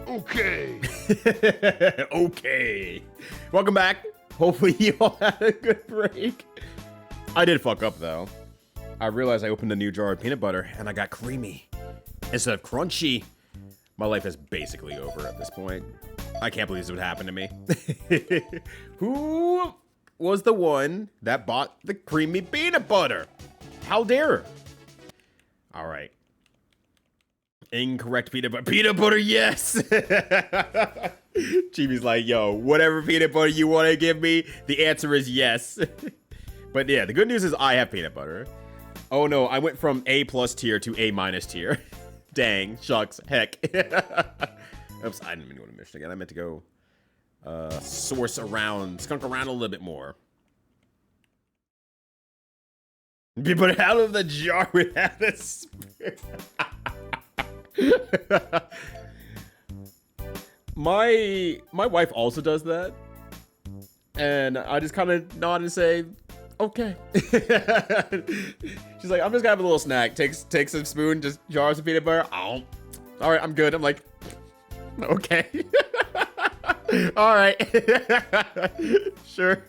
Okay. Okay. Welcome back. Hopefully you all had a good break. I did fuck up though. I realized I opened a new jar of peanut butter and I got creamy instead of crunchy. My life is basically over at this point. I can't believe this would happen to me. Who was the one that bought the creamy peanut butter? How dare her? All right. Incorrect peanut butter. Peanut butter, yes! Chibi's like, yo, whatever peanut butter you want to give me, the answer is yes. But yeah, the good news is I have peanut butter. Oh no, I went from A+ tier to A- tier. Dang, shucks, heck. Oops, I didn't mean to go to mission again. I meant to go skunk around a little bit more. Be put out of the jar without a spoon. My wife also does that, and I just kind of nod and say, okay. She's like, I'm just gonna have a little snack. Takes a spoon, just jars of peanut butter. Oh, all right, I'm good. I'm like, okay. All right. Sure.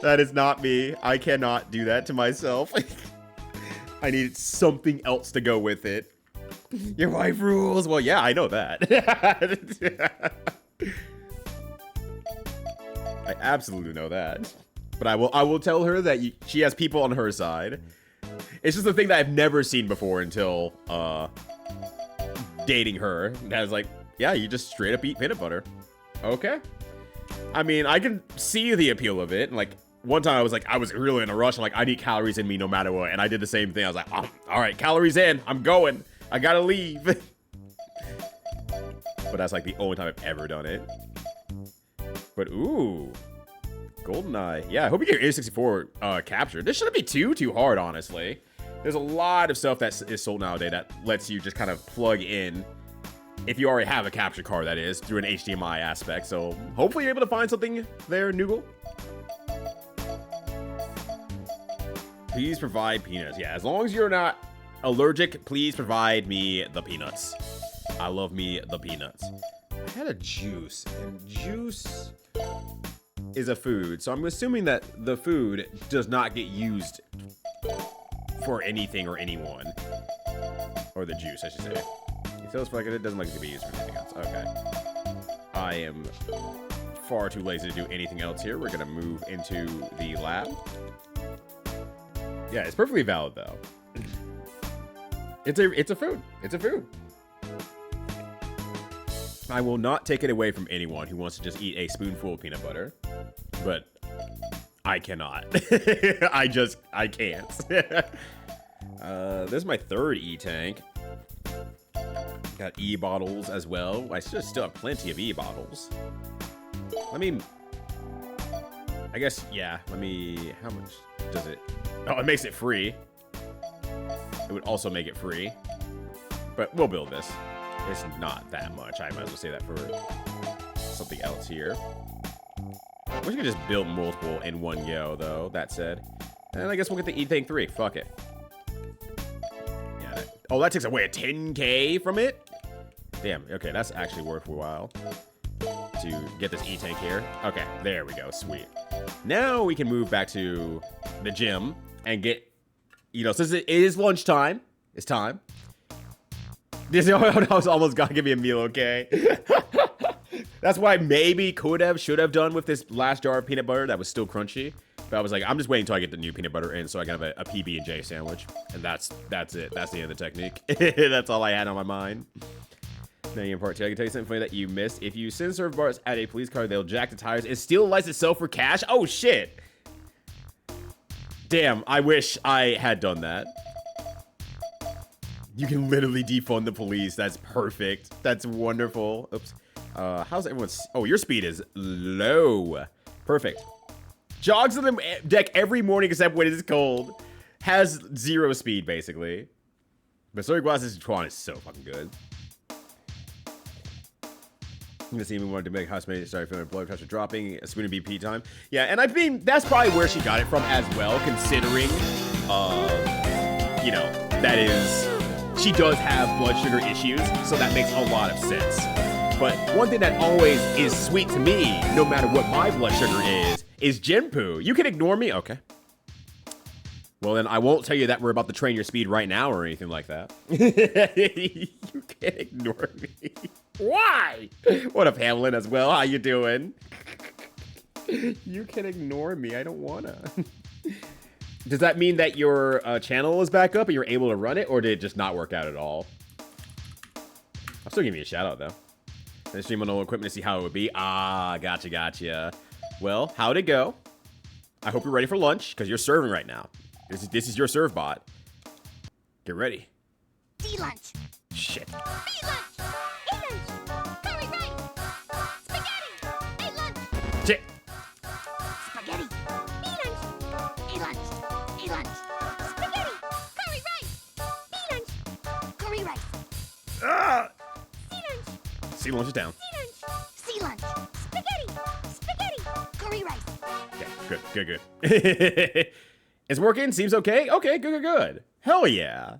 That is not me. I cannot do that to myself. I need something else to go with it. Your wife rules. Well, yeah, I know that. I absolutely know that. But I will tell her that she has people on her side. It's just a thing that I've never seen before until dating her. And I was like, yeah, you just straight up eat peanut butter. Okay. I mean, I can see the appeal of it. And like, one time I was really in a rush. I'm like, I need calories in me no matter what. And I did the same thing. I was like, oh, all right, calories in. I'm going. I gotta leave. But that's like the only time I've ever done it. But ooh, GoldenEye. Yeah, I hope you get your A64 captured. This shouldn't be too hard, honestly. There's a lot of stuff that is sold nowadays that lets you just kind of plug in, if you already have a capture card, that is, through an HDMI aspect. So hopefully you're able to find something there, Noogle. Please provide peanuts. Yeah, as long as you're not allergic, please provide me the peanuts. I love me the peanuts. I had a juice, and juice is a food, so I'm assuming that the food does not get used for anything or anyone. Or the juice, I should say. It feels like it doesn't like it to be used for anything else. Okay. I am far too lazy to do anything else here. We're gonna move into the lab. Yeah, it's perfectly valid though. It's a food. It's a food. I will not take it away from anyone who wants to just eat a spoonful of peanut butter, but I cannot. I can't. This is my third E-tank. Got E-bottles as well. I still have plenty of E-bottles. I guess, yeah, how much does it? Oh, it makes it free. It would also make it free. But we'll build this. It's not that much. I might as well say that for something else here. I wish I could just build multiple in one go, though, that said. And I guess we'll get the E-Tank 3. Fuck it. Yeah. Oh, that takes away a 10K from it? Damn, okay, that's actually worthwhile to get this E-Tank here. Okay, there we go, sweet. Now we can move back to the gym and get, since it is lunchtime, it's time. I was almost gonna give me a meal, okay? That's why I maybe should have done with this last jar of peanut butter that was still crunchy. But I was like, I'm just waiting until I get the new peanut butter in so I can have a PB&J sandwich. And that's it. That's the end of the technique. That's all I had on my mind. Now in part 2, I can tell you something funny that you missed. If you send servbots at a police car, they'll jack the tires and steal the license itself for cash. Oh, shit. Damn, I wish I had done that. You can literally defund the police. That's perfect. That's wonderful. Oops. How's everyone's... Oh, your speed is low. Perfect. Jogs on the deck every morning except when it's cold. Has 0 speed, basically. But Sorry Glasses Tron is so fucking good. I'm gonna see me wanted to make house-made, started feeling blood pressure dropping, a spoon of BP time. Yeah, and I mean, that's probably where she got it from as well, considering, that is... She does have blood sugar issues, so that makes a lot of sense. But one thing that always is sweet to me, no matter what my blood sugar is Jinpoo. You can ignore me? Okay. Well, then I won't tell you that we're about to train your speed right now or anything like that. You can't ignore me. Why? What up, Hamlin, as well? How you doing? You can ignore me. I don't wanna. Does that mean that your channel is back up and you're able to run it, or did it just not work out at all? I'll still give you a shout out, though. I stream on old equipment to see how it would be. Ah, gotcha. Well, how'd it go? I hope you're ready for lunch, because you're serving right now. This is your serve bot. Get ready. D-lunch. Shit. B-lunch. A-lunch. Curry rice. Spaghetti. A-lunch. Shit. Spaghetti. B-lunch. A-lunch. A-lunch. Spaghetti. Curry rice. B-lunch. Curry rice. Ah! C-lunch. C-lunch is down. C-lunch. C-lunch. Spaghetti. Spaghetti. Curry rice. Okay, good. It's working? Seems okay? Okay, good. Hell yeah.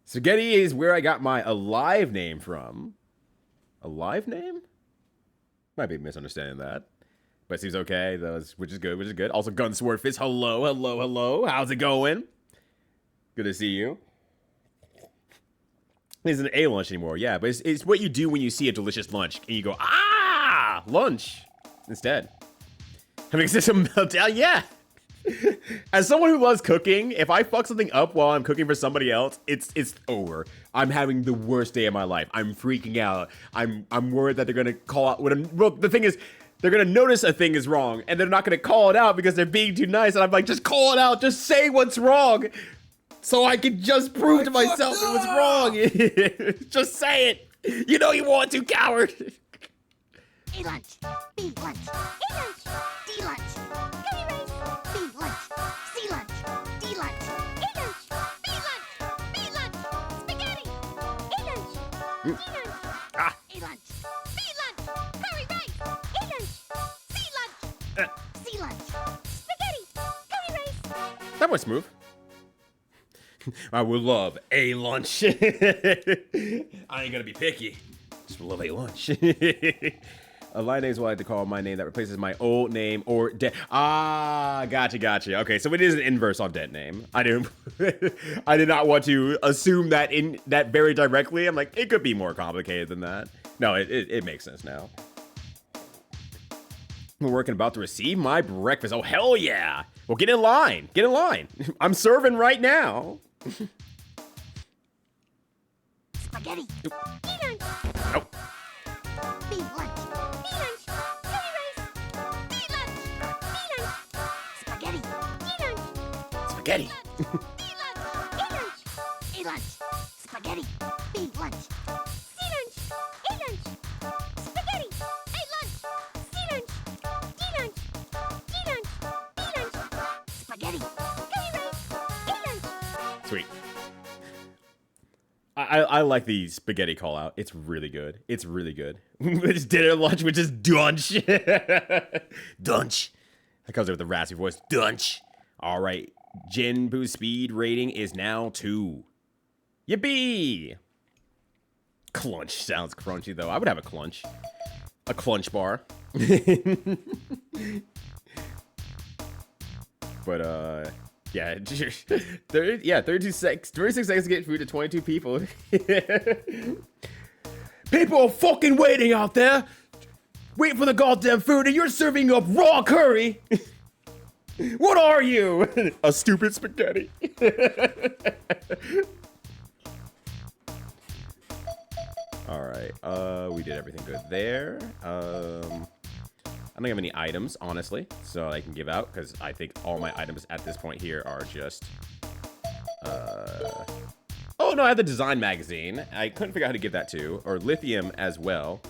Spaghetti is where I got my Alive name from. Alive name? Might be misunderstanding that. But it seems okay, which is good. Also, Gunsword Fist, hello. How's it going? Good to see you. It isn't an A-lunch anymore, yeah, but it's what you do when you see a delicious lunch, and you go, ah, lunch, instead. I mean, is this a meltdown? Yeah. As someone who loves cooking, if I fuck something up while I'm cooking for somebody else, it's over. I'm having the worst day of my life. I'm freaking out. I'm worried that they're gonna call out. Well, the thing is, they're gonna notice a thing is wrong, and they're not gonna call it out because they're being too nice. And I'm like, just call it out. Just say what's wrong, so I can just prove to myself it was wrong. Just say it. You know you want to, coward. A-lunch. B-lunch. A-lunch. D-lunch. Curry rice. B-lunch. C-lunch. D-lunch. A-lunch. B-lunch. B-lunch. Spaghetti. A-lunch. D-lunch. Ah. A-lunch. B-lunch. Curry rice. A-lunch. C-lunch. C-lunch. Spaghetti. That was smooth. I would love a lunch. I ain't gonna be picky. Just love a lunch. A line name is what I like to call my name that replaces my old name or dead. Ah, gotcha. Okay, so it is an inverse on dead name. I didn't. I did not want to assume that very directly. I'm like, it could be more complicated than that. No, it makes sense now. We're working about to receive my breakfast. Oh hell yeah! Well, get in line. Get in line. I'm serving right now. Spaghetti. Nope. Bee lunch. Bee lunch. Curry rice. Bee lunch. Bee lunch. Spaghetti. Bee lunch. Spaghetti. Bee lunch. Bee lunch. Bee lunch. Spaghetti. Bee lunch. Sea lunch. A lunch. Spaghetti. A lunch. Sea lunch. D lunch. D lunch. B lunch. Spaghetti. Curry rice. A lunch. Sweet. I like the spaghetti call out. It's really good. It's really good. It's dinner lunch, which is dunch. Dunch. That comes with the raspy voice. Dunch. All right. Jinbu's speed rating is now 2. Yippee! Clunch sounds crunchy though. I would have a clunch. A clunch bar. But yeah, 36 seconds to get food to 22 people. People are fucking waiting out there, waiting for the goddamn food, and you're serving up raw curry. What are you? A stupid spaghetti. All right, we did everything good there. I don't have any items, honestly, so I can give out, because I think all my items at this point here are just... Oh, no, I have the design magazine. I couldn't figure out how to give that to. Or lithium as well.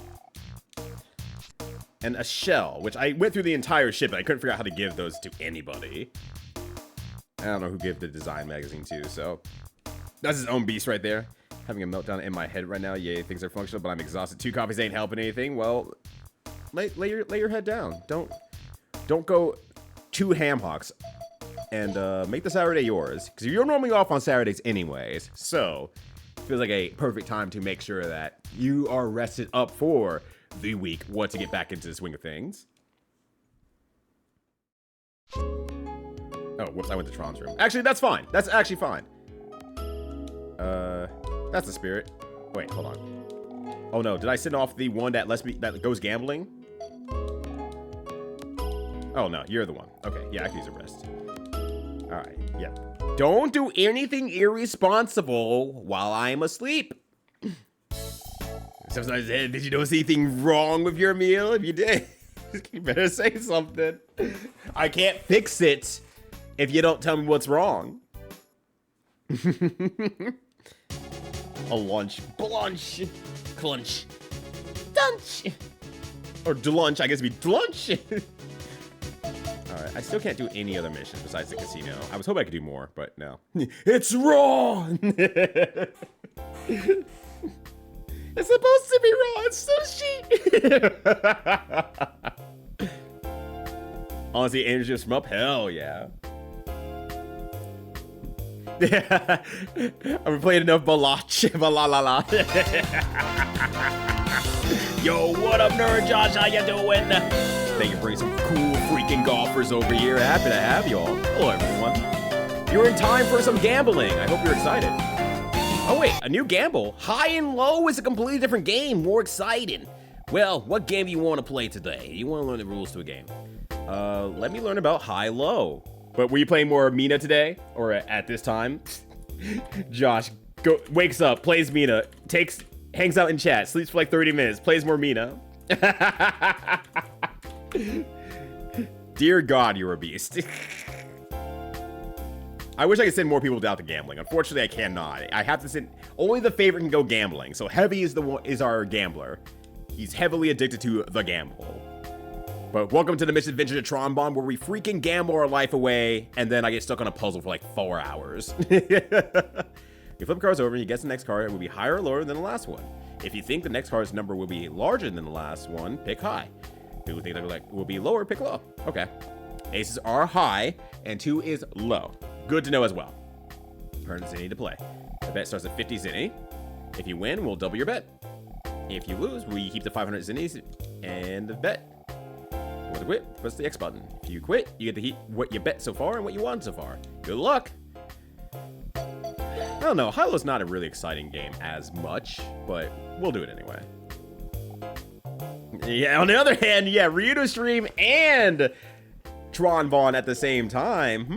And a shell, which I went through the entire ship, but I couldn't figure out how to give those to anybody. I don't know who gave the design magazine to, so... That's his own beast right there. Having a meltdown in my head right now. Yay, things are functional, but I'm exhausted. 2 coffees ain't helping anything. Well... Lay your head down. Don't go 2 ham hocks, and make the Saturday yours, because you're normally off on Saturdays anyways. So feels like a perfect time to make sure that you are rested up for the week once you get back into the swing of things. Oh, whoops! I went to Tron's room. Actually, that's fine. That's actually fine. That's the spirit. Wait, hold on. Oh no, did I send off the one that goes gambling? Oh no, you're the one. Okay, yeah, I can use a rest. Alright, yeah. Don't do anything irresponsible while I'm asleep. Sometimes, did you notice anything wrong with your meal? If you did, you better say something. I can't fix it if you don't tell me what's wrong. A lunch. Blunch. Clunch. Dunch. Or delunch, I guess it'd be delunch. Alright, I still can't do any other missions besides the casino. I was hoping I could do more, but no. It's raw! It's supposed to be raw, it's sushi! Honestly, energy just from up? Hell yeah. I've played enough Balach. Balalala. Yo, what up, Nerd Josh? How you doing? Thank you for bringing some cool freaking golfers over here. Happy to have y'all. Hello, everyone. You're in time for some gambling. I hope you're excited. Oh, wait, a new gamble. High and low is a completely different game. More exciting. Well, what game do you want to play today? You want to learn the rules to a game? Let me learn about high-low. But were you playing more Mina today? Or at this time? Josh wakes up, plays Mina, hangs out in chat, sleeps for like 30 minutes, plays more Mina. Dear God, you're a beast. I wish I could send more people down to gambling. Unfortunately, I cannot. I have to send... Only the favorite can go gambling. So Heavy is our gambler. He's heavily addicted to the gamble. But welcome to the Misadventures of Tron Bonne, where we freaking gamble our life away, and then I get stuck on a puzzle for like 4 hours. You flip cards over, and you guess the next card will be higher or lower than the last one. If you think the next card's number will be larger than the last one, pick high. If you think that will be lower, pick low. Okay. Aces are high, and 2 is low. Good to know as well. Per zinni to play. The bet starts at 50 zinni. If you win, we'll double your bet. If you lose, we keep the 500 zinnis and the bet. If you want to quit, press the X button. If you quit, you get to keep what you bet so far and what you won so far. Good luck! I don't know, Halo's not a really exciting game as much, but we'll do it anyway. Yeah, on the other hand, yeah, Ryudo stream and Tron Bonne at the same time.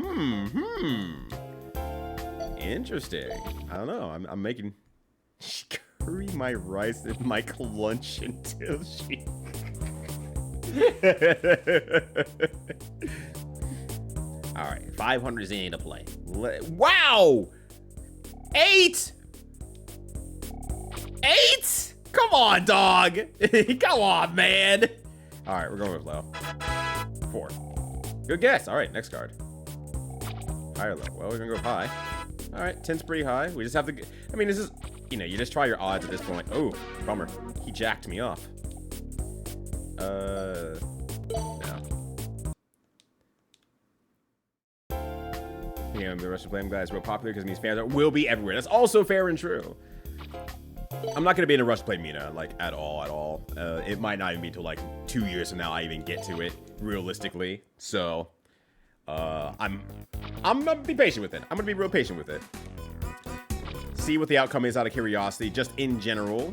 Interesting. I don't know. I'm making curry my rice and my lunch until she. All right, 500 zen to play. Wow, 8. Come on, dog. Come on, man. All right, we're going with low. 4. Good guess. All right, next card. High or low? Well, we're gonna go high. All right, 10's pretty high. We just have to. I mean, this is, you know, you just try your odds at this point. Oh, bummer. He jacked me off. No. Yeah, the Russian Blame guy is real popular because it means fans will be everywhere. That's also fair and true. I'm not gonna be in a Rush Play Mina, like, at all. It might not even be till like 2 years from now I even get to it, realistically. So, I'm gonna be patient with it. I'm gonna be real patient with it. See what the outcome is out of curiosity, just in general,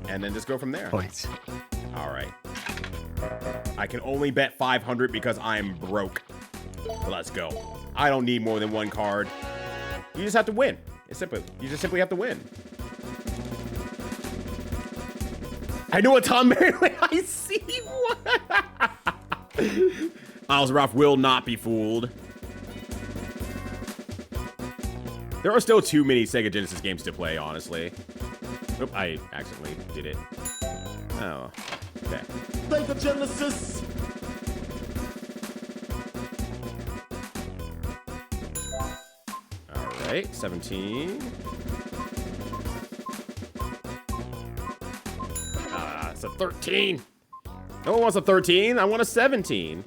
and then just go from there. Points. All right. I can only bet 500 because I'm broke. Let's go. I don't need more than one card. You just have to win. You just simply have to win. I know a Tom Merrill. I see one. Isles Ralph will not be fooled. There are still too many Sega Genesis games to play, honestly. Oop, I accidentally did it. Oh, okay. Sega Genesis. All right, 17. It's a 13. No one wants a 13. I want a 17.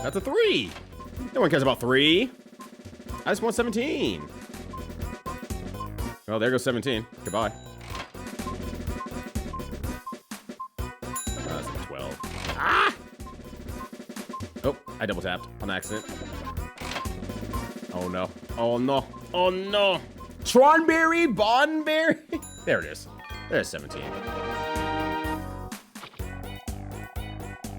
That's a 3. No one cares about 3. I just want 17. Well, there goes 17. Goodbye. That's a 12. Ah! Oh, I double tapped on accident. Oh no. Oh no. Oh no. Tronberry, Bonberry. There it is. There's 17.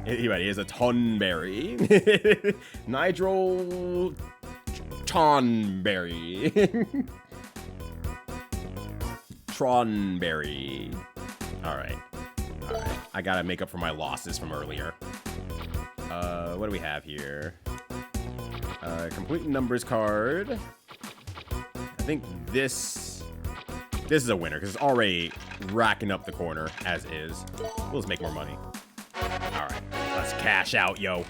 He is a Tonberry. Nitro Tonberry. Tronberry. Alright. Alright. I gotta make up for my losses from earlier. What do we have here? Complete numbers card. I think this is a winner because it's already racking up the corner as is. We'll just make more money. All right, let's cash out, yo.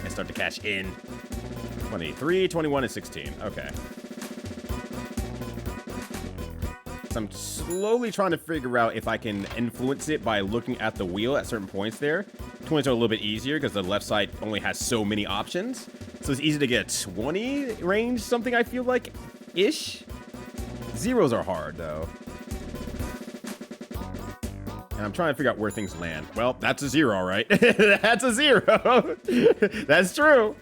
And start to cash in. 23, 21, and 16. Okay. So I'm slowly trying to figure out if I can influence it by looking at the wheel at certain points there. 20s are a little bit easier because the left side only has so many options. So it's easy to get a 20 range, something I feel like, ish. Zeros are hard, though. And I'm trying to figure out where things land. Well, that's a 0, right? That's a 0. That's true.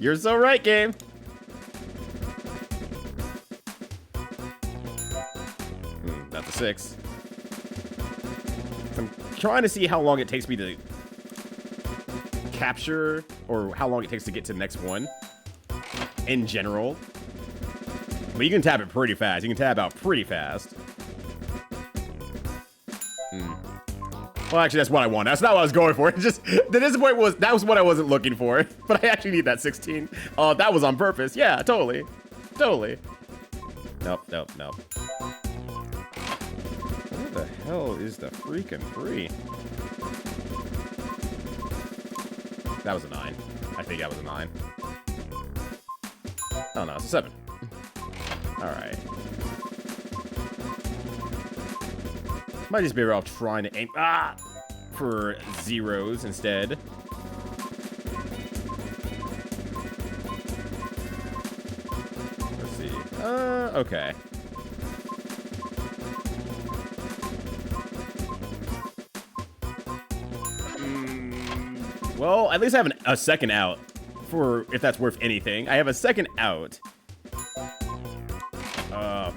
You're so right, game. That's a 6. I'm trying to see how long it takes me to capture, or how long it takes to get to the next one in general. But you can tap it pretty fast. You can tab out pretty fast. Well, actually, that's what I want. That's not what I was going for. It's just, the disappointment was, that was what I wasn't looking for. But I actually need that 16. That was on purpose. Yeah, totally. Totally. Nope, nope, nope. What the hell is the freaking 3? That was a 9. I think that was a 9. Oh, no, it's a 7. Alright. Might just be off trying to aim. Ah! for zeros instead. Let's see. Okay. Well, at least I have a second out for if that's worth anything. I have a second out.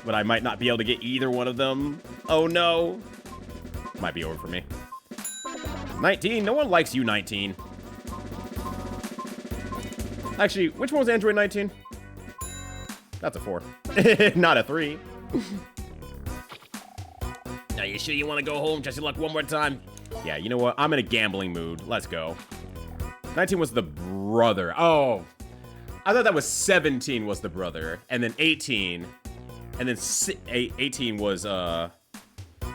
But I might not be able to get either one of them. Oh no. Might be over for me. 19, no one likes you, 19. Actually, which one was Android 19? That's a 4. Not a 3. Are you sure you want to go home? Just your luck one more time. Yeah, you know what? I'm in a gambling mood. Let's go. 19 was the brother. Oh. I thought that was 17 was the brother. And then 18. And then 18 was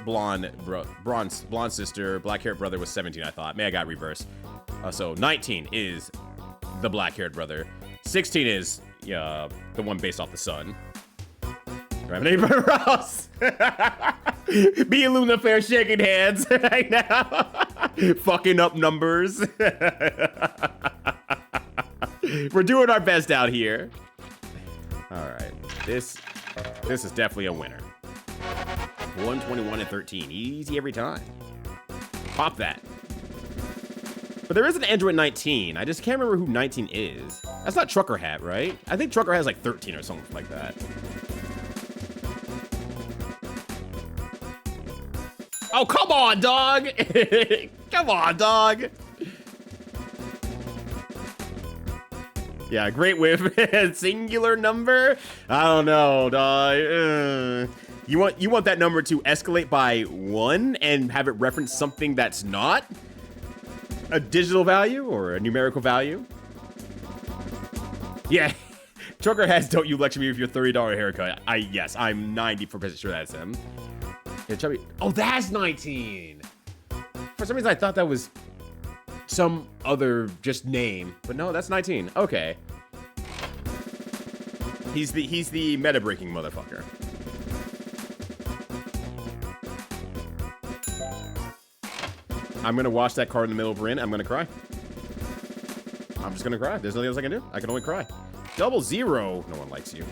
blonde sister. Black-haired brother was 17, I thought. Maybe I got reversed. So 19 is the black-haired brother. 16 is the one based off the sun. Do I have any brother else? Me and Luna Fair shaking hands right now. Fucking up numbers. We're doing our best out here. Alright. This is definitely a winner. 121 and 13. Easy every time. Pop that. But there is an Android 19. I just can't remember who 19 is. That's not Trucker Hat, right? I think Trucker Hat has like 13 or something like that. Oh, come on, dog! Come on, dog! Yeah, great whiff. Singular number? I don't know, dog. You want that number to escalate by 1 and have it reference something that's not a digital value or a numerical value? Yeah. Trucker has don't you lecture me with your $30 haircut. Yes, I'm 90% sure that's him. Yeah, Chubby. Oh, that's 19. For some reason, I thought that was some other just name, but no, that's 19. Okay. He's the meta breaking motherfucker. I'm gonna watch that card in the middle of Rin. I'm gonna cry. I'm just gonna cry. There's nothing else I can do. I can only cry. 00. No one likes you.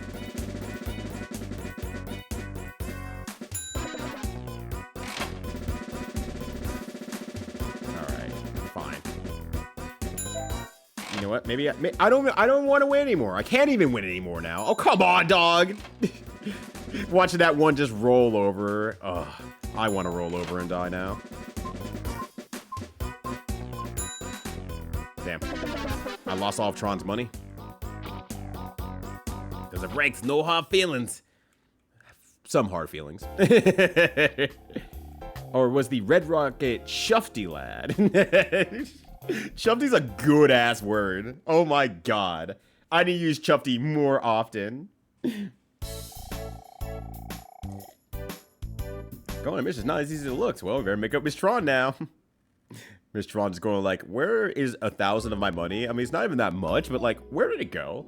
You know what? Maybe I don't want to win anymore. I can't even win anymore now. Oh, come on, dog. Watching that one just roll over. Ugh, I want to roll over and die now. Damn. I lost all of Tron's money. Because it breaks, no hard feelings. Some hard feelings. Or was the Red Rocket Shufty lad? Chufty's a good ass word. Oh my god. I need to use Chufty more often. Going on missions not as easy as it looks. Well, we're gonna make up Miss Tron now. Miss Tron is going like, where is 1,000 of my money? I mean, it's not even that much, but like, where did it go?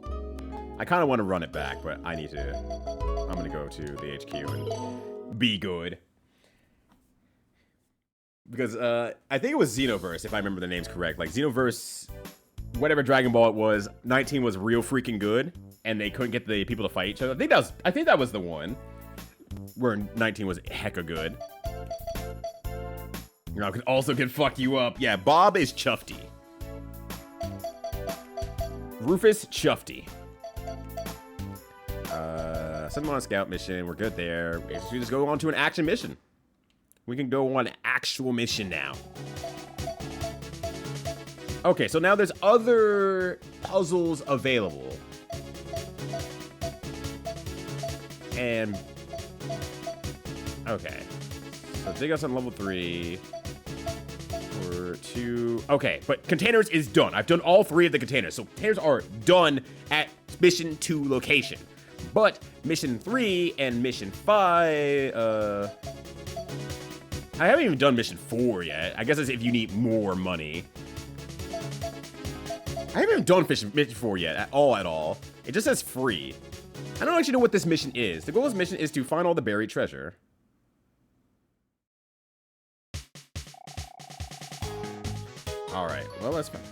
I kind of want to run it back, but I need to. I'm gonna go to the HQ and be good. Because I think it was Xenoverse, if I remember the names correct. Like Xenoverse, whatever Dragon Ball it was, 19 was real freaking good, and they couldn't get the people to fight each other. I think that was the one where 19 was hecka good. You know, also can fuck you up. Yeah, Bob is Chufty. Rufus Chufty. Send them on a scout mission. We're good there. We just go on to an action mission. We can go on an actual mission now. Okay, so now there's other puzzles available. And... okay. So dig us on level 3. Or 2... okay, but containers is done. I've done all 3 of the containers. So containers are done at mission 2 location. But mission 3 and mission 5... I haven't even done mission 4 yet. I guess that's if you need more money. I haven't even done mission 4 yet at all. It just says free. I don't actually know what this mission is. The goal of this mission is to find all the buried treasure. All right. Well, that's fine.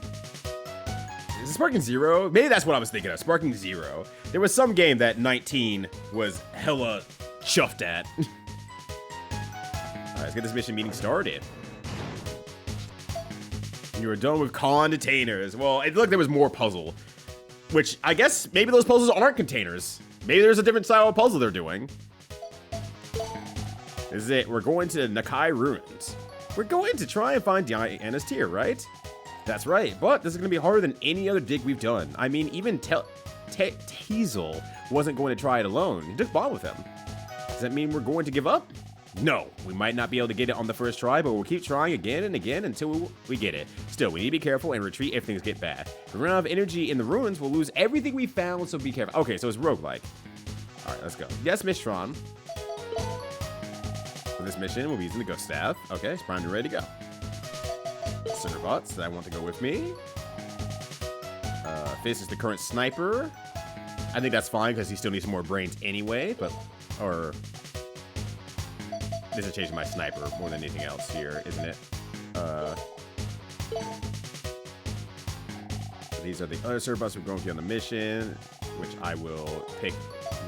Is it Sparking Zero? Maybe that's what I was thinking of. Sparking Zero. There was some game that 19 was hella chuffed at. All right, let's get this mission meeting started. You are done with containers. Well, it looked like there was more puzzle, which I guess maybe those puzzles aren't containers. Maybe there's a different style of puzzle they're doing. This is it. We're going to Nakai Ruins. We're going to try and find Diana's tear, right? That's right, but this is going to be harder than any other dig we've done. I mean, even Teasel wasn't going to try it alone. He took Bonne with him. Does that mean we're going to give up? No, we might not be able to get it on the first try, but we'll keep trying again and again until we get it. Still, we need to be careful and retreat if things get bad. If we run out of energy in the ruins, we'll lose everything we found, so be careful. Okay, so it's roguelike. All right, let's go. Yes, Miss Tron. For this mission, we'll be using the Ghost Staff. Okay, it's primed and ready to go. Servbots that I want to go with me. Fizz is the current sniper. I think that's fine because he still needs some more brains anyway, but... Or... This is changing my sniper more than anything else here, isn't it? These are the other Servbots we're going to be on the mission, which I will pick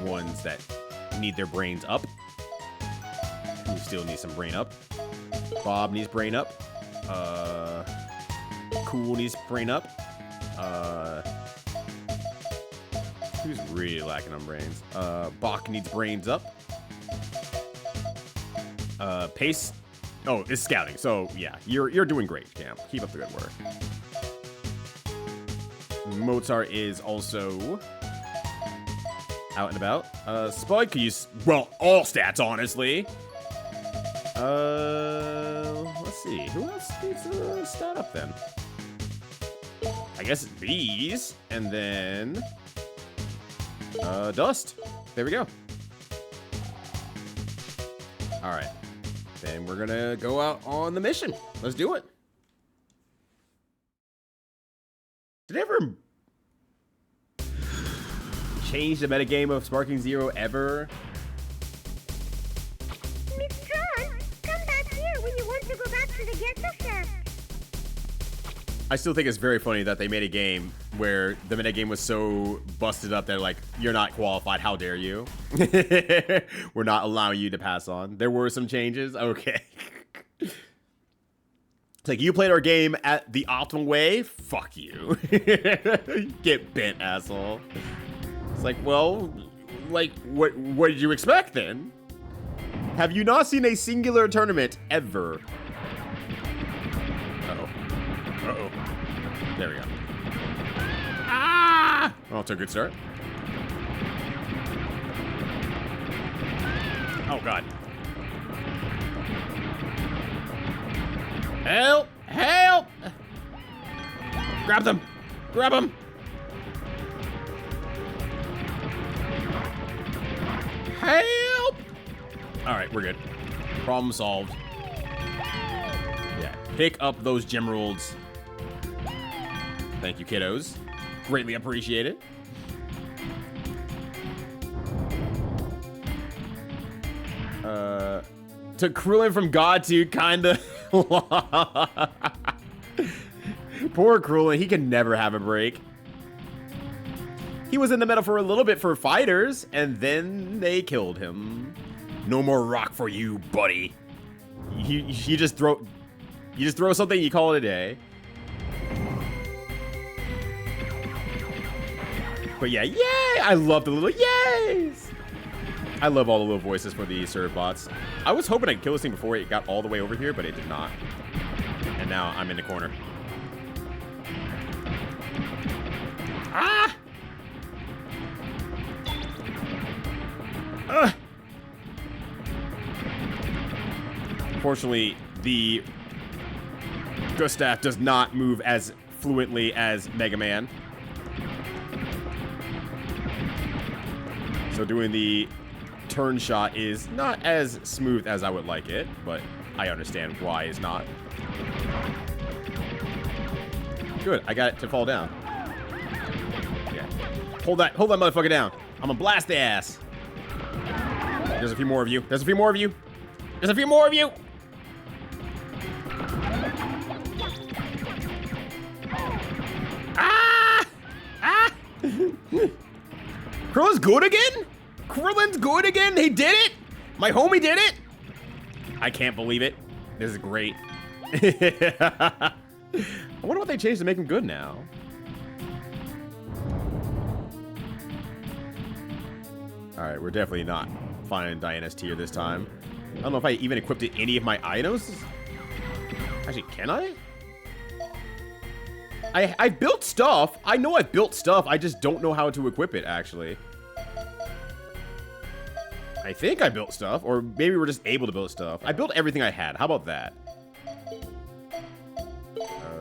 ones that need their brains up. Who still needs some brain up? Bob needs brain up. Cool needs brain up. Who's really lacking on brains? Bach needs brains up. Pace. Oh, it's scouting. So yeah, you're doing great, Cam. Keep up the good work. Mozart is also out and about. Spud could use, well, all stats, honestly. Let's see. Who else needs a stat up then? I guess these, and then Dust. There we go. All right. Then we're gonna go out on the mission. Let's do it. Did it ever change the metagame of Sparking Zero ever? Miss Tron, come back here when you want to go back to the ghetto shaft. I still think it's very funny that they made a game where the metagame was so busted up that, like, you're not qualified, how dare you? We're not allowing you to pass on. There were some changes? Okay. It's like, you played our game at the optimal way? Fuck you. Get bent, asshole. It's like, well, like, what did you expect then? Have you not seen a singular tournament ever? Uh-oh. Uh-oh. There we go. Ah! Oh, it's a good start. Oh, God. Help! Help! Grab them! Grab them! Help! Alright, we're good. Problem solved. Yeah, pick up those gemeralds. Thank you, kiddos. Greatly appreciated. Took Krillin from God to kinda. Poor Krillin, he can never have a break. He was in the meta for a little bit for fighters, and then they killed him. No more rock for you, buddy. You just throw something, you call it a day. But yeah, yay! I love the little yays! I love all the little voices for the Servbots. I was hoping I'd kill this thing before it got all the way over here, but it did not. And now I'm in the corner. Ah! Fortunately, the Gustav does not move as fluently as Mega Man. So doing the turn shot is not as smooth as I would like it, but I understand why it's not. Good, I got it to fall down. Yeah. Hold that motherfucker down. I'm gonna blast the ass. There's a few more of you. There's a few more of you. There's a few more of you. Krillin's good again? Krillin's good again? He did it? My homie did it? I can't believe it. This is great. I wonder what they changed to make him good now. Alright, we're definitely not finding Diana's tier this time. I don't know if I even equipped any of my items. Actually, can I? I built stuff. I know I built stuff. I just don't know how to equip it, actually. I think I built stuff, or maybe we're just able to build stuff. I built everything I had. How about that?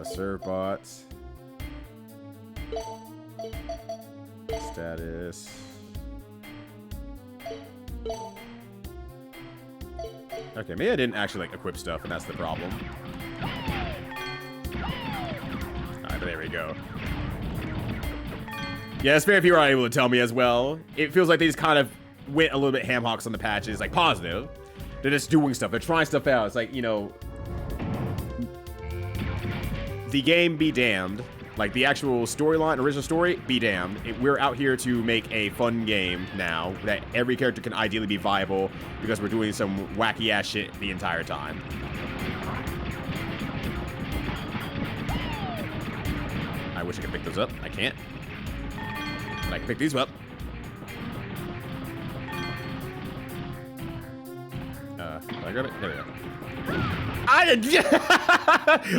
Servbots. Status. Okay, maybe I didn't actually, like, equip stuff, and that's the problem. Alright, there we go. Yeah, it's fair if you were able to tell me as well. It feels like they just kind of went a little bit ham hocks on the patches, like, positive. They're just doing stuff. They're trying stuff out. It's like, you know, the game be damned. Like, the actual storyline, original story, be damned. We're out here to make a fun game now that every character can ideally be viable because we're doing some wacky-ass shit the entire time. I wish I could pick those up. I can't. But I can pick these up. I got it? There we go.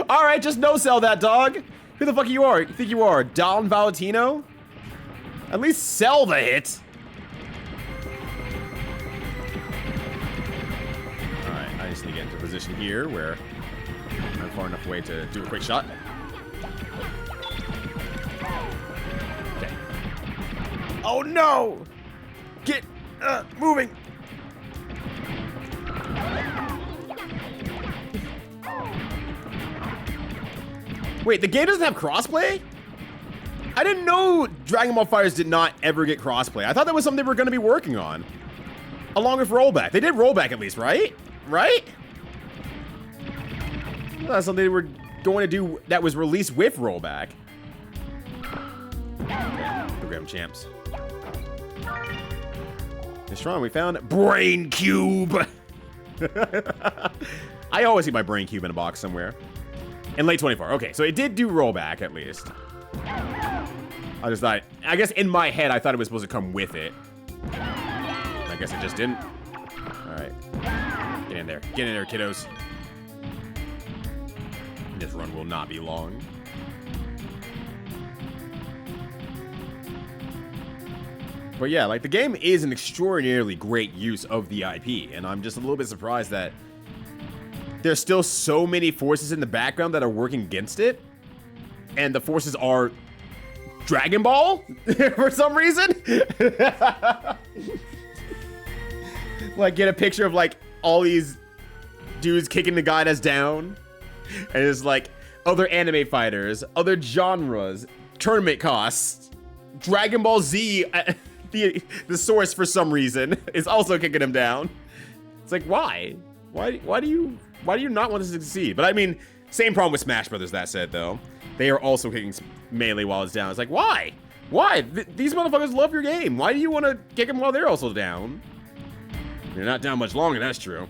Alright, just no-sell that, dog. Who the fuck you are? You think you are Don Valentino? At least sell the hit. Alright, I just need to get into a position here where I'm far enough away to do a quick shot. Okay. Oh no! Get moving! Wait, the game doesn't have crossplay? I didn't know Dragon Ball FighterZ did not ever get crossplay. I thought that was something they were going to be working on. Along with rollback. They did rollback at least, right? Right? That's something they were going to do that was released with rollback. Program champs. It's strong. We found Brain Cube. I always see my Brain Cube in a box somewhere. In late 24. Okay, so it did do rollback at least. I just thought, I guess in my head, I thought it was supposed to come with it. I guess it just didn't. All right. Get in there. Get in there, kiddos. This run will not be long. But yeah, like the game is an extraordinarily great use of the IP, and I'm just a little bit surprised that there's still so many forces in the background that are working against it. And the forces are Dragon Ball for some reason. Like, get a picture of like all these dudes kicking the guy that's down. And it's like other anime fighters, other genres, tournament costs, Dragon Ball Z, the source for some reason is also kicking him down. It's like, why? Why do you not want this to succeed? But I mean, same problem with Smash Brothers, that said, though. They are also kicking Melee while it's down. It's like, why? Why? These motherfuckers love your game. Why do you want to kick them while they're also down? They're not down much longer, that's true.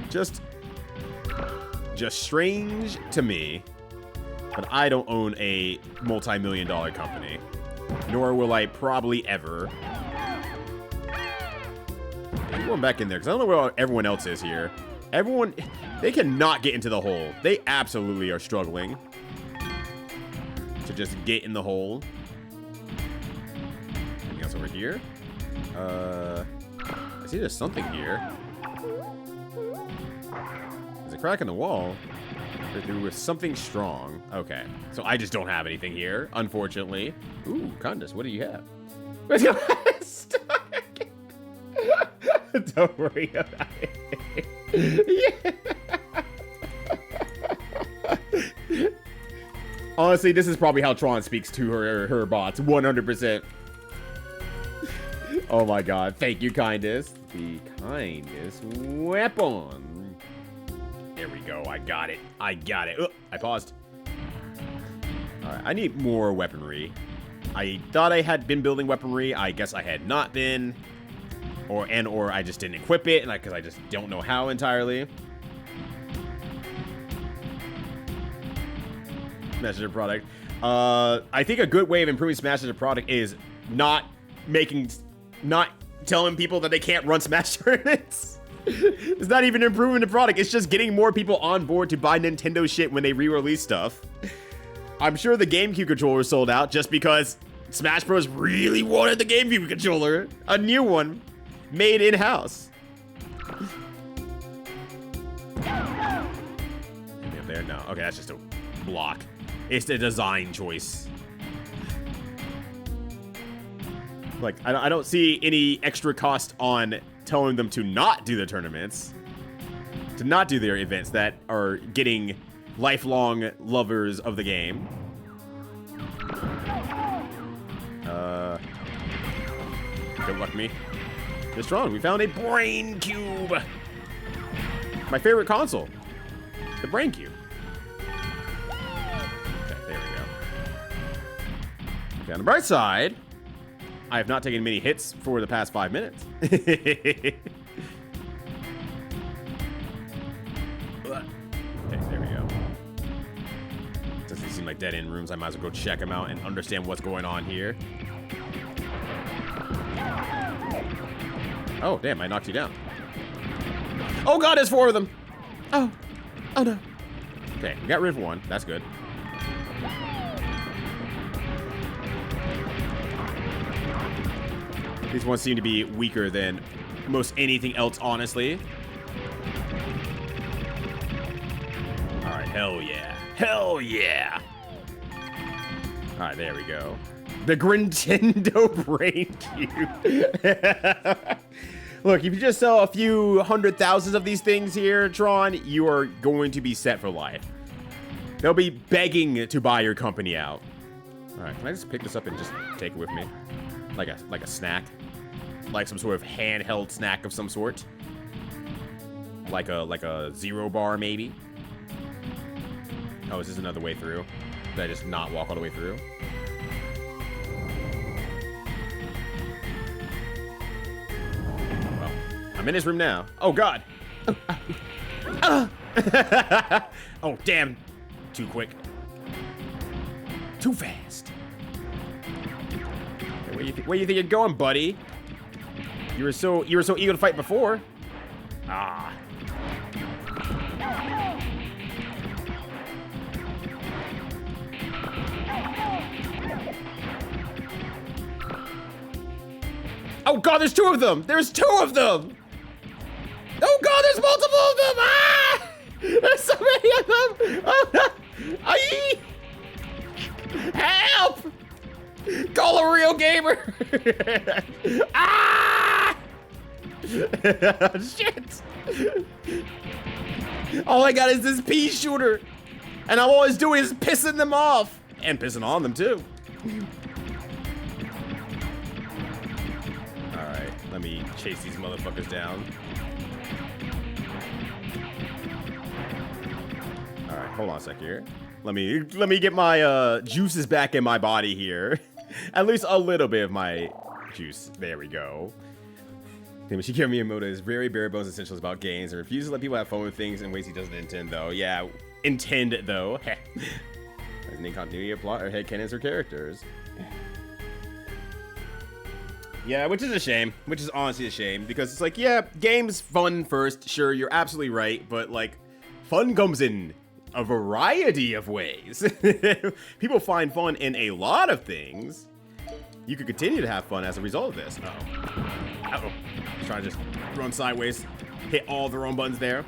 Just strange to me. But I don't own a multi-million-dollar company. Nor will I probably ever. I'm going back in there, because I don't know where everyone else is here. Everyone, they cannot get into the hole. They absolutely are struggling to just get in the hole. Anything else over here? I see there's something here. There's a crack in the wall. There was something strong. Okay, so I just don't have anything here, unfortunately. Ooh, Candace, what do you have? Don't worry about it. Yeah. Honestly, this is probably how Tron speaks to her bots. 100%. Oh my god. Thank you, Kindness. The kindest weapon. There we go. I got it. I got it. Oh, I paused. Alright, I need more weaponry. I thought I had been building weaponry. I guess I had not been. Or I just didn't equip it, because I just don't know how entirely. Smash as a product. I think a good way of improving Smash as a product is not telling people that they can't run Smash tournaments. It's not even improving the product. It's just getting more people on board to buy Nintendo shit when they re-release stuff. I'm sure the GameCube controller sold out just because Smash Bros. Really wanted the GameCube controller. A new one. Made in-house. Maybe up there? No. Okay, that's just a block. It's a design choice. Like, I don't see any extra cost on telling them to not do the tournaments. To not do their events that are getting lifelong lovers of the game. Good luck, me. It's strong. We found a brain cube. My favorite console. The brain cube. Okay, there we go. Okay, on the bright side, I have not taken many hits for the past 5 minutes. Okay, there we go. Does these seem like dead-end rooms? I might as well go check them out and understand what's going on here. Oh, damn, I knocked you down. Oh, God, there's 4 of them. Oh. Oh, no. Okay, we got rid of 1. That's good. These ones seem to be weaker than most anything else, honestly. All right, hell yeah. Hell yeah. All right, there we go. The Grintendo Brain Cube. Look, if you just sell a few 100,000 of these things here, Tron, you are going to be set for life. They'll be begging to buy your company out. All right, can I just pick this up and just take it with me? Like a snack? Like some sort of handheld snack of some sort? Like a Zero bar, maybe? Oh, is this another way through? Did I just not walk all the way through? I'm in this room now. Oh, God. Oh, damn. Too quick. Too fast. Where you think you're going, buddy? You were so eager to fight before. Ah. Oh, God, there's 2 of them. There's 2 of them. Oh, God, there's multiple of them! Ah! There's so many of them! Oh, no. Aye! Help! Call a real gamer! Ah! Shit! All I got is this pea shooter. And I'm always doing is pissing them off. And pissing on them, too. Alright, let me chase these motherfuckers down. Alright, hold on a sec here. Let me get my juices back in my body here. At least a little bit of my juice. There we go. Shigeru Miyamoto is very bare bones essentials about games and refuses to let people have fun with things in ways he doesn't intend, though. Yeah, intend, though. There's any continuity of plot or headcanons or characters. Yeah, which is a shame. Which is honestly a shame. Because it's like, yeah, game's fun first. Sure, you're absolutely right. But, like, fun comes in a variety of ways. People find fun in a lot of things. You could continue to have fun as a result of this. Uh-oh. Uh-oh. Trying to just run sideways. Hit all the wrong buttons there.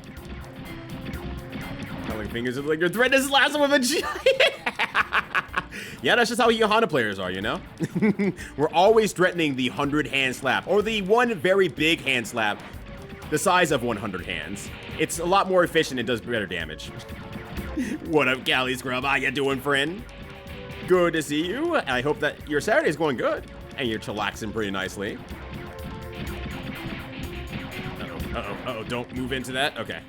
Like fingers of like your thread is last with a giant. Yeah, that's just how you Honda players are, you know? We're always threatening the 100-hand slap. Or the one very big hand slap. The size of 100 hands. It's a lot more efficient and does better damage. What up, Cali Scrub? How you doing, friend? Good to see you. I hope that your Saturday is going good. And you're chillaxing pretty nicely. Uh-oh, uh-oh, uh-oh. Don't move into that. Okay.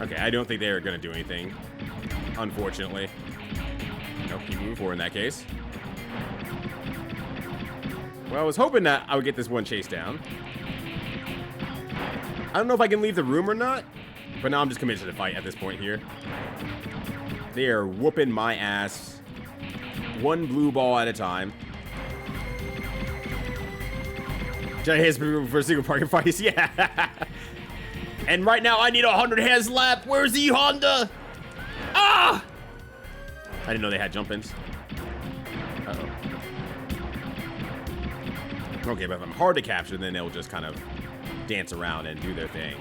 Okay, I don't think they are going to do anything, unfortunately. Nope, keep moving forward in that case. Well, I was hoping that I would get this one chase down. I don't know if I can leave the room or not, but now I'm just committed to the fight at this point here. They are whooping my ass, one blue ball at a time. Giant hands for single party fights, yeah. And right now I need a 100 hand slap. Where's the Honda? Ah! I didn't know they had jump-ins. Uh-oh. Okay, but if I'm hard to capture, then they'll just kind of dance around and do their thing.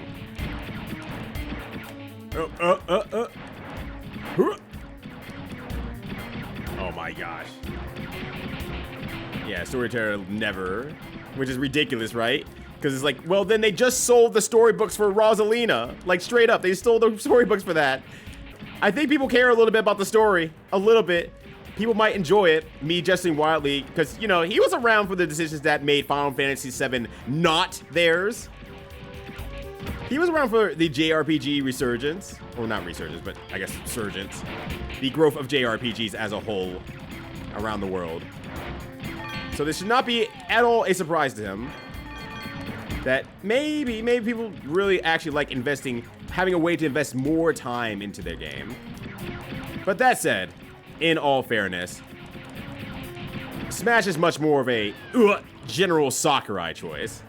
Oh my gosh. Yeah, storyteller never. Which is ridiculous, right? Because it's like, well, then they just sold the storybooks for Rosalina. Like, straight up, they stole the storybooks for that. I think people care a little bit about the story. A little bit. People might enjoy it, me jesting wildly, because, you know, he was around for the decisions that made Final Fantasy VII not theirs. He was around for the JRPG resurgence. Or not resurgence, but I guess surgence. The growth of JRPGs as a whole around the world. So this should not be at all a surprise to him. That maybe people really actually like having a way to invest more time into their game. But that said, in all fairness, Smash is much more of a general Sakurai choice.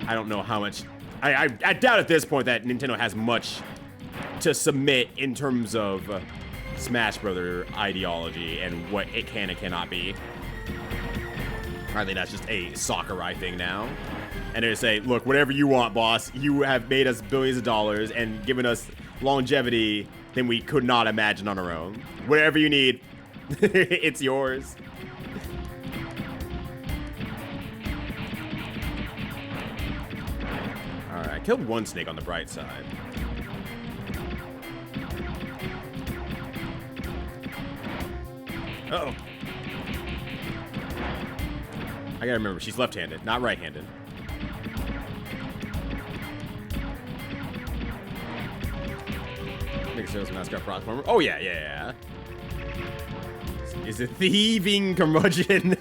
I don't know how much. I doubt at this point that Nintendo has much to submit in terms of Smash Brother ideology and what it can and cannot be. I think that's just a Sakurai thing now. And they say, look, whatever you want, boss. You have made us billions of dollars and given us longevity than we could not imagine on our own. Whatever you need, it's yours. All right, I killed one snake on the bright side. Uh-oh. I gotta remember, she's left-handed, not right-handed. Make sure it's mascot platformer. Oh, yeah. Is a thieving curmudgeon.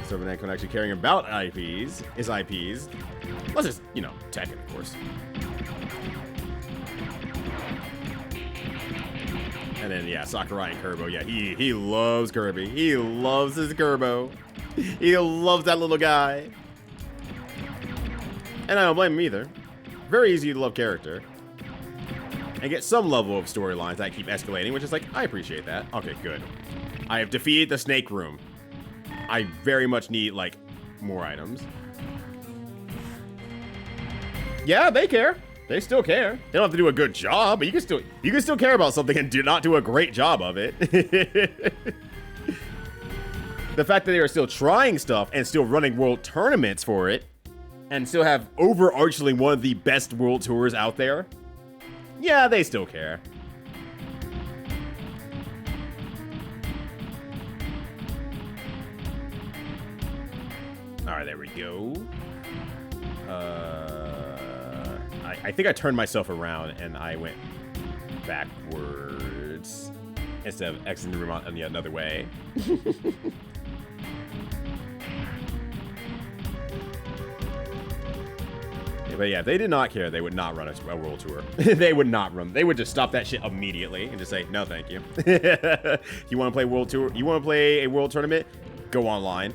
So when actually caring about IPs, Unless it's, you know, Tekken, of course. And then, yeah, Sakurai and Kirby. Yeah, he loves Kirby. He loves his Kirby. He loves that little guy. And I don't blame him either. Very easy to love character. And get some level of storylines that keep escalating, which is like, I appreciate that. Okay, good. I have defeated the snake room. I very much need, like, more items. Yeah, they care. They still care. They don't have to do a good job, but you can still care about something and do not do a great job of it. The fact that they are still trying stuff and still running world tournaments for it, and still have overarchingly one of the best world tours out there. Yeah, they still care. All right, there we go. I think I turned myself around and I went backwards instead of exiting the room on the other way. But yeah, if they did not care, they would not run a world tour. They would not run. They would just stop that shit immediately and just say, no, thank you. You want to play world tour? You want to play a world tournament? Go online.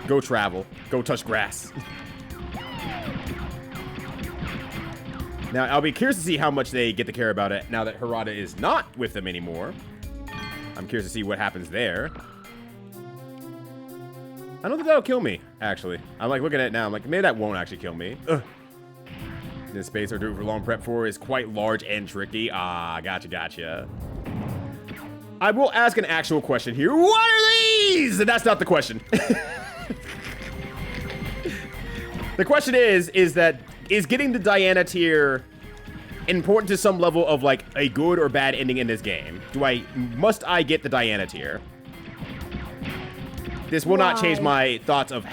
Go travel. Go touch grass. Now, I'll be curious to see how much they get to care about it now that Harada is not with them anymore. I'm curious to see what happens there. I don't think that'll kill me, actually. I'm like looking at it now. I'm like, maybe that won't actually kill me. Ugh. This space or do for long prep for is quite large and tricky. Ah, gotcha. I will ask an actual question here. What are these? And that's not the question. The question is getting the Diana tier important to some level of like a good or bad ending in this game? Must I get the Diana tier? This will not change my thoughts of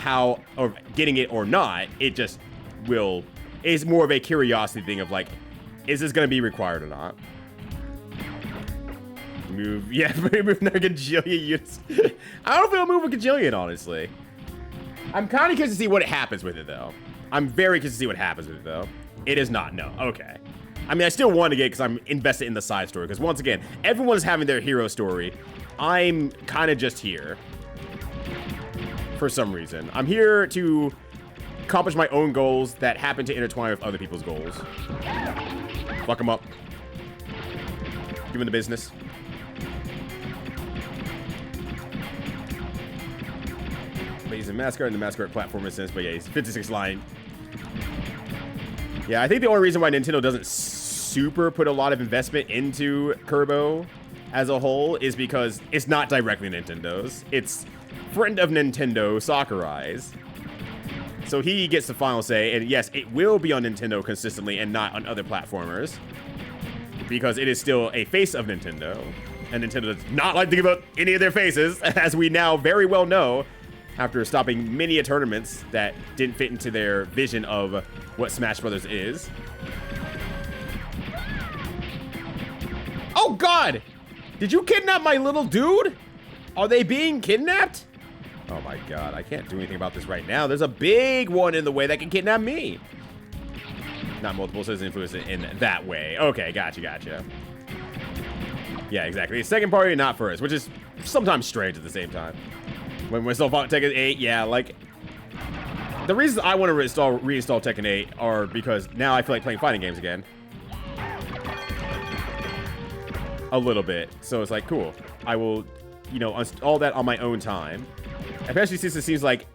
getting it or not. It just will It's more of a curiosity thing of like, is this going to be required or not? Move, yeah, move another gajillion units. I don't know if it'll move a gajillion, honestly. I'm kind of curious to see what happens with it, though. I'm very curious to see what happens with it, though. It is not, no. Okay. I mean, I still want to get it because I'm invested in the side story. Because once again, everyone's having their hero story. I'm kind of just here. For some reason. I'm here to accomplish my own goals that happen to intertwine with other people's goals. Fuck them up. Give them the business. But he's a mascot in the mascot platform instance. But yeah, he's 56 line. Yeah, I think the only reason why Nintendo doesn't super put a lot of investment into Kerbo as a whole is because it's not directly Nintendo's. It's friend of Nintendo, Sakurai's. So he gets the final say, and yes, it will be on Nintendo consistently and not on other platformers. Because it is still a face of Nintendo. And Nintendo does not like to give up any of their faces, as we now very well know, after stopping many tournaments that didn't fit into their vision of what Smash Brothers is. Oh God! Did you kidnap my little dude? Are they being kidnapped? Oh my God, I can't do anything about this right now. There's a big one in the way that can kidnap me. Not multiple citizen influence in that way. Okay, gotcha. Yeah, exactly. Second party, not first, which is sometimes strange at the same time. When we're still Tekken 8, yeah, like... The reasons I want to reinstall Tekken 8 are because now I feel like playing fighting games again. A little bit. So it's like, cool. I will, you know, install that on my own time. Especially since it seems like...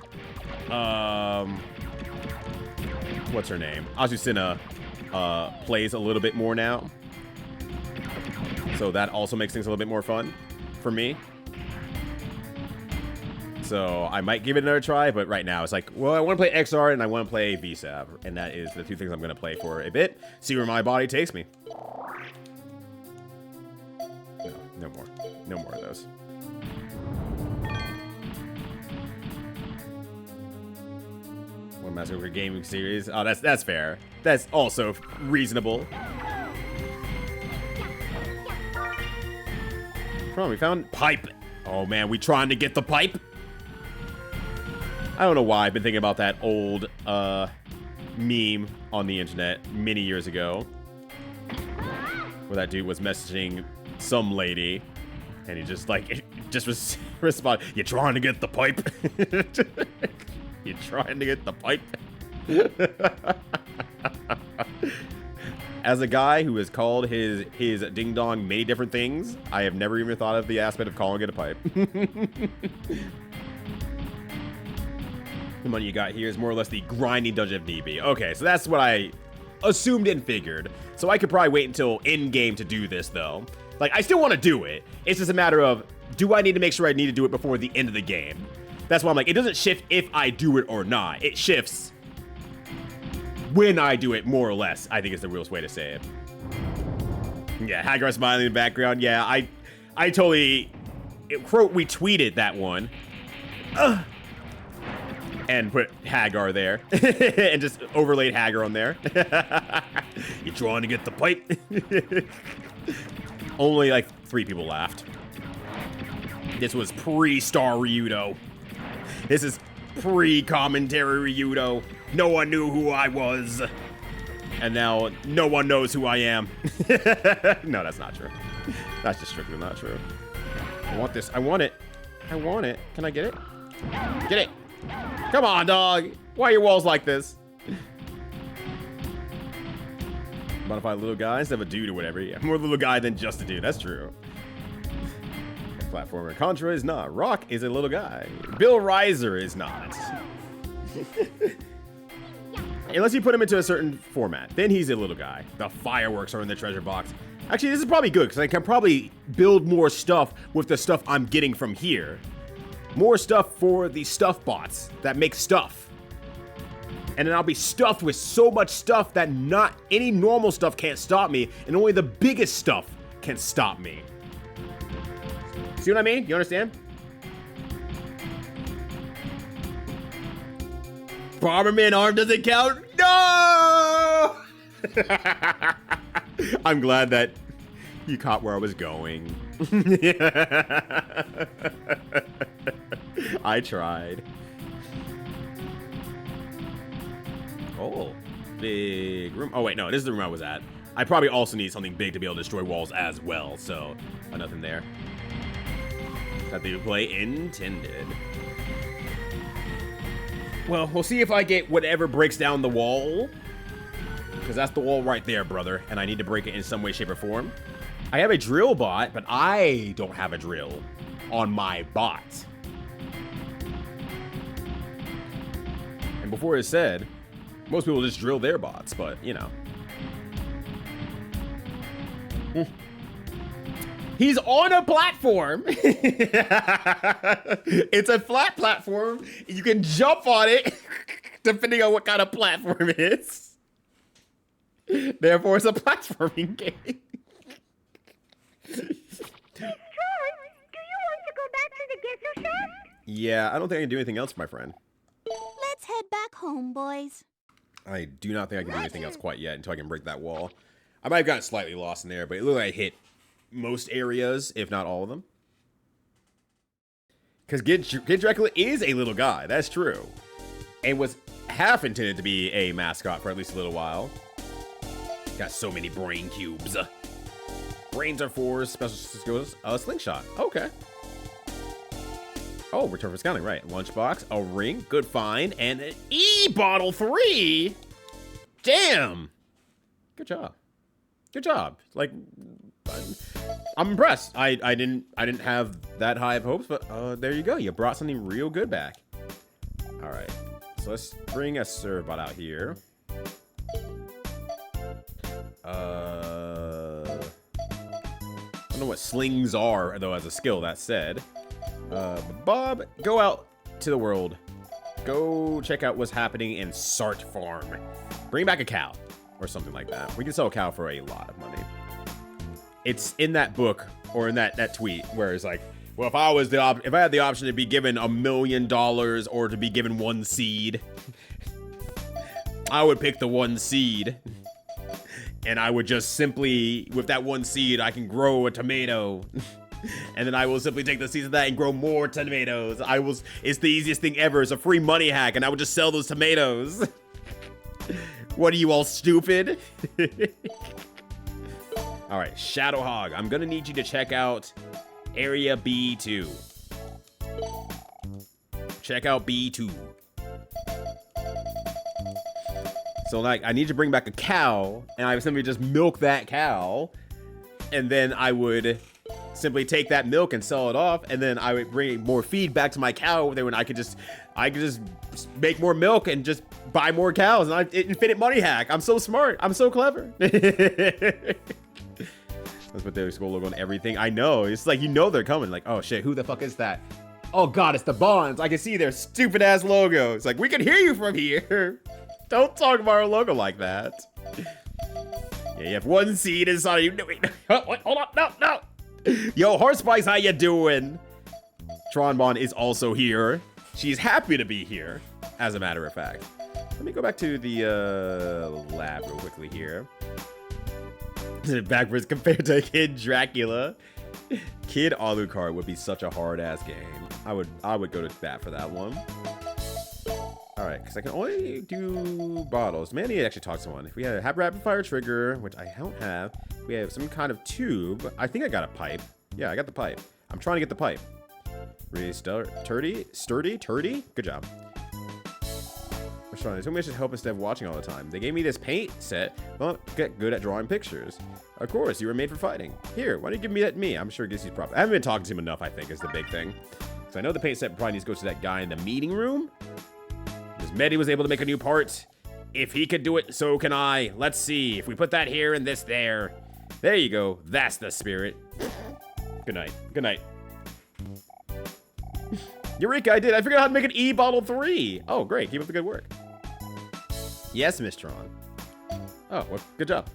What's her name? Azucena plays a little bit more now. So that also makes things a little bit more fun for me. So I might give it another try, but right now it's like, well, I want to play XR and I want to play VSAV. And that is the two things I'm going to play for a bit. See where my body takes me. No more. No more of those. One Master Gaming Series. Oh, that's fair. That's also reasonable. Come on, we found pipe. Oh man, we trying to get the pipe? I don't know why I've been thinking about that old meme on the internet many years ago. Where that dude was messaging some lady. And he just like, respond, you trying to get the pipe? You trying to get the pipe? As a guy who has called his ding dong many different things, I have never even thought of the aspect of calling it a pipe. The money you got here is more or less the grinding dungeon if need be. Okay, so that's what I assumed and figured. So I could probably wait until in-game to do this, though. Like, I still want to do it. It's just a matter of, do I need to make sure I need to do it before the end of the game? That's why I'm like, it doesn't shift if I do it or not. It shifts when I do it, more or less, I think is the realest way to say it. Yeah, Hagar smiling in the background. Yeah, I totally retweeted that one. And put Hagar there. And just overlaid Hagar on there. You trying to get the pipe? Only like 3 people laughed. This was pre-Star Ryudo. This is pre-commentary Ryudo. No one knew who I was. And now no one knows who I am. No, that's not true. That's just strictly not true. I want this. I want it. I want it. Can I get it? Get it. Come on, dog. Why are your walls like this? Modify little guy instead of a dude or whatever. Yeah, more little guy than just a dude. That's true. Platformer. Contra is not. Rock is a little guy. Bill Reiser is not. Unless you put him into a certain format. Then he's a little guy. The fireworks are in the treasure box. Actually, this is probably good because I can probably build more stuff with the stuff I'm getting from here. More stuff for the stuff bots that make stuff. And then I'll be stuffed with so much stuff that not any normal stuff can't stop me, and only the biggest stuff can stop me. See what I mean? You understand? Bomberman arm doesn't count? No! I'm glad that you caught where I was going. I tried. Oh, big room. Oh, wait, no, this is the room I was at. I probably also need something big to be able to destroy walls as well, so nothing there. That the play intended. Well, we'll see if I get whatever breaks down the wall. Because that's the wall right there, brother. And I need to break it in some way, shape, or form. I have a drill bot, but I don't have a drill on my bot. And before it said, most people just drill their bots, but, you know. He's on a platform. It's a flat platform. You can jump on it, depending on what kind of platform it is. Therefore, it's a platforming game. Tron, do you want to go back to the ghetto shack? Yeah, I don't think I can do anything else, my friend. Let's head back home, boys. I do not think I can do anything else quite yet until I can break that wall. I might have gotten slightly lost in there, but it looked like I hit most areas, if not all of them. Because Kid Dracula is a little guy, that's true. And was half intended to be a mascot for at least a little while. Got so many brain cubes. Brains are for special skills. Slingshot. Okay. Oh, return for scouting. Right. Lunchbox. A ring. Good find. And an E-bottle 3. Damn. Good job. Good job. Like, I'm impressed. I didn't have that high of hopes, but there you go. You brought something real good back. All right. So let's bring a servbot out here. I don't know what slings are, though, as a skill, that said. Bob, go out to the world. Go check out what's happening in Sart Farm. Bring back a cow, or something like that. We can sell a cow for a lot of money. It's in that book, or in that tweet, where it's like, well, if I had the option to be given $1 million or to be given 1 seed, I would pick the 1 seed. And I would just simply, with that 1 seed, I can grow a tomato. And then I will simply take the seeds of that and grow more tomatoes. It's the easiest thing ever. It's a free money hack, and I would just sell those tomatoes. What are you, all stupid? All right, Shadow Hog. I'm gonna need you to check out Area B2. Check out B2. So, like, I need to bring back a cow, and I would simply just milk that cow, and then I would simply take that milk and sell it off, and then I would bring more feed back to my cow. Then when I could just make more milk and just buy more cows, and infinite money hack. I'm so smart. I'm so clever. Let's put their school logo on everything. I know. It's like, you know they're coming. Like, oh shit, who the fuck is that? Oh god, it's the Bonds. I can see their stupid ass logo. It's like, we can hear you from here. Don't talk about our logo like that. Yeah, you have 1 seed inside of you. No, wait, hold on, no. Yo, Heartspice, how you doing? Tron Bonne is also here. She's happy to be here, as a matter of fact. Let me go back to the lab real quickly here. Backwards compared to Kid Dracula. Kid Alucard would be such a hard-ass game. I would go to bat for that one. Alright, because I can only do bottles. Man, I need to actually talk to someone. If we have rapid fire trigger, which I don't have. We have some kind of tube. I think I got a pipe. Yeah, I got the pipe. I'm trying to get the pipe. Really sturdy? Good job. I'm trying. They told me I should help instead of watching all the time. They gave me this paint set. Well, get good at drawing pictures. Of course, you were made for fighting. Here, why don't you give me that to me? I'm sure it gives you props. I haven't been talking to him enough, I think, is the big thing. Because I know the paint set probably needs to go to that guy in the meeting room. Because Medi was able to make a new part. If he could do it, so can I. Let's see. If we put that here and this there. There you go. That's the spirit. Good night. Good night. Eureka, I did. I figured out how to make an E-bottle 3. Oh, great. Keep up the good work. Yes, Miss Tron. Oh, well, good job.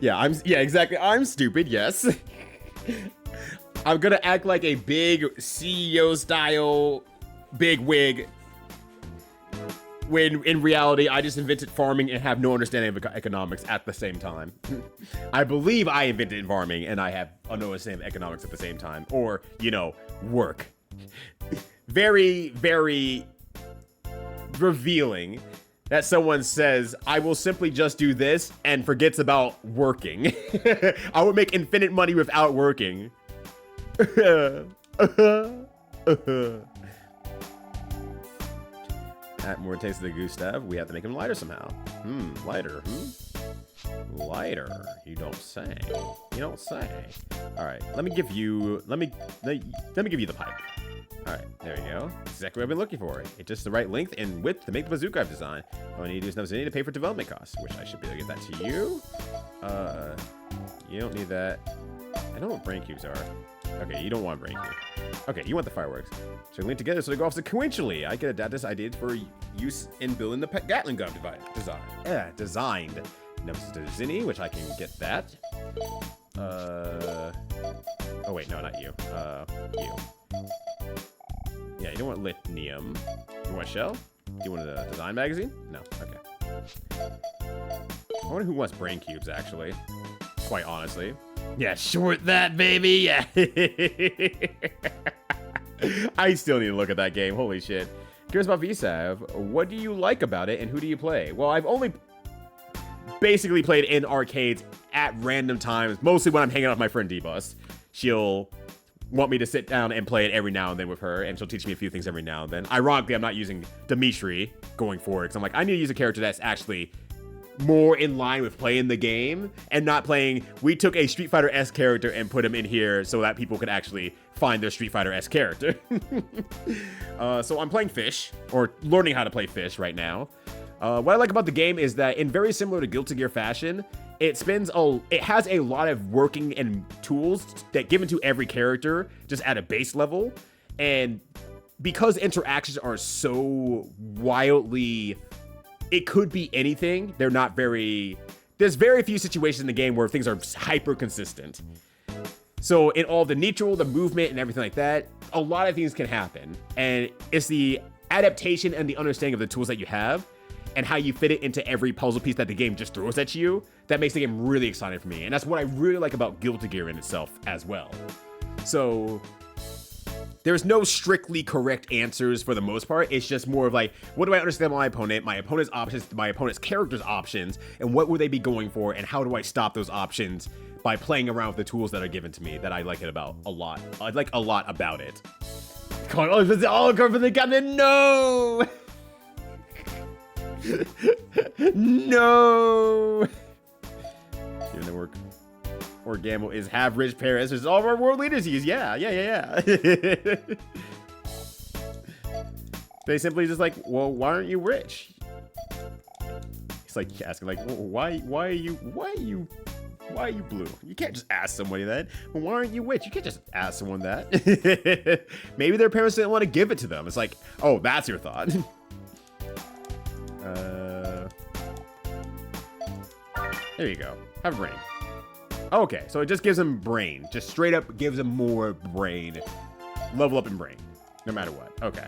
Yeah, exactly. I'm stupid, yes. I'm gonna act like a big CEO style big wig. When in reality, I just invented farming and have no understanding of economics at the same time. I believe I invented farming and I have no understanding of economics at the same time. Or, you know, work. Very, very revealing that someone says, I will simply just do this and forgets about working. I will make infinite money without working. Add more taste of the Gustav. We have to make him lighter somehow. Lighter. Lighter. You don't say. You don't say. All right. Let me give you. Let me give you the pipe. All right. There you go. Exactly what I've been looking for. It's just the right length and width to make the bazooka I've designed. All I need to do is enough to pay for development costs, which I should be able to get that to you. You don't need that. I don't know what brain cubes are. Okay, you don't want brain cube. Okay, you want the fireworks. So we link together so they go off sequentially. I can adapt this idea for use in building the Gatling gun designed. Next to Zinni, which I can get that. Oh wait, no, not you. You. Yeah, you don't want lithium. You want shell? Do you want a design magazine? No. Okay. I wonder who wants brain cubes, actually. Quite honestly. Yeah, short that, baby. Yeah. I still need to look at that game. Holy shit. Curious about VSAV. What do you like about it and who do you play? Well, I've only basically played in arcades at random times, mostly when I'm hanging out with my friend D-Bus. She'll want me to sit down and play it every now and then with her, and she'll teach me a few things every now and then. Ironically, I'm not using Dimitri going forward, because I'm like, I need to use a character that's actually more in line with playing the game and not playing, we took a Street Fighter-esque character and put him in here so that people could actually find their Street Fighter-esque character. So I'm playing Fish, or learning how to play Fish right now. What I like about the game is that in very similar to Guilty Gear fashion, it has a lot of working and tools that given to every character just at a base level. And because interactions are so wildly, it could be anything. There's very few situations in the game where things are hyper consistent. So in all the neutral, the movement and everything like that, a lot of things can happen. And it's the adaptation and the understanding of the tools that you have and how you fit it into every puzzle piece that the game just throws at you that makes the game really exciting for me. And that's what I really like about Guilty Gear in itself as well. So there's no strictly correct answers for the most part. It's just more of like, what do I understand my opponent's options, my opponent's character's options, and what would they be going for, and how do I stop those options by playing around with the tools that are given to me that I like it about a lot. I like a lot about it. Oh, it's all come from the captain. No! No! Even the work. Orgamo is have rich parents. This is all of our world leaders use. Yeah. They simply just like, well, why aren't you rich? He's like asking, like, well, why are you blue? You can't just ask somebody that. Well, why aren't you rich? You can't just ask someone that. Maybe their parents didn't want to give it to them. It's like, oh, that's your thought. There you go. Have brain. Okay, so it just gives him brain. Just straight up gives him more brain. Level up in brain. No matter what. Okay.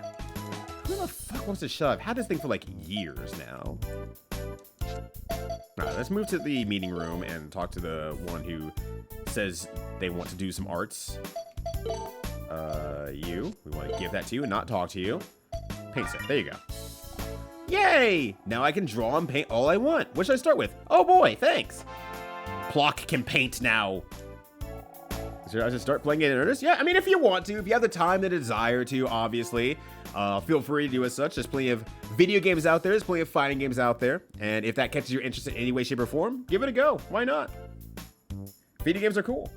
Who the fuck wants to shut up? I've had this thing for like years now. Alright, let's move to the meeting room and talk to the one who says they want to do some arts. We want to give that to you and not talk to you. Paint set. There you go. Yay! Now I can draw and paint all I want. What should I start with? Oh boy, thanks. Plock can paint now. So I should start playing it in earnest? Yeah, I mean, if you want to, if you have the time, the desire to, obviously, feel free to do as such. There's plenty of video games out there. There's plenty of fighting games out there. And if that catches your interest in any way, shape, or form, give it a go. Why not? Video games are cool.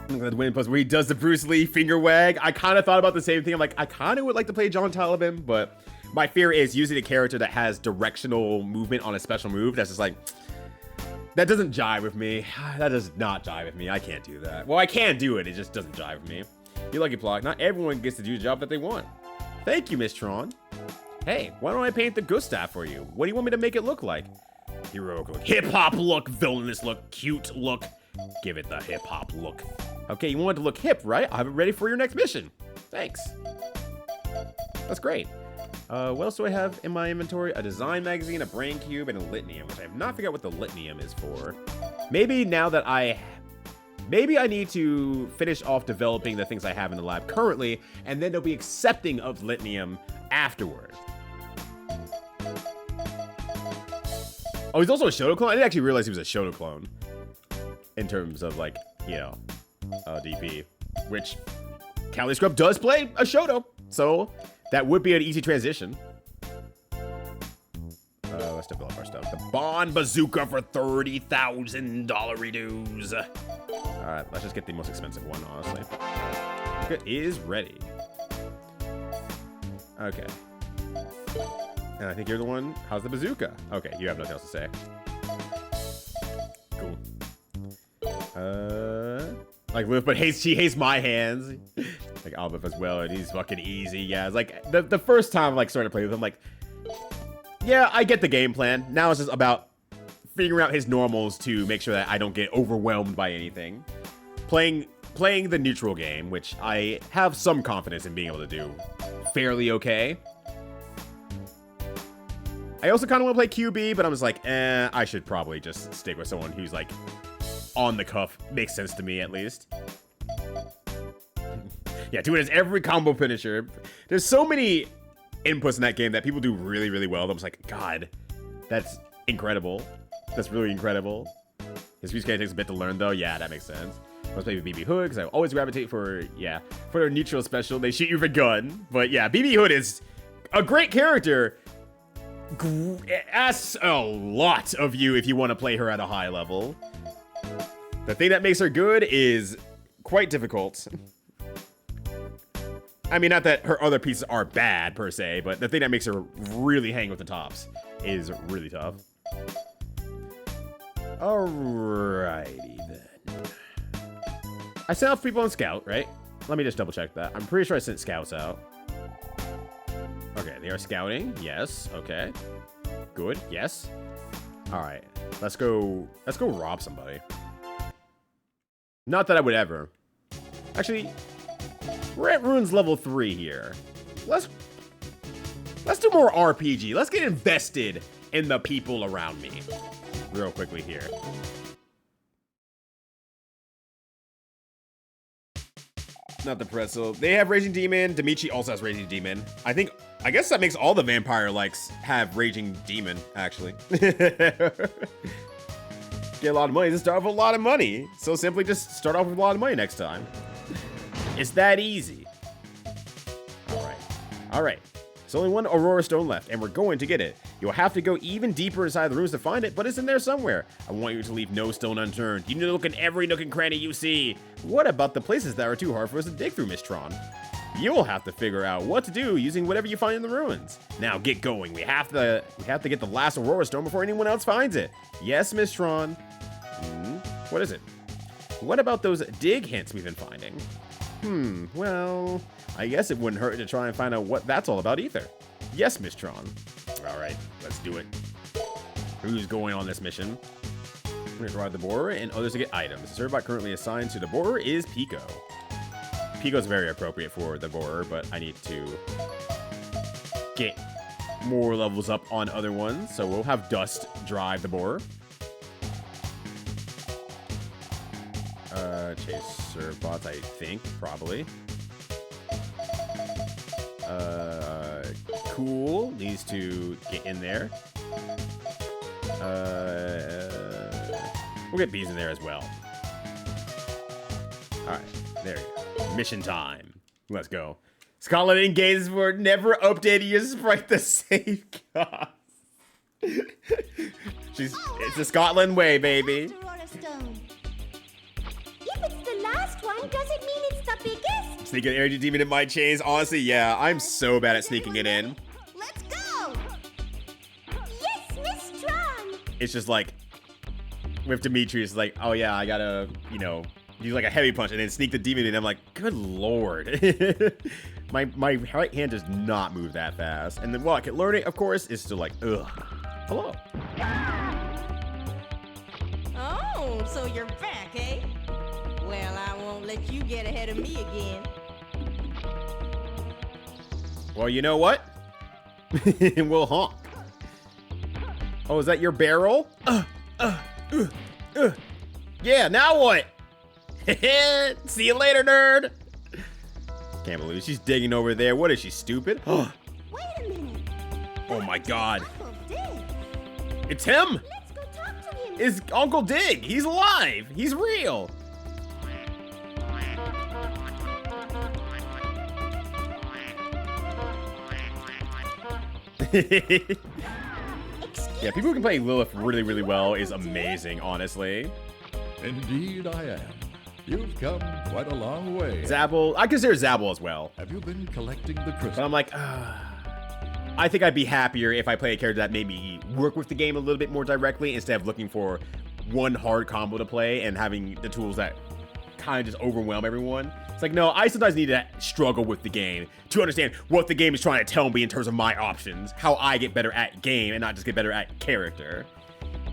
Look at the winning post where he does the Bruce Lee finger wag. I kind of thought about the same thing. I'm like, I kind of would like to play John Taliban, but my fear is using a character that has directional movement on a special move. That's just like, that doesn't jive with me. That does not jive with me. I can't do that. Well, I can do it. It just doesn't jive with me. You're lucky, Plock. Not everyone gets to do the job that they want. Thank you, Miss Tron. Hey, why don't I paint the Gustav for you? What do you want me to make it look like? Heroic look. Hip-hop look. Villainous look. Cute look. Give it the hip-hop look. Okay, you want it to look hip, right? I'll have it ready for your next mission. Thanks. That's great. What else do I have in my inventory? A design magazine, a brain cube, and a litnium, which I have not figured out what the litnium is for. Maybe now that maybe I need to finish off developing the things I have in the lab currently, and then they'll be accepting of litnium afterward. Oh, he's also a Shoto clone? I didn't actually realize he was a Shoto clone. In terms of, like, you know, DP. Which, Cali Scrub does play a Shoto. So, that would be an easy transition. Let's develop our stuff. The Bonne Bazooka for $30,000 redos. Alright, let's just get the most expensive one, honestly. It is ready. Okay. And I think you're the one. How's the bazooka? Okay, you have nothing else to say. Cool. Like, but she hates my hands. Like, Albert as well, and he's fucking easy. Yeah, it's like, the first time I, like, started to play with him, like, yeah, I get the game plan. Now it's just about figuring out his normals to make sure that I don't get overwhelmed by anything. Playing the neutral game, which I have some confidence in being able to do fairly okay. I also kind of want to play QB, but I'm just like, I should probably just stick with someone who's, like, on the cuff. Makes sense to me, at least. Yeah, doing it as every combo finisher. There's so many inputs in that game that people do really, really well. I'm just like, God, that's incredible. That's really incredible. His speech takes a bit to learn, though. Yeah, that makes sense. Let's play with BB Hood, because I always gravitate for, yeah, for their neutral special. They shoot you with a gun. But yeah, BB Hood is a great character. Asks a lot of you if you want to play her at a high level. The thing that makes her good is quite difficult. I mean, not that her other pieces are bad, per se, but the thing that makes her really hang with the tops is really tough. Alrighty, then. I sent out people on Scout, right? Let me just double check that. I'm pretty sure I sent Scouts out. Okay, they are scouting. Yes. Okay. Good. Yes. All right. Let's go rob somebody. Not that I would ever. Actually, we're at Ruins level 3 here. Let's do more RPG. Let's get invested in the people around me. Real quickly here. Not the pretzel. They have Raging Demon. Dimitri also has Raging Demon. I guess that makes all the vampire likes have Raging Demon, actually. Get a lot of money. Just start off with a lot of money. So simply just start off with a lot of money next time. It's that easy. All right. There's only one Aurora Stone left, and we're going to get it. You'll have to go even deeper inside the rooms to find it, but it's in there somewhere. I want you to leave no stone unturned. You need to look in every nook and cranny you see. What about the places that are too hard for us to dig through, Miss Tron? You'll have to figure out what to do using whatever you find in the ruins. Now get going. We have to get the last Aurora Stone before anyone else finds it. Yes, Miss Tron. What is it? What about those dig hints we've been finding? Well, I guess it wouldn't hurt to try and find out what that's all about either. Yes, Miss Tron. All right, let's do it. Who's going on this mission? We're going to provide the borer and others to get items. The servbot currently assigned to the borer is Pico. Pico's very appropriate for the borer, but I need to get more levels up on other ones. So we'll have Dust drive the borer. Chase servbots, I think, probably. Cool. Needs to get in there. We'll get bees in there as well. Alright, there you go. Mission time. Let's go. Scotland engages for never updating your sprite the same cost. It's the Scotland way, baby. If it's the last one, does it mean it's the biggest? Sneaking energy demon in my chains. Honestly, yeah, I'm so bad at sneaking it in. Let's go! Yes, Miss Tron! It's just like, with Dimitri, it's like, oh yeah, I gotta, you know, use like a heavy punch and then sneak the demon in. I'm like, good lord. my right hand does not move that fast. And then, well, I can learn it, of course, it's still like, ugh. Hello. Oh, so you're back, eh? Well, I won't let you get ahead of me again. Well, you know what? We'll honk. Oh, is that your barrel? Yeah, now what? See you later, nerd. Can't believe she's digging over there. What is she, stupid? Wait a minute. Oh my God. Uncle Dig. It's him. Let's go talk to him. It's Uncle Dig. He's alive. He's real. Yeah, people who can play Lilith really, really well is amazing, honestly. Indeed I am. You've come quite a long way. Zabble, I consider Zabble as well. Have you been collecting the crystals? But I'm like, I think I'd be happier if I play a character that made me work with the game a little bit more directly instead of looking for one hard combo to play and having the tools that kind of just overwhelm everyone. It's like, no, I sometimes need to struggle with the game to understand what the game is trying to tell me in terms of my options, how I get better at game and not just get better at character.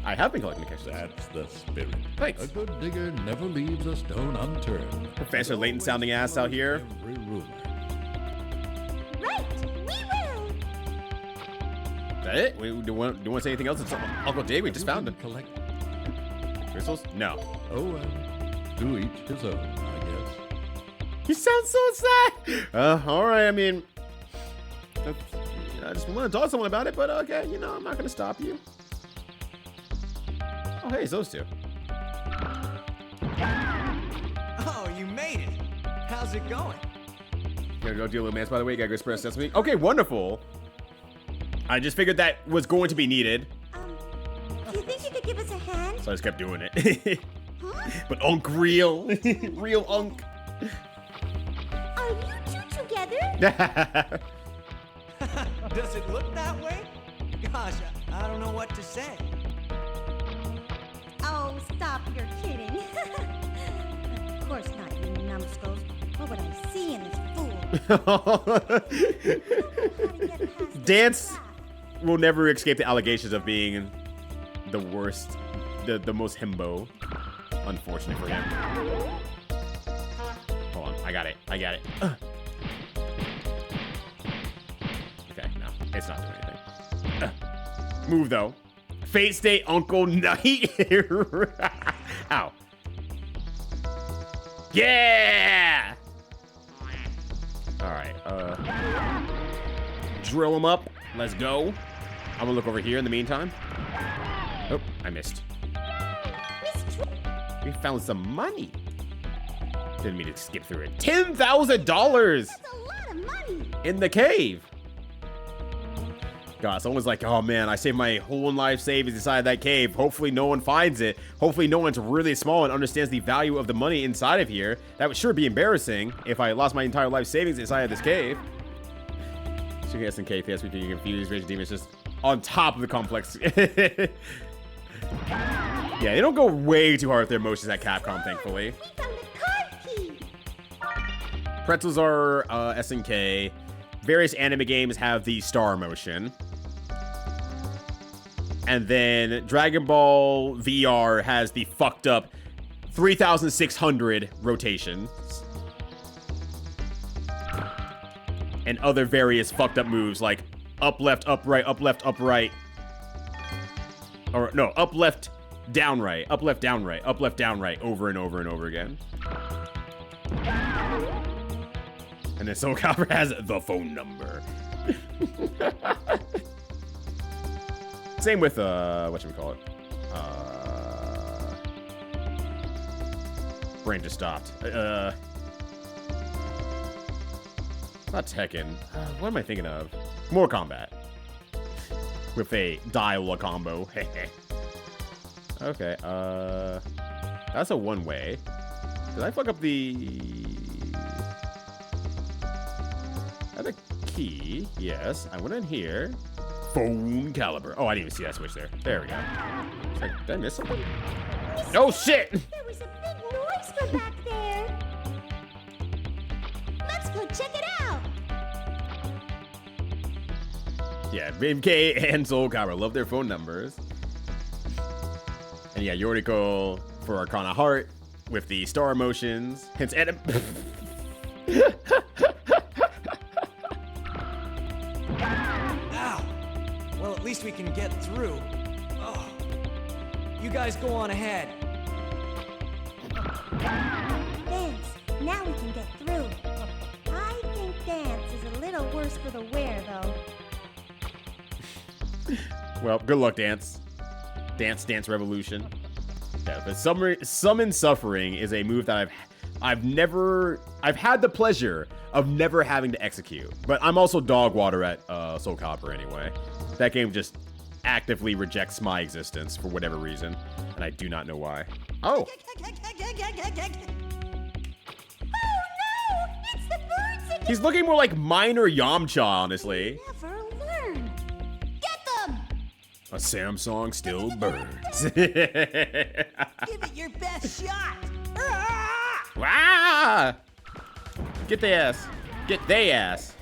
I have been collecting the crystals. That's the spirit. Thanks. A good digger never leaves a stone unturned. Professor Layton sounding ass out here. Every ruler. Right. We will. Is that it? Do you want to say anything else? It's Uncle Dig. We just found him. Collect. Crystals? No. Oh, well. To each his own, I guess. You sound so sad. All right. I mean, I just want to talk to someone about it, but okay. You know, I'm not gonna stop you. Oh, hey, it's those two. Oh, you made it. How's it going? Gotta go deal with Lance, by the way. Gotta go spread sesame. Okay, wonderful. I just figured that was going to be needed, Do you think you could give us a hand? so I just kept doing it. Huh? But Unk real. Real Unk. Are you two together? Does it look that way? Gosh, I don't know what to say. Oh, stop, you're kidding. Of course not, you numbskulls. What would I see in this fool? Dance will never escape the allegations of being the worst, the most himbo. Unfortunate for him. Hold on, I got it. Okay, no, it's not doing anything. Move though. Fate Stay Uncle Knight. Ow. Yeah! Alright, drill him up. Let's go. I'm gonna look over here in the meantime. Oh, I missed. We found some money. Didn't mean to skip through it. $10,000 That's a lot of money. in the cave. God, someone's like, oh man, I saved my whole life savings inside that cave. Hopefully no one finds it. Hopefully no one's really small and understands the value of the money inside of here. That would sure be embarrassing if I lost my entire life savings inside of this cave. So yes, in cave, yes, we can confuse rage demons just on top of the complex. Yeah, they don't go way too hard with their motions at Capcom, thankfully. We found a card key. Pretzels are SNK. Various anime games have the star motion. And then Dragon Ball VR has the fucked up 3,600 rotations. And other various fucked up moves like up, left, up, right, up, left, up, right. Or no, up, left, down, right, up, left, down, right, up, left, down, right, over and over and over again. And then Soul Calibur has the phone number. Same with, whatchamacallit? Brain just stopped. Not Tekken. What am I thinking of? Mortal Kombat. With a dial combo. Okay, that's a one-way. Did I fuck up the... I have a key. Yes, I went in here. Phone Calibur. Oh, I didn't even see that switch there. There we go. It's like, did I miss something? Oh, shit! There was a big noise from back there. Let's go check it out. Yeah, MK and Soul Calibur love their phone numbers. And yeah, Yoriko for Arcana Heart with the star motions. Hence, Ow! Well, at least we can get through. Oh. You guys go on ahead. Thanks. Now we can get through. I think dance is a little worse for the wear, though. Well, good luck, Dance. Dance Revolution. Yeah, but Summon Suffering is a move that I've had the pleasure of never having to execute. But I'm also dog water at Soul Copper anyway. That game just actively rejects my existence for whatever reason, and I do not know why. Oh. Oh no! It's the birds again! He's looking more like Minor Yamcha, honestly. Never learn. Get them! A Samsung still burns. Give it your best shot. Ah! Get the ass. Get they ass.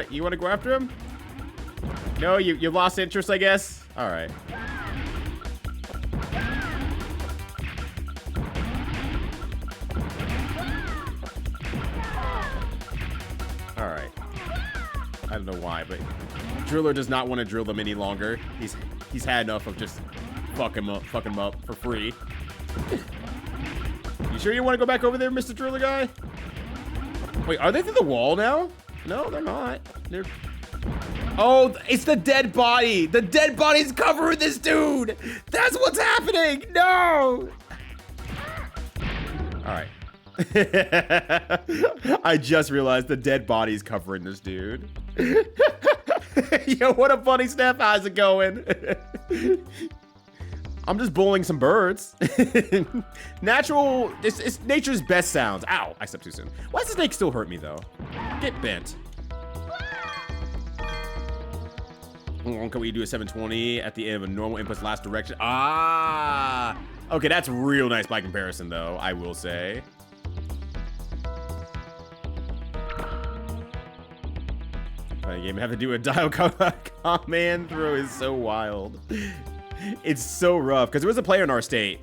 You wanna go after him? No, you lost interest, I guess. All right. All right. I don't know why, but Driller does not want to drill them any longer. He's had enough of just fucking him up for free. You sure you want to go back over there, Mr. Driller guy? Wait, are they through the wall now? No, they're not. They're... Oh, it's the dead body. The dead body's covering this dude. That's what's happening. No. All right. I just realized the dead body's covering this dude. Yo, what a funny snap. How's it going? I'm just bullying some birds. It's nature's best sounds. Ow, I stepped too soon. Why does the snake still hurt me though? Get bent. Can we do a 720 at the end of a normal input's last direction? Ah, okay, that's real nice by comparison though, I will say. Playing game, have to do a dial command throw is so wild. It's so rough because there was a player in our state.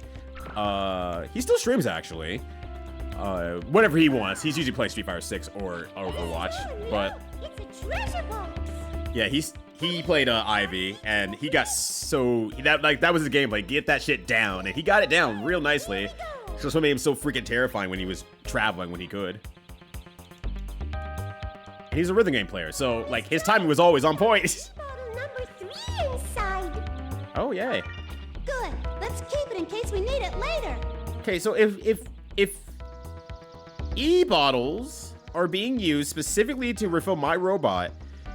He still streams actually. Whatever he wants. He's usually playing Street Fighter 6 or Overwatch. But It's a treasure box. yeah, he played Ivy and he got so that was his gameplay. Get that shit down, and he got it down real nicely. So that's what made him so freaking terrifying when he was traveling when he could. And he's a rhythm game player, so like his timing was always on point. Bottle number 3 inside. Oh yay. Good. Let's keep it in case we need it later. Okay, so if E-bottles are being used specifically to refill my robot,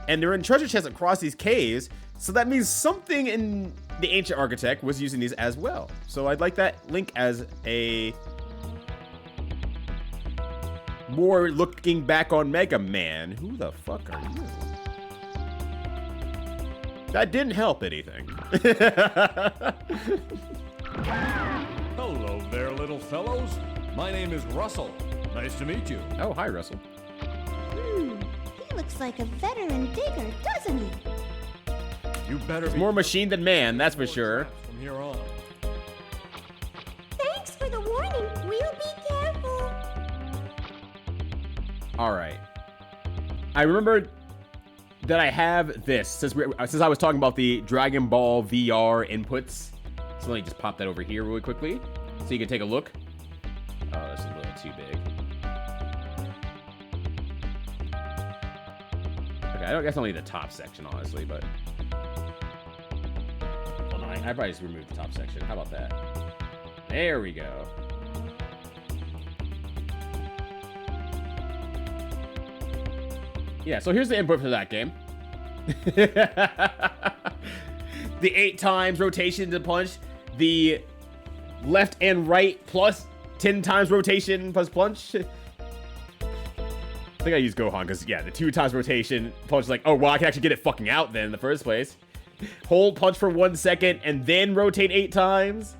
and they're in treasure chests across these caves, so that means something in the Ancient Architect was using these as well. So I'd like that link as a more looking back on Mega Man. Who the fuck are you? That didn't help anything. Hello there, little fellows. My name is Russell. Nice to meet you. Oh, hi, Russell. He looks like a veteran digger, doesn't he? You better He's be more machine than man, that's for sure. from here on. Thanks for the warning. We'll be careful. All right. I remember that I have this since I was talking about the Dragon Ball VR inputs. So let me just pop that over here really quickly so you can take a look. Oh, that's a little too big. Okay, I guess only the top section, honestly, but hold on, I probably just removed the top section. How about that? There we go. Yeah, so here's the input for that game. the 8 times rotation to punch, the left and right plus 10 times rotation plus punch. I think I used Gohan because, yeah, the 2 times rotation punch is like, oh, well, I can actually get it fucking out then in the first place. Hold punch for 1 second and then rotate 8 times.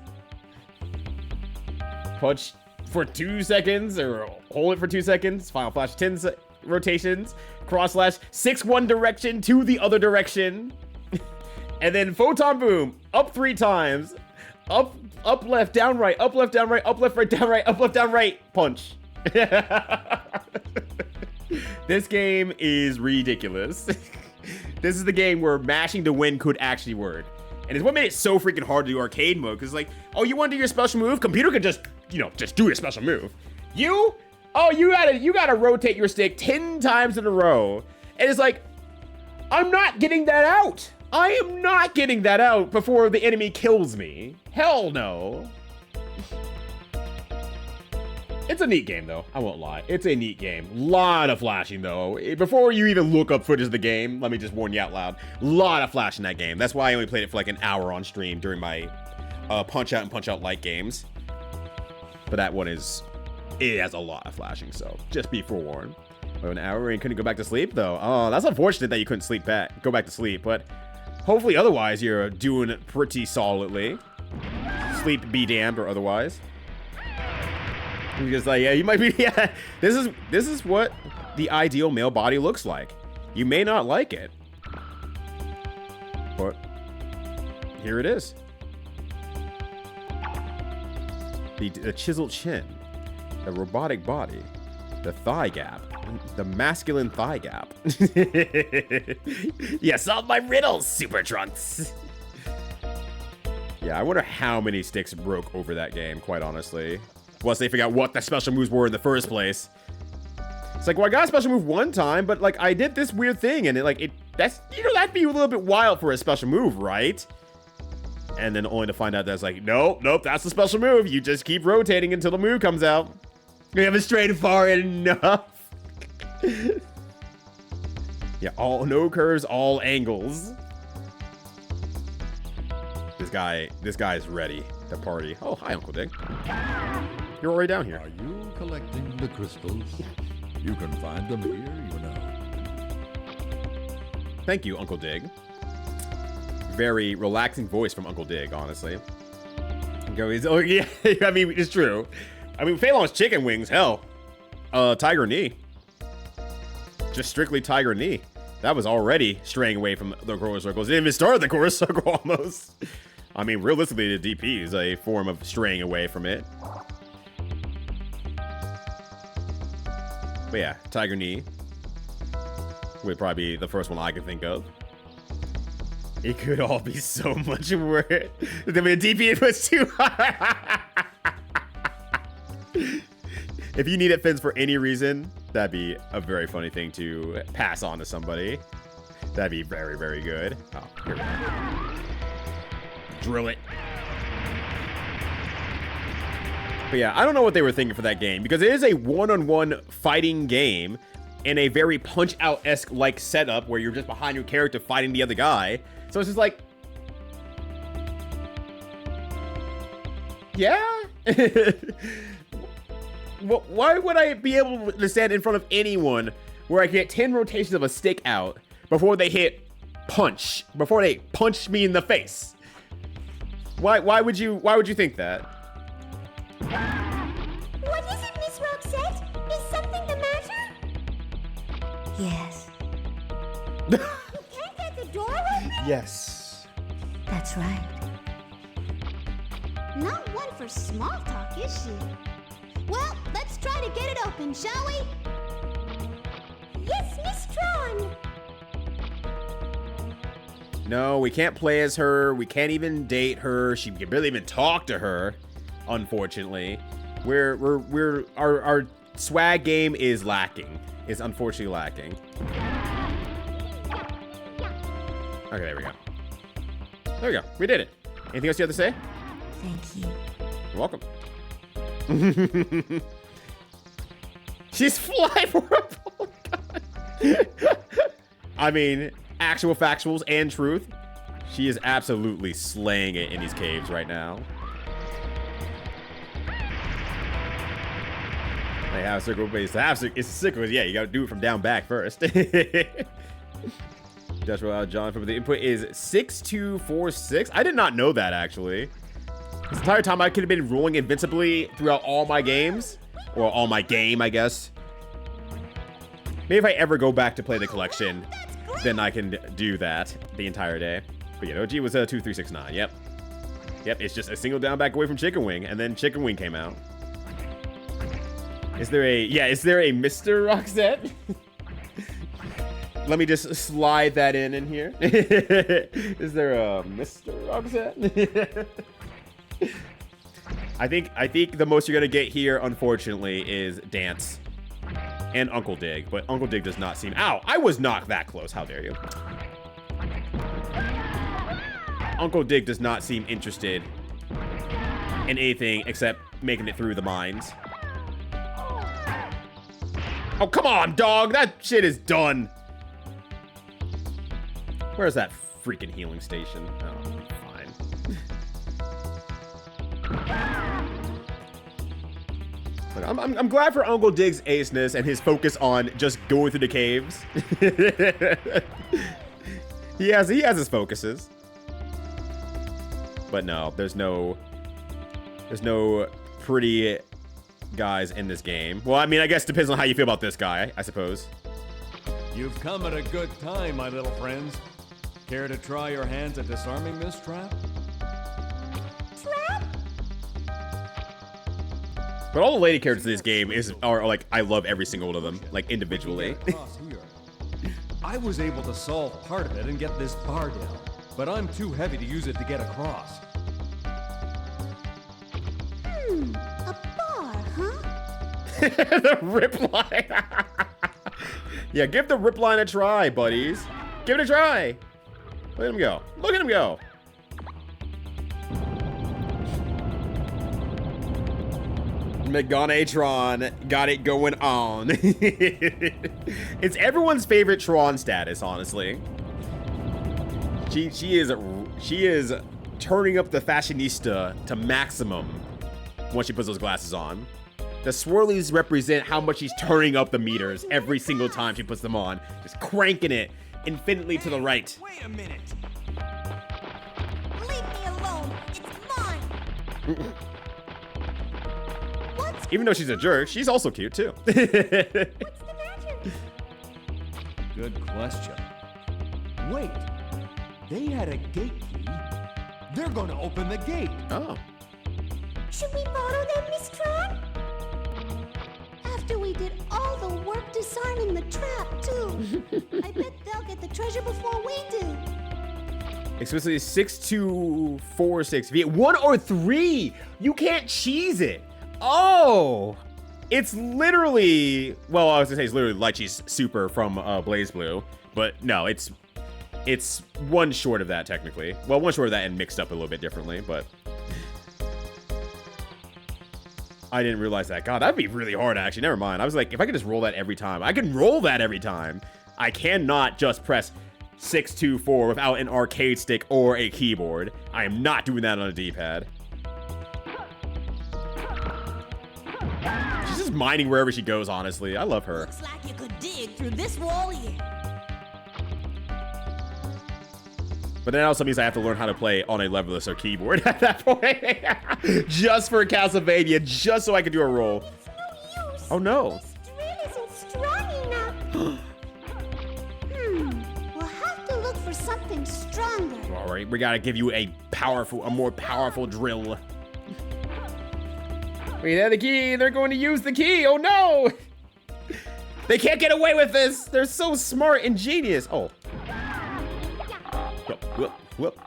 Punch for 2 seconds or hold it for 2 seconds. Final flash 10 rotations. Cross slash 6 one direction to the other direction. And then photon boom up 3 times. Up left, down right, up left, down right, up left, right, down right, up left, down right, punch. This game is ridiculous. This is the game where mashing to win could actually work. And it's what made it so freaking hard to do arcade mode. Because like, oh, you want to do your special move? Computer could just, you know, just do your special move. You? Oh, you gotta rotate your stick 10 times in a row. And it's like, I'm not getting that out. I am not getting that out before the enemy kills me. Hell no. It's a neat game, though. I won't lie. It's a neat game. Lot of flashing, though. Before you even look up footage of the game, let me just warn you out loud. Lot of flash in that game. That's why I only played it for like an hour on stream during my Punch-Out and Punch-Out light games. But that one it has a lot of flashing, so just be forewarned. Oh, an hour and couldn't go back to sleep, though. Oh, that's unfortunate that you couldn't go back to sleep, but hopefully otherwise you're doing it pretty solidly. Sleep be damned or otherwise. Because like, yeah, you might be, yeah, this is what the ideal male body looks like. You may not like it, but here it is. The chiseled chin, the robotic body, the thigh gap, the masculine thigh gap. Yeah, solve my riddles, Super Trunks. Yeah, I wonder how many sticks broke over that game, quite honestly. Once they figure out what the special moves were in the first place. It's like, well, I got a special move one time, but like I did this weird thing and that's, you know, that'd be a little bit wild for a special move, right? And then only to find out that's like, nope, that's the special move. You just keep rotating until the move comes out. You haven't strayed far enough. Yeah, no curves, all angles. This guy's ready to party. Oh, hi, Uncle Dick. You're already down here. Are you collecting the crystals? You can find them here, you know. Thank you, Uncle Dig. Very relaxing voice from Uncle Dig, honestly. Oh, yeah, I mean, it's true. I mean, Fei Long's chicken wings, hell. Tiger knee. Just strictly tiger knee. That was already straying away from the core circles. It didn't even start the core circle almost. I mean, realistically, the DP is a form of straying away from it. But yeah, tiger knee would probably be the first one I could think of. It could all be so much worse. I mean, DP was too high. If you need it fins for any reason, that'd be a very funny thing to pass on to somebody. That'd be very, very good. Oh, here we go. Drill it. But yeah, I don't know what they were thinking for that game, because it is a one-on-one fighting game in a very Punch-Out-esque like setup where you're just behind your character fighting the other guy. So it's just like, yeah. Why would I be able to stand in front of anyone where I get 10 rotations of a stick out before they hit punch, before they punch me in the face? Why would you think that? What is it, Miss Roxette? Is something the matter? Yes. You can't get the door open? Yes. That's right. Not one for small talk, is she? Well, let's try to get it open, shall we? Yes, Miss Tron. No, we can't play as her. We can't even date her. She can barely even talk to her, unfortunately. Our swag game is lacking. Is unfortunately lacking. Okay, there we go. There we go. We did it. Anything else you have to say? Thank you. You're welcome. She's fly for a polka. I mean, actual factuals and truth. She is absolutely slaying it in these caves right now. They have circle base. It's a circle. Yeah, you gotta do it from down back first. Dutch roll John from the input is 6246. I did not know that actually. This entire time I could have been rolling invincibly throughout all my games. Or all my game, I guess. Maybe if I ever go back to play the collection, then I can do that the entire day. But yeah, OG was 2369. Yep. Yep, it's just a single down back away from Chicken Wing, and then Chicken Wing came out. Is there a Mr. Roxette? Let me just slide that in here. Is there a Mr. Roxette? I think the most you're gonna get here, unfortunately, is Dance and Uncle Dig, but Uncle Dig does not seem. Ow! I was not that close. How dare you? Uncle Dig does not seem interested in anything except making it through the mines. Oh, come on, dog! That shit is done! Where's that freaking healing station? Oh, fine. Look, I'm glad for Uncle Dig's aceness and his focus on just going through the caves. he has his focuses. But no, there's no pretty guys in this game. Well, I mean, I guess it depends on how you feel about this guy, I suppose. You've come at a good time, my little friends. Care to try your hands at disarming this trap? Trap? But all the lady characters in this game are like, I love every single one of them, like individually. I was able to solve part of it and get this bar down, but I'm too heavy to use it to get across. A bar, huh? The rip line. Yeah, give the rip line a try, buddies. Give it a try. Look at him go. Look at him go. Meganatron got it going on. It's everyone's favorite Tron status, honestly. She is turning up the fashionista to maximum once she puts those glasses on. The swirlies represent how much she's turning up the meters every single time she puts them on. Just cranking it infinitely to the right. Wait a minute. Leave me alone. It's mine. What's Even though she's a jerk, she's also cute too. What's the matter? Good question. Wait, they had a gate key. They're gonna open the gate. Oh. Should we follow them, Miss Tron? After we did all the work disarming the trap, too. I bet they'll get the treasure before we do. Explicitly 6246. If you get 1 or 3, you can't cheese it. Oh. It's literally, well, I was gonna say it's literally Lychee's Super from Blaze Blue, but no, it's one short of that technically. Well, one short of that and mixed up a little bit differently, but I didn't realize that. God, that'd be really hard, actually. Never mind. I was like, if I could just roll that every time. I can roll that every time. I cannot just press 624 without an arcade stick or a keyboard. I am not doing that on a D-pad. She's just mining wherever she goes, honestly. I love her. Looks like you could dig through this wall here. But then also means I have to learn how to play on a levelless or keyboard at that point. Just for Castlevania, just so I can do a roll. It's no use. Oh no. This drill isn't strong enough. We'll have to look for something stronger. All right, we gotta give you a more powerful drill. We have the key. They're going to use the key. Oh no! They can't get away with this. They're so smart and genius. Oh. Whoop, whoop.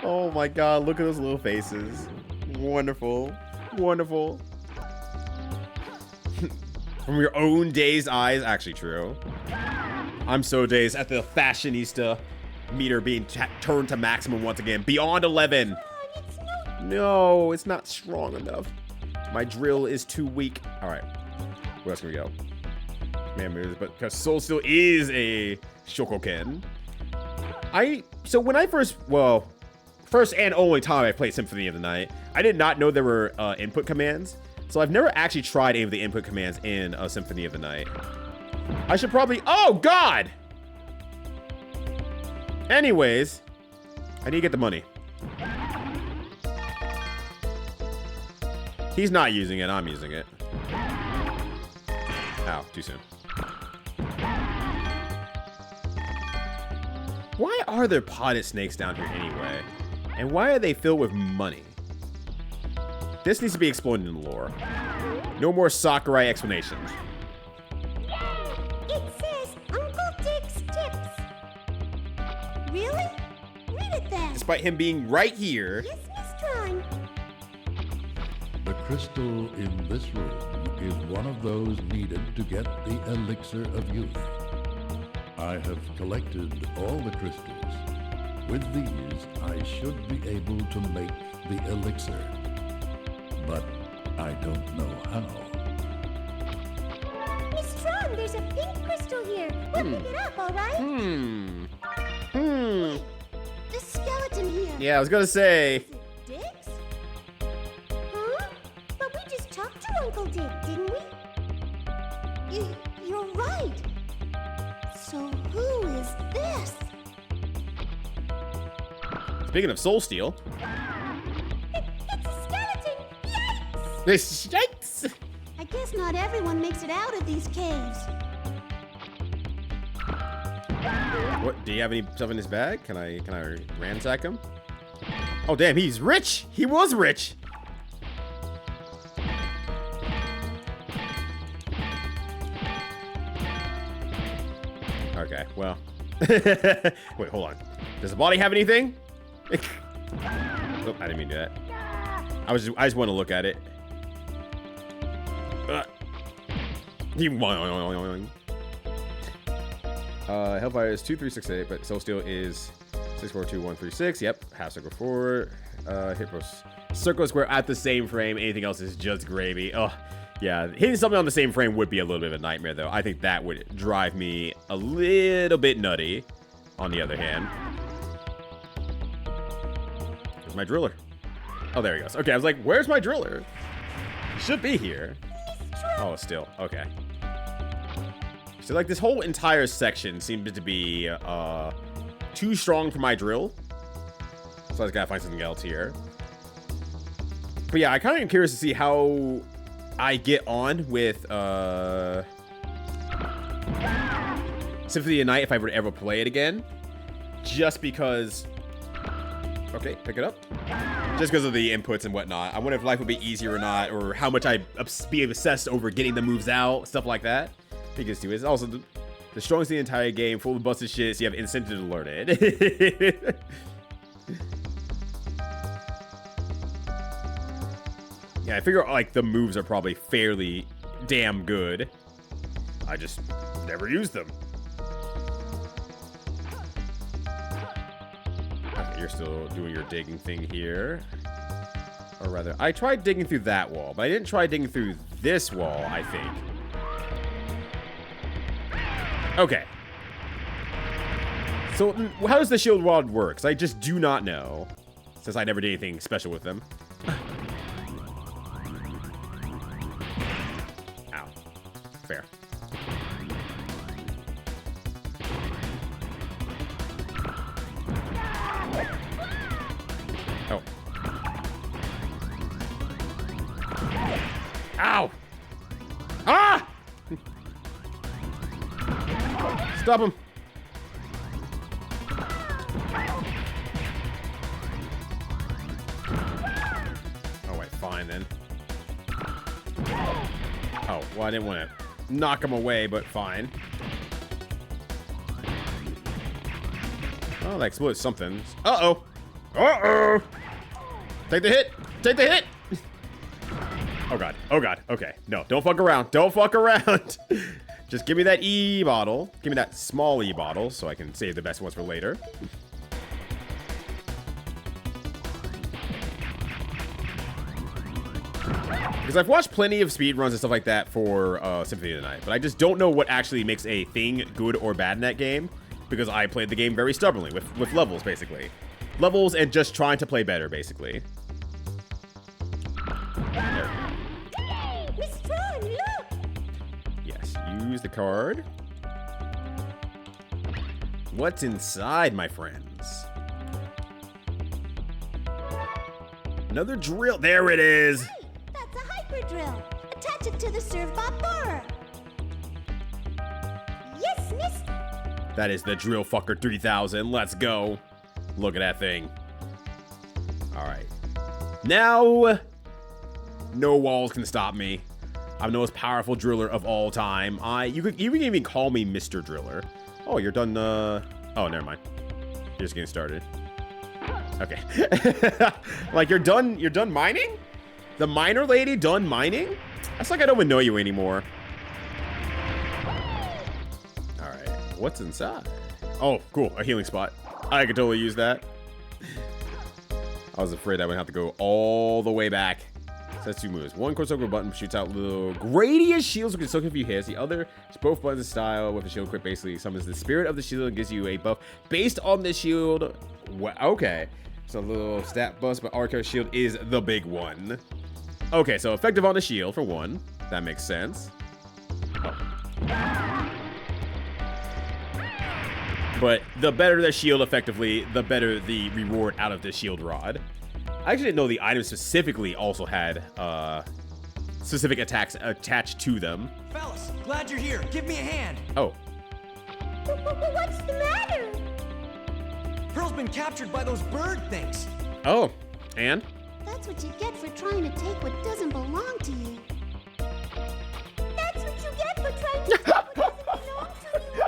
Oh my God! Look at those little faces. Wonderful, wonderful. From your own dazed eyes. Actually, true. I'm so dazed at the fashionista meter being turned to maximum once again. Beyond 11. No, it's not strong enough. My drill is too weak. All right, where else can we go? Man moves, but because Soul still is a Shokoken. So when I first and only time I played Symphony of the Night, I did not know there were input commands. So I've never actually tried any of the input commands in Symphony of the Night. I should probably, oh God! Anyways, I need to get the money. He's not using it, I'm using it. Ow, too soon. Why are there potted snakes down here anyway? And why are they filled with money? This needs to be explained in the lore. No more Sakurai explanations. It says Uncle Dick's tips. Really? Read it then. Despite him being right here. Yes, Miss Tron. The crystal in this room is one of those needed to get the elixir of youth. I have collected all the crystals. With these, I should be able to make the elixir. But I don't know how. Miss Tron, there's a pink crystal here. We'll pick it up, all right? The skeleton here. Yeah, I was gonna say. Is it Dick's? Huh? But we just talked to Uncle Dick, didn't we? You're right. So who is this? Speaking of Soul Steel. It's a skeleton! Yikes! This yikes! I guess not everyone makes it out of these caves. What? Do you have any stuff in his bag? Can I ransack him? Oh damn, he's rich! He was rich! Okay, well. Wait, hold on. Does the body have anything? Oh, I didn't mean to do that. I just want to look at it. Hellfire is 2368, but Soul Steel is 642136. Yep, half circle forward. Hit circle square at the same frame. Anything else is just gravy. Oh, yeah. Hitting something on the same frame would be a little bit of a nightmare, though. I think that would drive me a little bit nutty. On the other hand, where's my driller? Oh, there he goes. Okay, I was like, where's my driller? He should be here. Oh, still. Okay. So, like, this whole entire section seems to be too strong for my drill. So I just gotta find something else here. But yeah, I kind of am curious to see how I get on with Symphony of the Night if I were to ever play it again. Just because... Okay, pick it up. Just because of the inputs and whatnot. I wonder if life would be easier or not, or how much I'd be obsessed over getting the moves out, stuff like that. Biggest two is also the strongest in the entire game, full of busted shit, so you have incentive to learn it. Yeah, I figure like the moves are probably fairly damn good. I just never used them. Okay, you're still doing your digging thing here. Or rather, I tried digging through that wall, but I didn't try digging through this wall, I think. Okay. So, how does the shield rod work? 'Cause I just do not know, since I never did anything special with them. Ow. Fair. Oh. Ow! Ah! Stop him! Oh wait, fine then. Oh, well I didn't want to knock him away, but fine. Oh, that exploded something. Uh-oh! Uh-oh! Take the hit! Take the hit! Oh god, oh god, okay. No, don't fuck around, don't fuck around! Just give me that E bottle. Give me that small E bottle so I can save the best ones for later. Because I've watched plenty of speedruns and stuff like that for Symphony of the Night, but I just don't know what actually makes a thing good or bad in that game. because I played the game very stubbornly with levels, basically. Levels and just trying to play better, basically. Miss Tron, look! Yes, use the card. What's inside, my friends? Another drill. There it is. Hey, that's a hyper drill. Attach it to the servbot borer. Yes, miss. That is the Drill Fucker 3000. Let's go. Look at that thing. All right. Now, no walls can stop me. I'm the most powerful driller of all time. You can even call me Mr. Driller. Oh, you're done. Oh, never mind. You're just getting started. Okay. Like you're done. You're done mining? The miner lady done mining? That's like I don't even know you anymore. All right. What's inside? Oh, cool. A healing spot. I could totally use that. I was afraid I would have to go all the way back. So that's 2 moves. One core circle button shoots out little radius shields which can soak a few hits. The other is both buttons style with the shield quick basically summons the spirit of the shield and gives you a buff based on the shield. Okay. So a little stat bust, but Arco shield is the big one. Okay, so effective on the shield for one. That makes sense. Oh. But the better the shield effectively, the better the reward out of the shield rod. I actually didn't know the item specifically also had specific attacks attached to them. Fellas, glad you're here. Give me a hand. Oh. What's the matter? Pearl's been captured by those bird things. Oh, and? That's what you get for trying to take what doesn't belong to you. That's what you get for trying to take what doesn't belong to you.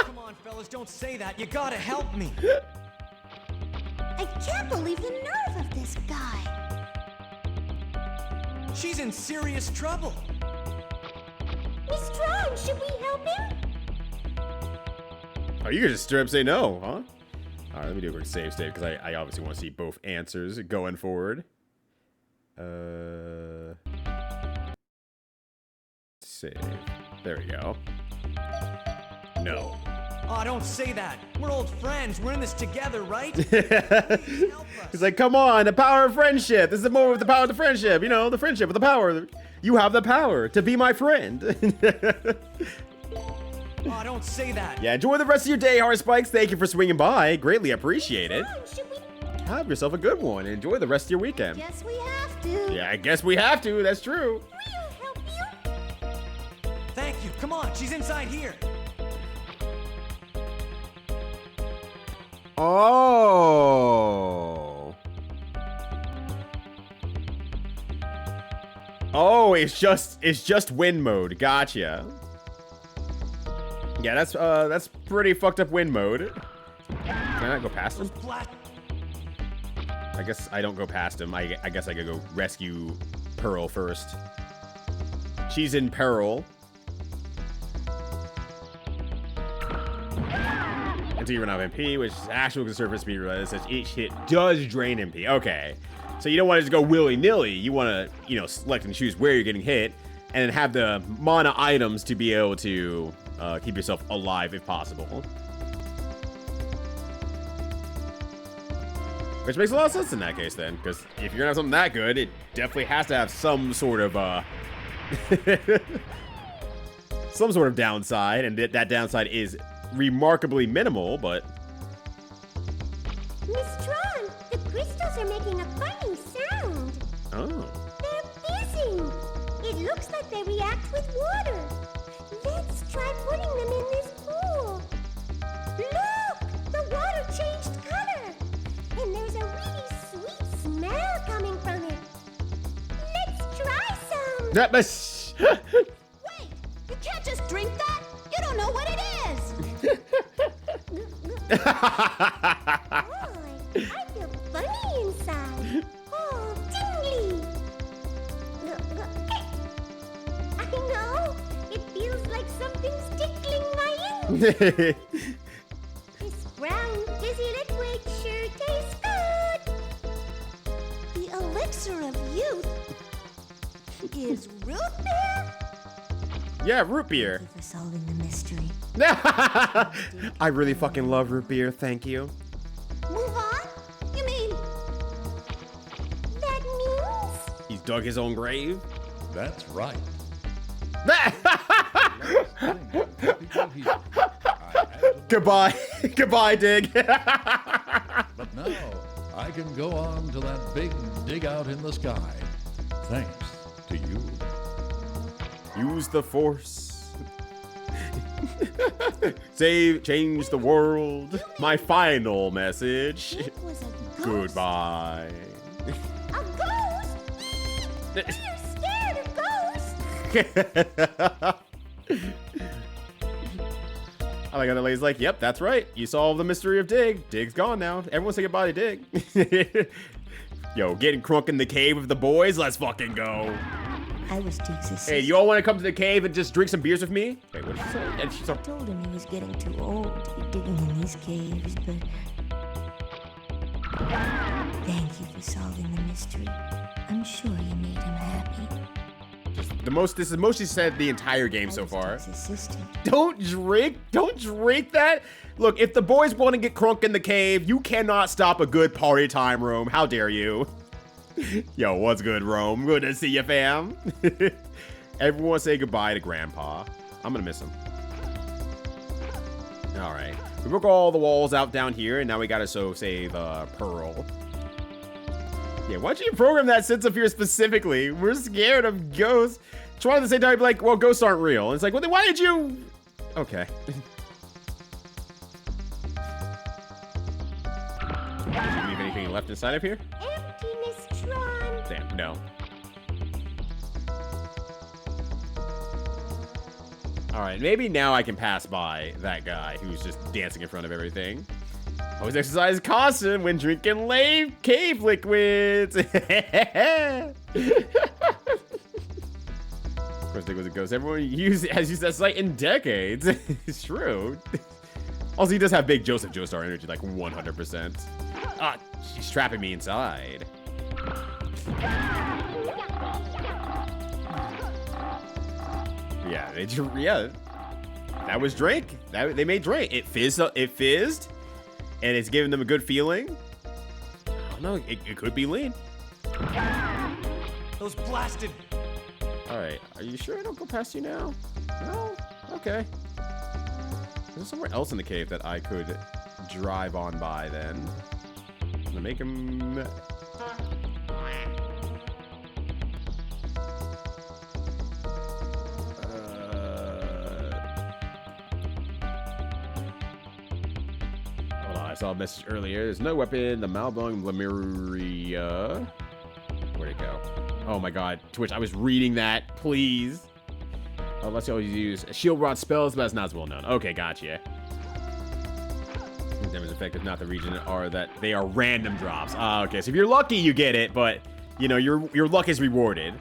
Come on, fellas, don't say that. You gotta help me. I can't believe the nerve of this guy. She's in serious trouble. Miss Tron, should we help him? Oh, you could just straight up say no, huh? All right, let me do a quick save state because I obviously want to see both answers going forward. Save. There we go. No. Oh, don't say that. We're old friends. We're in this together, right? He's like, come on, the power of friendship. This is the moment with the power of the friendship. You know, the friendship with the power. You have the power to be my friend. Oh, don't say that. Yeah, enjoy the rest of your day, Hard Spikes. Thank you for swinging by. Greatly appreciate it. Should we? Have yourself a good one. Enjoy the rest of your weekend. Guess we have to. Yeah, I guess we have to. That's true. We'll help you. Thank you. Come on, she's inside here. Oh. Oh, it's just wind mode. Gotcha. Yeah, that's pretty fucked up wind mode. Can I not go past him? I guess I don't go past him. I guess I could go rescue Pearl first. She's in peril. Until you run out of MP, which is actual conservative speed related, such each hit does drain MP. Okay. So you don't want to just go willy-nilly. You want to, you know, select and choose where you're getting hit, and then have the mana items to be able to keep yourself alive if possible. Which makes a lot of sense in that case then, because if you're gonna have something that good, it definitely has to have some sort of some sort of downside, and that downside is remarkably minimal, but Miss Tron, the crystals are making a funny sound. oh. They're fizzing. It looks like they react with water. Let's try putting them in this pool. Look! The water changed color. And there's a really sweet smell coming from it. Let's try some. That must. Wait! You can't just drink that! You don't know what it is! Boy, I feel funny inside. Oh, tingly. I know. It feels like something's tickling my ears. This brown fizzy liquid sure tastes good. The elixir of youth is root beer? Yeah, root beer. Thank you for solving the mystery. I really fucking love root beer, thank you. Move on? You mean That means He's dug his own grave. That's right. Goodbye. Goodbye, Dig. But now I can go on to that big dig out in the sky. Thanks to you. Use the force. Save, change the world. My final message. it was a ghost? Goodbye. a ghost? We're scared of ghosts. I like how the lady's like, yep, that's right. You solved the mystery of Dig. Dig's gone now. Everyone say goodbye to Dig. Yo, getting crunk in the cave with the boys. Let's fucking go. I was Diggs' assistant. Hey, you all want to come to the cave and just drink some beers with me? Wait, what did she say? And she's I told him he was getting too old to be digging in these caves, but... Thank you for solving the mystery. I'm sure you made him happy. this is the most she said the entire game so far. Diggs' assistant. Don't drink that. Look, if the boys want to get crunk in the cave, you cannot stop a good party time, Rome. How dare you? Yo, what's good, Rome? Good to see you, fam. Everyone say goodbye to Grandpa. I'm gonna miss him. All right, we broke all the walls out down here, and now we gotta save Pearl. Yeah, why don't you program that sense of fear specifically? We're scared of ghosts. Try at the same time, be like, well, ghosts aren't real. And it's like, well, then why did you? Okay. Did you leave anything left inside of here? Empty, Miss Tron. Damn, no. Alright, maybe now I can pass by that guy who's just dancing in front of everything. Always exercise caution when drinking cave liquids. Of course, Dig was a ghost. Everyone has used that site in decades. It's true. Also, he does have big Joseph Joestar energy, like 100%. Ah, she's trapping me inside. Yeah, that was drink. They made drink. It fizzed, and it's giving them a good feeling. I don't know, it could be lean. Those blasted... Alright, are you sure I don't go past you now? No? Okay. There's somewhere else in the cave that I could drive on by then. I'm gonna make him... Hold on, I saw a message earlier. There's no weapon. The Malbong Lemuria. Where'd it go? Oh my god, Twitch, I was reading that. Please. Oh, let's always use shield rod spells, but that's not as well known. Okay, gotcha. Damage effective, not the region, are that they are random drops. Ah, okay. So if you're lucky, you get it, but you know your luck is rewarded.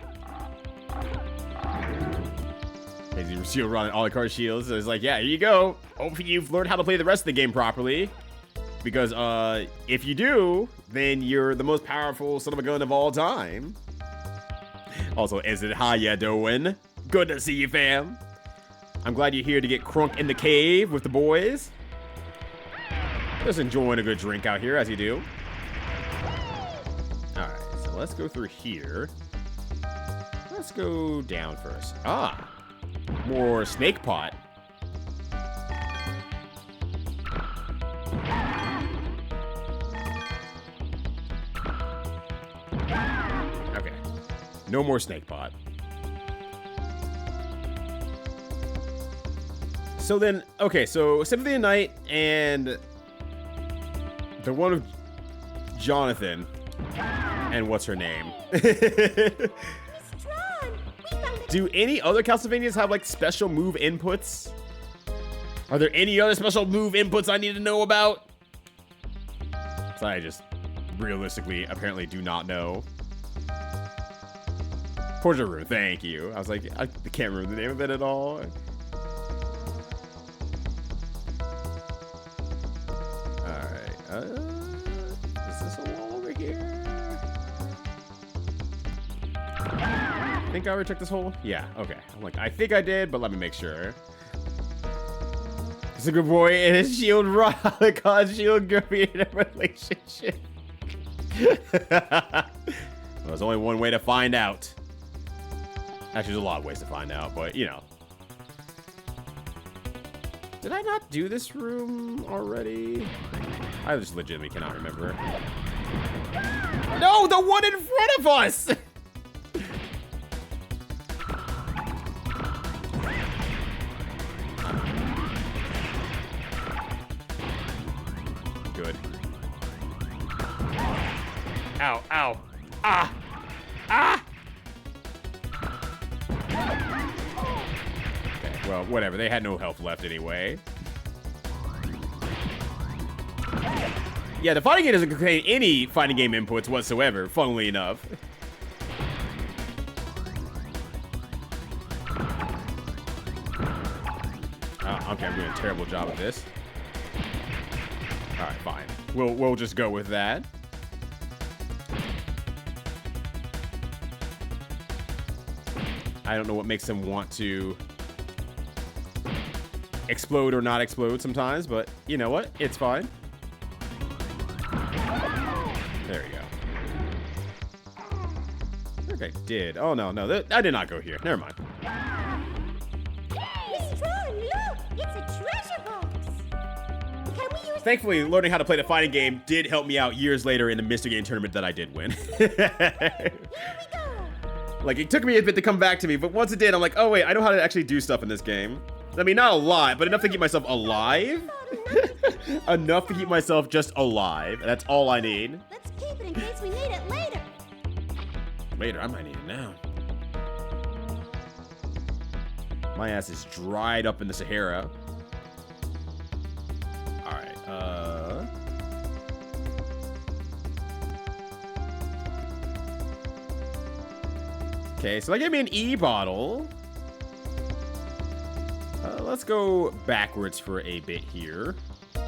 Your shield rod and all the card shields. So it's like, yeah, here you go. Hopefully you've learned how to play the rest of the game properly, because if you do, then you're the most powerful son of a gun of all time. Also, is it how ya doing? Good to see you, fam. I'm glad you're here to get crunk in the cave with the boys. Just enjoying a good drink out here, as you do. Alright, so let's go through here. Let's go down first. Ah, more snake pot. Okay, no more snake pot. So then, okay, so Symphony of the Night and the one of Jonathan and what's her name? Do any other Castlevanias have like special move inputs? Are there any other special move inputs I need to know about? So I just realistically apparently do not know. Portrait Room, thank you. I was like, I can't remember the name of it at all. Is this a wall over here? I think I already took this hole. Yeah, okay. I'm like, I think I did, but let me make sure. a good boy and his shield Rod shield girl be in a relationship. Well, there's only one way to find out. Actually, there's a lot of ways to find out, but you know. Did I not do this room already? I just legitimately cannot remember. No, the one in front of us! Good. Ow, ow. Ah! Ah! Okay, well, whatever. They had no health left anyway. Yeah, the fighting game doesn't contain any fighting game inputs whatsoever, funnily enough. Okay, I'm doing a terrible job of this. Alright, fine. We'll just go with that. I don't know what makes them want to explode or not explode sometimes, but you know what? It's fine. There you go. I think I did. Oh, no. I did not go here. Never mind. Miss Tron, look! It's a treasure box! Can we use... Thankfully, learning how to play the fighting game did help me out years later in the Mystery Game tournament that I did win. Here we go! Like, it took me a bit to come back to me, but once it did, I'm like, oh, wait, I know how to actually do stuff in this game. I mean, not a lot, but enough to keep myself alive. Enough to keep myself just alive. That's all I need. Let's keep it in case we need it later. Later, I might need it now. My ass is dried up in the Sahara. Alright, okay, so that gave me an E bottle. Let's go backwards for a bit here. Oh,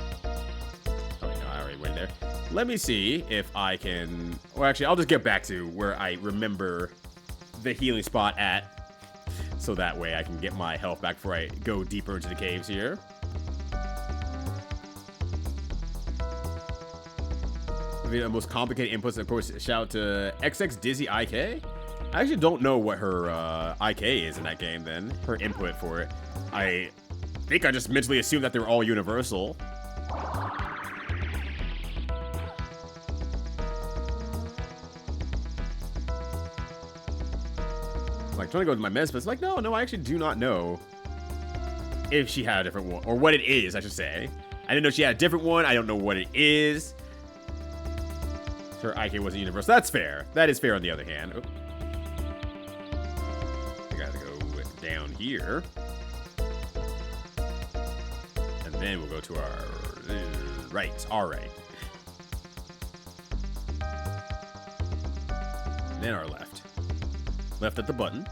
no, I already went there. Let me see if I can... Well, actually, I'll just get back to where I remember the healing spot at. So that way I can get my health back before I go deeper into the caves here. The most complicated inputs, of course, shout out to XX Dizzy IK. I actually don't know what her IK is in that game then. Her input for it. I think I just mentally assumed that they were all universal. Like, trying to go to my mess, but it's like, no, I actually do not know if she had a different one. Or what it is, I should say. I didn't know she had a different one. I don't know what it is. Her IK wasn't universal. That's fair. That is fair on the other hand. Oh. I gotta go down here. And then we'll go to our right. All right. And then our left. Left at the button.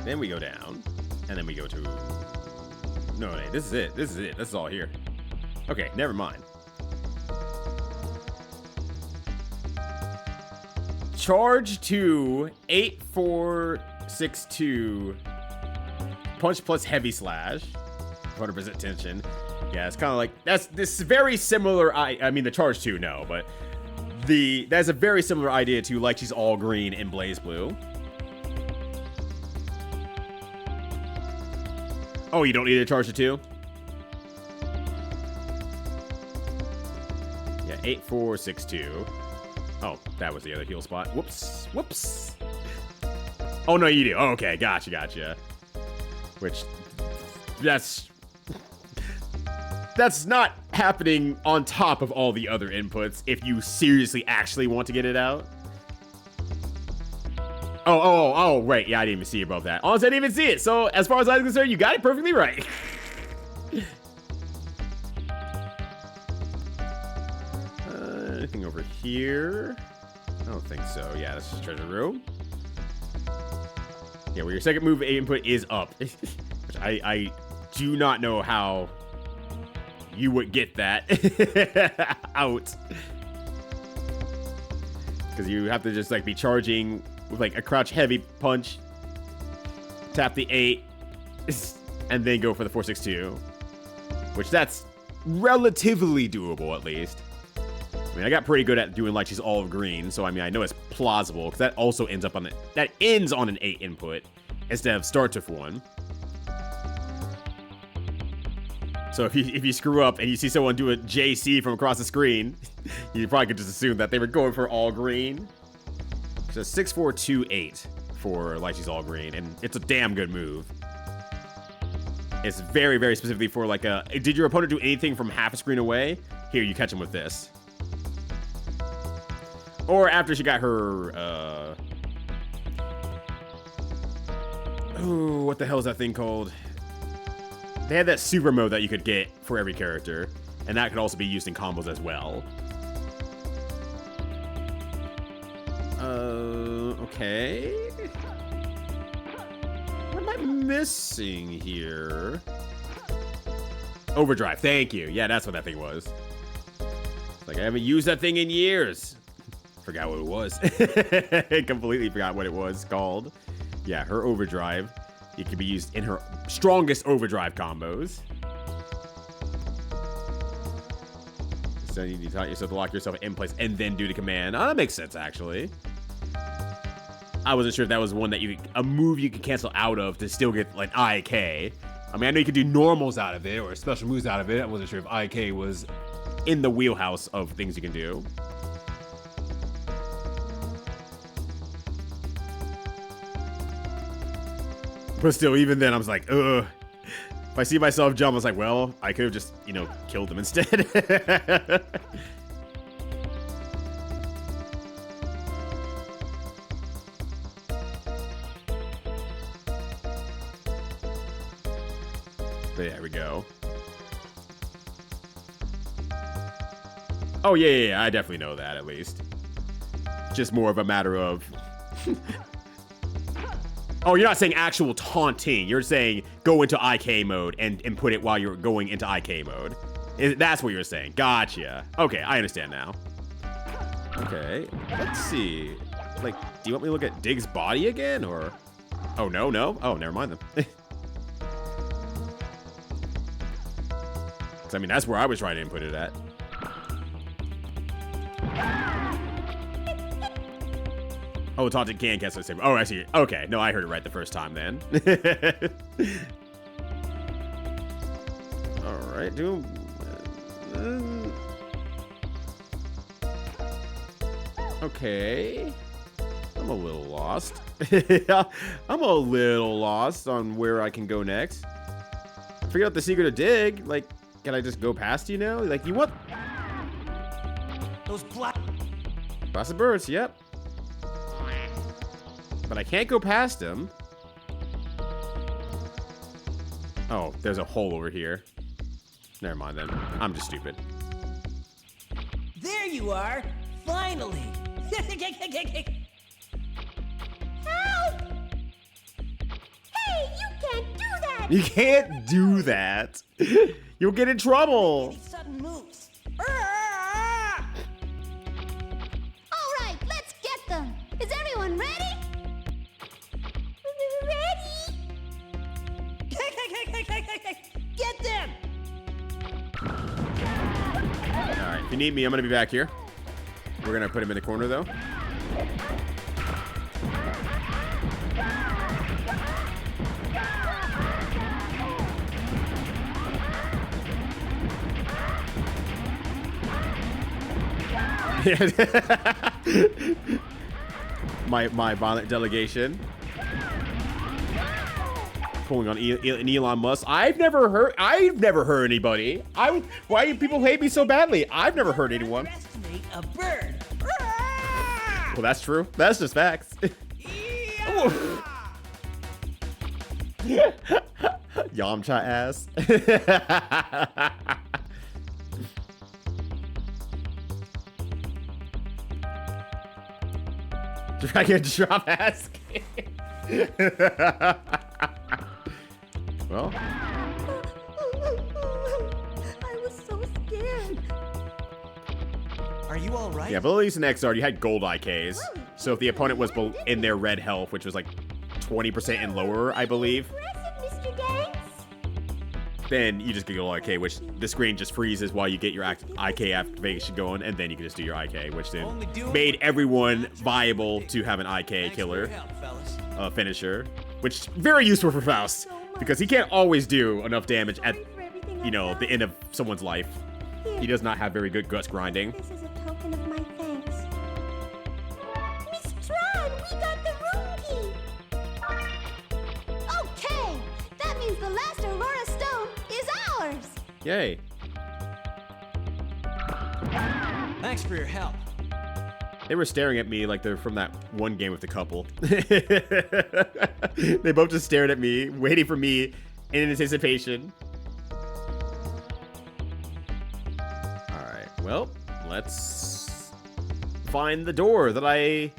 Then we go down. And then we go to... No, this is it. This is it. This is all here. Okay, never mind. Charge to 8462. Punch plus heavy slash. 100% tension. Yeah, it's kind of like... This is very similar... I mean, the charge 2, no, but... That's a very similar idea to like she's all green in Blaze Blue. Oh, you don't need a charge to 2? Yeah, 8462. Oh, that was the other heal spot. Whoops. Whoops. Oh, no, you do. Oh, okay, gotcha. Which, that's not happening on top of all the other inputs if you seriously actually want to get it out. Oh, right. Yeah, I didn't even see above that. Honestly, I didn't even see it. So, as far as I'm concerned, you got it perfectly right. Anything over here? I don't think so. Yeah, that's just treasure room. Yeah, well, your second move input is up. Which I do not know how you would get that out. Because you have to just like be charging with like a crouch heavy punch, tap the 8, and then go for the 462. which that's relatively doable at least. I mean, I got pretty good at doing like she's all green, so I mean, I know it's plausible because that also ends up on that ends on an 8 input instead of starts with 1. So if you screw up and you see someone do a JC from across the screen, you probably could just assume that they were going for all green. So 6428 for like she's all green, and it's a damn good move. It's very, very specifically for like a, did your opponent do anything from half a screen away? Here, you catch him with this. Or after she got her, ooh, what the hell is that thing called? They had that super mode that you could get for every character, and that could also be used in combos as well. Okay. What am I missing here? Overdrive, thank you. Yeah, that's what that thing was. Like, I haven't used that thing in years. Forgot what it was. Completely forgot what it was called. Yeah, her overdrive. It can be used in her strongest overdrive combos. So you taught yourself to lock yourself in place and then do the command. Oh, that makes sense, actually. I wasn't sure if that was one that a move you could cancel out of to still get like IK. I mean, I know you could do normals out of it or special moves out of it. I wasn't sure if IK was in the wheelhouse of things you can do. But still, even then, I was like, ugh. If I see myself jump, I was like, well, I could have just, you know, killed him instead. But there we go. Oh, yeah, I definitely know that, at least. Just more of a matter of... Oh, you're not saying actual taunting. You're saying go into IK mode and put it while you're going into IK mode. That's what you're saying. Gotcha. Okay, I understand now. Okay, let's see. Like, do you want me to look at Dig's body again, or... Oh, no. Oh, never mind then. I mean, that's where I was trying to input it at. Oh, taunting can cancel the same. Oh, I see. Okay, no, I heard it right the first time then. All right, do. Okay. I'm a little lost. I'm a little lost on where I can go next. I figured out the secret of Dig. Like, can I just go past you now? Like, you what? Those black... Past the birds, yep. But I can't go past him. Oh, there's a hole over here. Never mind then. I'm just stupid. There you are! Finally! Help! Hey, you can't do that! You can't do that! You'll get in trouble! Sudden moves. Alright, let's get them! Is everyone ready? Get them! Alright, if you need me, I'm gonna be back here. We're gonna put him in the corner though. my violent delegation. Pulling on Elon Musk. I've never hurt anybody. Why do people hate me so badly? I've never hurt anyone. A bird. Well, that's true. That's just facts. Yamcha ass. Dragon drop ass. Well. I was so scared. Are you all right? Yeah, but at least in XR, you had gold IKs. So if the opponent was in their red health, which was like 20% and lower, I believe. Impressive, Mr. Danks. then you just go IK, which the screen just freezes while you get your IK activation going, and then you can just do your IK, which then made everyone viable to have an IK killer finisher, which very useful for Faust, because he can't always do enough damage at, you know, the end of someone's life. He does not have very good guts grinding. This is a token of my thanks. Miss Tron, we got the room key. Okay, that means the last Aurora Stone is ours. Yay. Thanks for your help. They were staring at me like they're from that one game with the couple. They both just stared at me, waiting for me in anticipation. Alright, well, let's find the door that I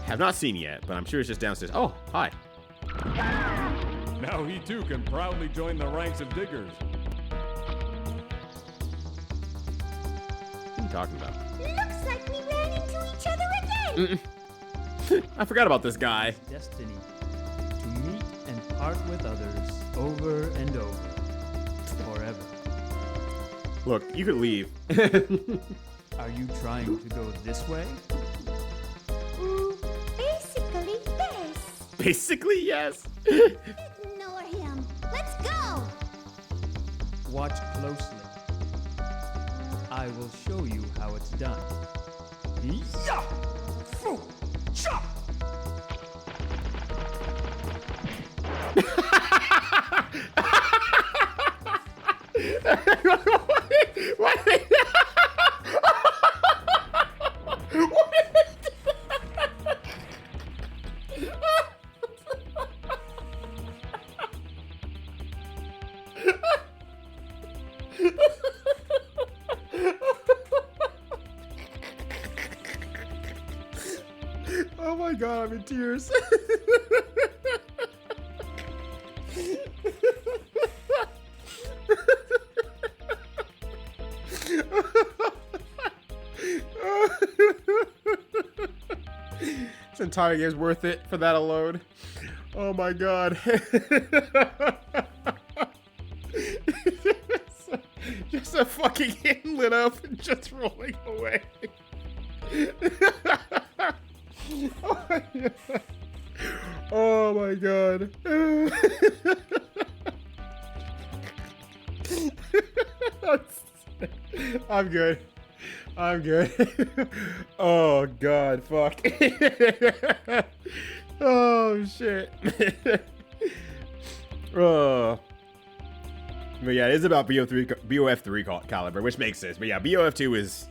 have not seen yet, but I'm sure it's just downstairs. Oh, hi. Now he too can proudly join the ranks of diggers. What are you talking about? Looks like we ran into each other again. I forgot about this guy. Destiny to meet and part with others over and over, forever. Look, you could leave. Are you trying to go this way? Basically, yes. Basically, yes. Ignore him. Let's go. Watch closely. I will show you how it's done. Yeah! Foo! Chop! Oh my god, I'm in tears. This entire game's worth it for that alone. Oh my god. Just a fucking hidden lit up and just rolling away. Oh my god. I'm good. I'm good. Oh god, fuck. Oh shit. Oh. But yeah, it is about BOF3 caliber, which makes sense. But yeah, BOF2 is...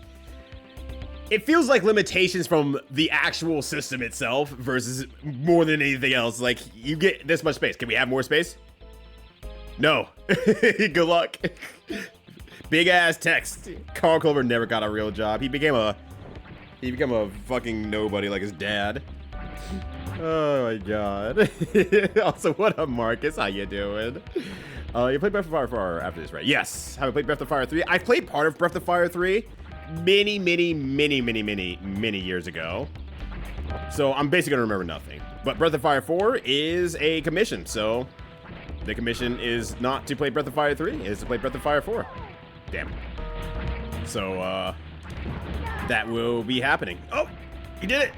It feels like limitations from the actual system itself versus more than anything else. Like, you get this much space. Can we have more space? No. Good luck. Big ass text. Carl Clover never got a real job. He became a fucking nobody like his dad. Oh my god. Also, what up, Marcus? How you doing? You played Breath of Fire 4 after this, right? Yes. Have I played Breath of Fire 3? I played part of Breath of Fire 3 many years ago. So I'm basically gonna remember nothing. But Breath of Fire 4 is a commission, so the commission is not to play Breath of Fire 3, it is to play Breath of Fire 4. Damn. So, that will be happening. Oh, you did it.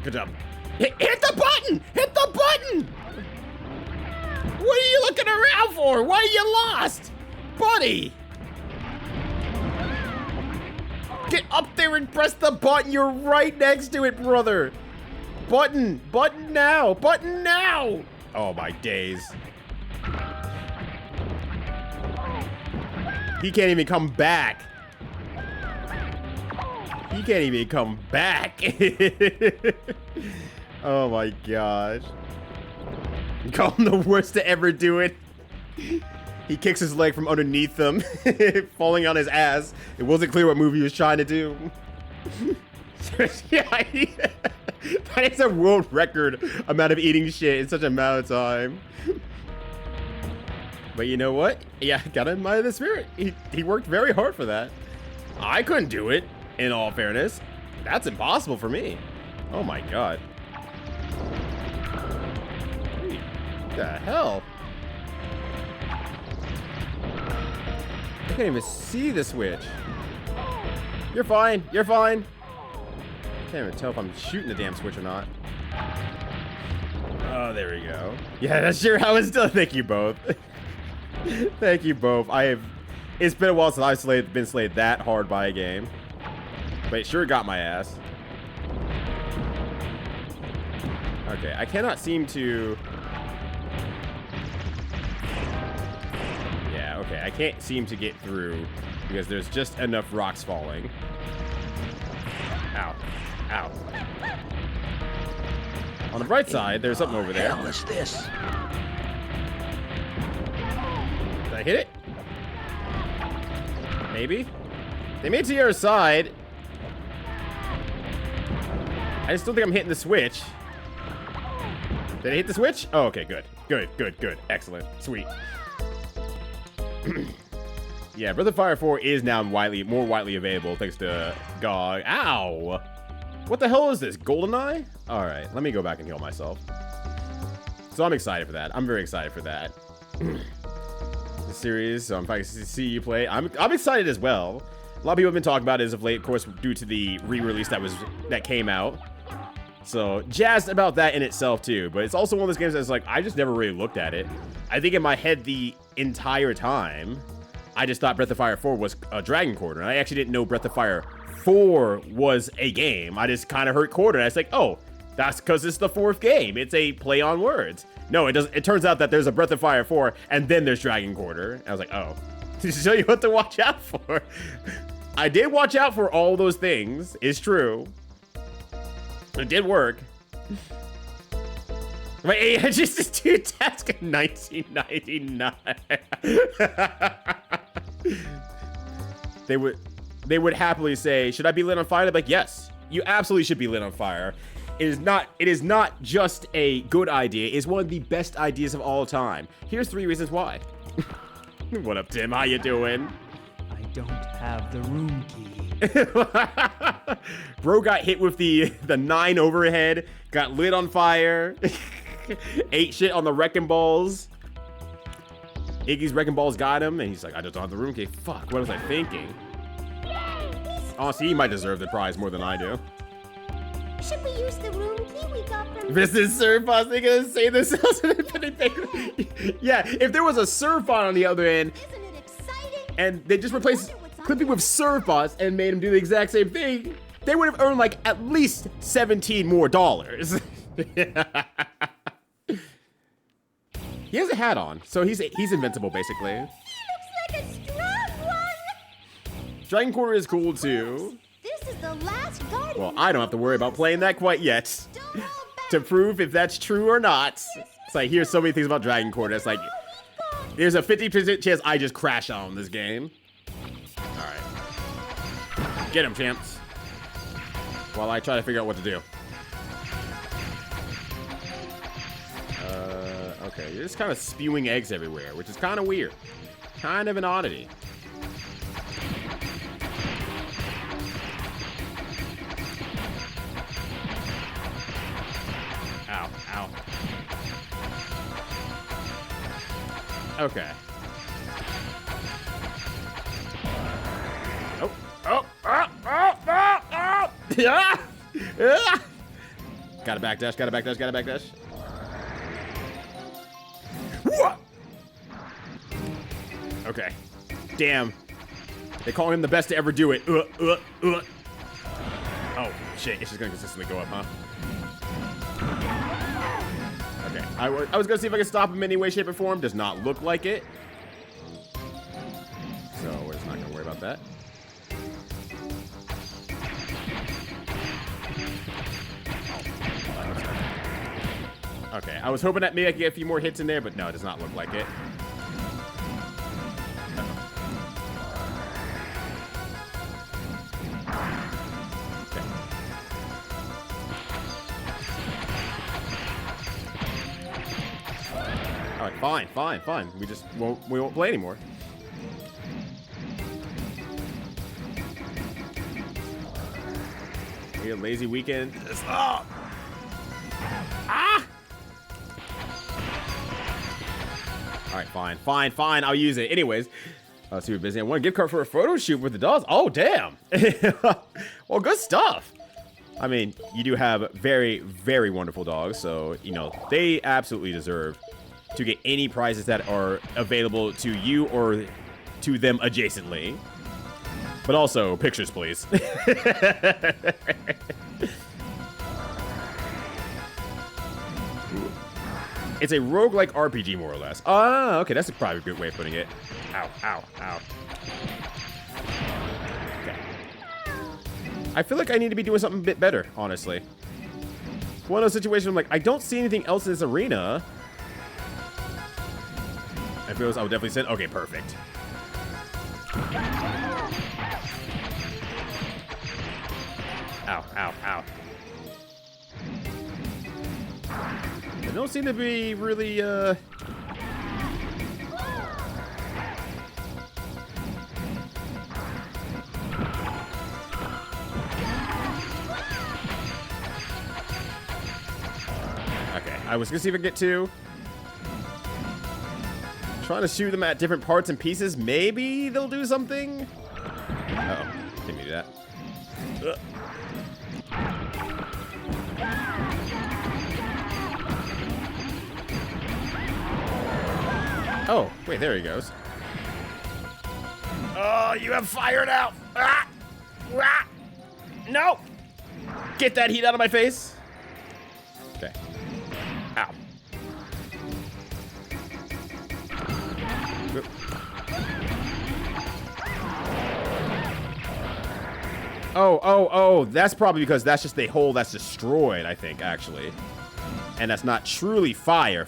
Good job. Hit the button! Hit the button! What are you looking around for? Why are you lost? Buddy! Get up there and press the button. You're right next to it, brother. Button. Button now. Button now. Oh, my days. He can't even come back. He can't even come back. Oh, my gosh. Call him the worst to ever do it. He kicks his leg from underneath him, falling on his ass. It wasn't clear what move he was trying to do. Yeah, that is a world record amount of eating shit in such a amount of time. But you know what? Yeah, gotta admire the spirit. He worked very hard for that. I couldn't do it, in all fairness. That's impossible for me. Oh my god. What the hell? I can't even see the switch. You're fine. You're fine. Can't even tell if I'm shooting the damn switch or not. Oh, there we go. Yeah, that's sure how it's done. Thank you both. Thank you both. It's been a while since I've been slayed that hard by a game. But it sure got my ass. Okay, I cannot seem to... Yeah, okay, I can't seem to get through because there's just enough rocks falling. Ow. Ow. On the bright side, there's something over there. What the hell is this? Did I hit it? Maybe? They made it to the other side. I just don't think I'm hitting the switch. Did I hit the switch? Oh, okay, good. Good, good, good. Excellent. Sweet. Yeah, Breath of Fire 4 is now more widely available thanks to GOG. Ow! What the hell is this? GoldenEye? Alright, let me go back and heal myself. So I'm excited for that. I'm very excited for that. The series, so I'm excited to see you play. I'm excited as well. A lot of people have been talking about it as of late, of course, due to the re-release that came out. So jazzed about that in itself too. But it's also one of those games that's like, I just never really looked at it. I think in my head the entire time, I just thought Breath of Fire 4 was a Dragon Quarter. And I actually didn't know Breath of Fire 4 was a game. I just kind of heard quarter. And I was like, oh, that's because it's the 4th game. It's a play on words. No, it doesn't. It turns out that there's a Breath of Fire 4 and then there's Dragon Quarter. I was like, oh, to show you what to watch out for. I did watch out for all those things. It's true. It did work. Wait, I just do task in 1999. They would happily say, should I be lit on fire? They're like, yes, you absolutely should be lit on fire. It is not just a good idea, it's one of the best ideas of all time. Here's 3 reasons why. What up, Tim? How you doing? I don't have the room key. Bro got hit with the 9 overhead, got lit on fire, ate shit on the wrecking balls. Iggy's wrecking balls got him, and he's like, I just don't have the room key. Fuck, what was I thinking? Honestly, he might deserve the prize more than I do. Should we use the room key we got from... This is servbots, they're gonna say this. Yeah, if there was a servbot on the other end, Isn't it exciting? and they just replaced Clippy with servbots and made him do the exact same thing, they would have earned like at least $17 more. He has a hat on, so he's invincible basically. He looks like a strong one. Dragon Quarter is cool too. This is the last garden. Well, I don't have to worry about playing that quite yet. To prove if that's true or not. It's like, here's so many things about Dragon Quarter. It's like, there's a 50% chance I just crash on this game. Alright. Get him, champs. While I try to figure out what to do. Okay, you're just kind of spewing eggs everywhere, which is kind of weird. Kind of an oddity. Ow, ow. Okay. Oh, oh, oh, oh, oh, oh! Yeah! Yeah! Gotta backdash, gotta backdash, gotta backdash. What? Okay. Damn. They call him the best to ever do it. Oh, shit. It's just gonna consistently go up, huh? Okay. I was gonna see if I could stop him in any way, shape, or form. Does not look like it. So we're just not gonna worry about that. Okay, I was hoping that maybe I could get a few more hits in there, but no, it does not look like it. Okay. All right, fine, fine, fine. We won't play anymore. We a lazy weekend. Oh. Ah! All right, fine, fine, fine. I'll use it. Anyways, Super busy. I want a gift card for a photo shoot with the dogs. Oh, damn. Well, good stuff. I mean, you do have very, very wonderful dogs, so, you know, they absolutely deserve to get any prizes that are available to you or to them adjacently. But also, pictures, please. It's a roguelike RPG, more or less. Ah, okay, that's probably a good way of putting it. Ow, ow, ow. Okay. I feel like I need to be doing something a bit better, honestly. It's one of those situations I'm like, I don't see anything else in this arena. If it was, I would definitely send. Okay, perfect. Ow, ow, ow. They don't seem to be really, Okay, I was gonna see if I can get two. Trying to shoot them at different parts and pieces. Maybe they'll do something. Uh-oh, didn't mean to do that. Ugh. Oh, wait, there he goes. Oh, you have fired out. Ah! Ah! No! Get that heat out of my face. Okay. Ow. Oop. Oh, that's probably because that's just the hole that's destroyed, I think, actually. And that's not truly fire.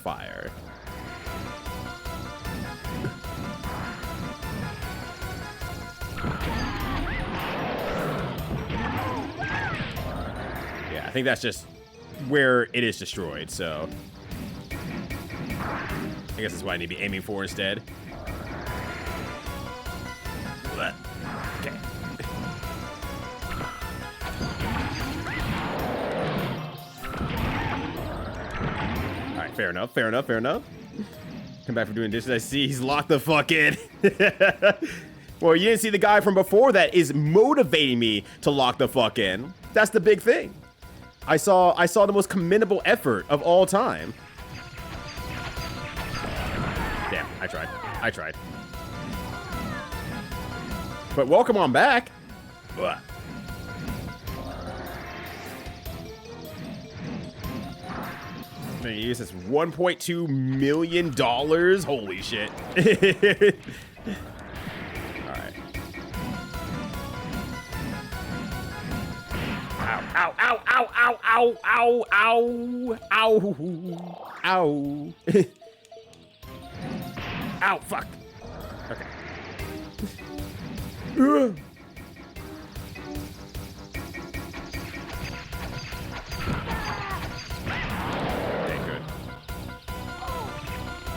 I think that's just where it is destroyed, so I guess that's what I need to be aiming for instead. Okay. Alright, fair enough. Come back from doing dishes. I see he's locked the fuck in. Well, you didn't see the guy from before that is motivating me to lock the fuck in. That's the big thing. I saw the most commendable effort of all time. Damn, I tried. But welcome on back. Ugh. I'm gonna use this $1.2 million. Holy shit. Alright. Ow, ow, ow, ow, ow, ow, ow, ow, ow. Ow, fuck. Okay. Okay, good.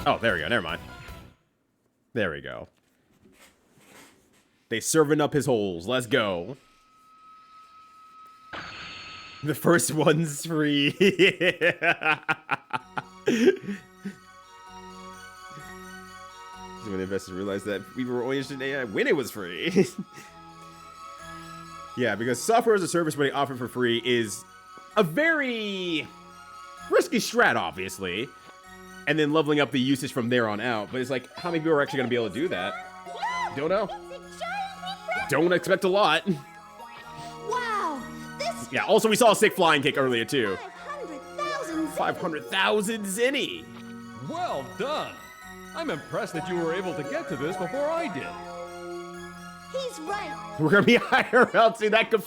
Oh, there we go. Never mind. There we go. They serving up his holes. Let's go. The first one's free. When the investors realized that we were only interested in AI when it was free. Yeah, because software as a service when they offer for free is a very risky strat, obviously. And then leveling up the usage from there on out. But it's like, how many people are actually going to be able to do that? Don't know. Don't expect a lot. Wow! Yeah, also we saw a sick flying kick earlier, too. 500,000 500,000 zinny. Well done. I'm impressed that you were able to get to this before I did. He's right. We're gonna be IRL too. That could.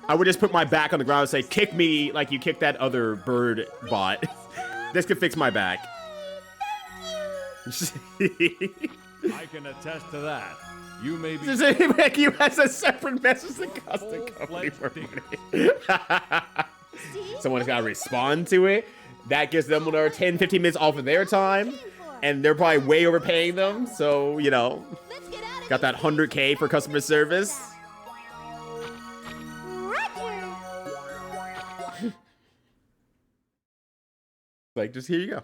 I would just put my back on the ground and say, "Kick me like you kicked that other bird bot." This could fix my back. I can attest to that. You may be. Does it make you as a separate message that costs the company more money? Someone's gotta respond to it. That gives them another 10, 15 minutes off of their time. And they're probably way overpaying them. So, you know, got that 100K for customer service. Like, just here you go.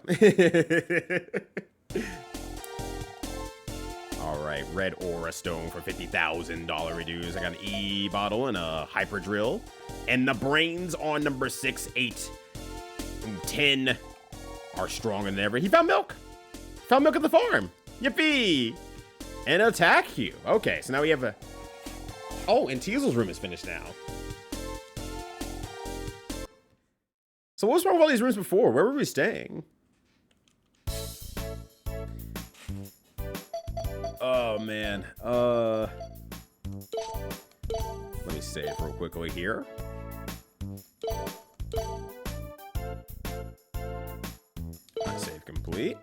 All right. right, red aura stone for $50,000 reduce. I got an E bottle and a hyper drill. And the brains on number 6, 8, and 10 are stronger than ever. He found milk. Found milk at the farm. Yippee! And attack cube. Okay, so now we have a... Oh, and Teasel's room is finished now. So what was wrong with all these rooms before? Where were we staying? Oh, man. Let me save real quickly here. Save complete.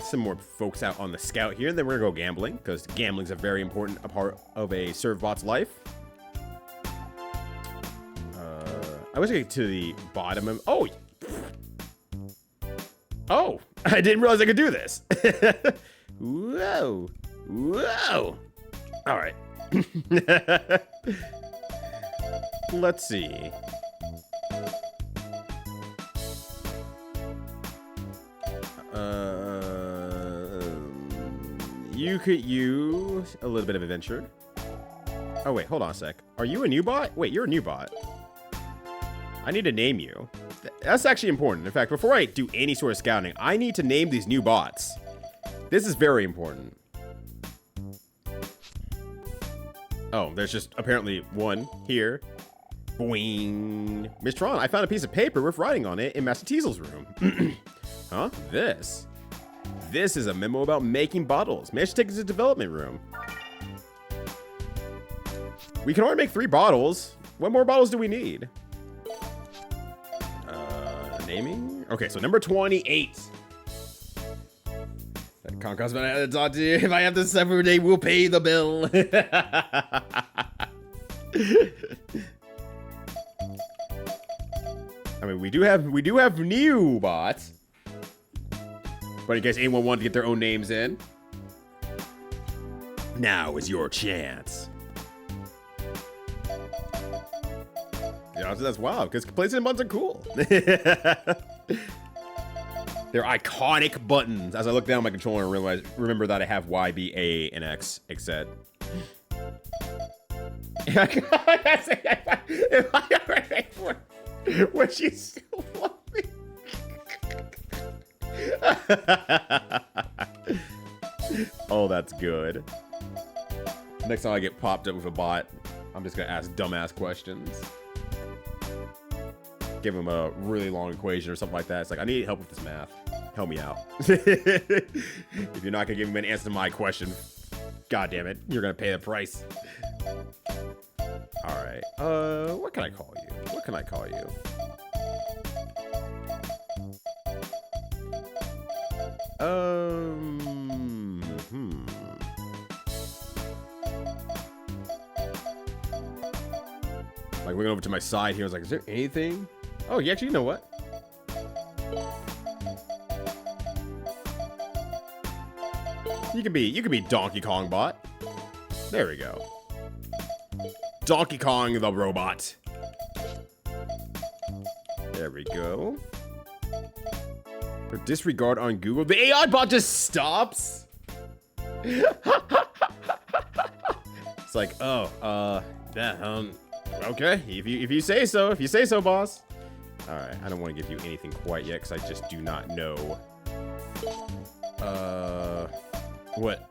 Some more folks out on the scout here. Then we're gonna go gambling, because gambling's a very important part of a servbot's life. I wish I could get to the bottom of... Oh! Oh! I didn't realize I could do this. Whoa! Whoa! Alright. Let's see. You could use a little bit of adventure. Oh, wait, hold on a sec. Are you a new bot? Wait, you're a new bot. I need to name you. That's actually important. In fact, before I do any sort of scouting, I need to name these new bots. This is very important. Oh, there's just apparently one here. Boing. Miss Tron, I found a piece of paper with writing on it in Master Teasel's room. Huh? This is a memo about making bottles. Maybe I should take it to the development room. We can only make 3 bottles. What more bottles do we need? Naming? Okay, so number 28. That Conquest man I had to talk to you. If I have to suffer today, we'll pay the bill. I mean, we do have new bots. But in case anyone wanted to get their own names in, now is your chance. Yeah, that's wild, because placement buttons are cool. They're iconic buttons. As I look down at my controller and remember that I have Y, B, A, and X, etc. Would you still love me? Oh, that's good. Next time I get popped up with a bot, I'm just gonna ask dumbass questions. Give him a really long equation or something like that. It's like, I need help with this math. Help me out. If you're not gonna give him an answer to my question, god damn it, you're gonna pay the price. Alright. What can I call you? What can I call you? Like, we went over to my side here. I was like, is there anything? Oh, yeah, actually, you know what? You can be Donkey Kong bot. There we go. Donkey Kong the robot. There we go. For disregard on Google, the AI bot just stops. It's like, oh, yeah, okay, if you say so, boss. All right, I don't want to give you anything quite yet because I just do not know. What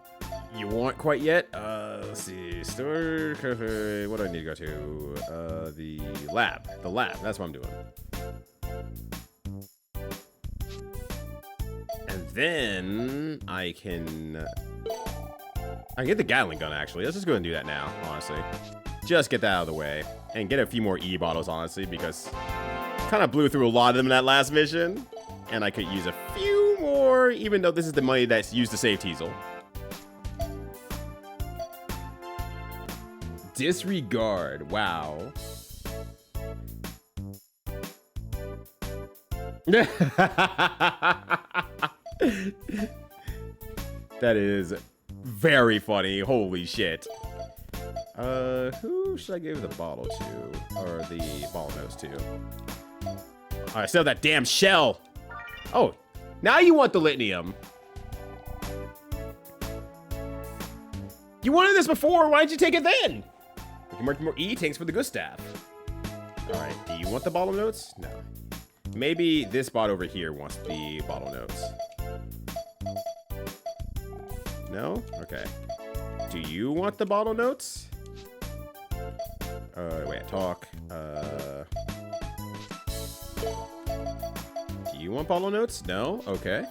you want quite yet? Let's see, store cafe. What do I need to go to? The lab. The lab. That's what I'm doing. And then I can get the Gatling gun. Actually, let's just go ahead and do that now. Honestly. Just get that out of the way. And get a few more E bottles, honestly, because kind of blew through a lot of them in that last mission. And I could use a few more, even though this is the money that's used to save Teasel. Disregard. Wow. That is very funny. Holy shit. Who should I give the bottle to? Or the ball nose to? Alright, still that damn shell! Oh, now you want the lithium. You wanted this before. Why didn't you take it then? We can mark more E tanks for the Gustav. All right. Do you want the bottle notes? No. Maybe this bot over here wants the bottle notes. No? Okay. Do you want the bottle notes? Wait, talk. Do you want bottle notes? No? Okay.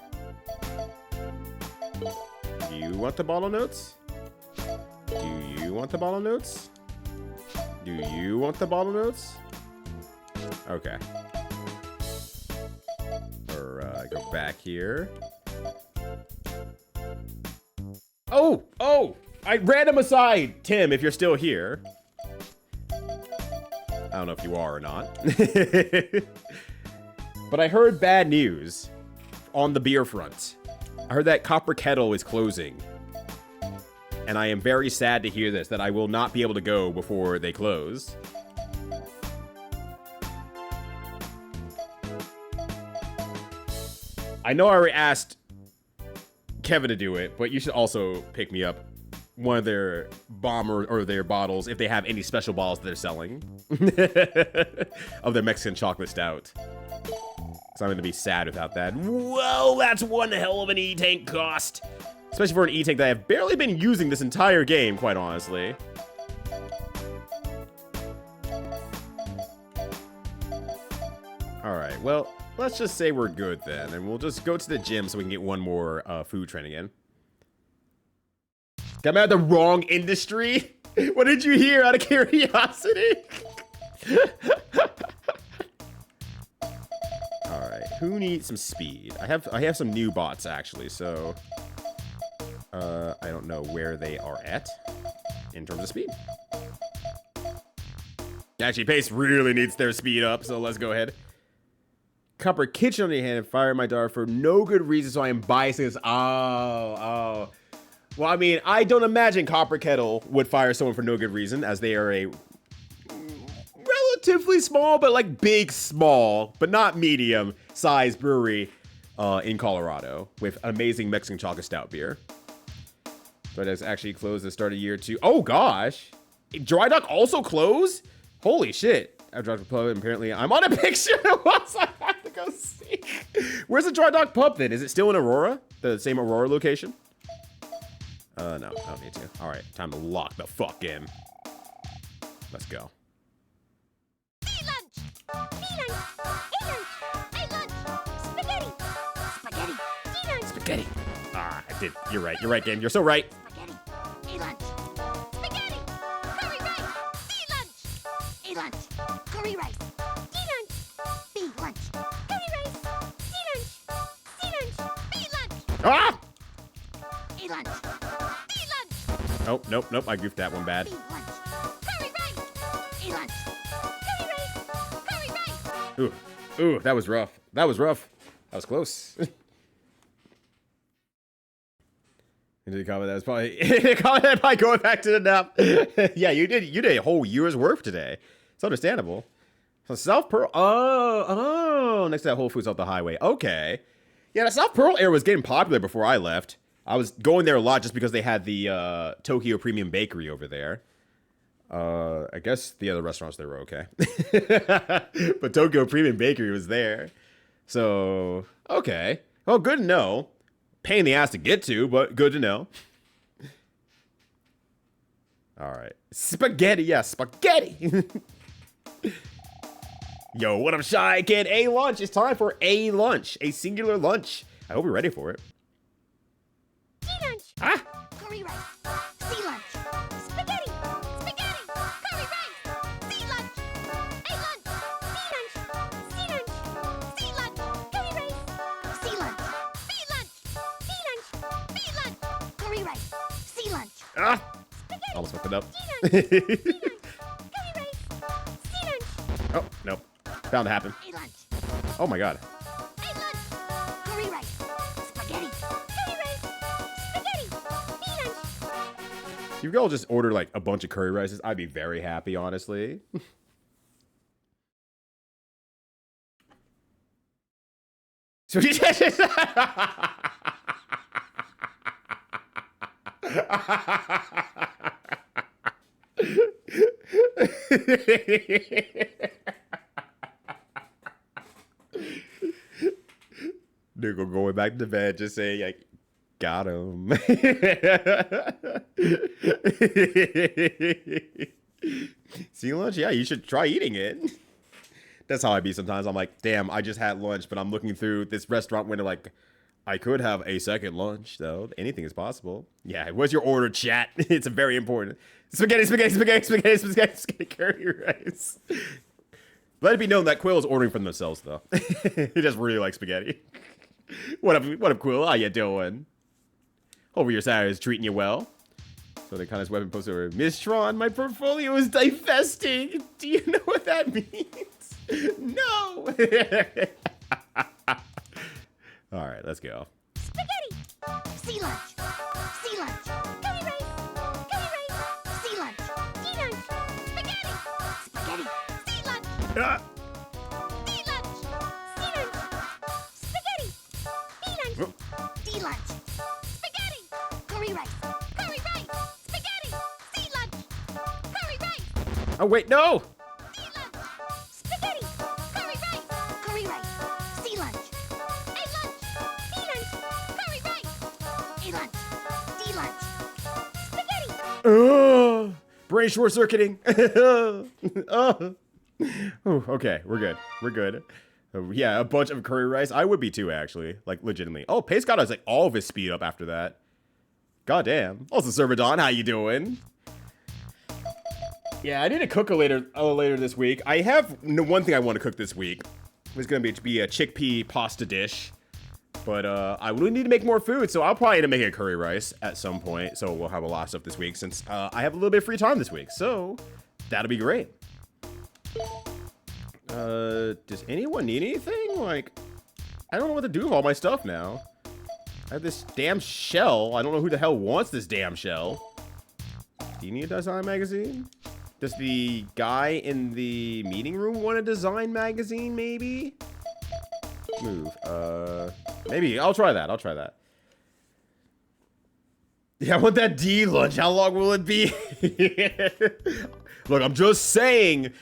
Do you want the bottle notes? Do you want the bottle notes? Do you want the bottle notes? Okay. Or, go back here. Oh! Oh! I ran him aside! Tim, if you're still here. I don't know if you are or not. But I heard bad news on the beer front. I heard that Copper Kettle is closing. And I am very sad to hear this, that I will not be able to go before they close. I know I already asked Kevin to do it, but you should also pick me up one of their bomber or their bottles if they have any special bottles they're selling of their Mexican chocolate stout. So I'm going to be sad without that. Whoa, that's one hell of an E-tank cost. Especially for an E-tank that I have barely been using this entire game, quite honestly. Alright, well, let's just say we're good then. And we'll just go to the gym so we can get one more food training in. Got me out of the wrong industry? What did you hear out of curiosity? Alright, who needs some speed? I have some new bots actually, so I don't know where they are at in terms of speed. Actually, Pace really needs their speed up, so let's go ahead. Copper Kitchen on the other hand, fired my daughter for no good reason, so I am biasing this. Oh. Well, I mean, I don't imagine Copper Kettle would fire someone for no good reason, as they are a relatively small, but like big, small, but not medium sized brewery in Colorado with amazing Mexican chocolate stout beer. But it's actually closed at the start of year 2. Oh gosh, Dry Dock also closed? Holy shit! I dropped a pub. Apparently, I'm on a picture. Once I have to go see. Where's the Dry Dock pub then? Is it still in Aurora? The same Aurora location? No, I don't need to. All right, time to lock the fuck in. Let's go. Spaghetti. Ah, I did. You're right. You're right, game. You're so right. Spaghetti. E-lunch. Spaghetti. Curry rice. D-lunch. E-lunch. Curry rice. D-lunch. B-lunch. Curry rice. D-lunch. C-lunch. B-lunch. Ah! E-lunch. Oh, nope. I goofed that one bad. Curry rice. E-lunch. Curry rice. Curry rice. Ooh, that was rough. That was close. Into the comment that was probably going back to the nap. Yeah, you did a whole year's work today. It's understandable. So South Pearl. Oh, next to that Whole Foods off the highway. Okay. Yeah, the South Pearl area was getting popular before I left. I was going there a lot just because they had the Tokyo Premium Bakery over there. I guess the other restaurants there were okay. But Tokyo Premium Bakery was there. So, okay. Well, good to know. Pain in the ass to get to, but good to know. All right. Spaghetti. Yeah, spaghetti. Yo, what up, Shy Kid? A lunch. It's time for a lunch. A singular lunch. I hope you're ready for it. D-lunch. Ah! Curry rice. C-lunch. Spaghetti. Spaghetti. Curry rice. D-lunch. A-lunch. B-lunch. C-lunch. C-lunch. Curry rice. C-lunch. B-lunch. B-lunch. B-lunch. Curry rice. C-lunch. Ah! Spaghetti. Almost fucked it up. D-lunch. B-lunch. Curry rice. C-lunch. Oh, nope. Bound to happen. A-lunch. Oh my god. A-lunch. Curry rice. Spaghetti. Curry rice. Spaghetti. B-lunch. If you could all just order like a bunch of curry rices, I'd be very happy, honestly. Nigga going back to bed, just saying, like, got him. Sea lunch? Yeah, you should try eating it. That's how I be sometimes. I'm like, damn, I just had lunch, but I'm looking through this restaurant window like, I could have a second lunch, though. Anything is possible. Yeah, what's your order, chat? It's very important. Spaghetti, spaghetti, spaghetti, spaghetti, spaghetti, spaghetti, curry rice. Let it be known that Quill is ordering from themselves, though. He just really likes spaghetti. What up, Quill? How you doing? Hope your Saturday is treating you well. So they kind of weapon post over. Miss Tron, my portfolio is divesting. Do you know what that means? No. All right, let's go. Spaghetti! Sea lunch! Sea lunch! Curry rice! Curry rice! Sea lunch! Sea lunch! Spaghetti! Spaghetti! Sea lunch! Sea lunch! Sea lunch! Spaghetti! Sea lunch! Sea lunch! Spaghetti! Curry rice! Curry rice! Spaghetti! Sea lunch! Curry rice! Oh, wait, no! Sea lunch! Spaghetti! Curry rice! Curry rice! Sea lunch! Brain short circuiting. Okay, we're good. We're good. Yeah, a bunch of curry rice. I would be too, actually. Like, legitimately. Oh, Pace got us like all of his speed up after that. Goddamn. Also, Servadon, how you doing? Yeah, I need to cook later this week. I have one thing I want to cook this week. It's gonna be a chickpea pasta dish. But I really need to make more food, so I'll probably end up making a curry rice at some point. So we'll have a lot of stuff this week since I have a little bit of free time this week. So that'll be great. Does anyone need anything? Like, I don't know what to do with all my stuff now. I have this damn shell. I don't know who the hell wants this damn shell. Do you need a design magazine? Does the guy in the meeting room want a design magazine, maybe? Move. Maybe. I'll try that. I'll try that. Yeah, I want that D lunch. How long will it be? Look, I'm just saying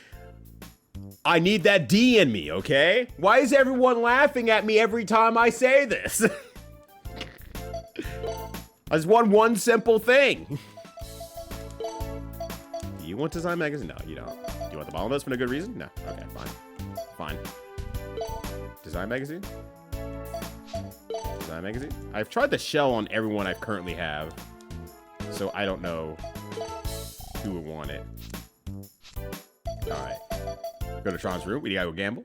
I need that D in me, okay? Why is everyone laughing at me every time I say this? I just want one simple thing. Do you want Design Magazine? No, you don't. Do you want the bottom list for a good reason? No. Okay, fine. Fine. Design Magazine? Design Magazine? I've tried the shell on everyone I currently have, so I don't know who would want it. Alright. Go to Tron's room. We gotta go gamble.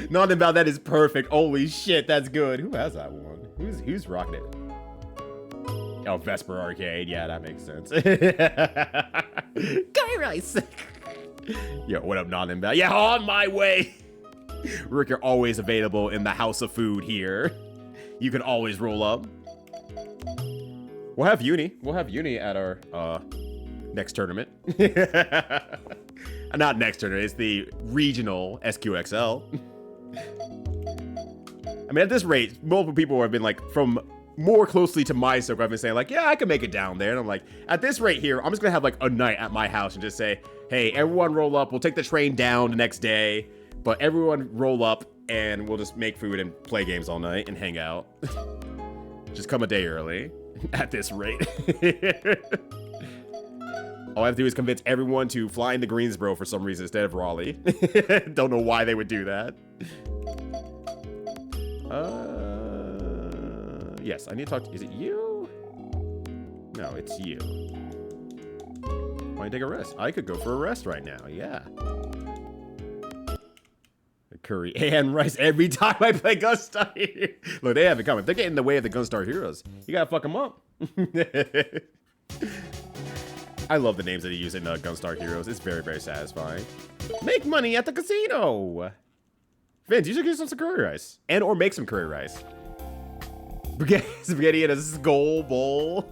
Not about that is perfect. Holy shit, that's good. Who has that one? Who's rocking it? Oh, Vesper Arcade. Yeah, that makes sense. Curry rice. Yo, what up, not inbound? Yeah, on my way. Rick, you're always available in the house of food here. You can always roll up. We'll have uni. We'll have uni at our next tournament. Not next tournament. It's the regional SQXL. I mean, at this rate, multiple people have been like from more closely to my circle. I've been saying like, yeah, I can make it down there. And I'm like, at this rate here, I'm just gonna have like a night at my house and just say, hey, everyone roll up. We'll take the train down the next day, but everyone roll up and we'll just make food and play games all night and hang out. Just come a day early at this rate. All I have to do is convince everyone to fly into Greensboro for some reason instead of Raleigh. Don't know why they would do that. Yes, I need to talk to... Is it you? No, it's you. Why don't you take a rest? I could go for a rest right now, yeah. Curry and rice every time I play Gunstar. Look, they have it coming. If they're getting in the way of the Gunstar heroes, you gotta fuck them up. I love the names that he used in Gunstar Heroes. It's very, very satisfying. Make money at the casino! Vince, you should get some curry rice. And or make some curry rice. Spaghetti in a skull bowl.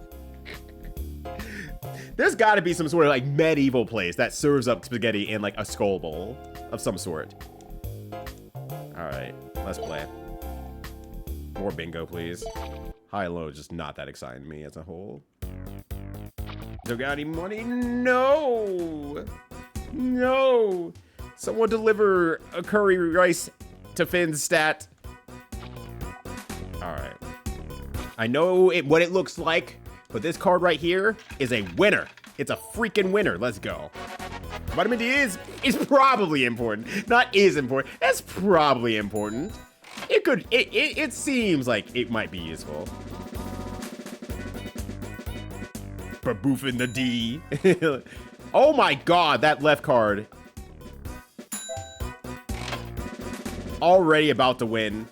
There's gotta be some sort of like medieval place that serves up spaghetti in like a skull bowl. of some sort. All right, let's play. More bingo, please. High and low is just not that exciting to me as a whole. Don't got any money? No! No! Someone deliver a curry rice to Finn's stat. Alright. I know what it looks like, but this card right here is a winner. It's a freaking winner. Let's go. Vitamin D is probably important. Not is important. That's probably important. It seems like it might be useful. For boofing the D. Oh my god, that left card. Already about to win.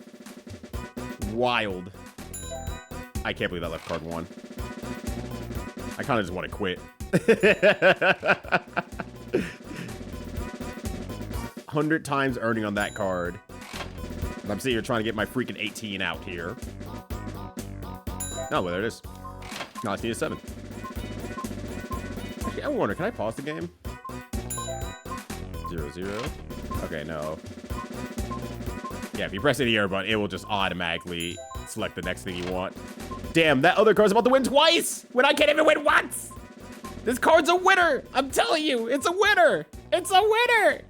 Wild. I can't believe that left card won. I kind of just want to quit. 100 times earning on that card. And I'm sitting here trying to get my freaking 18 out here. Oh, well, there it is. Now I just need a 7. Actually, I wonder, can I pause the game? 0-0. Okay, no. Yeah, if you press any air button, it will just automatically select the next thing you want. Damn, that other card's about to win twice when I can't even win once! This card's a winner! I'm telling you, it's a winner! It's a winner!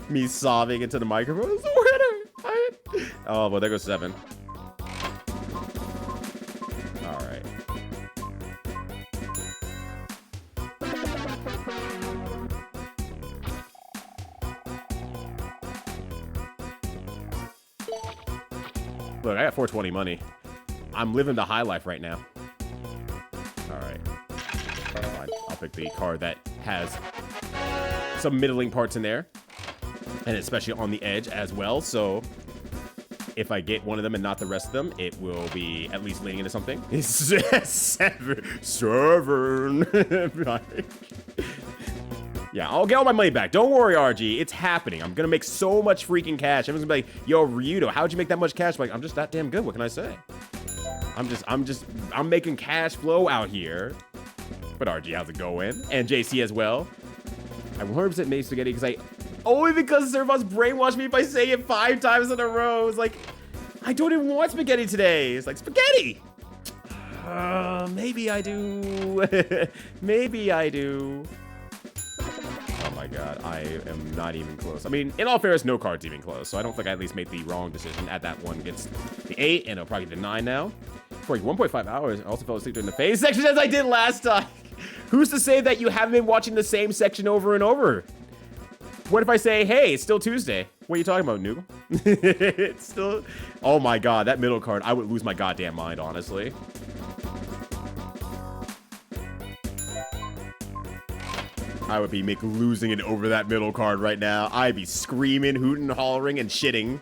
Me sobbing into the microphone. It's a winner! Oh, well, there goes 7. Alright. Look, I got 420 money. I'm living the high life right now. Alright. Fine. I'll pick the card that has some middling parts in there. And especially on the edge as well. So if I get one of them and not the rest of them, it will be at least leaning into something. 7. Yeah, I'll get all my money back. Don't worry, RG. It's happening. I'm gonna make so much freaking cash. Everyone's gonna be like, yo, Ryudo, how'd you make that much cash? I'm like, I'm just that damn good. What can I say? I'm making cash flow out here. But RG, how's it going? And JC as well. I 100% made spaghetti only because servbots brainwashed me by saying it 5 times in a row. It's like, I don't even want spaghetti today. It's like, spaghetti! Maybe I do. Maybe I do. Oh my god, I am not even close. I mean, in all fairness, no card's even close, so I don't think I at least made the wrong decision. At that one gets the 8, and it'll probably get the 9 now. For like 1.5 hours, I also fell asleep during the phase section as I did last time. Who's to say that you haven't been watching the same section over and over? What if I say, hey, it's still Tuesday? What are you talking about, Noogle? It's still... Oh my god, that middle card, I would lose my goddamn mind, honestly. I would be losing it over that middle card right now. I'd be screaming, hooting, hollering, and shitting.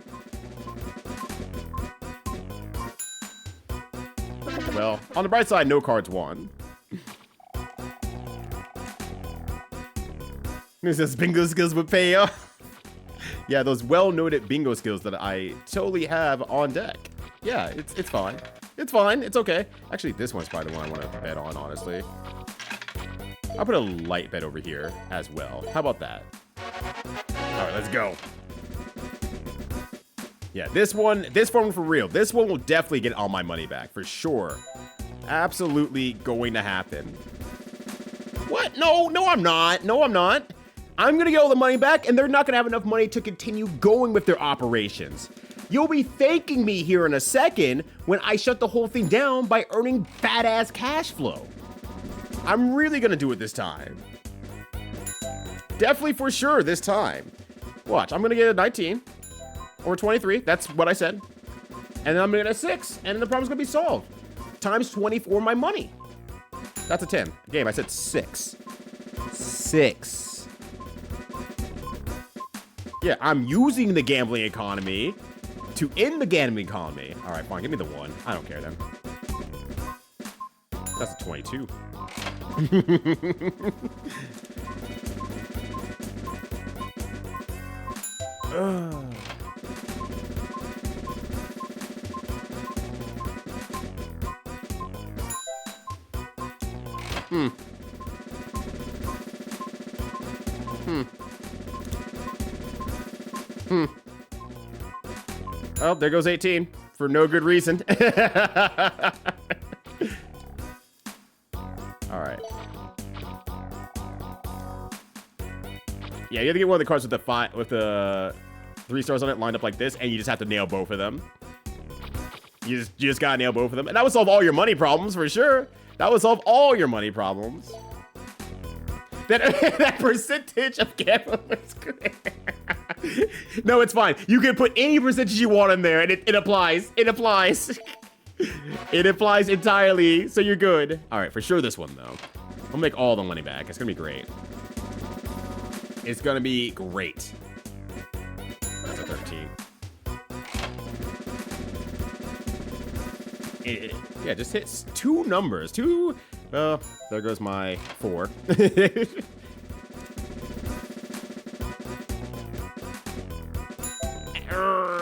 Well, on the bright side, no cards won. It says bingo skills would pay off. Yeah, those well-noted bingo skills that I totally have on deck. Yeah, it's fine. It's fine. It's okay. Actually, this one's probably the one I want to bet on, honestly. I'll put a light bet over here as well. How about that? All right, let's go. Yeah, this one for real. This one will definitely get all my money back, for sure. Absolutely going to happen. What? No, I'm not. No, I'm not. I'm gonna get all the money back, and they're not gonna have enough money to continue going with their operations. You'll be thanking me here in a second when I shut the whole thing down by earning fat-ass cash flow. I'm really gonna do it this time. Definitely for sure this time. Watch, I'm gonna get a 19 or 23. That's what I said. And then I'm gonna get a 6, and then the problem's gonna be solved. Times 20 for my money. That's a 10. Game, I said 6. 6. Yeah, I'm using the gambling economy to end the gambling economy. All right, fine, give me the 1. I don't care then. That's a 22. Oh, there goes 18 for no good reason. All right. Yeah, you have to get one of the cards with the 3 stars on it lined up like this, and you just have to nail both of them. You just gotta nail both of them, and that would solve all your money problems for sure. That would solve all your money problems. That percentage of gamble is good. No, it's fine. You can put any percentage you want in there, and it applies. It applies. It applies entirely, so you're good. All right, for sure this one, though. I'll make all the money back. It's gonna be great. It's gonna be great. That's a 13. Yeah, just hits 2 numbers. 2. Well, there goes my 4.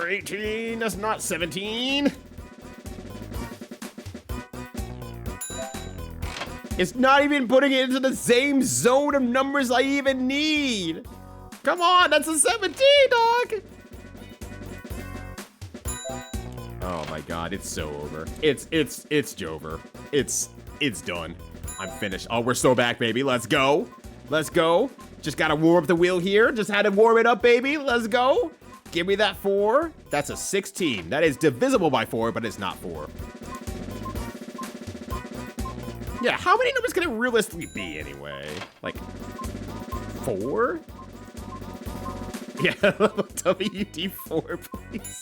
18. That's not 17. It's not even putting it into the same zone of numbers I even need. Come on, that's a 17, dog. Oh my god, it's so over. It's Jover. It's done. I'm finished. Oh, we're so back, baby. Let's go. Let's go. Just gotta warm up the wheel here. Just had to warm it up, baby. Let's go. Give me that 4. That's a 16. That is divisible by 4, but it's not 4. Yeah, how many numbers can it realistically be anyway? Like 4? Yeah, WD4, please.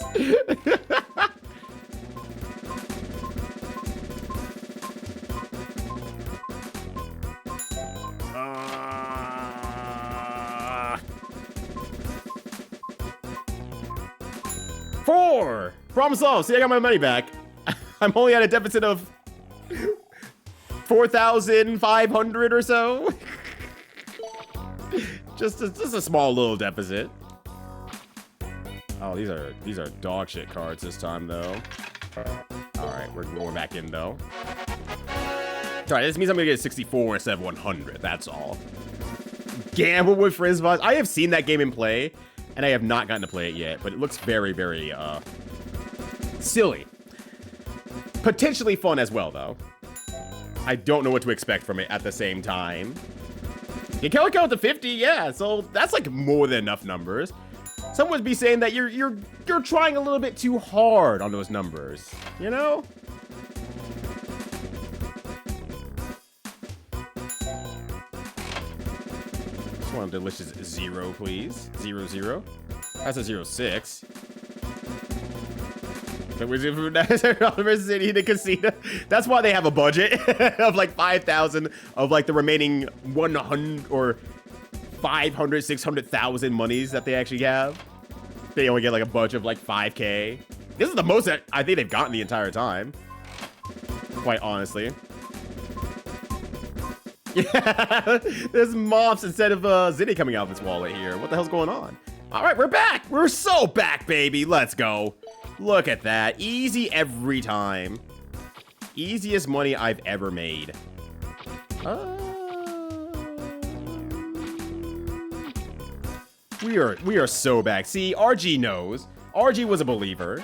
Four! Problem solved. See, I got my money back. I'm only at a deficit of 4,500 or so. just a small little deficit. Oh, these are dog shit cards this time though. All right, we're going back in though. All right, this means I'm gonna get 64 instead of 100. That's all. Gamble with friends. I have seen that game in play, and I have not gotten to play it yet, but it looks very, very silly. Potentially fun as well, though. I don't know what to expect from it at the same time. You can only count to 50, yeah, so that's like more than enough numbers. Some would be saying that you're trying a little bit too hard on those numbers, you know? Just want a delicious 0, please. 0, 0. That's a 0, 6. City, the casino. That's why they have a budget of like 5,000 of like the remaining 100 or 500, 600,000 monies that they actually have. They only get like a budget of like 5K. This is the most that I think they've gotten the entire time. Quite honestly. Yeah, there's Mops instead of Zinni coming out of this wallet here. What the hell's going on? All right, we're back. We're so back, baby. Let's go. Look at that. Easy every time. Easiest money I've ever made. We are so back. See, RG knows. RG was a believer.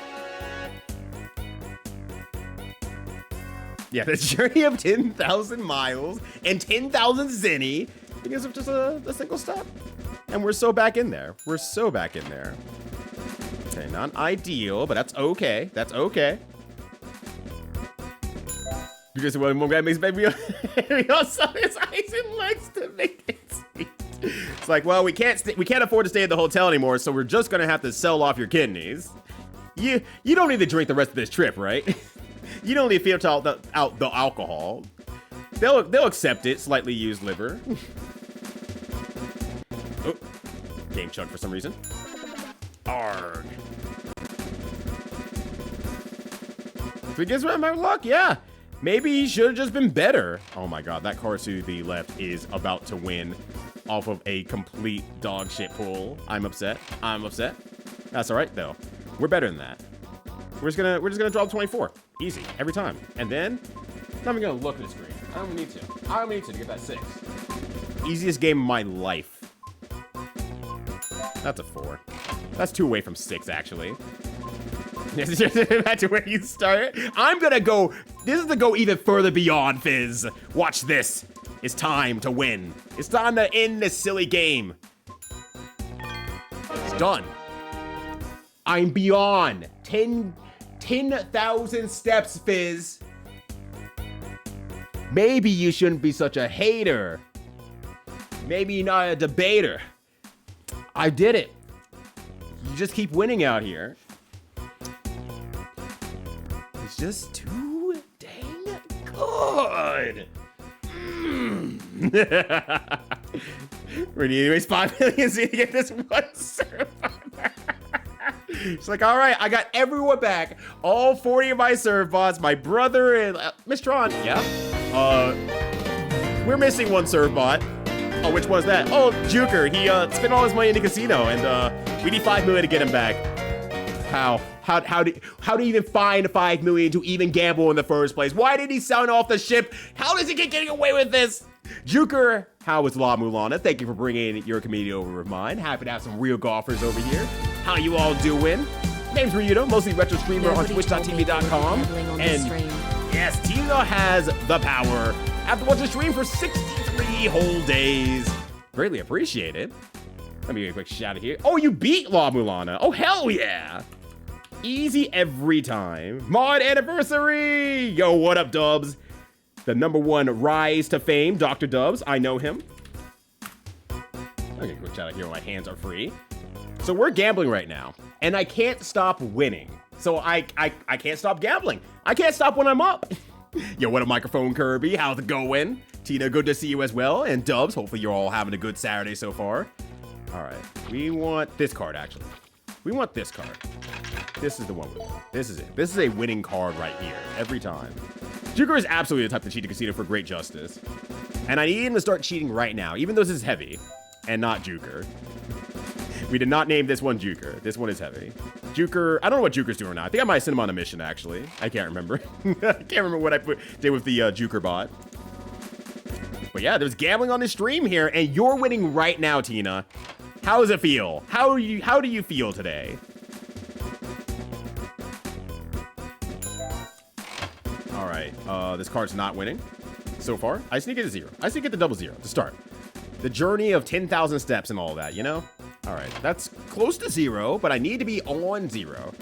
Yeah, the journey of 10,000 miles and 10,000 Zinni because of just a single step. And we're so back in there. We're so back in there. Okay, not ideal, but that's okay. That's okay. Because one more guy makes baby he also his eyes and legs to make it sweet. It's like, well, we can't afford to stay at the hotel anymore, so we're just gonna have to sell off your kidneys. You don't need to drink the rest of this trip, right? You don't need to filter out the alcohol. They'll accept it. Slightly used liver. Oh, game chug for some reason. Arg. If he gets rid of my luck, yeah. Maybe he should have just been better. Oh my god, that card to the left is about to win off of a complete dog shit pull. I'm upset. I'm upset. That's all right though. We're better than that. We're just gonna drop 24. Easy every time. And then I'm not even gonna look at the screen. I don't need to. I don't need to get that 6. Easiest game of my life. That's a 4. That's 2 away from 6, actually. Imagine where you start. I'm gonna go. This is to go even further beyond, Fizz. Watch this. It's time to win. It's time to end this silly game. It's done. I'm beyond 10,000 steps, Fizz. Maybe you shouldn't be such a hater. Maybe you're not a debater. I did it. You just keep winning out here. It's just too dang good. We're gonna waste 5 million to get this one server. It's like, all right, I got everyone back. All 40 of my servbots, my brother, and Miss Tron. Yeah. We're missing one servbot. Oh, which was that? Oh, Juker. He spent all his money in the casino, and we need 5 million to get him back. How do you even find 5 million to even gamble in the first place? Why did he sign off the ship? How does he keep getting away with this? Juker, how is La Mulana? Thank you for bringing your community over with mine. Happy to have some real golfers over here. How you all doing? Name's Ryudo, mostly retro streamer on twitch.tv.com. And yes, Tina has the power. After watching the stream for 63 whole days. Greatly appreciated. Let me give you a quick shout out here. Oh, you beat La Mulana. Oh, hell yeah. Easy every time. Mod anniversary. Yo, what up, Dubs? The #1 rise to fame, Dr. Dubs. I know him. Okay, quick shout out here while my hands are free. So we're gambling right now, and I can't stop winning. So I can't stop gambling. I can't stop when I'm up. Yo, what up, Microphone Kirby? How's it going? Tina, good to see you as well. And Dubs, hopefully you're all having a good Saturday so far. All right, we want this card, actually. We want this card. This is the one we want. This is it. This is a winning card right here, every time. Juker is absolutely the type to cheat a casino for great justice. And I need him to start cheating right now, even though this is heavy and not Juker. We did not name this one Juker. This one is heavy. Juker, I don't know what Juker's doing now. I think I might send him on a mission, actually. I can't remember. I can't remember what I did with the Juker bot. But yeah, there's gambling on this stream here, and you're winning right now, Tina. How does it feel? How do you feel today? All right, this card's not winning so far. I just need to get a 0. I just need to get the double 0 to start. The journey of 10,000 steps and all that, you know? All right, that's close to 0, but I need to be on 0.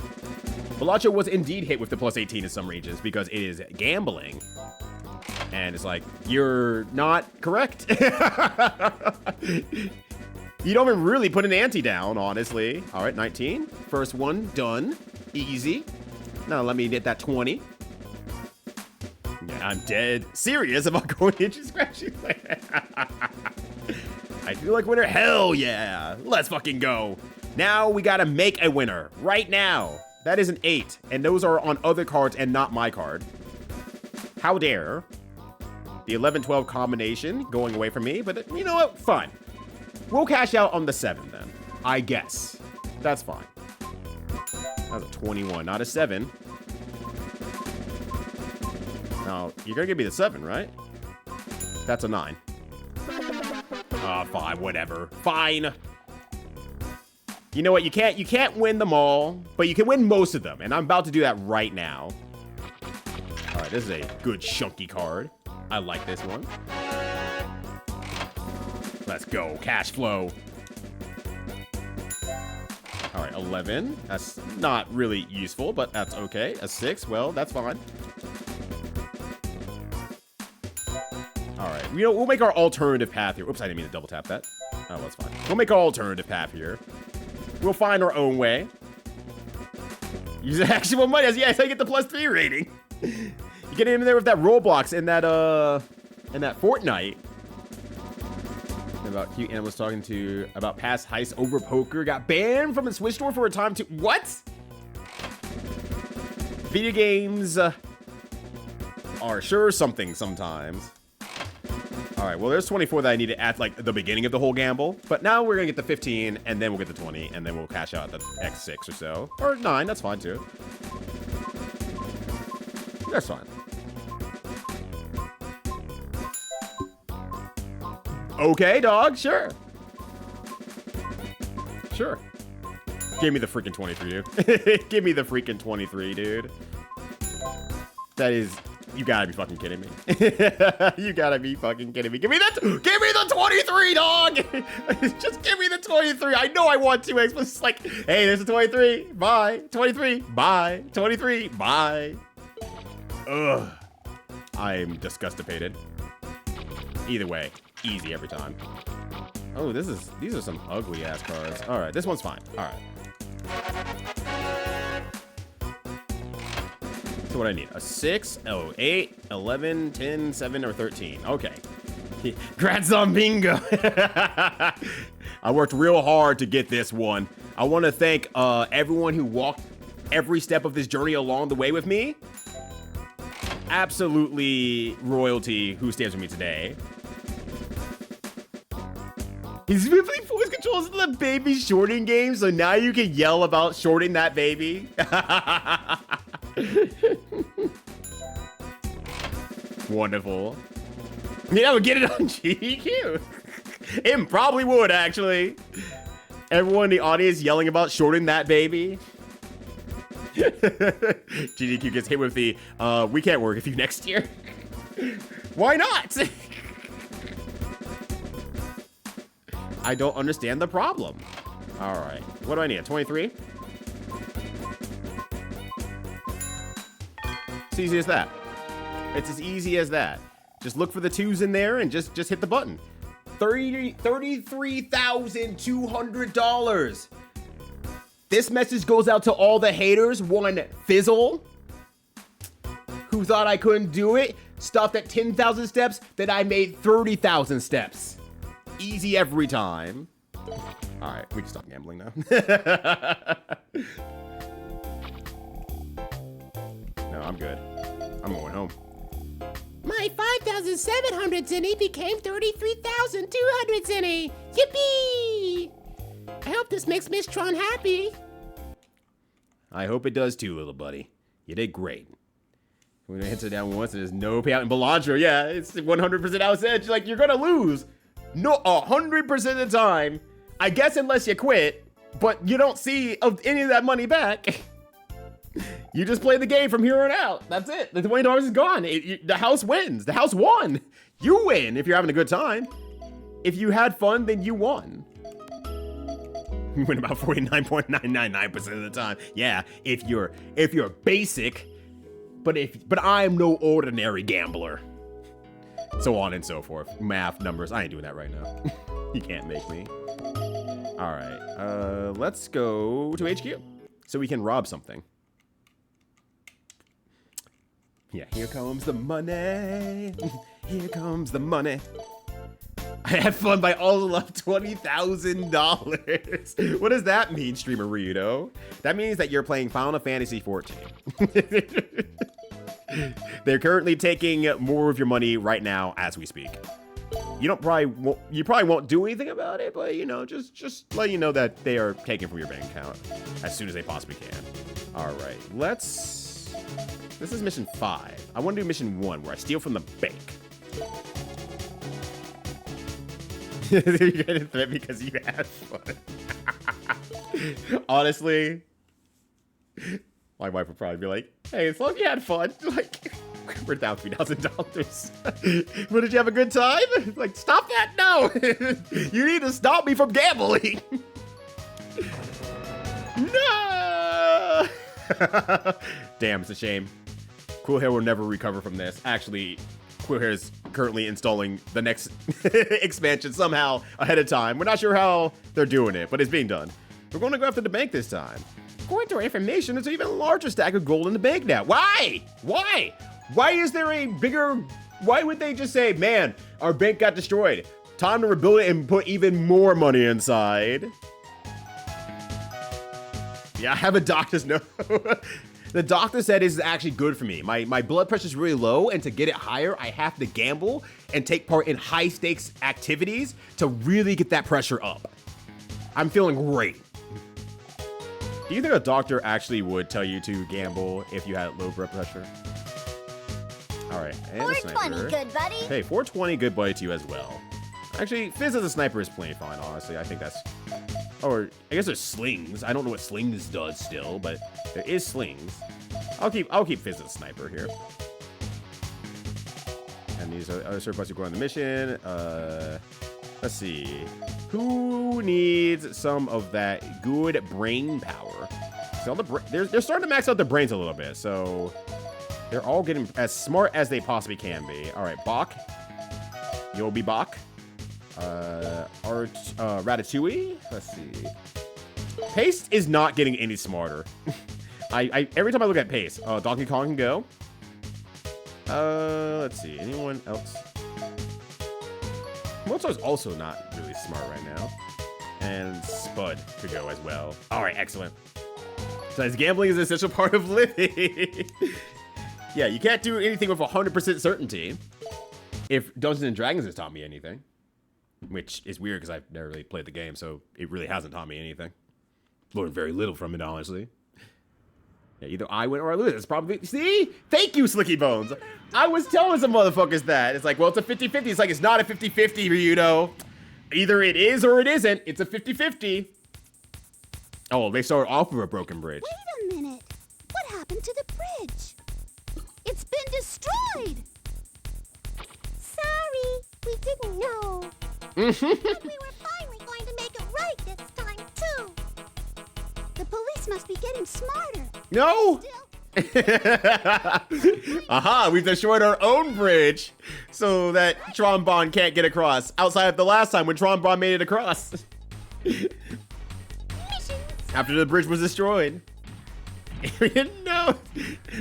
Balacho was indeed hit with the +18 in some regions because it is gambling. And it's like, you're not correct. You don't even really put an ante down, honestly. All right, 19. First one done. Easy. Now let me get that 20. Yeah, I'm dead serious about going itchy scratchy. I feel like winner. Hell yeah. Let's fucking go. Now we gotta make a winner right now. That is an 8, and those are on other cards and not my card. How dare. The 11-12 combination going away from me, but you know what? Fine. We'll cash out on the 7 then. I guess. That's fine. That's a 21, not a 7. Now, you're gonna give me the 7, right? That's a 9. 5, whatever. Fine. You know what? You can't win them all, but you can win most of them, and I'm about to do that right now. All right, this is a good chunky card. I like this one. Let's go. Cash flow. All right, 11. That's not really useful, but that's okay. A 6, well, that's fine. All right, you know, we'll make our alternative path here. Oops, I didn't mean to double tap that. Oh, that's fine. We'll make our alternative path here. We'll find our own way. Use the actual money. Yes, I get the +3 rating. You get in there with that Roblox and that Fortnite. About cute animals talking to about past heists over poker. Got banned from the Switch store for a time too. What? Video games are sure something sometimes. All right, well, there's 24 that I needed at like the beginning of the whole gamble, but now we're gonna get the 15, and then we'll get the 20, and then we'll cash out the X6 or so, or 9. That's fine too. That's fine. Okay, dog. Sure. Sure. Give me the freaking 23, dude. Give me the freaking 23, dude. That is... You gotta be fucking kidding me. You gotta be fucking kidding me. Give me the 23, dog! Just give me the 23. I know I want 2x, but it's like, hey, there's a 23. Bye. 23. Bye. 23. Bye. Ugh. I'm disgustipated. Either way, easy every time. Oh, these are some ugly ass cars. All right, this one's fine. All right. So what I need, a 6, 8, 11, 10, 7, or 13. Okay. Congrats on bingo. I worked real hard to get this one. I want to thank everyone who walked every step of this journey along the way with me. Absolutely royalty who stands with me today. He's been playing voice controls in the baby shorting game, so now you can yell about shorting that baby. Wonderful. Yeah, we'll get it on GDQ. It probably would, actually. Everyone in the audience yelling about shorting that baby. GDQ gets hit with the, we can't work with you next year. Why not? I don't understand the problem. All right, what do I need, a 23? It's easy as that. It's as easy as that. Just look for the 2s in there and just hit the button. $33,200. This message goes out to all the haters. One Fizzle, who thought I couldn't do it, stopped at 10,000 steps, then I made 30,000 steps. Easy every time. All right, we can stop gambling now. No, I'm good. I'm going home. My 5,700 zenny became 33,200 zenny. Yippee! I hope this makes Miss Tron happy. I hope it does too, little buddy. You did great. We're gonna hit it down once and there's no payout in Belantra. Yeah, it's 100% out edge. Like, you're gonna lose. No, 100% of the time. I guess unless you quit, but you don't see any of that money back. You just play the game from here on out. That's it. The $20 is gone. The house wins. The house won. You win if you're having a good time. If you had fun, then you won. You win about 49.999% of the time. Yeah, if you're basic, but I'm no ordinary gambler. So on and so forth. Math, numbers. I ain't doing that right now. You can't make me. All right. Let's go to HQ so we can rob something. Yeah, here comes the money. Here comes the money. I had fun by all of $20,000. What does that mean, Streamer Ryudo? That means that you're playing Final Fantasy XIV. They're currently taking more of your money right now as we speak. You probably won't do anything about it, but just let you know that they are taking from your bank account as soon as they possibly can. All right, this is mission 5. I want to do mission 1 where I steal from the bank. You're gonna threat because you had fun. Honestly, my wife would probably be like, "Hey, as long as you had fun, like, we're down $3,000. But did you have a good time? Like, stop that! No, you need to stop me from gambling." No. Damn, it's a shame. Cool Hair will never recover from this. Actually, Cool Hair is currently installing the next expansion somehow ahead of time. We're not sure how they're doing it, but it's being done. We're going to go after the bank this time. According to our information, there's an even larger stack of gold in the bank now. Why? Why? Why is there a bigger... Why would they just say, man, our bank got destroyed. Time to rebuild it and put even more money inside. Yeah, I have a doctor's note. The doctor said this is actually good for me. My blood pressure is really low, and to get it higher, I have to gamble and take part in high-stakes activities to really get that pressure up. I'm feeling great. Do you think a doctor actually would tell you to gamble if you had low blood pressure? All right, and 420, good buddy. Hey, 420, good buddy to you as well. Actually, Fizz as a sniper is plenty fine, honestly. I think that's Or, I guess there's slings. I don't know what slings does still, but there is slings. I'll keep Fizz as sniper here. And these are other servbots who go on the mission. Let's see. Who needs some of that good brain power? So they're starting to max out their brains a little bit, so they're all getting as smart as they possibly can be. All right, Bach. You'll be Bach. Ratatouille. Let's see. Pace is not getting any smarter. Every time I look at Pace, Donkey Kong can go. Let's see. Anyone else? Mozart's also not really smart right now. And Spud could go as well. All right, excellent. So gambling is an essential part of living. Yeah, you can't do anything with 100% certainty. If Dungeons & Dragons has taught me anything. Which is weird because I've never really played the game, so it really hasn't taught me anything. Learned very little from it, honestly. Yeah, either I win or I lose. It's probably... See? Thank you, Slicky Bones. I was telling some motherfuckers that. It's like, well, it's a 50-50. It's like, it's not a 50-50, you know. Either it is or it isn't. It's a 50-50. Oh, they started off with a broken bridge. Wait a minute. What happened to the bridge? It's been destroyed. Sorry, we didn't know. But we were finally going to make it right this time, too. The police must be getting smarter. No! Aha, we've destroyed our own bridge so that Tron Bonne can't get across. Outside of the last time when Tron Bonne made it across. After the bridge was destroyed. No!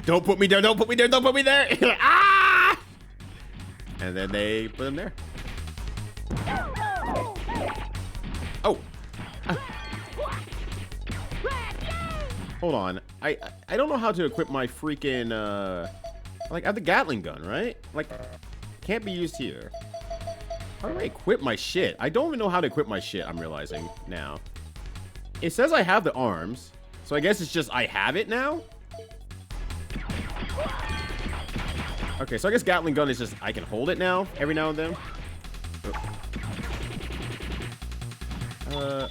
Don't put me there, don't put me there, don't put me there! Ah! And then they put him there. Oh! Hold on. I don't know how to equip my freaking, like, I have the Gatling gun, right? Like, can't be used here. How do I equip my shit? I don't even know how to equip my shit, I'm realizing now. It says I have the arms, so I guess it's just I have it now? Okay, so I guess Gatling gun is just I can hold it now, every now and then.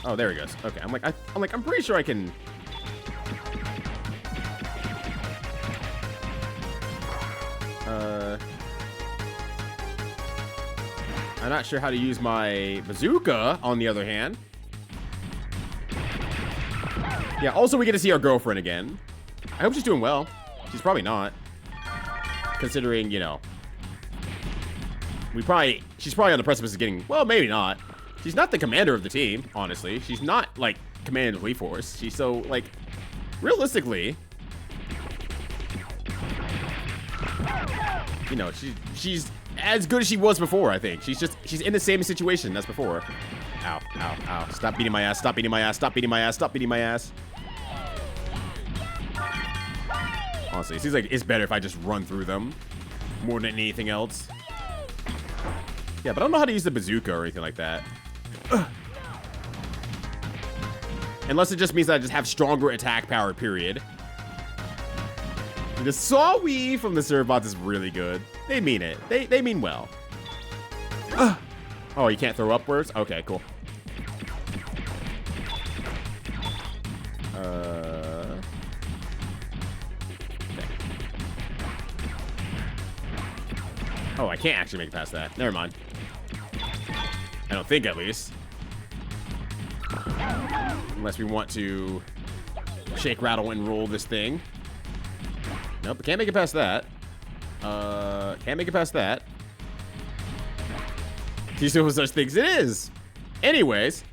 Oh, there he goes. Okay, I'm pretty sure I can... I'm not sure how to use my bazooka, on the other hand. Yeah, also we get to see our girlfriend again. I hope she's doing well. She's probably not. Considering, you know... She's probably on the precipice of getting... Well, maybe not. She's not the commander of the team, honestly. She's not, like, commanding the police force. She's so, like... Realistically... You know, she's as good as she was before, I think. She's in the same situation as before. Ow, ow, ow. Stop beating my ass, stop beating my ass, stop beating my ass, stop beating my ass. Honestly, it seems like it's better if I just run through them. More than anything else. Yeah, but I don't know how to use the bazooka or anything like that. Ugh. Unless it just means that I just have stronger attack power, period. The saw-wee from the servbots is really good. They mean it. They mean well. Ugh. Oh, you can't throw upwards? Okay, cool. Okay. Oh, I can't actually make it past that. Never mind. I don't think, at least. Unless we want to shake, rattle, and roll this thing. Nope, can't make it past that. Can't make it past that. Do you see what such things it is? Anyways.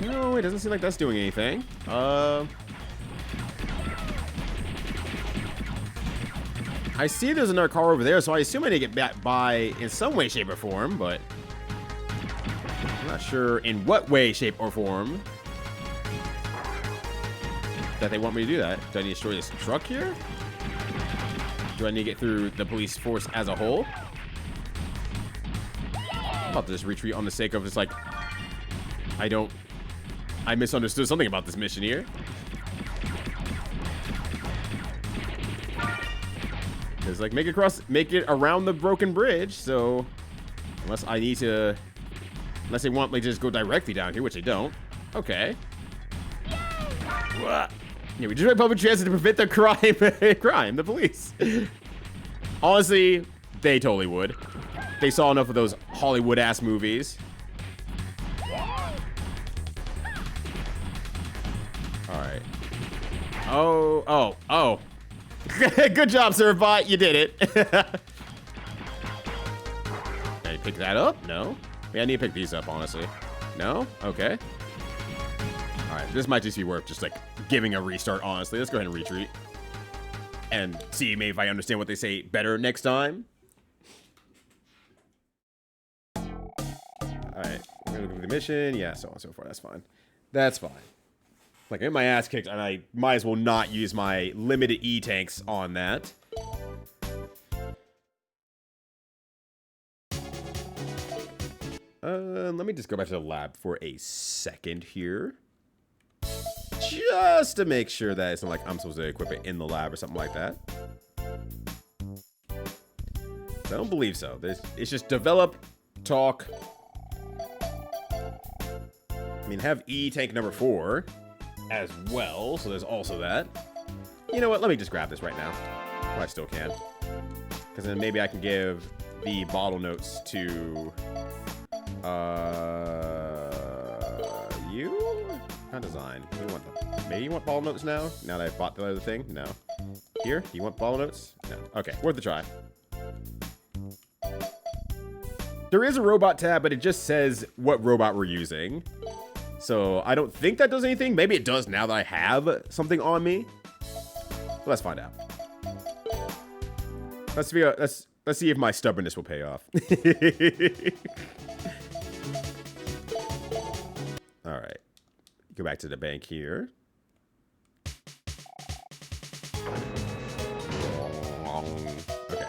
No, it doesn't seem like that's doing anything. I see there's another car over there, so I assume I need to get back by in some way, shape, or form, but I'm not sure in what way, shape, or form that they want me to do that. Do I need to destroy this truck here? Do I need to get through the police force as a whole? I'm about to just retreat on the sake of just like, I misunderstood something about this mission here. It's like make it around the broken bridge, so Unless I need to... Unless they want me to just go directly down here, which they don't. Okay. Yeah, we destroy public transit to prevent the crime. The police. Honestly, they totally would. They saw enough of those Hollywood-ass movies. Alright. Oh. Good job, Servbot. You did it. Can I pick that up? No. Yeah, I need to pick these up, honestly. No? Okay. Alright, this might just be worth just, like, giving a restart, honestly. Let's go ahead and retreat. And see maybe if I understand what they say better next time. Alright, we're gonna look at the mission. Yeah, so on and so forth. That's fine. That's fine. Like, I get my ass kicked, and I might as well not use my limited E-tanks on that. Let me just go back to the lab for a second here. Just to make sure that it's not like I'm supposed to equip it in the lab or something like that. I don't believe so. It's just develop, talk. I mean, have E-tank number 4 as well, so there's also that. You know what? Let me just grab this right now. Well, I still can. Because then maybe I can give the bottle notes to... you? Not design. You want them? Maybe you want bottle notes now? Now that I bought the other thing? No. Here? You want bottle notes? No. Okay, worth a try. There is a robot tab, but it just says what robot we're using. So I don't think that does anything. Maybe it does now that I have something on me. But let's find out. Let's see if my stubbornness will pay off. All right. Go back to the bank here. Okay.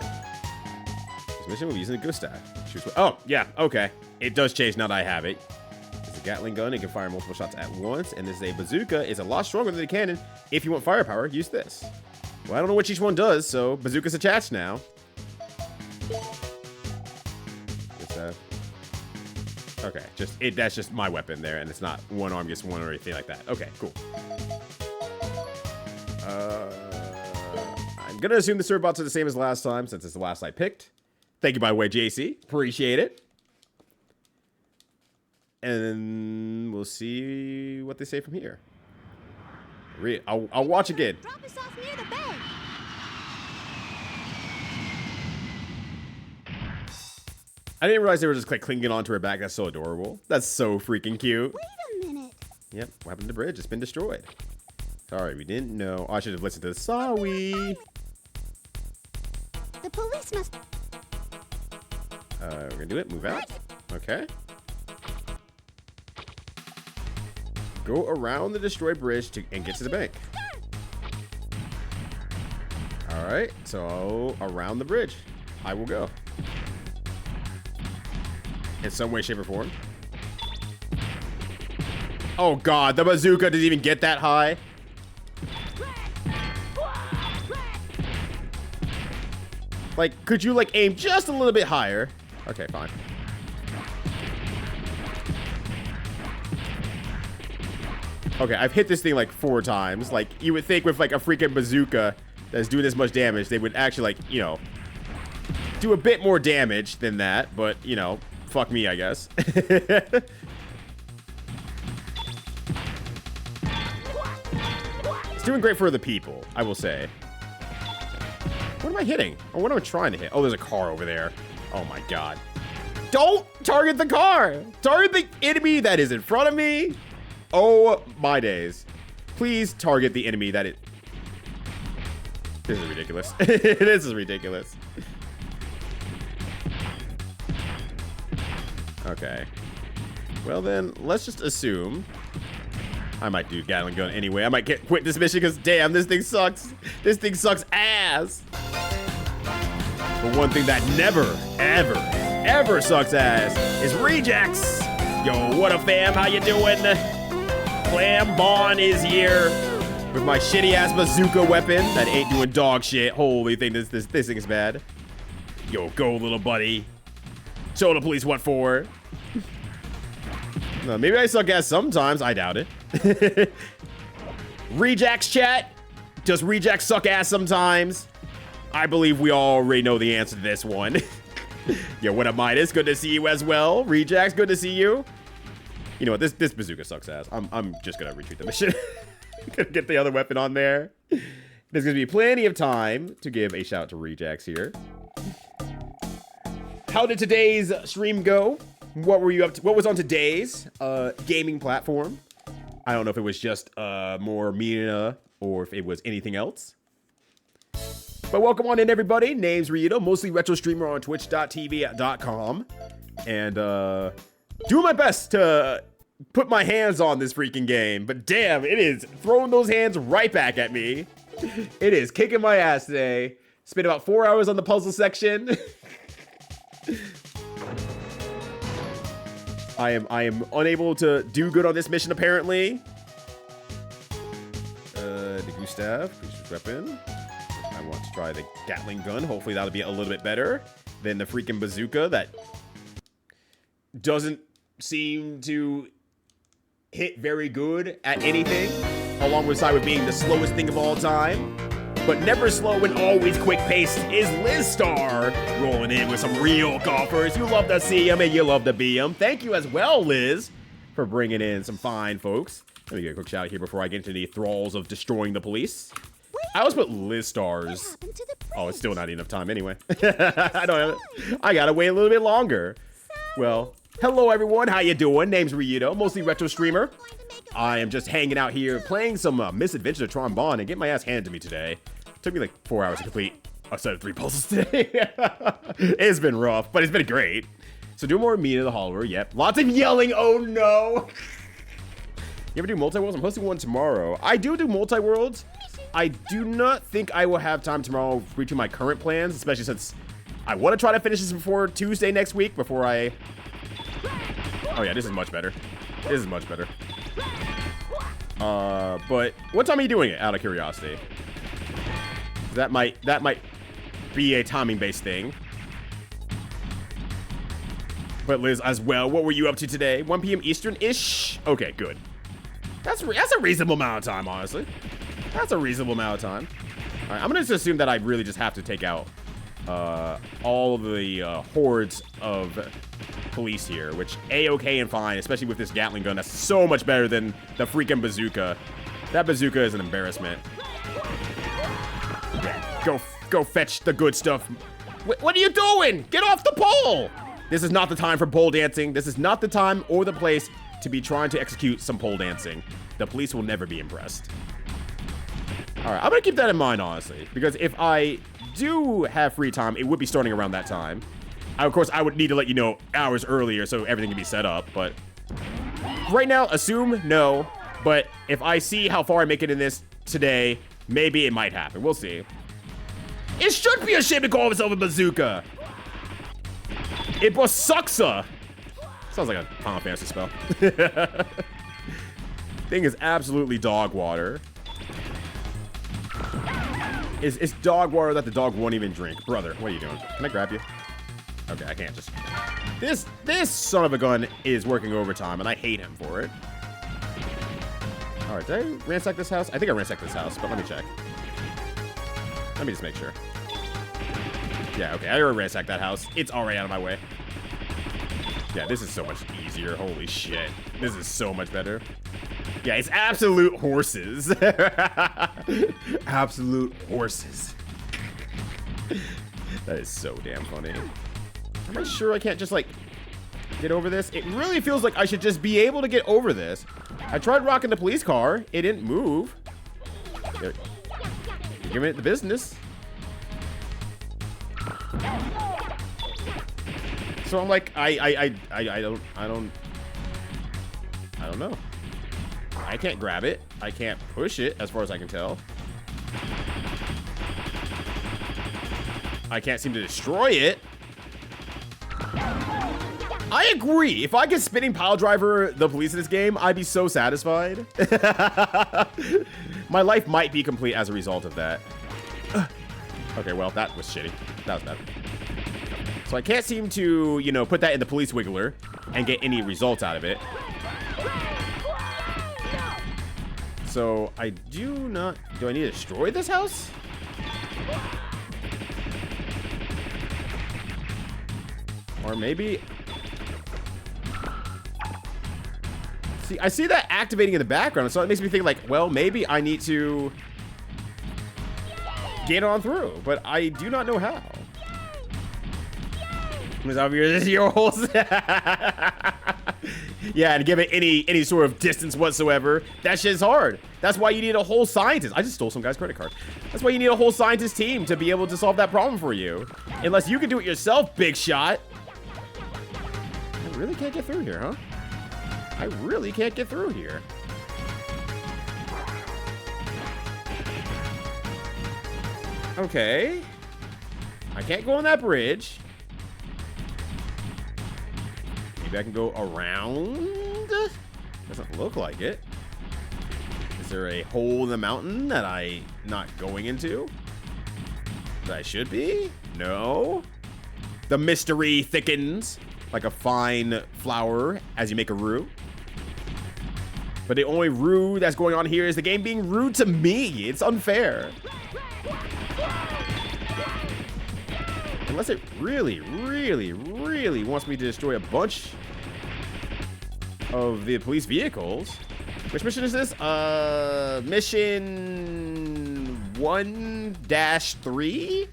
This mission will be using a ghost staff. Oh, yeah, okay. It does change now that I have it. It's a Gatling gun. It can fire multiple shots at once. And this is a bazooka. It's a lot stronger than a cannon. If you want firepower, use this. Well, I don't know what each one does, so bazooka's attached now. Okay, that's just my weapon there, and it's not one arm against one or anything like that. Okay, cool. I'm gonna assume the servbots are the same as last time, since it's the last I picked. Thank you, by the way, JC. Appreciate it. And then we'll see what they say from here. I'll watch again. Drop us off near the bed. I didn't realize they were just like clinging onto her back. That's so adorable. That's so freaking cute. Wait a minute. Yep. What happened to the bridge? It's been destroyed. Sorry, we didn't know. Oh, I should have listened to this. Sorry. The police must... We're gonna do it. Move out. Okay. Go around the destroyed bridge and get to the bank. Alright, so around the bridge. I will go. In some way, shape, or form. Oh god, the bazooka didn't even get that high. Like, could you like aim just a little bit higher? Okay, fine. Okay, I've hit this thing like 4 times. Like, you would think with like a freaking bazooka that's doing this much damage, they would actually like, you know, do a bit more damage than that. But, you know, fuck me, I guess. It's doing great for the people, I will say. What am I hitting? Or what am I trying to hit? Oh, there's a car over there. Oh my god. Don't target the car! Target the enemy that is in front of me! Oh my days. Please target the enemy that it... This is ridiculous. This is ridiculous. Okay. Well then, let's just assume... I might do Gatling gun anyway. I might quit this mission because, damn, this thing sucks. This thing sucks ass. But one thing that never, ever, ever sucks ass is rejects. Yo, what up, fam? How you doing? Tron Bonne is here with my shitty ass bazooka weapon that ain't doing dog shit. Holy thing, this thing is bad. Yo, go, little buddy. Show the police what for. No, maybe I suck ass sometimes. I doubt it. Rejects chat. Does Rejects suck ass sometimes? I believe we already know the answer to this one. Yeah, what up, Midas? Good to see you as well. Rejects, good to see you. You know what? This bazooka sucks ass. I'm just gonna retreat the mission. Gonna get the other weapon on there. There's gonna be plenty of time to give a shout out to Rejects here. How did today's stream go? What were you up to? What was on today's gaming platform? I don't know if it was just more Mina or if it was anything else. But welcome on in, everybody. Name's Ryudo, mostly retro streamer on twitch.tv.com. And doing my best to put my hands on this freaking game. But damn, it is throwing those hands right back at me. It is kicking my ass today. Spent about 4 hours on the puzzle section. I am unable to do good on this mission, apparently. The Gustav, Gustav weapon. I want to try the Gatling gun. Hopefully that'll be a little bit better than the freaking bazooka that doesn't seem to hit very good at anything, along with side with being the slowest thing of all time. But never slow and always quick-paced is Liz Star, rolling in with some real golfers. You love to see them and you love to be them. Thank you as well, Liz, for bringing in some fine folks. Let me get a quick shout out here before I get into the thralls of destroying the police. I always put Liz Stars. Oh, it's still not enough time anyway. I don't have it. I gotta wait a little bit longer. Well, hello everyone. How you doing? Name's Ryudo, mostly retro streamer. I am just hanging out here playing some Misadventures of Tron Bonne and getting my ass handed to me today. Took me like 4 hours to complete a set of 3 puzzles today. It's been rough, but it's been great. So do more Mina the Hollower. Yep. Lots of yelling. Oh no. You ever do multi-worlds? I'm hosting one tomorrow. I do multi-worlds. I do not think I will have time tomorrow reaching my current plans, especially since I want to try to finish this before Tuesday next week before I... Oh yeah, this is much better. This is much better. But what time are you doing it, out of curiosity? That might be a timing-based thing. But Liz, as well, what were you up to today? 1 p.m. Eastern-ish? Okay, good. That's a reasonable amount of time, honestly. That's a reasonable amount of time. All right, I'm gonna just assume that I really just have to take out all of the hordes of police here, which A-okay and fine, especially with this Gatling gun. That's so much better than the freaking bazooka. That bazooka is an embarrassment. Yeah, go fetch the good stuff. What are you doing? Get off the pole! This is not the time for pole dancing. This is not the time or the place to be trying to execute some pole dancing. The police will never be impressed. All right, I'm gonna keep that in mind, honestly, because if I do have free time, it would be starting around that time. Of course, I would need to let you know hours earlier so everything can be set up, but right now, assume no, but if I see how far I make it in this today, maybe it might happen. We'll see. It should be a shame to call himself a bazooka. It was sucksa. Sounds like a Final Fantasy spell. Thing is absolutely dog water. It's dog water that the dog won't even drink. Brother, what are you doing? Can I grab you? Okay, I can't just... This son of a gun is working overtime, and I hate him for it. All right, did I ransack this house? I think I ransacked this house, but let me check. Let me just make sure. Yeah, okay, I already ransacked that house. It's already out of my way. Yeah, this is so much easier. Holy shit. This is so much better. Yeah, it's absolute horses. Absolute horses. That is so damn funny. Am I sure I can't just, like, get over this? It really feels like I should just be able to get over this. I tried rocking the police car. It didn't move. You're giving it the business. So I'm like, I don't know. I can't grab it. I can't push it, as far as I can tell. I can't seem to destroy it. I agree. If I could spinning pile driver the police in this game, I'd be so satisfied. My life might be complete as a result of that. Okay, well, that was shitty. That was bad. So I can't seem to, you know, put that in the police wiggler and get any results out of it. So I do not... Do I need to destroy this house? Or maybe... See, I see that activating in the background, so it makes me think like, well, maybe I need to get on through, but I do not know how. This is your whole... Yeah, and give it any sort of distance whatsoever. That shit's hard. That's why you need a whole scientist. I just stole some guy's credit card. That's why you need a whole scientist team to be able to solve that problem for you. Unless you can do it yourself, big shot. I really can't get through here, huh? I really can't get through here. Okay. I can't go on that bridge. Maybe I can go around? Doesn't look like it. Is there a hole in the mountain that I'm not going into? That I should be? No. The mystery thickens like a fine flour as you make a roux. But the only roux that's going on here is the game being rude to me. It's unfair. Unless it really, really, really wants me to destroy a bunch of the police vehicles. Which mission is this? Mission 1-3?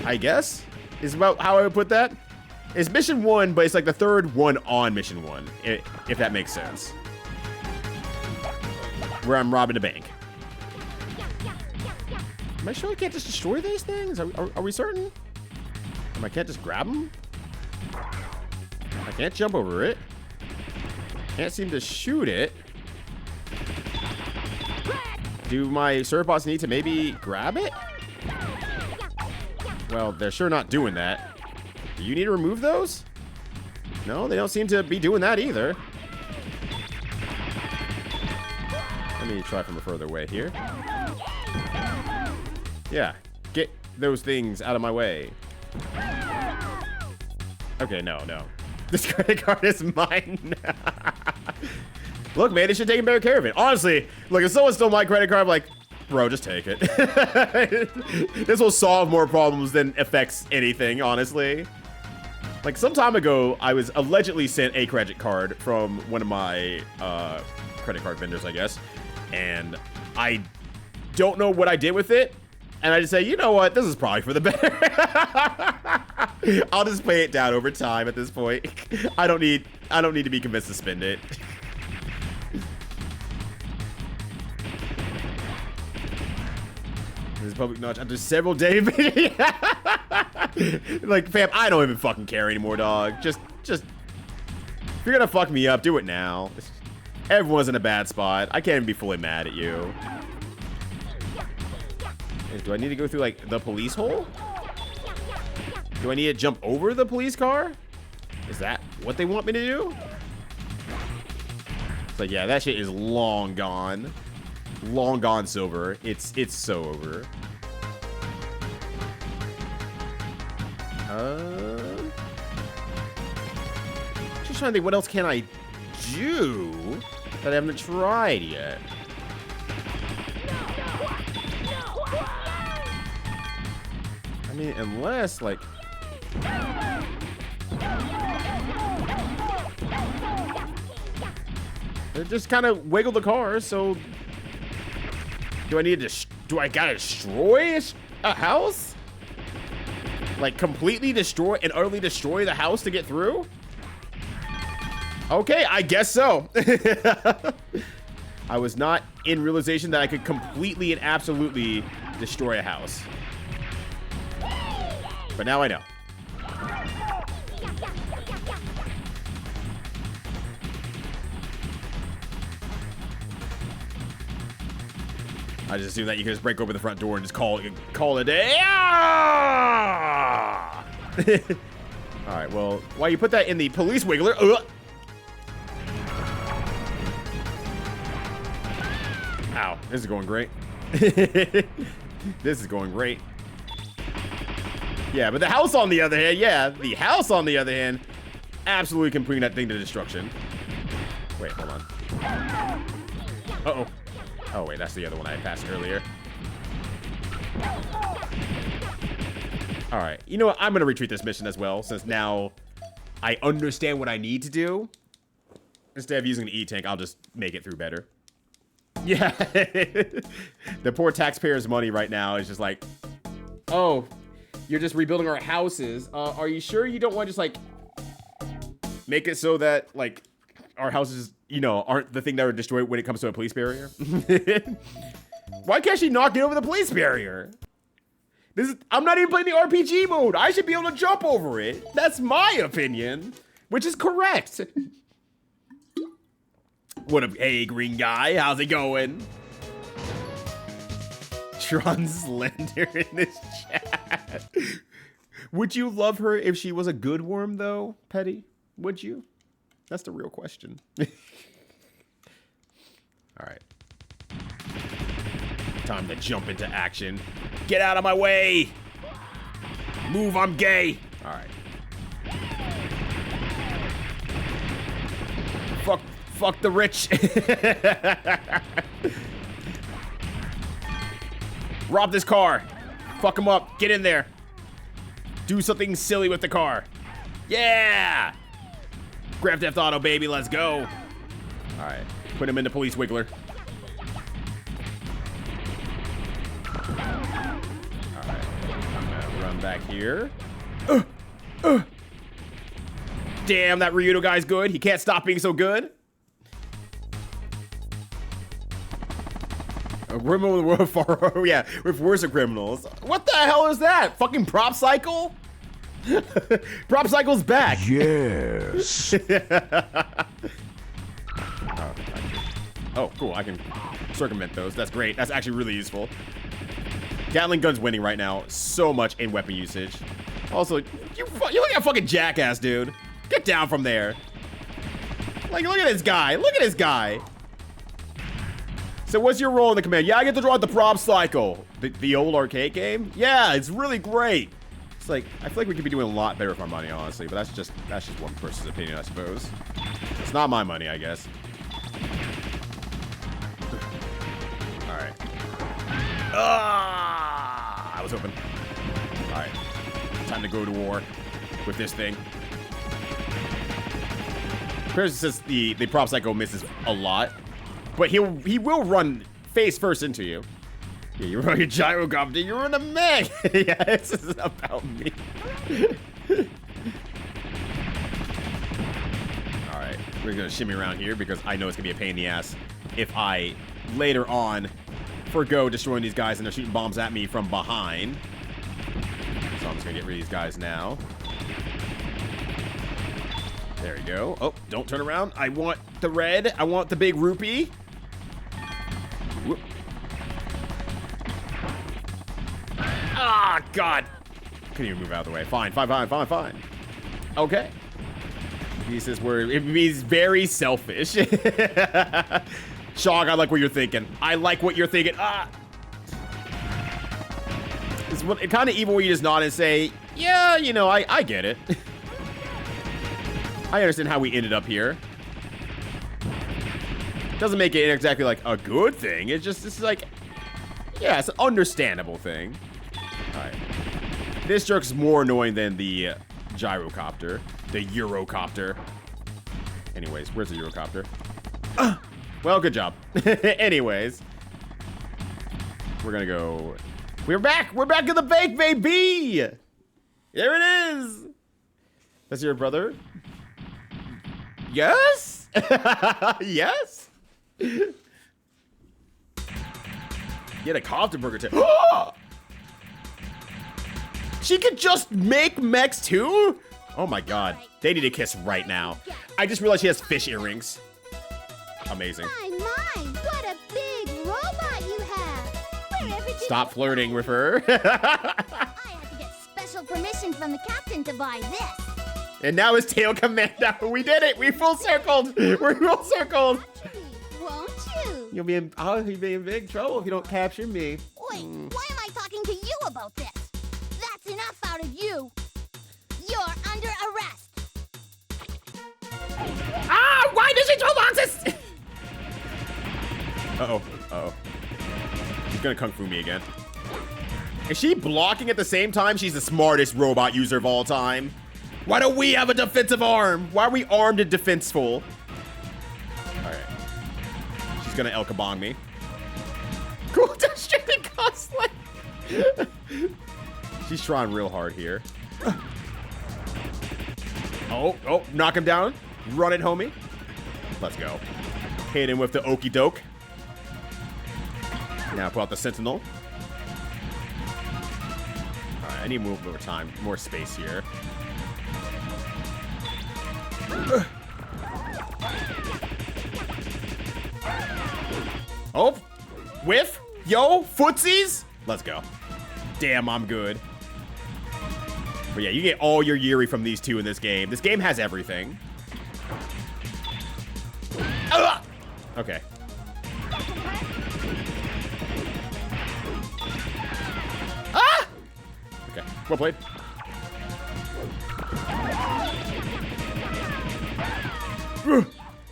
I guess is about how I would put that. It's mission 1, but it's like the third one on mission 1, if that makes sense. Where I'm robbing a bank. Am I sure I can't just destroy these things? Are we certain? I can't just grab them? I can't jump over it. Can't seem to shoot it. Do my servbots need to maybe grab it? Well, they're sure not doing that. Do you need to remove those? No, they don't seem to be doing that either. Let me try from a further away here. Yeah, get those things out of my way. Okay, no. This credit card is mine. Look, man, they should take better care of it. Honestly, look, if someone stole my credit card, I'm like, bro, just take it. This will solve more problems than affects anything, honestly. Like, some time ago, I was allegedly sent a credit card from one of my credit card vendors, I guess. And I don't know what I did with it. And I just say, you know what? This is probably for the better. I'll just pay it down over time at this point. I don't need to be convinced to spend it. This public knowledge after several days. Like, fam, I don't even fucking care anymore, dog. Just if you're gonna fuck me up, do it now. Everyone's in a bad spot. I can't even be fully mad at you. Do I need to go through, like, the police hole? Do I need to jump over the police car? Is that what they want me to do? So, yeah, that shit is long gone. Long gone silver. It's so over. Just trying to think, what else can I do that I haven't tried yet? I mean, unless, like... They just kind of wiggle the car, so... Do I need to... Do I gotta destroy a house? Like, completely destroy and utterly destroy the house to get through? Okay, I guess so. I was not in realization that I could completely and absolutely destroy a house. But now I know. I just assume that you can just break open the front door and just call it a day. Ah! All right, well, why you put that in the police wiggler? Ow, this is going great. This is going great. Yeah, but the house on the other hand, absolutely can bring that thing to destruction. Wait, hold on. Uh-oh. Oh, wait, that's the other one I passed earlier. All right, you know what? I'm gonna retreat this mission as well, since now I understand what I need to do. Instead of using an E-tank, I'll just make it through better. Yeah. The poor taxpayers' money right now is just like, oh, you're just rebuilding our houses. Are you sure you don't want to just, like, make it so that, like, our houses, you know, aren't the thing that are destroyed when it comes to a police barrier? Why can't she not get over the police barrier? I'm not even playing the RPG mode. I should be able to jump over it. That's my opinion, which is correct. What up, hey, green guy? How's it going? Tron Slender in this chat. Would you love her if she was a good worm, though, Petty? Would you? That's the real question. All right. Time to jump into action. Get out of my way! Move, I'm gay! All right. Fuck the rich. Rob this car. Fuck him up. Get in there. Do something silly with the car. Yeah! Grand Theft Auto, baby. Let's go. All right. Put him into Police Wiggler. All right. I'm gonna run back here. Damn, that Ryudo guy's good. He can't stop being so good. A criminal in the world far, yeah, with worse criminals. What the hell is that? Fucking Prop Cycle? Prop Cycle's back. Yes. Oh, cool. I can circumvent those. That's great. That's actually really useful. Gatling gun's winning right now. So much in weapon usage. Also, you look like a fucking jackass, dude. Get down from there. Like, look at this guy. Look at this guy. So what's your role in the command? Yeah, I get to draw the Prop Cycle. The old arcade game? Yeah, it's really great. It's like, I feel like we could be doing a lot better with our money, honestly, but that's just one person's opinion, I suppose. It's not my money, I guess. All right. Ah, I was hoping. All right. Time to go to war with this thing. Chris says the Prop Cycle misses a lot. But he will run face first into you. Yeah, you're running a gyrocopter. You're in a mech. Yeah, this is about me. All right, we're gonna shimmy around here because I know it's gonna be a pain in the ass if I later on forgo destroying these guys and they're shooting bombs at me from behind. So I'm just gonna get rid of these guys now. There we go. Oh, don't turn around. I want the red. I want the big rupee. Whoop. Ah, God. Couldn't even move out of the way. Fine. Okay. He says he's very selfish. Shog, I like what you're thinking. Ah. It's kind of evil where you just nod and say, yeah, you know, I get it. I understand how we ended up here. Doesn't make it exactly like a good thing. It's just like, yeah, it's an understandable thing. All right. This jerk's more annoying than the gyrocopter, the Eurocopter. Anyways, where's the Eurocopter? Well, good job. Anyways, we're gonna go. We're back in the bank, baby. There it is. That's your brother. Yes? Yes? Get a copter burger too. She could just make mechs too? Oh my God. They need a kiss right now. I just realized she has fish earrings. Amazing. My, what a big robot you have. Wherever did Stop flirting with her. I had to get special permission from the captain to buy this. And now it's Tail Commando. We did it. We full circled. We're full circled. Won't you? You'll be in big trouble if you don't capture me. Wait, why am I talking to you about this? That's enough out of you. You're under arrest. Ah, why does she throw boxes? Uh-oh. Uh-oh. She's gonna kung fu me again. Is she blocking at the same time? She's the smartest robot user of all time. Why don't we have a defensive arm? Why are we armed and defenseful? All right. She's gonna El Kabong me. Cool, streaming cosplay. She's trying real hard here. Oh, knock him down. Run it, homie. Let's go. Hit him with the okey doke. Now pull out the sentinel. All right, I need to move over time. More space here. Oh, whiff. Yo, footsies. Let's go. Damn, I'm good. But yeah, you get all your Yuri from these two in this game. This game has everything. Okay. Ah! Okay, well played.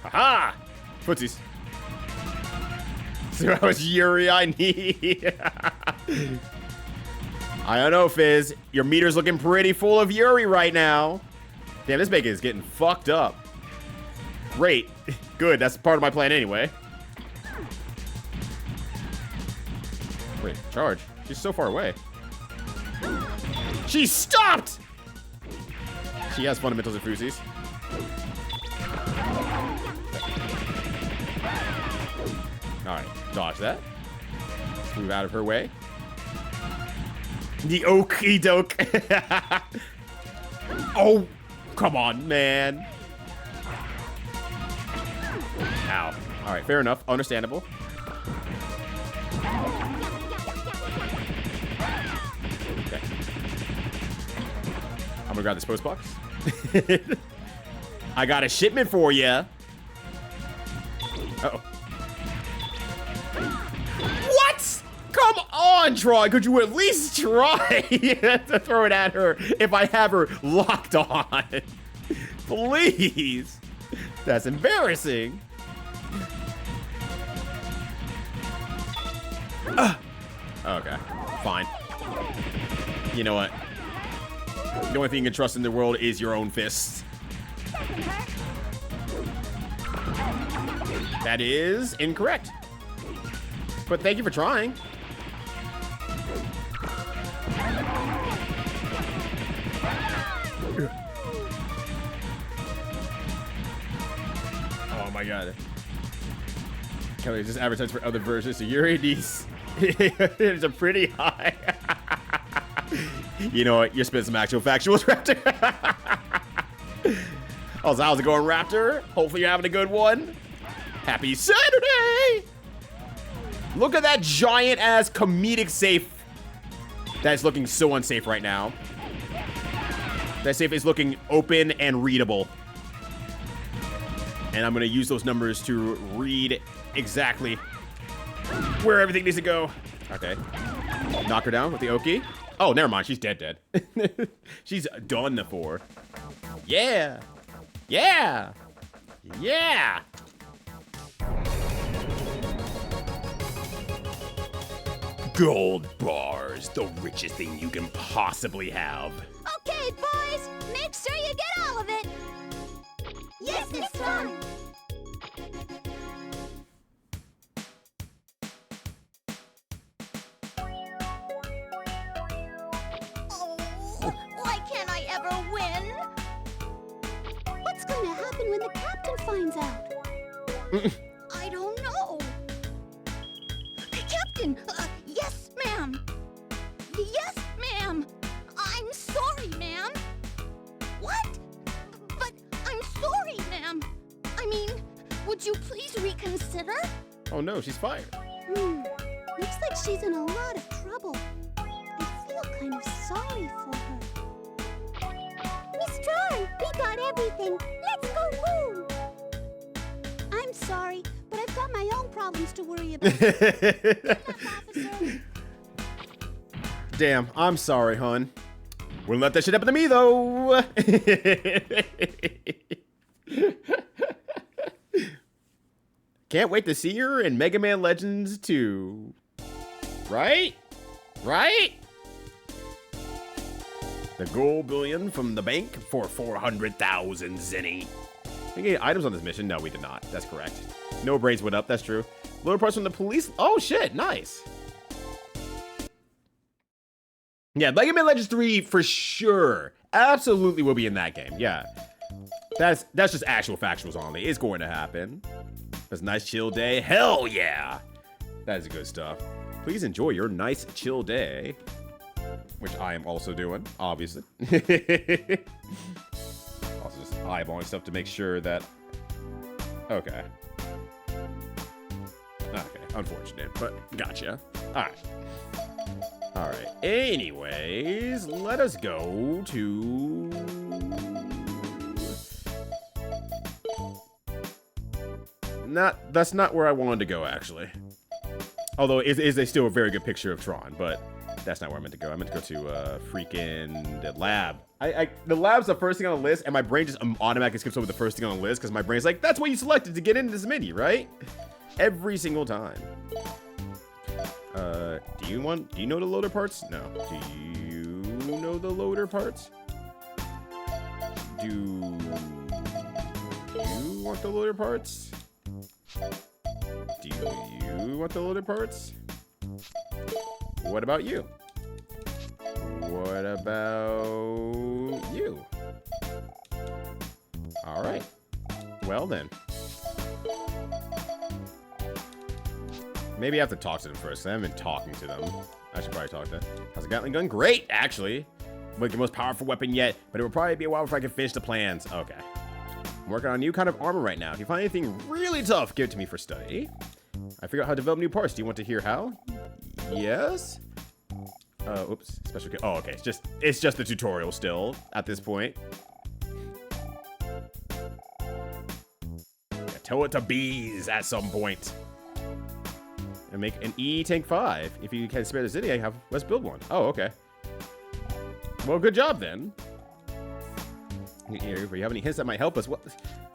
Haha! Footsies. See how much Yuri I need. I don't know, Fizz. Your meter's looking pretty full of Yuri right now. Damn, this bacon is getting fucked up. Great. Good, that's part of my plan anyway. Wait, charge. She's so far away. She stopped! She has fundamentals of Fuzzies. Alright, dodge that. Let's move out of her way. The okey doke. Oh, come on, man. Ow. Alright, fair enough. Understandable. Okay. I'm gonna grab this post box. I got a shipment for you. Uh-oh. What? Come on, Troy. Could you at least try to throw it at her if I have her locked on? Please. That's embarrassing. Okay, fine. You know what? The only thing you can trust in the world is your own fists. That is incorrect. But thank you for trying. Oh my god. Kelly just advertised for other versions of Yuri. These it's a pretty high. You know what? You're spitting some actual factuals, Raptor. Oh, so how's it going, Raptor? Hopefully you're having a good one. Happy Saturday! Look at that giant ass comedic safe. That is looking so unsafe right now. That safe is looking open and readable. And I'm gonna use those numbers to read exactly where everything needs to go. Okay. Knock her down with the Oki. Oh, never mind. She's dead. She's done for. Yeah. Yeah. Yeah. Gold bars, the richest thing you can possibly have. Okay, boys, make sure you get all of it. Yes, Miss Tron. Oh, why can't I ever win? What's going to happen when the captain finds out? I don't know. Captain, yes, ma'am. Yes, ma'am. I'm sorry, ma'am. What? But I'm sorry, ma'am. I mean, would you please reconsider? Oh no, she's fired. Looks like she's in a lot of trouble. I feel kind of sorry for her. Miss Tron, we got everything. Let's go home. I'm sorry, but I've got my own problems to worry about. Damn, I'm sorry, hun. Wouldn't let that shit happen to me, though. Can't wait to see her in Mega Man Legends 2. Right? Right? The gold billion from the bank for 400,000 zenny. We get items on this mission? No, we did not. That's correct. No braids went up. That's true. Loader parts from the police. Oh, shit. Nice. Yeah, Mega Man Legends 3 for sure. Absolutely will be in that game. Yeah. That's just actual factuals only. It's going to happen. That's a nice chill day. Hell yeah. That is good stuff. Please enjoy your nice chill day. Which I am also doing, obviously. Also just eyeballing stuff to make sure that... Okay. Okay, unfortunate, but gotcha. Alright. Alright, anyways, let us go to... That's not where I wanted to go, actually. Although it is still a very good picture of Tron, but that's not where I meant to go. I meant to go to freaking the lab. The lab's the first thing on the list, and my brain just automatically skips over the first thing on the list because my brain's like, that's what you selected to get into this menu, right? Every single time. Do you know the loader parts? No. Do you know the loader parts? Do you want the loader parts? Do you want the loader parts? What about you? What about you? All right. Well then. Maybe I have to talk to them first. I haven't been talking to them. I should probably talk to them. How's the Gatling gun? Great, actually. Like the most powerful weapon yet, but it will probably be a while before I can finish the plans. Okay. I'm working on a new kind of armor right now. If you find anything really tough, give it to me for study. I figured out how to develop new parts. Do you want to hear how? Yes? Oops. Special kit. Oh, okay. It's just the tutorial still at this point. Yeah, tow it to bees at some point. And make an E-Tank 5. If you can spare the city, let's build one. Oh, okay. Well, good job then. Here, if you have any hints that might help us, what?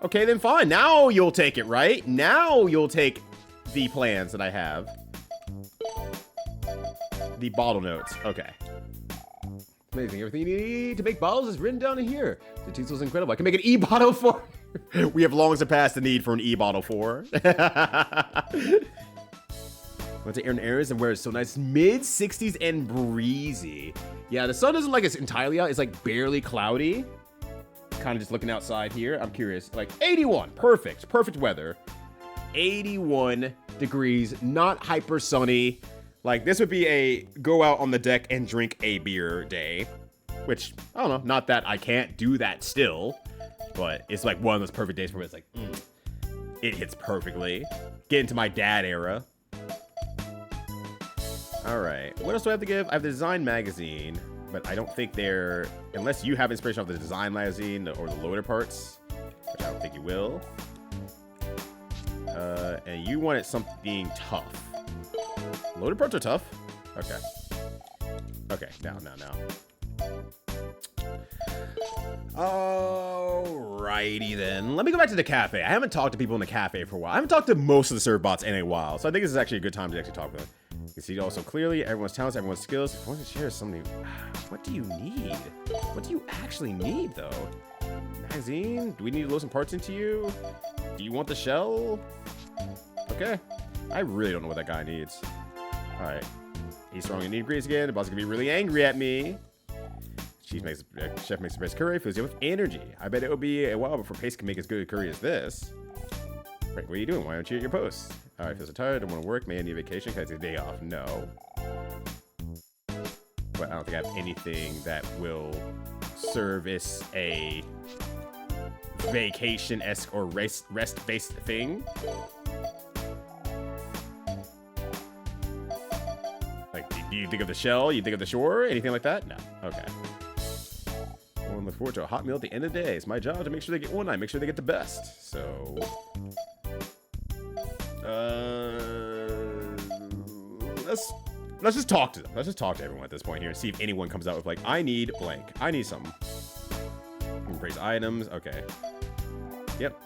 Okay, then fine. Now you'll take it, right? Now you'll take the plans that I have. The bottle notes. Okay. Amazing. Everything you need to make bottles is written down in here. The Teasel's incredible. I can make an e-bottle 4. We have long surpassed the need for an e-bottle 4. Went to Aaron Aires and where it's so nice. Mid-60s and breezy. Yeah, the sun doesn't like it's entirely out. It's like barely cloudy. Kind of just looking outside here. I'm curious. Like 81. Perfect. Perfect weather. 81 degrees. Not hyper sunny. Like this would be a go out on the deck and drink a beer day. Which, I don't know. Not that I can't do that still. But it's like one of those perfect days where it's like, it hits perfectly. Get into my dad era. Alright, what else do I have to give? I have the design magazine, but I don't think they're... Unless you have inspiration off the design magazine or the loader parts, which I don't think you will. And you wanted something tough. Loader parts are tough? Okay. Okay, now. Alrighty then. Let me go back to the cafe. I haven't talked to people in the cafe for a while. I haven't talked to most of the servbots in a while, so I think this is actually a good time to actually talk with them. You can see also clearly everyone's talents, everyone's skills. If you want to share something, what do you need? What do you actually need, though? Magazine? Do we need to load some parts into you? Do you want the shell? Okay. I really don't know what that guy needs. All right. He's throwing in ingredients again. The boss is gonna be really angry at me. Chef makes the best curry. Fills you with energy. I bet it will be a while before Pace can make as good a curry as this. Right, what are you doing? Why aren't you at your post? All right, feel so tired. Don't want to work. May I need a vacation? Can I take a day off? No. But I don't think I have anything that will service a vacation-esque or rest-based thing. Like, do you think of the shell? You think of the shore? Anything like that? No. Okay. Well, I look forward to a hot meal at the end of the day. It's my job to make sure they get one. I make sure they get the best. So... Let's just talk to them. Let's just talk to everyone at this point here and see if anyone comes out with like, I need blank. I need something. Embrace items. Okay. Yep.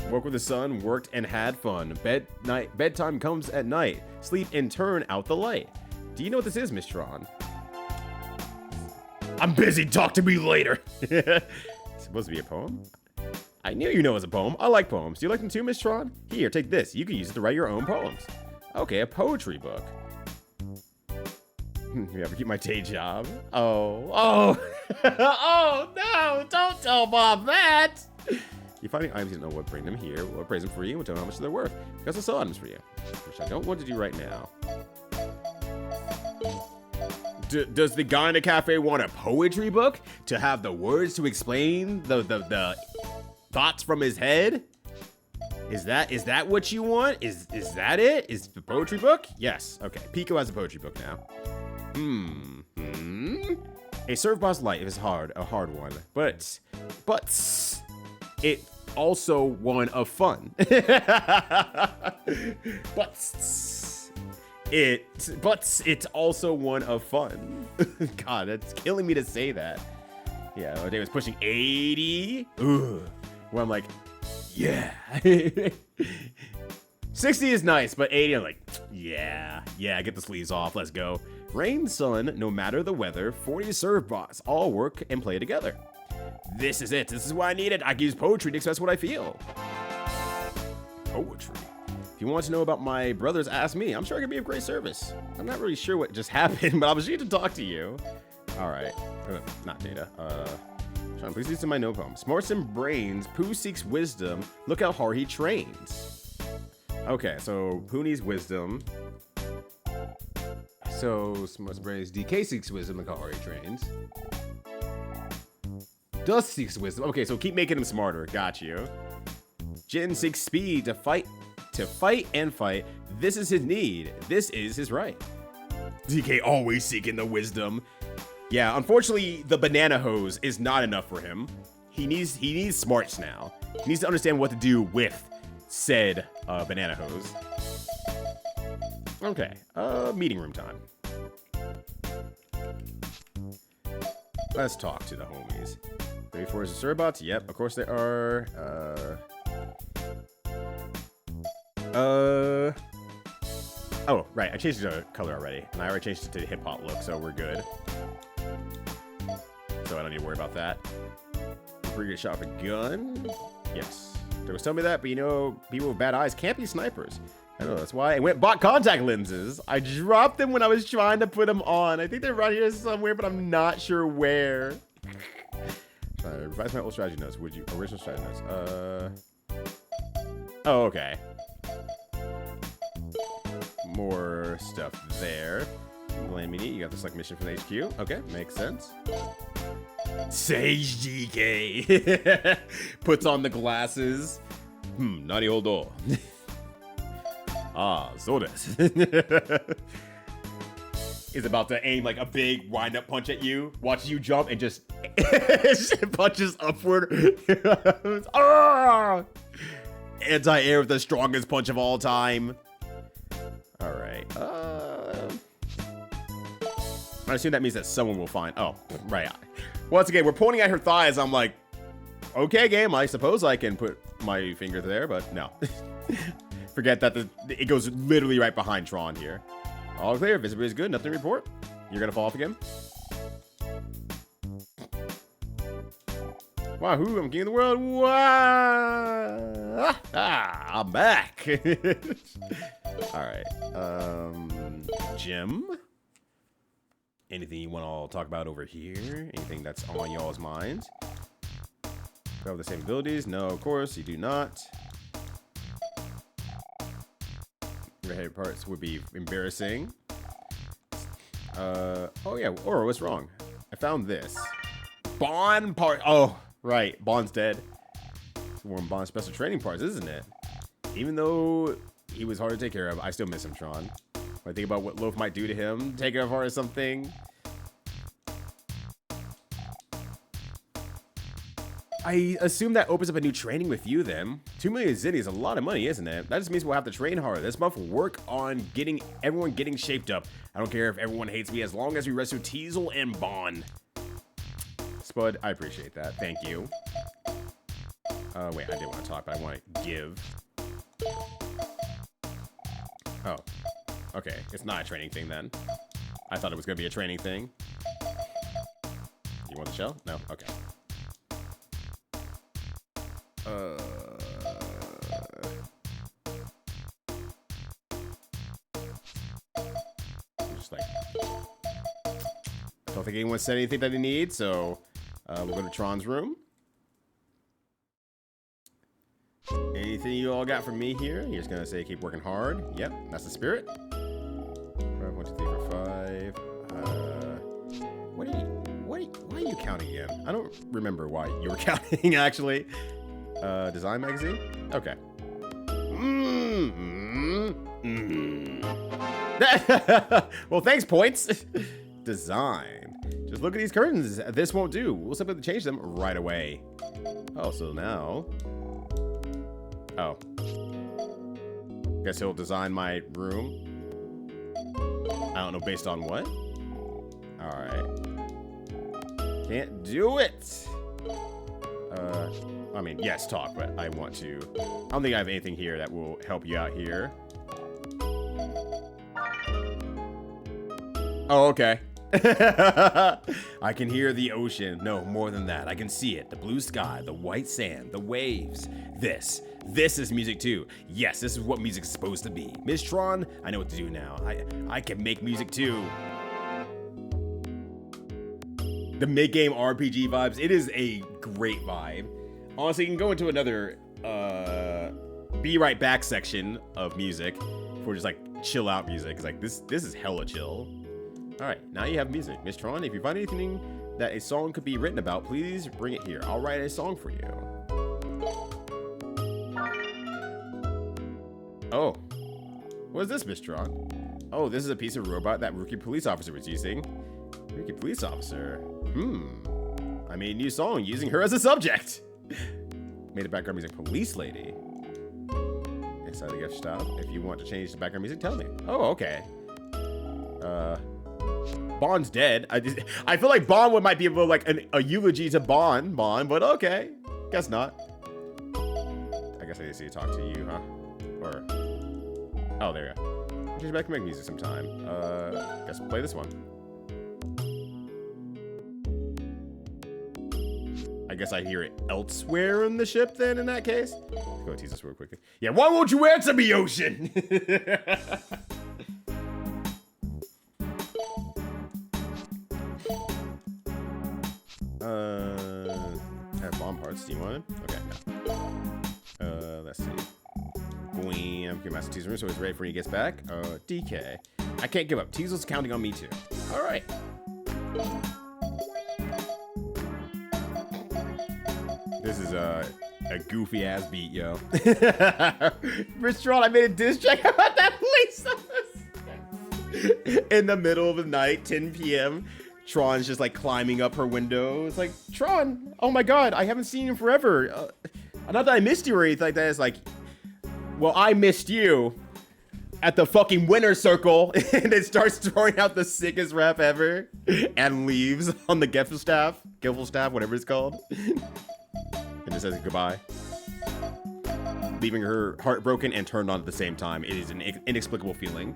Woke with the sun, worked and had fun. Bedtime comes at night. Sleep and turn out the light. Do you know what this is, Miss Tron? I'm busy. Talk to me later. It's supposed to be a poem? I knew you know it's a poem. I like poems. Do you like them too, Miss Tron? Here, take this. You can use it to write your own poems. Okay, a poetry book. You ever keep my day job? Oh. Oh, no. Don't tell Bob that. You're finding items you don't know what bring them here. What praise them for you and tell them how much they're worth. Because I sell items for you. Which I don't want to do right now. Does the guy in the cafe want a poetry book? To have the words to explain the thoughts from his head? Is that what you want? Is that it? Is the poetry book? Yes. Okay. Pico has a poetry book now. A servbots light is a hard one, but it also one of fun. but it's also one of fun. God, that's killing me to say that. Yeah, O'Day was pushing 80. Ooh, where I'm like, yeah. 60 is nice, but 80, I'm like, yeah, get the sleeves off, let's go. Rain, sun, no matter the weather, 40 servbots all work and play together. This is it. This is what I needed. I can use poetry to express what I feel. Poetry. If you want to know about my brothers, ask me. I'm sure I can be of great service. I'm not really sure what just happened, but I was here to talk to you. All right. Not data. Sean, please listen to my no poem. Smarts and brains. Pooh seeks wisdom. Look how hard he trains. Okay, so Pooh needs wisdom. So Smarts and brains. DK seeks wisdom. Look how hard he trains. Dust seeks wisdom. Okay, so keep making him smarter. Got you. Jin seeks speed to fight and fight. This is his need. This is his right. DK always seeking the wisdom. Yeah, unfortunately, the banana hose is not enough for him. He needs smarts now. He needs to understand what to do with said banana hose. Okay, meeting room time. Let's talk to the homies. 34 is the servbots? Yep, of course they are. Oh, right, I changed the color already. And I already changed it to the hip-hop look, so we're good. So I don't need to worry about that. Pretty good shot of a gun. Yes. They was telling me that, but you know, people with bad eyes can't be snipers. I know, that's why I went bought contact lenses. I dropped them when I was trying to put them on. I think they're right here somewhere, but I'm not sure where. Revise my old strategy notes. Would you? Original strategy notes. Oh, okay. More stuff there. Land Mini, you got the select mission from the HQ. Okay, makes sense. Sage GK puts on the glasses. Naughty old door. So this is about to aim like a big wind-up punch at you. Watch you jump and just punches upward. Anti-air with the strongest punch of all time. All right. I assume that means that someone will find. Oh, right. Once again, we're pointing at her thighs. I'm like, okay, game. I suppose I can put my finger there, but no. Forget that it goes literally right behind Tron here. All clear. Visibility is good. Nothing to report. You're gonna fall off again. Wahoo! I'm king of the world. Wah! I'm back. All right. Jim. Anything you want to talk about over here? Anything that's on y'all's minds? Do you have the same abilities? No, of course you do not. Red parts would be embarrassing. Oh yeah, or what's wrong? I found this. Bonne part. Oh, right. Bonne's dead. It's one of Bonne's special training parts, isn't it? Even though he was hard to take care of, I still miss him, Tron. When I think about what Loaf might do to him, take it apart or something. I assume that opens up a new training with you then. 2 million zinni is a lot of money, isn't it? That just means we'll have to train harder. This month we'll work on getting everyone getting shaped up. I don't care if everyone hates me as long as we rescue Teasel and Bonne. Spud, I appreciate that. Thank you. Wait, I didn't want to talk, but I want to give. Oh. Okay, it's not a training thing then. I thought it was going to be a training thing. You want the shell? No? Okay. Just like, don't think anyone said anything that they need, so we'll go to Tron's room. Anything you all got from me here? You're just gonna say keep working hard. Yep, that's the spirit. 5, 1, 2, 3, 4, 5. Why are you counting again? I don't remember why you were counting actually. Design magazine? Okay. Well, thanks, points. Design. Just look at these curtains. This won't do. We'll simply change them right away. Oh, so now... Oh. Guess he'll design my room. I don't know based on what. Alright. Can't do it. I mean, yes, talk, but I want to... I don't think I have anything here that will help you out here. Oh, okay. I can hear the ocean. No, more than that. I can see it. The blue sky, the white sand, the waves. This is music too. Yes, this is what music's supposed to be. Miss Tron, I know what to do now. I can make music too. The mid-game RPG vibes. It is a great vibe. Honestly, you can go into another be right back section of music for just like chill out music. It's like this is hella chill. All right, now you have music. Miss Tron, if you find anything that a song could be written about, please bring it here. I'll write a song for you. Oh, what is this, Miss Tron? Oh, this is a piece of robot that Rookie Police Officer was using. Rookie Police Officer? I made a new song using her as a subject. Made the background music Police Lady. Inside the gift shop. If you want to change the background music, tell me. Oh, okay. Bonne's dead. I feel like Bonne might be able to, like a eulogy to Bonne, but okay. Guess not. I guess I need to talk to you, huh? Or... Oh, there you go. Change back to make music sometime. Guess we'll play this one. I guess I hear it elsewhere in the ship then, in that case. Let's go tease this real quickly. Yeah, why won't you answer me, Ocean? Have bomb parts. Do you want it? Okay, no. Let's see. Bwam. Get Master Teaser room so he's ready for when he gets back. DK. I can't give up. Teasel's counting on me too. Alright. This is a goofy ass beat, yo. Miss Tron, I made a diss track about that police officer. In the middle of the night, 10 p.m. Tron's just like climbing up her window. It's like, Tron, oh my god, I haven't seen you forever. Not that I missed you or anything like that. It's like, well, I missed you at the fucking winner circle. And it starts throwing out the sickest rap ever and leaves on the Geffel staff, whatever it's called. And just says goodbye. Leaving her heartbroken and turned on at the same time. It is an inexplicable feeling.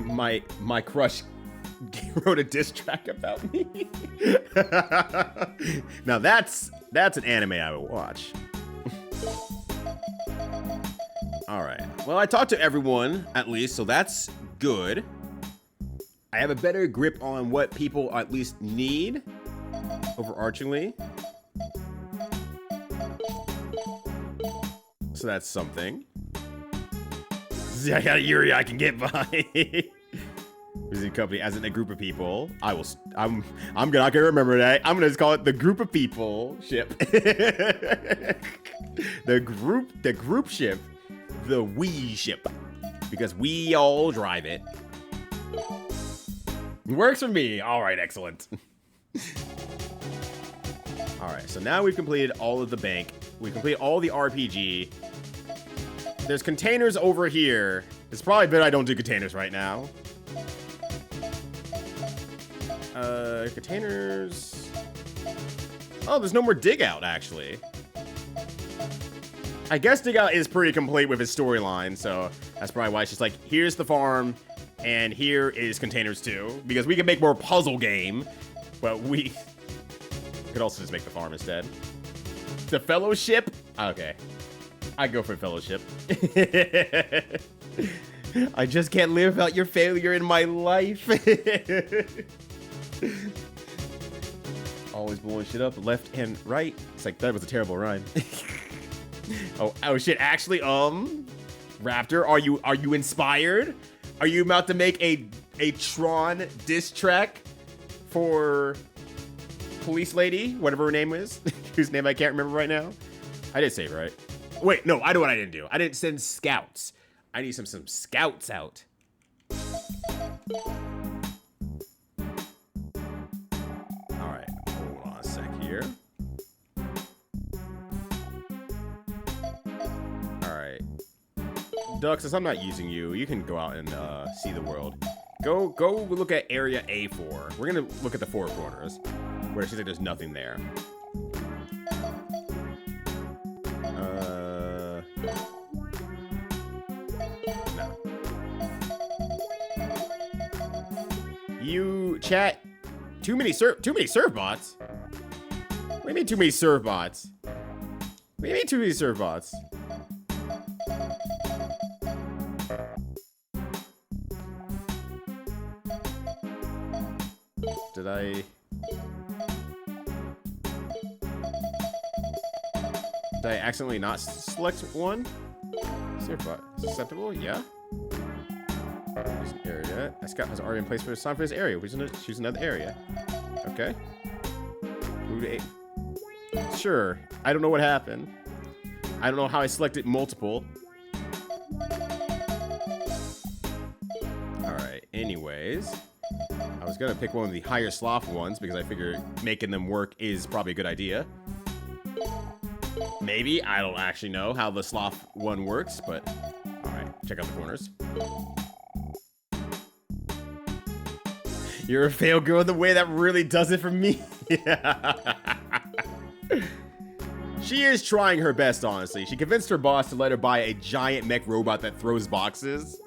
My crush wrote a diss track about me. Now that's an anime I would watch. All right. Well, I talked to everyone at least, so that's good. I have a better grip on what people at least need, overarchingly. So that's something. I got a Yuri I can get by. Visiting company as in a group of people. I'm not gonna remember that. I'm gonna just call it the group of people ship. the group ship. The we ship. Because we all drive it. Works for me. All right, excellent. Alright, so now we've completed all of the bank. We've completed all the RPG. There's containers over here. It's probably better I don't do containers right now. Containers... Oh, there's no more dig out, actually. I guess dig out is pretty complete with his storyline, so that's probably why it's just like, here's the farm, and here is containers too. Because we can make more puzzle game, but we could also just make the farm instead. The fellowship? Okay. I go for fellowship. I just can't live without your failure in my life. Always blowing shit up left and right. It's like, that was a terrible rhyme. oh shit, actually, Raptor, are you inspired? Are you about to make a Tron diss track for Police Lady, whatever her name is, whose name I can't remember right now? I did save, right? Wait, no, I know what I didn't do. I didn't send scouts. I need some scouts out. Alright, hold on a sec here. Alright. Duck, since I'm not using you, you can go out and see the world. Go look at area A4. We're gonna look at the four corners, where it seems like there's nothing there. No. You chat. Too many servbots. What do you mean too many servbots? What do you mean too many servbots? Did I accidentally not select one? Servbot. Acceptable? Yeah. There's an area. A scout has already in place for a sign for this area. We're gonna choose another area. Okay. Move to 8. Sure. I don't know what happened. I don't know how I selected multiple. Alright, anyways. I was gonna pick one of the higher sloth ones because I figured making them work is probably a good idea. Maybe. I don't actually know how the sloth one works, but alright, check out the corners. You're a fail girl in the way that really does it for me. She is trying her best, honestly. She convinced her boss to let her buy a giant mech robot that throws boxes.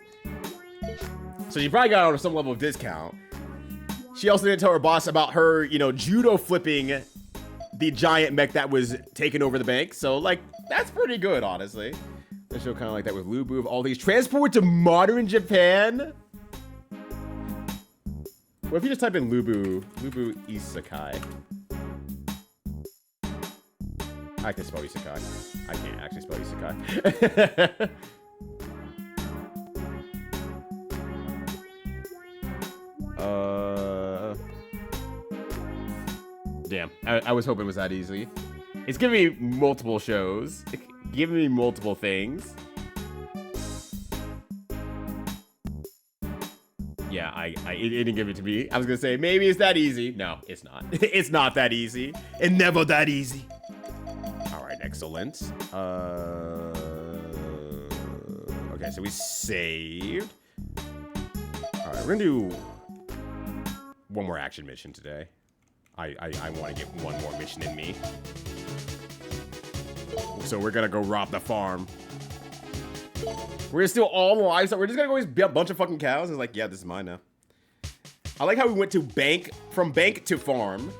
So she probably got it on some level of discount. She also didn't tell her boss about her, you know, judo flipping the giant mech that was taking over the bank. So, like, that's pretty good, honestly. They show kind of like that with Lubu of all these. Transport to modern Japan? What if you just type in Lubu Isekai? I can spell Isekai. I can't actually spell Isekai. Damn, I was hoping it was that easy. It's giving me multiple shows. It's giving me multiple things. Yeah, it didn't give it to me. I was gonna say, maybe it's that easy. No, it's not. It's not that easy. It's never that easy. All right, excellent. Okay, so we saved. All right, we're gonna do one more action mission today. I want to get one more mission in me. So we're gonna go rob the farm. We're gonna steal all the livestock. We're just gonna go be a bunch of fucking cows. It's like, yeah, this is mine now. I like how we went to bank, from bank to farm.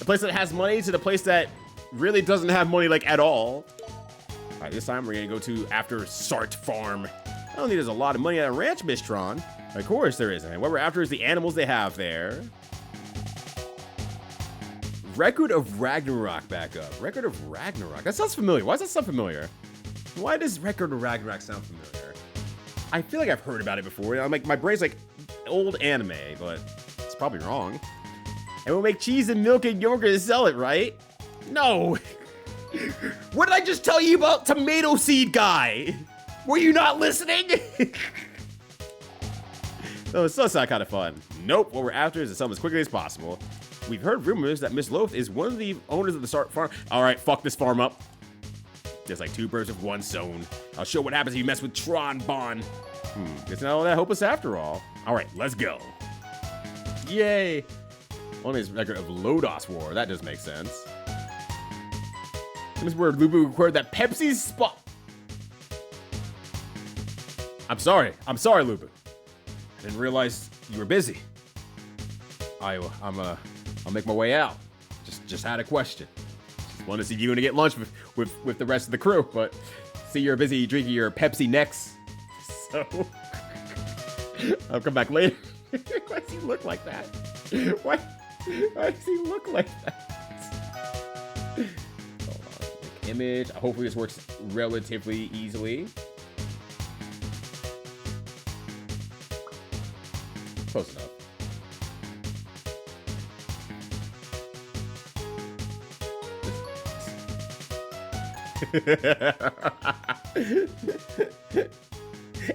The place that has money to the place that really doesn't have money, like, at all. All right, this time we're gonna go to after Sart Farm. I don't think there's a lot of money at a ranch, Miss Tron. Of course there isn't. What we're after is the animals they have there. Record of Ragnarok back up. Record of Ragnarok. That sounds familiar. Why does that sound familiar? Why does Record of Ragnarok sound familiar? I feel like I've heard about it before. I'm like, my brain's like old anime, but it's probably wrong. And we'll make cheese and milk and yogurt and sell it, right? No. What did I just tell you about Tomato Seed Guy? Were you not listening? Oh, it's not kind of fun. Nope. What we're after is to sell them as quickly as possible. We've heard rumors that Miss Loth is one of the owners of the farm. All right, fuck this farm up. There's like 2 birds with 1 stone. I'll show what happens if you mess with Tron Bonne. It's not all that hopeless after all. All right, let's go. Yay. On his record of Lodos War. That does make sense. This is where Lubu recorded that Pepsi's spot. I'm sorry, Lubu. I didn't realize you were busy. I'll make my way out. Just had a question. Just wanted to see if you're gonna get lunch with the rest of the crew, but see you're busy drinking your Pepsi next. So I'll come back later. Why does he look like that? Why does he look like that? Hold on, make image. Hopefully this works relatively easily. Close enough.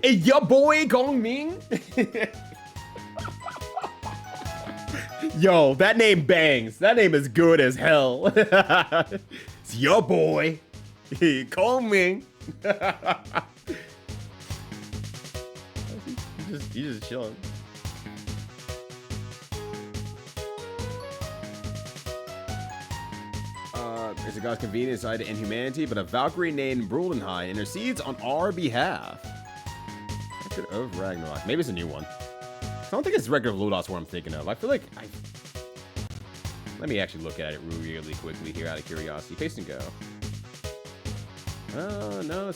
Hey, ya boy, Gong Ming. Yo, that name bangs. That name is good as hell. It's your boy, Gong Ming. He's just chilling. It's a god's convenience side to inhumanity, but a Valkyrie named Brulenhai intercedes on our behalf. Record of Ragnarok. Maybe it's a new one. I don't think it's Record of Lodos what I'm thinking of. I feel like Let me actually look at it really quickly here out of curiosity. Paste and go. Oh, no.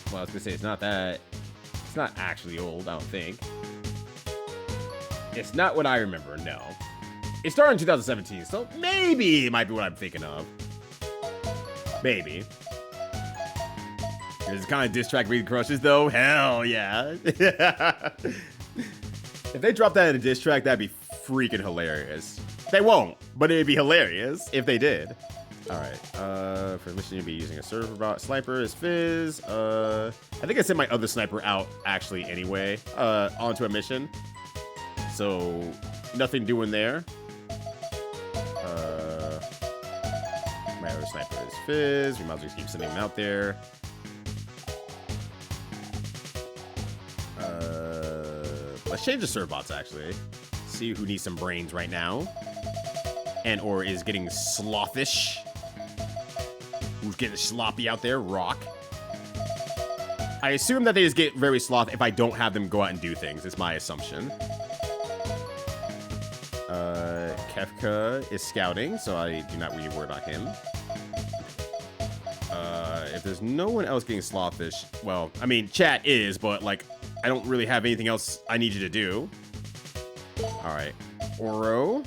Well, I was gonna say it's not that. It's not actually old, I don't think. It's not what I remember, no. It started in 2017, so maybe it might be what I'm thinking of. Maybe. Is it kind of diss track Reed Crushes, though? Hell yeah. If they drop that in a diss track, that'd be freaking hilarious. They won't, but it'd be hilarious if they did. Alright, for mission, you'll be using a serverbot sniper as Fizz. I think I sent my other sniper out, actually, anyway, onto a mission. So, nothing doing there. My other sniper is Fizz. We might as well just keep sending him out there. Let's change the servbots, actually. See who needs some brains right now. And or is getting slothish. Who's getting sloppy out there? Rock. I assume that they just get very sloth if I don't have them go out and do things. It's my assumption. Kefka is scouting, so I do not really worry about him. If there's no one else getting slothish, well, I mean, chat is, but like, I don't really have anything else I need you to do. All right, Oro.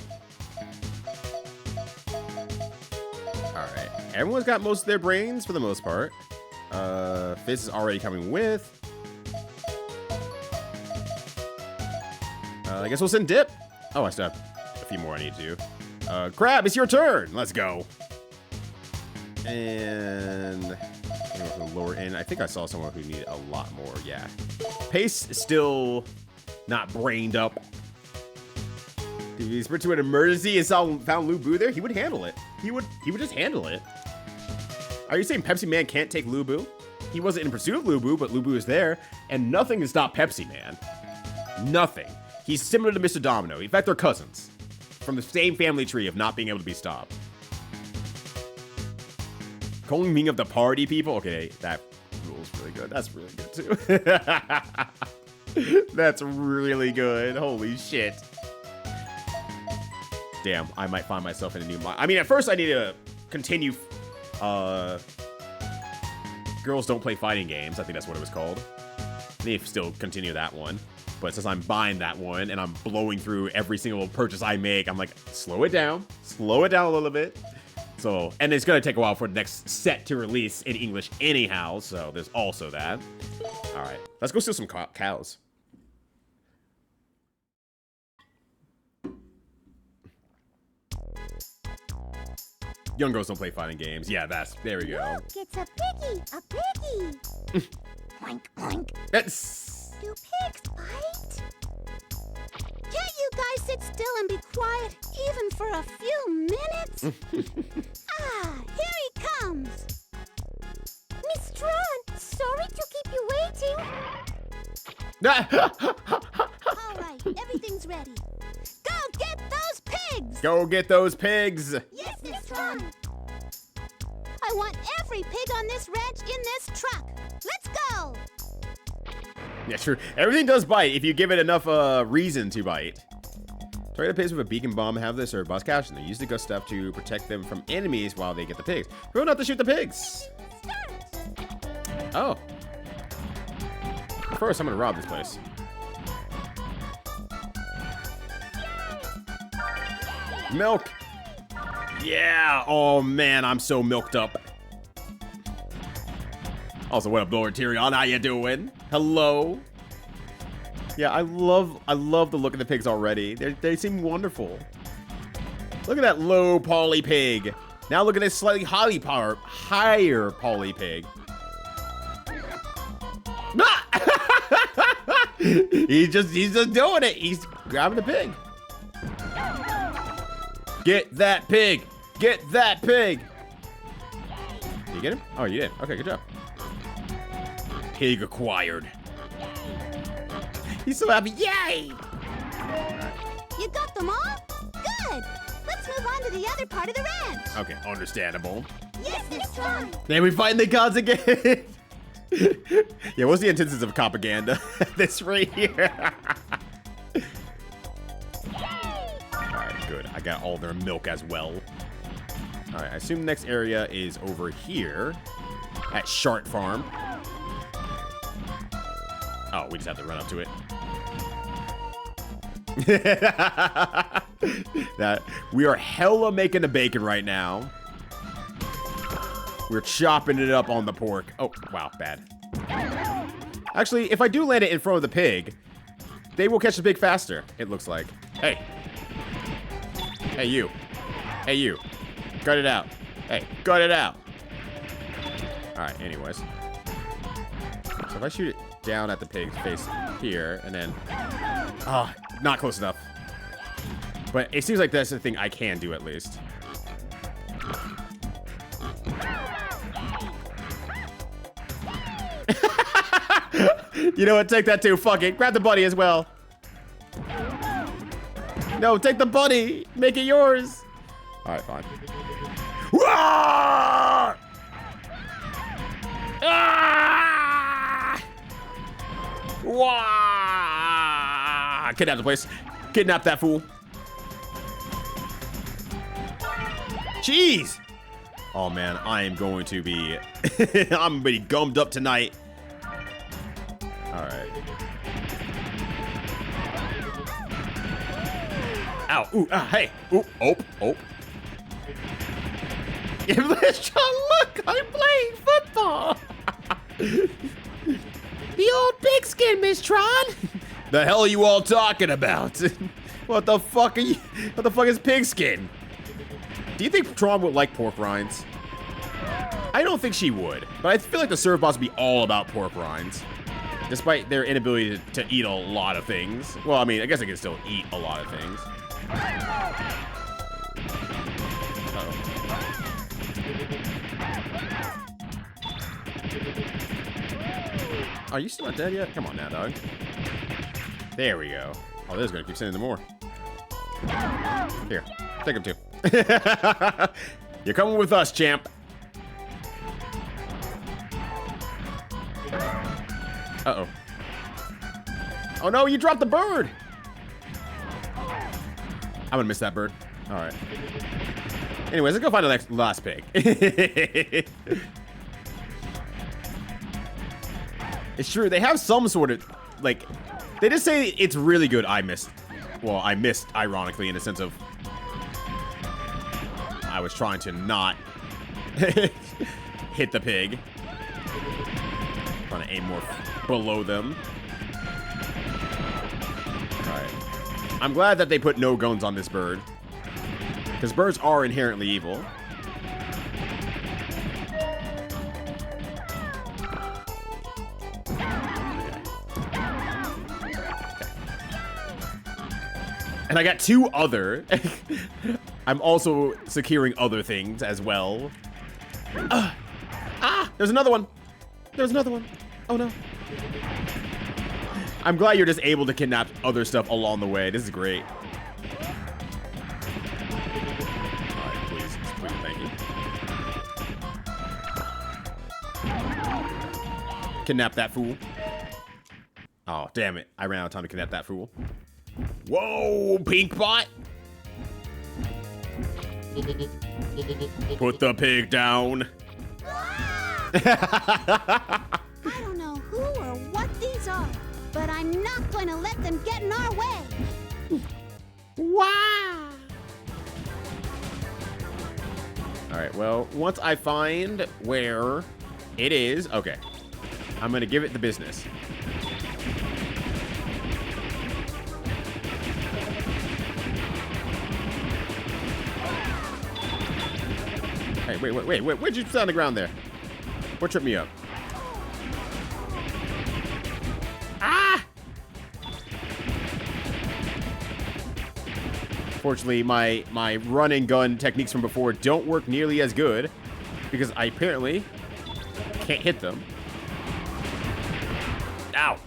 All right, everyone's got most of their brains for the most part. Fizz is already coming with. I guess we'll send Dip. Oh, I still have a few more I need to. Crab, it's your turn. Let's go. And the lower end. I think I saw someone who needed a lot more. Yeah. Pace is still not brained up. If he's put to an emergency and found Lubu there, he would handle it. He would just handle it. Are you saying Pepsi Man can't take Lubu? He wasn't in pursuit of Lubu, but Lubu is there, and nothing can stop Pepsi Man. Nothing. He's similar to Mr. Domino. In fact, they're cousins. From the same family tree of not being able to be stopped. Calling me of the party people? Okay, that rule's really good. That's really good, too. That's really good. Holy shit. Damn, I might find myself in a new mod. I mean, at first I need to continue... Girls Don't Play Fighting Games. I think that's what it was called. I need to still continue that one. But since I'm buying that one and I'm blowing through every single purchase I make, I'm like, slow it down. Slow it down a little bit. So, and it's going to take a while for the next set to release in English anyhow. So there's also that. All right, let's go steal some cows. Young girls don't play fighting games. Yeah, there we go. Look, it's a piggy, a piggy. Oink, oink. That's... Do pigs fight? Can't you guys sit still and be quiet, even for a few minutes? Here he comes. Miss Tron, sorry to keep you waiting. All right, everything's ready. Go get those pigs! Go get those pigs! Yes, Miss Tron. I want every pig on this ranch in this truck. Let's go! Yeah, sure. Everything does bite if you give it enough reason to bite. Target the pigs with a beacon bomb, have the servbots catch them. They use the ghost stuff to protect them from enemies while they get the pigs. Remember not to shoot the pigs. Oh. First, I'm gonna rob this place. Milk. Yeah. Oh man, I'm so milked up. Also, what up, Lord Tyrion? How you doing? Hello. Yeah, I love the look of the pigs already. They seem wonderful. Look at that low poly pig. Now look at this slightly higher poly pig. He's just doing it. He's grabbing the pig. Get that pig. Get that pig. Did you get him? Oh, you did. Okay, good job. Pig acquired. He's so happy. Yay! You got them all? Good. Let's move on to the other part of the ranch. Okay, understandable. Yes, Miss Tron. Then we find the gods again. Yeah, what's the antithesis of propaganda? This right here. Alright, good. I got all their milk as well. Alright, I assume the next area is over here at Shart Farm. Oh, we just have to run up to it. That we are hella making the bacon right now. We're chopping it up on the pork. Oh, wow, bad. Actually, if I do land it in front of the pig, they will catch the pig faster, it looks like. Hey. Hey, you. Hey, you. Gut it out. Hey, gut it out. Alright, anyways. So if I shoot it down at the pig's face here, and then... Oh, not close enough. But it seems like that's the thing I can do at least. You know what? Take that too. Fuck it. Grab the bunny as well. No, take the bunny. Make it yours. All right, fine. Ah! Ah! Wah! Kidnap the place. Kidnap that fool. Jeez. Oh man, I am going to be I'm gonna be gummed up tonight. Alright. Ow, ooh, hey, ooh, oh. Look, I'm playing football. The old pigskin, Miss Tron. The hell are you all talking about? What the fuck are you? What the fuck is pigskin? Do you think Tron would like pork rinds? I don't think she would, but I feel like the servbots would be all about pork rinds. Despite their inability to eat a lot of things. Well, I mean, I guess they can still eat a lot of things. Uh-oh. Are you still not dead yet? Come on now, dog. There we go. Oh, this is gonna keep sending them more. Here, take them too. You're coming with us, champ. Uh-oh. Oh no, you dropped the bird! I'm gonna miss that bird. Alright. Anyways, let's go find the last pig. It's true, they have some sort of, like, they just say it's really good. I missed, ironically, in the sense of I was trying to not hit the pig. Trying to aim more below them. Alright. I'm glad that they put no guns on this bird. Because birds are inherently evil. And I got 2 other. I'm also securing other things as well. There's another one. There's another one. Oh no. I'm glad you're just able to kidnap other stuff along the way. This is great. Alright, please, thank you. Kidnap that fool. Oh, damn it. I ran out of time to kidnap that fool. Whoa, pink bot. Put the pig down. I don't know who or what these are, but I'm not going to let them get in our way. Wow. All right, well, once I find where it is, okay, I'm going to give it the business. Hey, wait, where'd you sit on the ground there? What tripped me up? Ah! Fortunately, my run and gun techniques from before don't work nearly as good because I apparently can't hit them. Ow!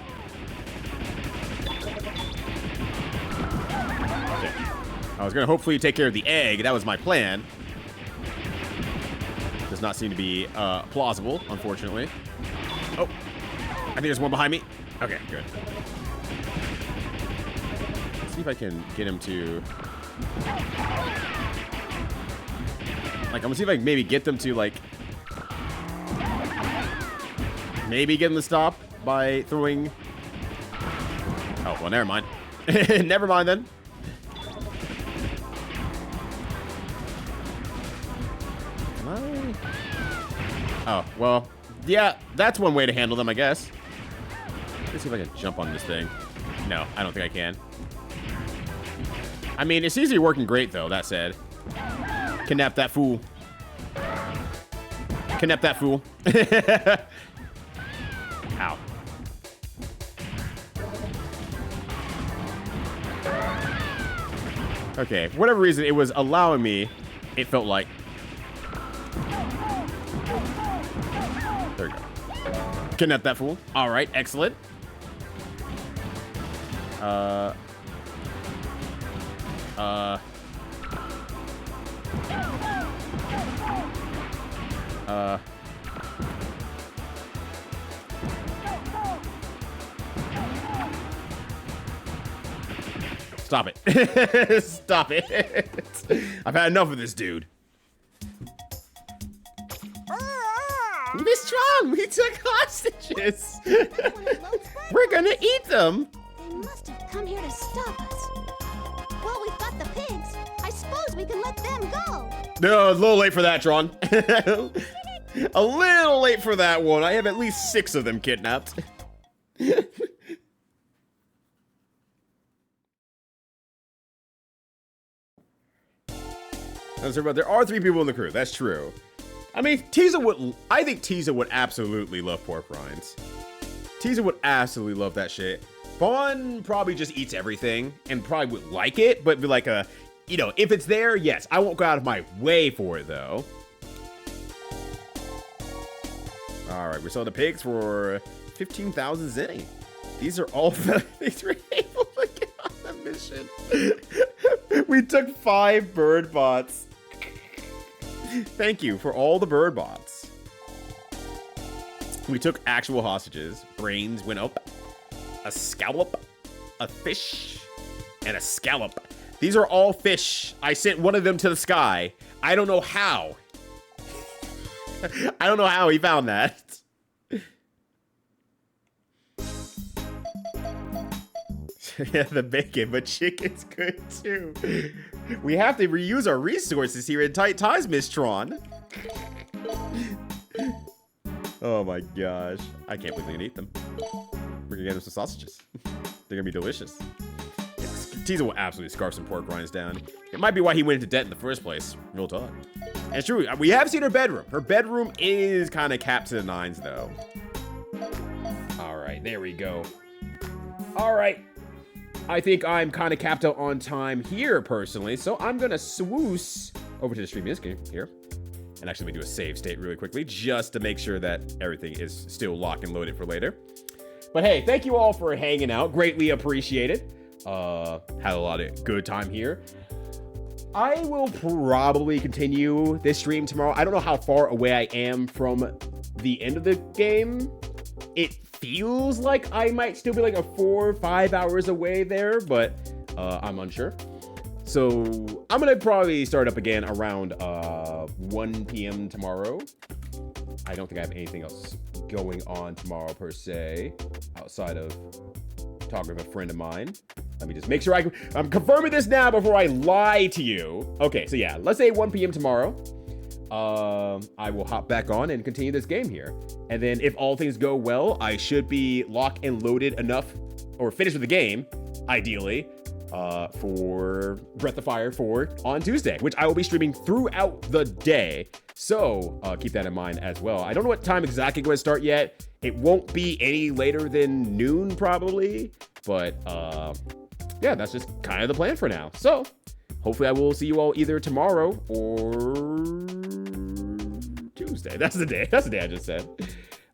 Okay. I was gonna hopefully take care of the egg. That was my plan. Does not seem to be plausible, unfortunately. Oh, I think there's one behind me. Okay, good. Let's see if I can get him to... Like, I'm gonna see if I can maybe get them to, like... Maybe get them to stop by throwing... Oh, well, never mind. Never mind, then. Oh, well, yeah, that's one way to handle them, I guess. Let's see if I can jump on this thing. No, I don't think I can. I mean, it seems to be working great, though, that said. Kidnap that fool. Kidnap that fool. Ow. Okay, for whatever reason, it was allowing me, it felt like. There we go. Kidnap that fool. All right, excellent. Stop it. Stop it. I've had enough of this dude. Miss Tron, we took hostages. We're gonna eat them. They must have come here to stop us. Well, we've got the pigs. I suppose we can let them go. No, it's a little late for that, Tron. A little late for that one. I have at least 6 of them kidnapped. There are 3 people in the crew. That's true. I mean, I think Tiza would absolutely love pork rinds. Tiza would absolutely love that shit. Bonne probably just eats everything and probably would like it, but be like you know, if it's there, yes. I won't go out of my way for it, though. All right, we sold the pigs for 15,000 zenny. These are all these were able to get on the mission. We took 5 bird bots. Thank you for all the bird bots. We took actual hostages. Brains went up. A scallop. A fish. And a scallop. These are all fish. I sent one of them to the sky. I don't know how. I don't know how he found that. Yeah, the bacon, but chicken's good too. We have to reuse our resources here in tight times, Miss Tron. Oh my gosh. I can't believe we can eat them. We're gonna get them some sausages. They're gonna be delicious. Tiza will absolutely scarf some pork rinds down. It might be why he went into debt in the first place. Real talk. And it's true, we have seen her bedroom. Her bedroom is kind of capped to the 9s, though. All right, there we go. All right. I think I'm kind of capped out on time here, personally, so I'm gonna swoosh over to the stream game here. And actually, let me do a save state really quickly, just to make sure that everything is still locked and loaded for later. But hey, thank you all for hanging out. Greatly appreciated. Had a lot of good time here. I will probably continue this stream tomorrow. I don't know how far away I am from the end of the game. It feels like I might still be like 4 or 5 hours away there, but I'm unsure. So I'm gonna probably start up again around 1 p.m. tomorrow. I don't think I have anything else going on tomorrow per se, outside of talking with a friend of mine. Let me just make sure I'm confirming this now before I lie to you. Okay, so yeah, let's say 1 p.m. tomorrow. I will hop back on and continue this game here. And then if all things go well, I should be locked and loaded enough, or finished with the game, ideally, for Breath of Fire 4 on Tuesday, which I will be streaming throughout the day. So keep that in mind as well. I don't know what time exactly going to start yet. It won't be any later than noon probably, but yeah, that's just kind of the plan for now. So hopefully I will see you all either tomorrow or Tuesday. That's the day I just said.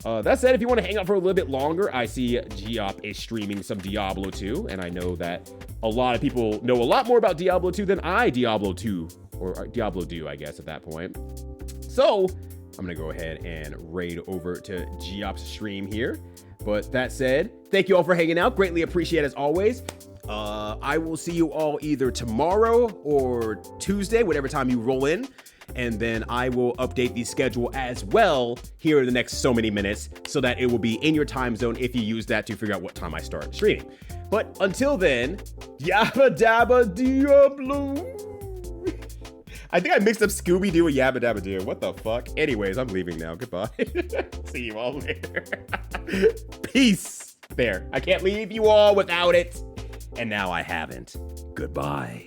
That said, if you want to hang out for a little bit longer, I see Geop is streaming some Diablo 2, and I know that a lot of people know a lot more about Diablo 2 than I Diablo 2, or Diablo do, I guess, at that point. So I'm gonna go ahead and raid over to Geop's stream here. But that said, thank you all for hanging out. Greatly appreciate it as always. I will see you all either tomorrow or Tuesday, whatever time you roll in. And then I will update the schedule as well here in the next so many minutes so that it will be in your time zone if you use that to figure out what time I start streaming. But until then, Yabba Dabba Diablo. I think I mixed up Scooby-Doo with Yabba Dabba Doo. What the fuck? Anyways, I'm leaving now. Goodbye. See you all later. Peace. There. I can't leave you all without it. And now I haven't. Goodbye.